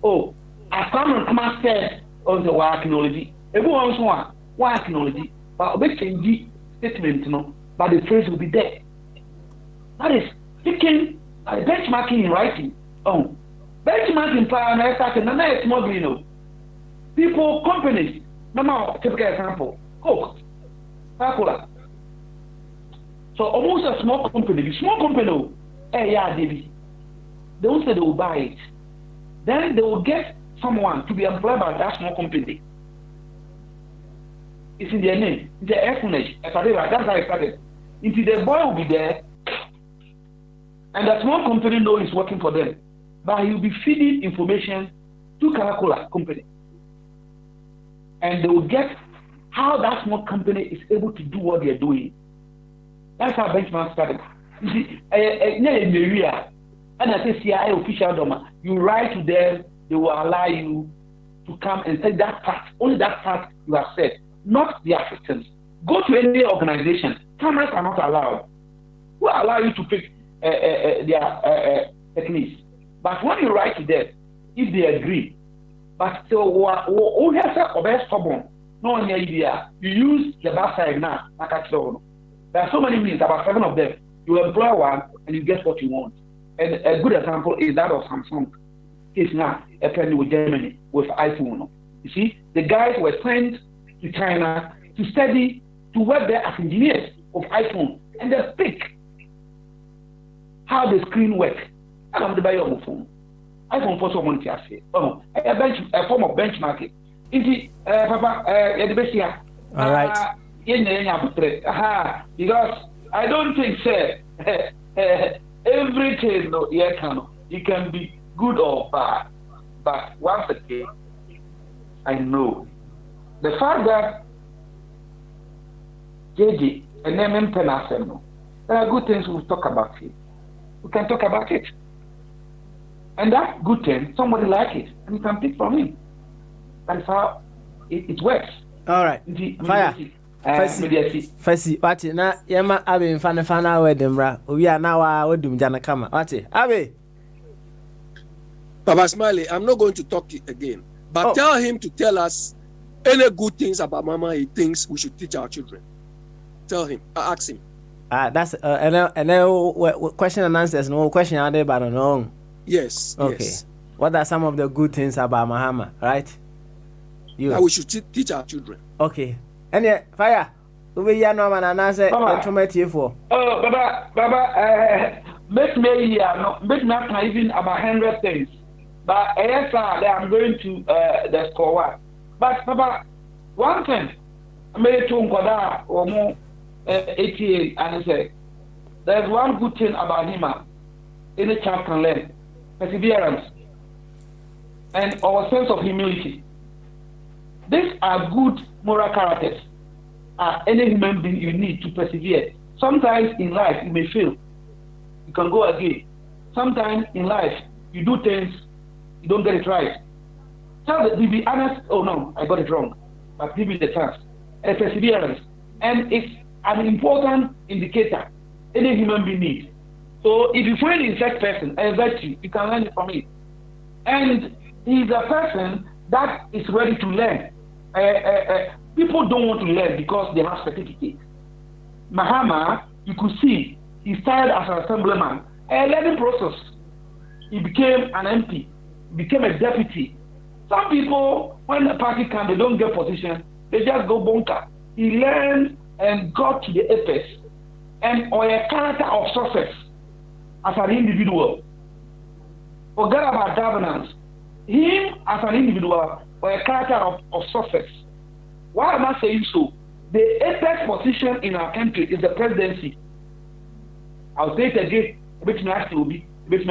Oh, as someone said on the work technology, everyone's one technology, but we can give statement, no, but the phrase will be there. That is picking benchmarking in writing. Oh, benchmarking plan, I started, and I small, you know. People, companies, no, typical example, Coke, Coca-Cola. So almost a small company, they don't say they will buy it. Then they will get someone to be employed by that small company. It's in their name, it's their explanation. That's how it started. Until the boy will be there, and the small company knows he's working for them, but he will be feeding information to Coca-Cola company. And they will get how that small company is able to do what they're doing. That's how benchmark started. You see, in area, and I say CIA official doma, you write to them, they will allow you to come and say that part, only that part you have said, not the assistance. Go to any organization, cameras are not allowed. Who allow you to pick their techniques? But when you write to them, if they agree, but so who has a best problem? No one idea. You use the bad side now. There are so many means, about 7 of them. You employ one and you get what you want. And a good example is that of Samsung. It's now happening with Germany with iPhone. You see, the guys were sent to China to study, to work there as engineers of iPhone, and they speak how the screen works. I don't buy your phone. iPhone for someone to say, a form of benchmarking. Is it, Papa, all right. Because I don't think, sir, everything it can be good or bad. But once again, I know the fact that JJ and MM Penasem, there are good things we'll talk about it. We can talk about it. And that good thing, somebody like it, and you can pick from him. That's how it works. All right. Fire. Fasi, wati na yema abe mfana wedemra. Obi anawa odum jana kama. Wati, abe. Baba Smiley, I'm not going to talk again. But tell him to tell us any good things about Mama he thinks we should teach our children. Tell him. Ask him. That's question and answers. No question are there, but no. Yes. Okay. Yes. What are some of the good things about Mahama, right? That we should teach our children. Okay. And yeah, fire. We ya no man and answer automatic for. Oh, Baba, make me here. No, make not even about 100 things. But yes, I'm going to the score one. But Papa, one thing, I made to Nkoda or more 88, and I say, there's one good thing about him. Any child can learn perseverance and our sense of humility. These are good moral characters. Any human being you need to persevere. Sometimes in life you may fail. You can go again. Sometimes in life you do things, you don't get it right. You be honest, oh no, I got it wrong. But give it the chance. And perseverance. And it's an important indicator any human being needs. So if you find in such person a virtue, you can learn it from it. And he's a person that is ready to learn. People don't want to learn because they have certificates. Mahama, you could see, he started as an assemblyman. A learning process. He became an MP, became a deputy. Some people, when the party comes, they don't get position, they just go bunker. He learned and got to the apex and or a character of success as an individual. Forget about governance. Him as an individual or a character of success. Why am I saying so? The apex position in our country is the presidency. I'll say it again, which nice will be, which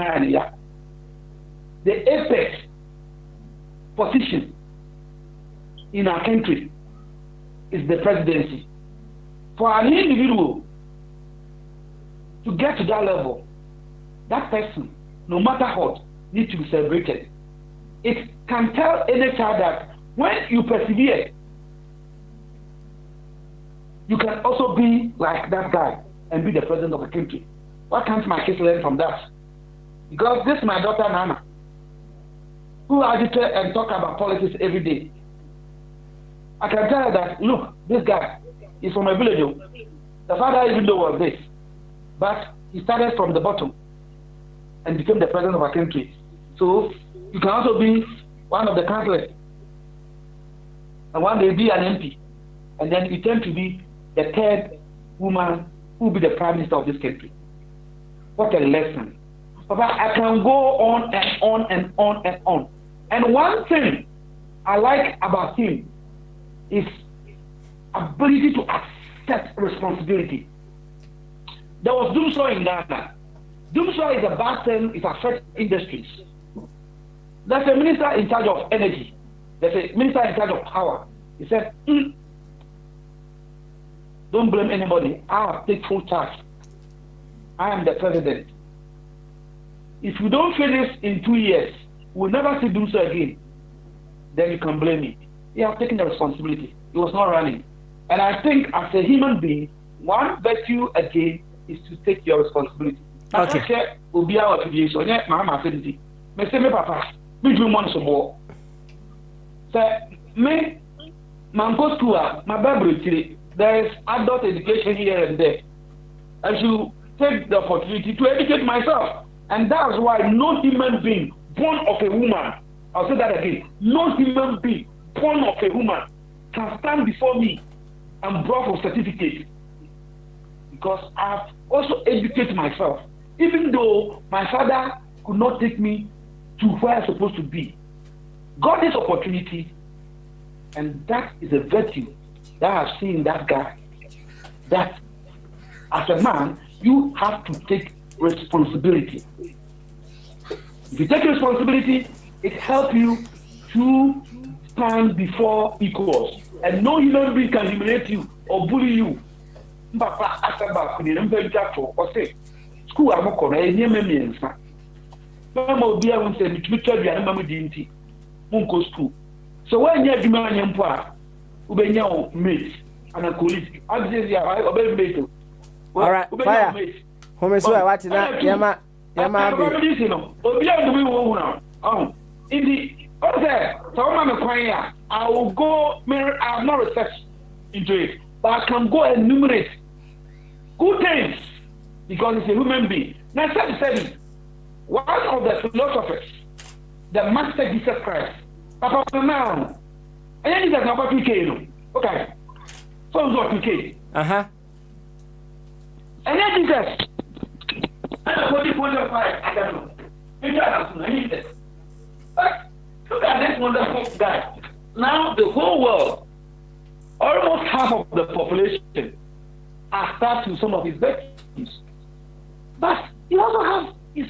the apex position in our country is the presidency. For an individual to get to that level, that person, no matter what, needs to be celebrated. It can tell any child that when you persevere, you can also be like that guy and be the president of the country. Why can't my kids learn from that? Because this is my daughter Nana, who agitates and talk about politics every day. I can tell her that, look, this guy is from a village. The father even though was this, but he started from the bottom and became the president of our country. So you can also be one of the councillors, and one day be an MP, and then you tend to be the third woman who will be the prime minister of this country. What a lesson. Papa, I can go on and on and on and on. And one thing I like about him is ability to accept responsibility. There was doomsday in Ghana. Doomsday is a bad thing, it affects industries. There's a minister in charge of energy. There's a minister in charge of power. He said, don't blame anybody. I'll take full charge. I am the president. If you don't finish in 2 years, we'll never see doomsday again. Then you can blame me. He has taken the responsibility. He was not running. And I think as a human being, one virtue again is to take your responsibility. Okay. Me papa, me do money some more. Say me, man go school, my Bible. There is adult education here and there. I should take the opportunity to educate myself, and that's why no human being born of a woman, I'll say that again, no human being born of a woman can stand before me and draw for certificate, because I've also educated myself. Even though my father could not take me to where I'm supposed to be, got this opportunity, and that is a virtue that I've seen in that guy. That as a man, you have to take responsibility. If you take responsibility, it helps you to stand before equals. And no human being can humiliate you or bully you. School I'm going to hear me. Mama will be able to say, school. So when you have demand empire, you mate and a colleague. I'm saying, all right, fire. Home is where what is that? Yama, in the okay, so I will go. I have not research into it, but I can go and enumerate good things because it's a human being. Now, said one of the philosophers, the Master Jesus Christ, Papa now, and then he says, "Papa, okay, so what PK? And then Jesus, I don't know. But look at this wonderful guy. Now the whole world, almost half of the population, are attached to some of his victims. But he also has his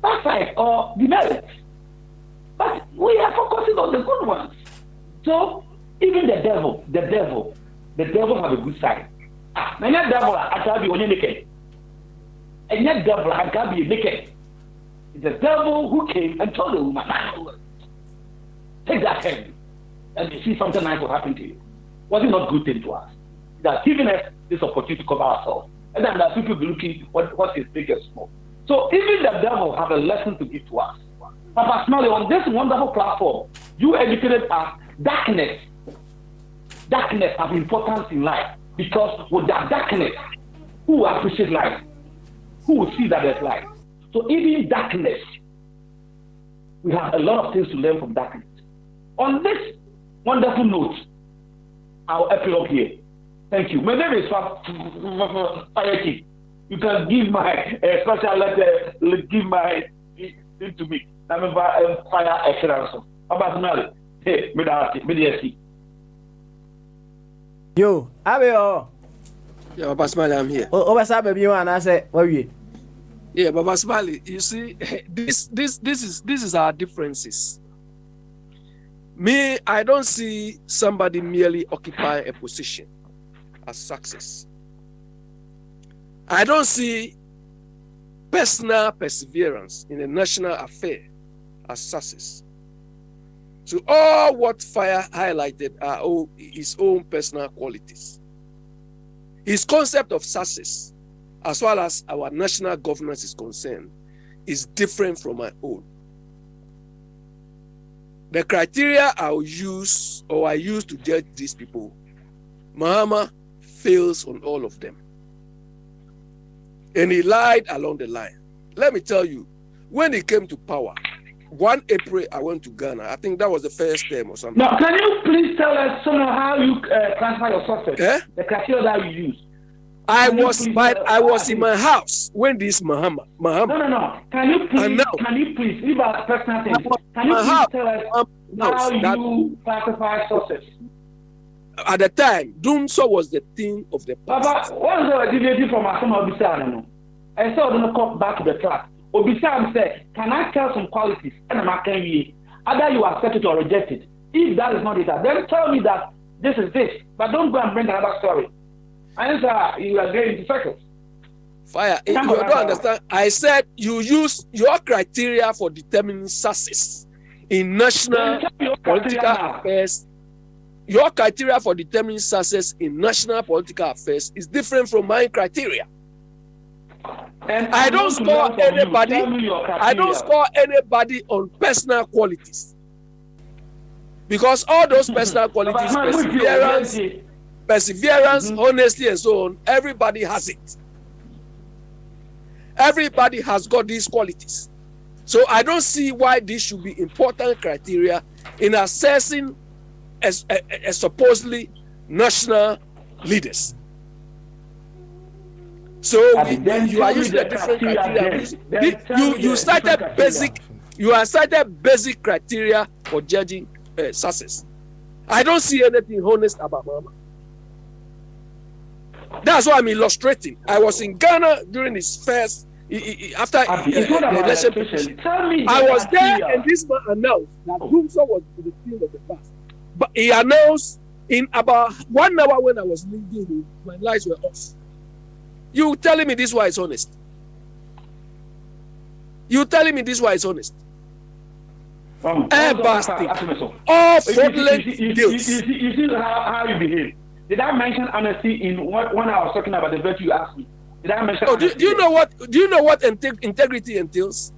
bad side or demerits. But we are focusing on the good ones. So even the devil have a good side. Now that devil I can be only naked. And that devil I can be naked. It's the devil who came and told the woman, take that hand and you see something nice will happen to you. Was it not good thing to us? That giving us this opportunity to cover ourselves. And then that people be looking what is big and small. So even the devil have a lesson to give to us. Papa Smiley, on this wonderful platform, you educated us darkness. Darkness has importance in life. Because with that darkness, who will appreciate life? Who will see that there's light? So even in darkness, we have a lot of things to learn from darkness. On this wonderful note, I'll epilogue here. Thank you. My name is Fire. You can give my special letter, give my thing to me. I'm a fire excellence. About hey, me. Yo, Abio. Yeah, Baba Smiley, I'm here. Over baby, and I say, where are you? Yeah, Baba Smiley, you see, this is our differences. Me, I don't see somebody merely occupy a position as success. I don't see personal perseverance in a national affair as success. So all what Fire highlighted are his own personal qualities. His concept of success, as well as our national governance is concerned, is different from my own. The criteria I use to judge these people, Mahama fails on all of them. And he lied along the line. Let me tell you, when he came to power, 1 April, I went to Ghana. I think that was the first term or something. Now, can you please tell us somehow how you classify your success? Eh? The criteria that you use. I was in my house when this Mahama. No. Can you please leave our personal things? Can you please tell us how you classify success? At the time, Dumso was the thing of the past. Papa, what is the deviation from Asama Obisa? I saw them come back to the track. Obisa said, can I tell some qualities? And I'm asking either you accept it or reject it. If that is not it, then tell me that this is this. But don't go and bring another story. And you are going into circles. Fire, you don't understand. I said you use your criteria for determining success in national political affairs. Your criteria for determining success in national political affairs is different from my criteria. And I don't score anybody. I don't score anybody on personal qualities, because all those personal qualities, perseverance, honesty, and so on, everybody has it. Everybody has got these qualities. So I don't see why this should be important criteria in assessing as supposedly national leaders. So you are using a different criteria. You cited basic. You are cited basic criteria for judging success. I don't see anything honest about Mama. That's why I'm illustrating. I was in Ghana during his first after the election. I was there, and this man announced that Dumso was the thing of the past. But he announced in about 1 hour when I was leaving him, my lights were off. You telling me this why it's honest? You telling me this why it's honest? Air busting, all fraudulent deals. You see how you behave. Did I mention honesty in when I was talking about the virtue you asked me? Did I mention? Do you know what? Do you know what integrity entails?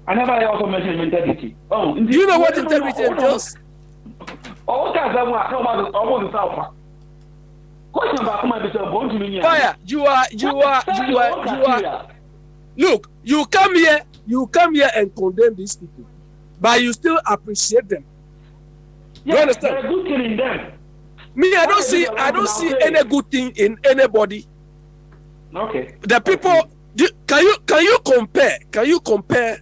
I never also mentioned integrity. Oh, do you know what integrity entails? Fire, you are. Look, you come here and condemn these people, but you still appreciate them. You understand? There's a good thing in them. Me, I don't see any good thing in anybody. Okay. The people. Can you compare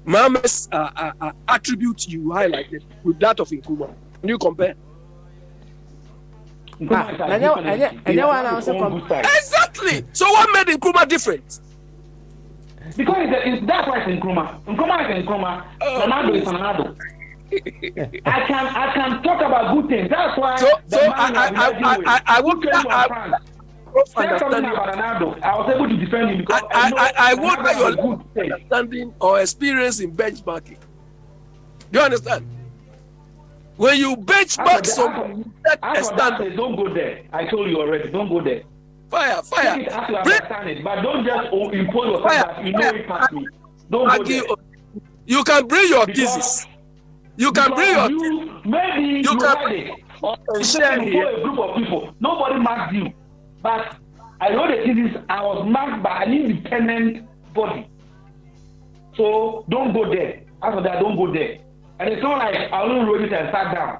Mahama's attribute you highlighted with that of Nkrumah. You compare. Exactly. So what made Nkrumah different? Because that's why it's Nkrumah. Nkrumah is Nkrumah. Ronaldo is Ronaldo. I can talk about good things. That's why. I won't understand Ronaldo. I was able to defend him because I want your good understanding or experience in benchmarking. Do you understand? When you benchmark someone, don't go there. I told you already. Don't go there. Fire. Understand it, but don't just impose yourself that you know it past me. Don't go there. You can bring your thesis. You can bring your maybe you had it. Or share here a group of people. Nobody marked you. But I wrote the thesis. I was marked by an independent body. So don't go there. After that, don't go there. And it's not like I only wrote it and sat down.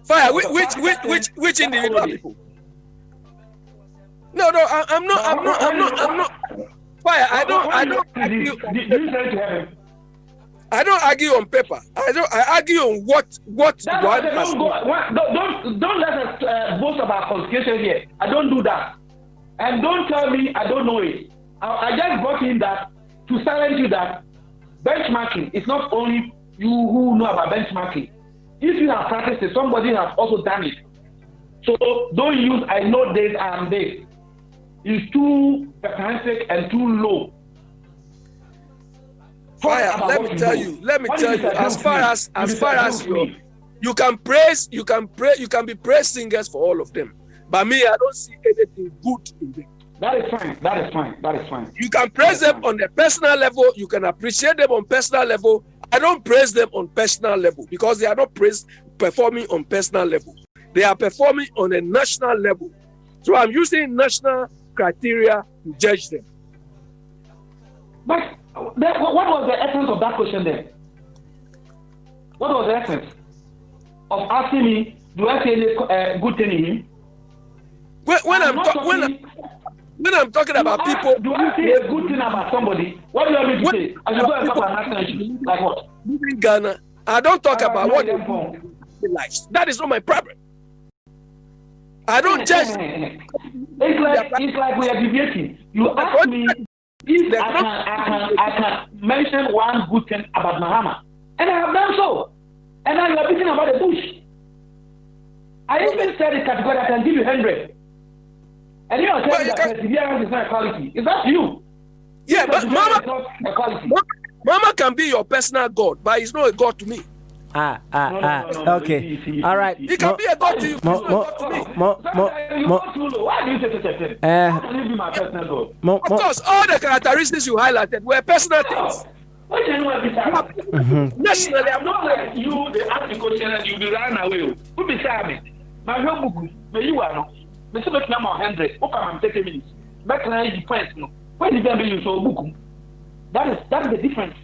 Fire. Which individual people? No. I'm not. Fire. I don't argue. I don't argue on paper. I argue on what one has. Don't let us boast about qualification here. I don't do that. And don't tell me I don't know it. I just brought in that to silence you that benchmarking is not only you who know about benchmarking. If you have practiced it, somebody has also done it. So don't use I know this and this. It's too pessimistic and too low. Fire. Let me tell you. As far as you can be praise singers for all of them. But me, I don't see anything good in them. That is fine. You can praise them on a personal level. You can appreciate them on personal level. I don't praise them on personal level because they are not performing on personal level. They are performing on a national level. So I'm using national criteria to judge them. But what was the essence of that question then? What was the essence of asking me, do I see any good thing in him? When I'm talking about people, do I see a good thing about somebody? What do you want me to say? I should go and talk about national issues. Like what? In Ghana, I don't talk about what they do in life. That is not my problem. I don't judge. It's like we are debating. You ask me if I can mention one good thing about Mahama, and I have done so. And now you are beating about the bush. I even said it categorically. I can give you 100. And you are telling that perseverance is not a quality. Is that you? Yeah, but Mama can be your personal God, but he's not a God to me. Okay. All right. He can be a God to you. Why do you say such a thing? How can you be my personal God? Of course, all the characteristics you highlighted were personal things. Nationally, I'm not like you, the agriculture, and you be run away. Who beside me? My home book, you are not. Me say make number 100. Okay, I'm 30 minutes. Back now is different. No. When you can be you so book. That is the difference.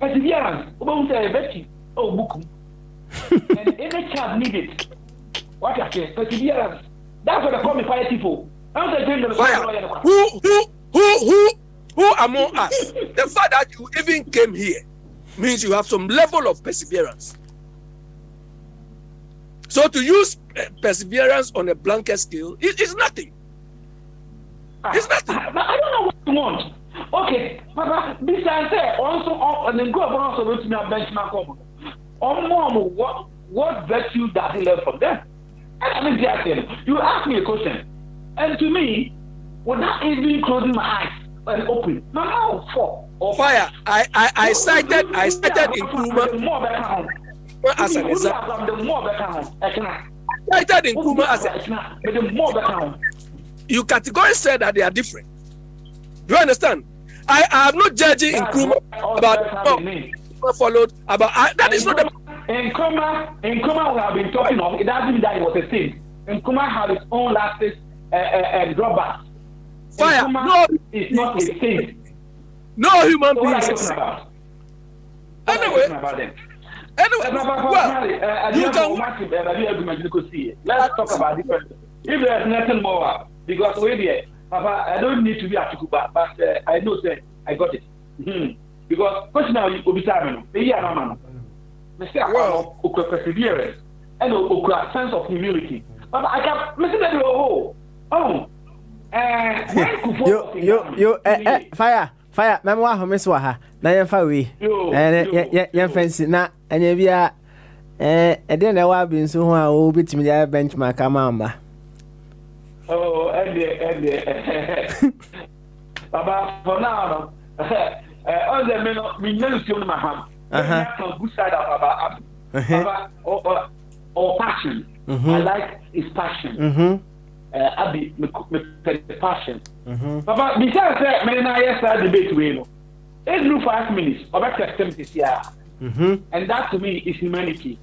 Perseverance. Oba say virtue. Oh book. And any child need it. What I say? Perseverance. That's what they call me fire people. I'm saying who among us? The fact that you even came here means you have some level of perseverance. So to use perseverance on a blanket scale is nothing. It's nothing. I don't know what you want. Okay, Papa, this answer also and then go about also to me a benchmark of what virtue does he learn from them? I mean, you ask me a question, and to me, without even closing my eyes and open, no, fire. I cited Nkrumah as an example. I cited Nkrumah as you categorically said that they are different. Do you understand? I am not judging Nkrumah about followed about that is not the Nkrumah we have been talking of. It doesn't mean that it was a thing. Nkrumah has its own lasting drawbacks. Fire. No, it's not a thing. No human being. Anyway, well, you can. Let's talk about different. If there's nothing more, because wait here, Papa, I don't need to be a Tukuba, but I know that I got it. because question now you be time no e no man me say akwa perseverance and okura sense of humility but I can me say that fire memo wa homes wa ha na yemfa we yem fancy na anya bia ede na wa bi nso ho a o betimi ya benchmark amamba Baba for now all the men me no see on my hand from good side of Baba or passion I like his passion Abi me passion Baba because say me na yesterday debate we no it do 5 minutes about testimony here and that to me is humanity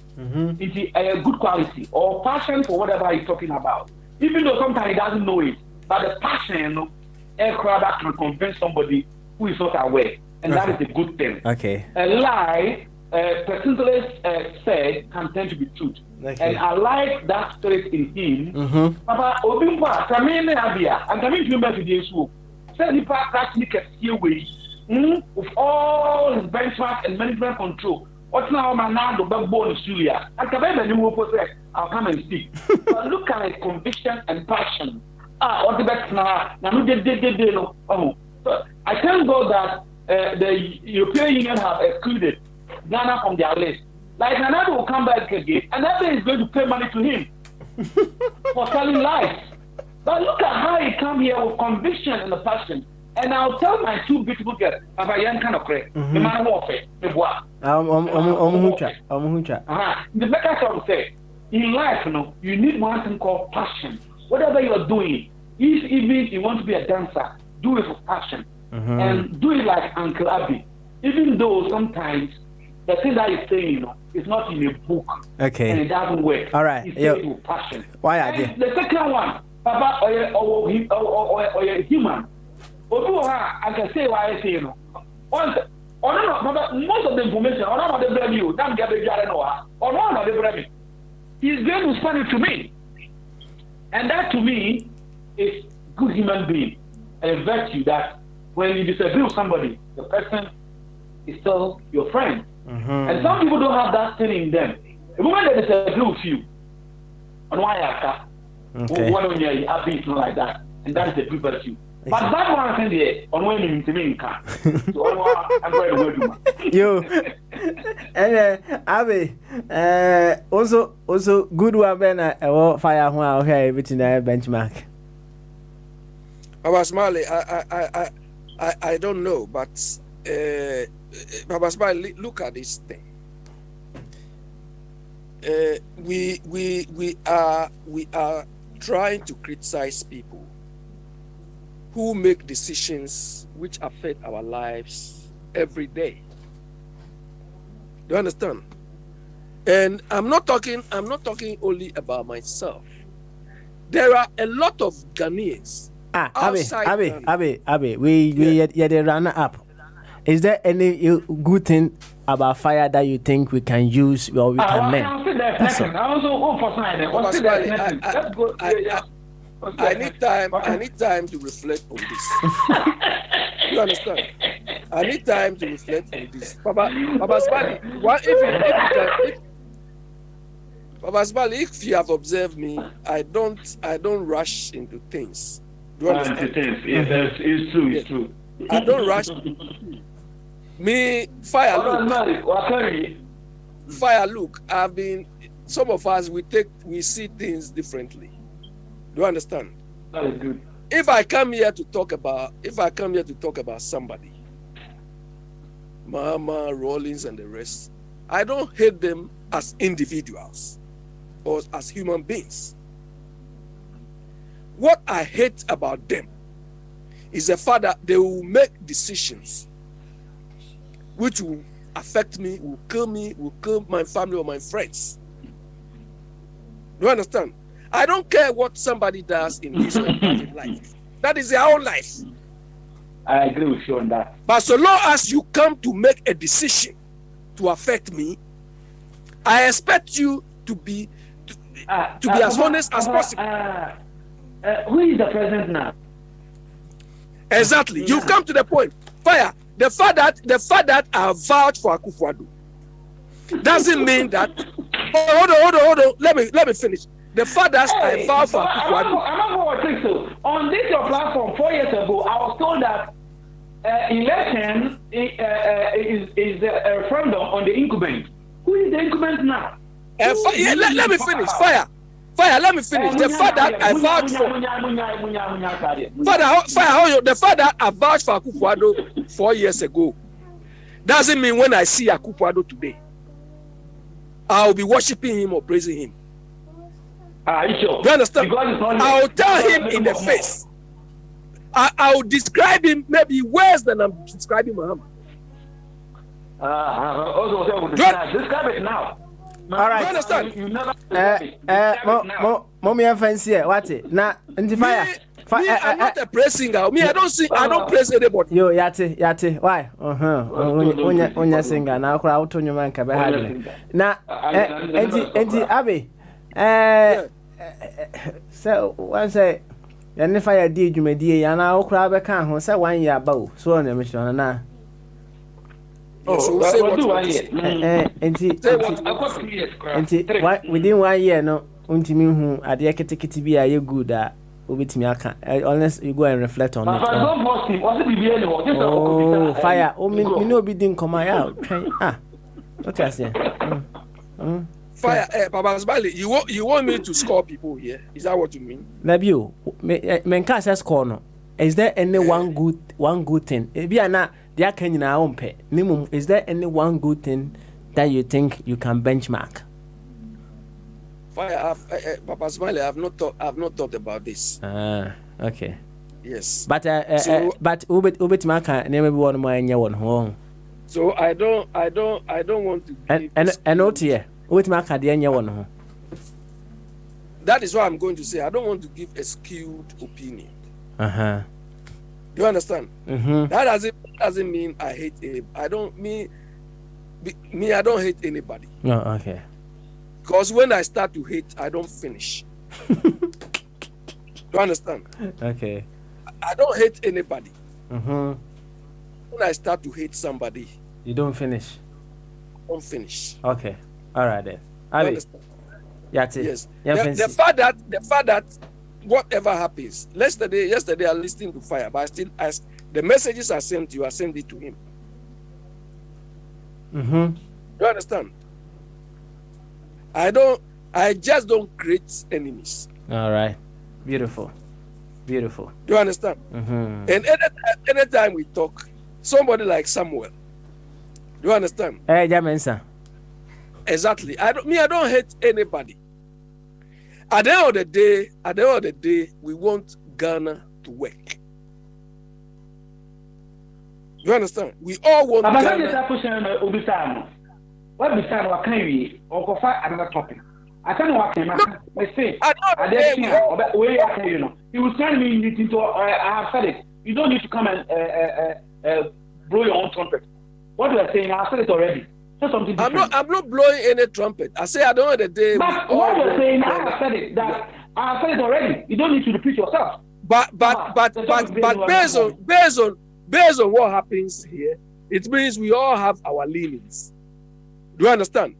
it's a good quality or passion for whatever he's talking about even though sometimes he doesn't know it but the passion you know that can convince somebody who is not aware and that is a good thing. A lie personally said can tend to be truth and I like that spirit in him Papa Obimpa Kamene Abia and Kamene remember to the issue say he practically kept away with all his benchmark and management control what's now my now the backbone of Syria and Kabebe new say I'll come and speak but look at his conviction and passion what the best now no so I thank God that the European Union have excluded Ghana from their list. Like another will come back again, another is going to pay money to him for selling lies. But look at how he come here with conviction and the passion. And I'll tell my two beautiful girls about young kind of correct. The man warfare, the boy. The better song say, in life, you need one thing called passion. Whatever you are doing, even if you want to be a dancer, do it with passion. And do it like Uncle Abby. Even though sometimes the thing that he's saying, is not in a book. And it doesn't work. All right. He's saying it with passion. Why and the second one, Papa, or human. I can say why I say, most of the information, or not the blame you, don't get the jar or not the blame. He's going to send it to me. And that to me is good human being. And a virtue that when you disagree with somebody, the person is still your friend. And some people don't have that thing in them. The moment they disagree with you, on why I can't, one on your happy, not like that. And that is a good virtue. But that one thing there, on when you mean can. So I'm going to word you. And Abby, also good one, Ben, fire one, okay, everything I benchmark. Baba Smiley, I don't know, but Baba Smiley, look at this thing. We are trying to criticize people who make decisions which affect our lives every day. Do you understand? And I'm not talking only about myself. There are a lot of Ghanaians. Abby, we the runner up. Is there any good thing about fire that you think we can use or we can make? I need time to reflect on this. You understand? I need time to reflect on this. Baba Smiley, Baba Smiley, if you have observed me, I don't rush into things. Do you understand? Yes, it's true. It's true. I don't rush. Me, fire look. Some of us we see things differently. Do you understand? That is good. If I come here to talk about somebody, Mama, Rollins, and the rest, I don't hate them as individuals or as human beings. What I hate about them is the fact that they will make decisions which will affect me, will kill my family or my friends. Do you understand? I don't care what somebody does in his own private life. That is their own life. I agree with you on that. But so long as you come to make a decision to affect me, I expect you to be as honest as possible. Who is the president now? Exactly. You've come to the point. Fire. the fact that I vouch for Akufo-Addo doesn't mean that. Hold on. Let me finish. The fact that I vouch for Akufo-Addo. I don't know what I think so. On this your platform 4 years ago, I was told that election is a referendum on the incumbent. Who is the incumbent now? Let me finish. Fire. Let me finish. The fact that I vouch for the fact that I vouched for Akufo-Addo 4 years ago doesn't mean when I see Akufo-Addo today, I'll be worshiping him or praising him. Are you sure? Do you understand? I'll tell him in the face. I'll describe him maybe worse than I'm describing Muhammad. Describe it now. All right. You understand? Mommy and fancy what it? Na fire. I'm not a praise singer. Me, I don't praise anybody. Yo, yate. Why? Onya singer. Na akura auto nyuma nka be hadle. Na enti Abi. So one say ya fire di dwumadi ya na akura be kan ho say 1 year ba o. So on mission na. Within 1 year, no, untimi hu ade ketekete bi aye good a obetimi aka unless you go and reflect on it. Oh, fire. Oh, me no be din come out. What I say? Fire, Papa Zbali, you want me to score people here? Is that what you mean? Maybe you. Men can say score no. Is there any one good thing? Is there any one good thing that you think you can benchmark? Fire, Papa Smiley, I've not thought about this. Okay. Yes. But ubet maka name be one more anya one home. So I don't want to give and not here. Ubet maka the anya one home. That is what I'm going to say. I don't want to give a skewed opinion. Do you understand? That doesn't mean I hate anybody. I don't hate anybody. No, okay. Because when I start to hate, I don't finish. Do you understand? Okay. I don't hate anybody. When I start to hate somebody, you don't finish. Don't finish. Okay. All right then. Ali. Yes. The fact that whatever happens. Yesterday I listened to Fire, but I still ask the messages I sent you, I sent it to him. You understand? I just don't create enemies. All right. Beautiful. Do you understand? And anytime we talk, somebody like Samuel, do you understand? Exactly. I don't hate anybody. At the end of the day, we want Ghana to work. You understand? We all want Ghana. What be time what can you or another topic? I tell you what came out. I say, he was telling me into I have said it. You don't need to come and blow your own trumpet. What you are saying, I said it already. Say something different. I'm not blowing any trumpet. I say I don't know the day. But what you're saying, I have said it. That I have said it already. You don't need to repeat yourself. But based on what happens here, it means we all have our leanings. Do you understand?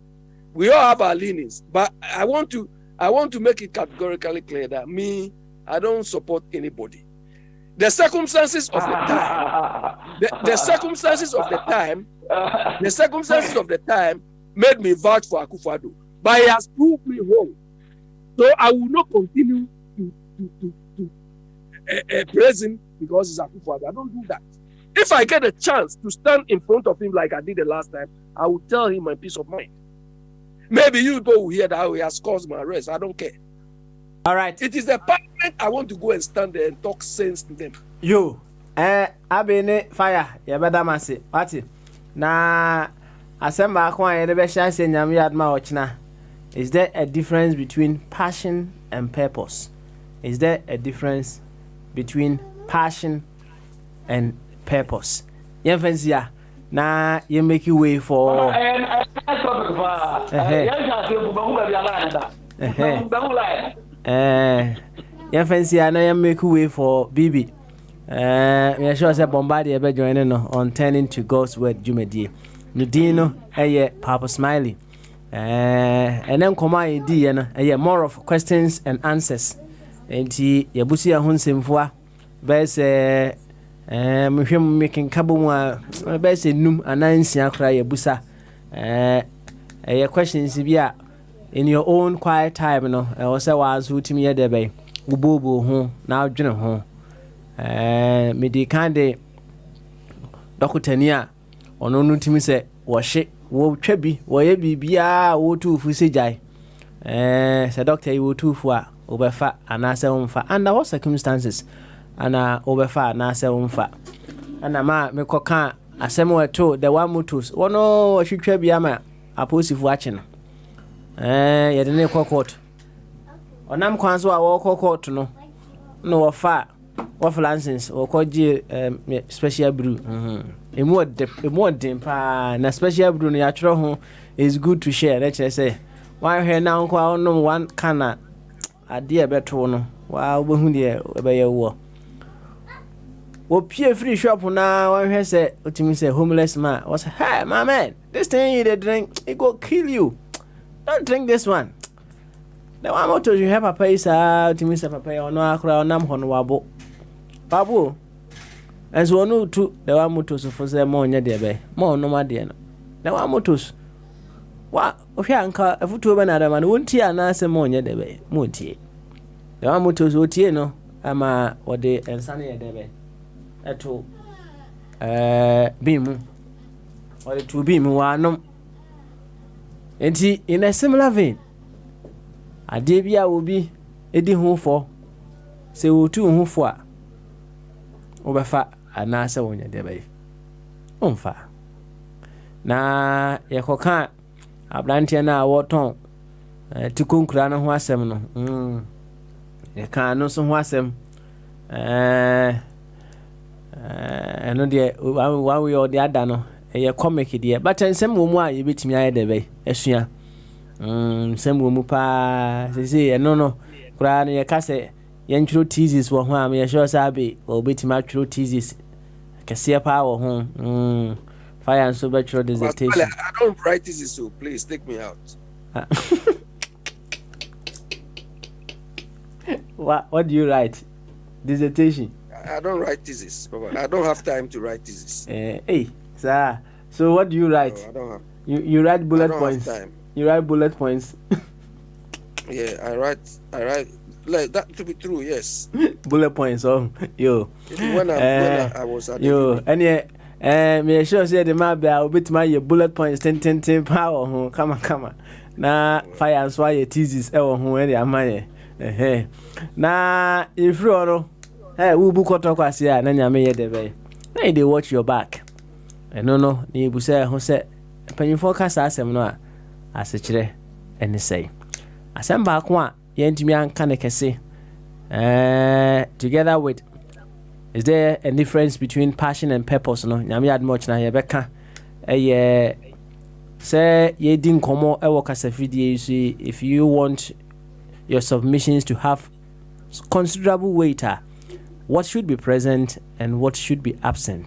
We all have our leanings. But I want to make it categorically clear that I don't support anybody. The circumstances of the time, the circumstances of the time made me vouch for Akufo-Addo. But he has proved me wrong. So I will not continue to praise him because he's Akufo-Addo. I don't do that. If I get a chance to stand in front of him like I did the last time, I will tell him my peace of mind. Maybe you people will hear that he has caused my arrest. I don't care. All right. It is the parliament I want to go and stand there and talk sense to them. You, Abene Fire, you better massy. What it? Na Asemba Kwan, the best chance in Yamia Maochna. Is there a difference between passion and purpose? Is there a difference between passion and purpose? Yenfensia, na you make you way for. Yenfensia, na you make you way for Bibi. Me sure say Bombardier be joining no on turning to God's word Jumedie. Nudino Papa Smiley. And then come I di na more of questions and answers. Enti yabusi ya hunsimfwa bese mhwem making kabumwa bese num anansi akra yabusa questions bia in your own quiet time no o se was utimi yedebe ububu ho na adwene ho me di kande dokutania ono nutimi se wo hye wo twabi wo ye bibia wo tufu sejai se doctor yi wo tufu a obefa anase umfa under what circumstances ana obefa anase umfa ana ma me koka asem weto the one motos wono hwetwa bia ma aposifu ache no yede ne court onam kwanso a wo court no wo fa license wo koji special brew emu dem pa na special brew no ya twere ho is good to share let us say why here now kwa no one kana ade beto no wa obehu de ebe ye wo pie free shop na one here say otimi say homeless man was hey my man this thing you dey drink it go kill you don't drink this one the one motor you have papa is otimi say papa ono akra onam ho no wabo babu enso onu tu the one motor so for say mo nya de be mo no ma de no the one motor wa ohia anka afutuo be na da man wonti anase mo nya de be mo tie the one motor so tie no ama wode ensane ye de be eto bimu wode to bimu wa no enti in a similar vein ade bia obi edi ho fo se wotu ho fo a obefa anase wonya de be onfa na yekoka abrantia na woton tikonkura no ho asem no yeka no so ho asem eno de wa we o de ada no ye comic de but ensem wo mu a ye betimi aye de be esua nsem wo mu pa se eno no kura no ye ka se ye ntro thesis wo ho am ye sure sabe o betimi atro thesis kase pa wo ho fire and so bachelor dissertation. I don't write thesis, so please take me out. What do you write? Dissertation. I don't write thesis. I don't have time to write thesis. Hey, sir. So what do you write? No, I don't have. You write bullet points. Have time. You write bullet points. Yeah, I write like that to be true. Yes. Bullet points. Oh, yo. When I was at yo, and me sure say the map be a bit my bullet points 10 power ho come on na fire and so your thesis e wo ho e dey amaye na if you oro we book talk kwase a na nyame ye de be na dey watch your back no na ibu say ho say panyifo kasa asem no a asechire ene say asem ba ko a yentumi anka ne kese together with is there a difference between passion and purpose? No, nyame ad much na yebeka. Say ye din komo e work as a video. If you want your submissions to have considerable weight, what should be present and what should be absent?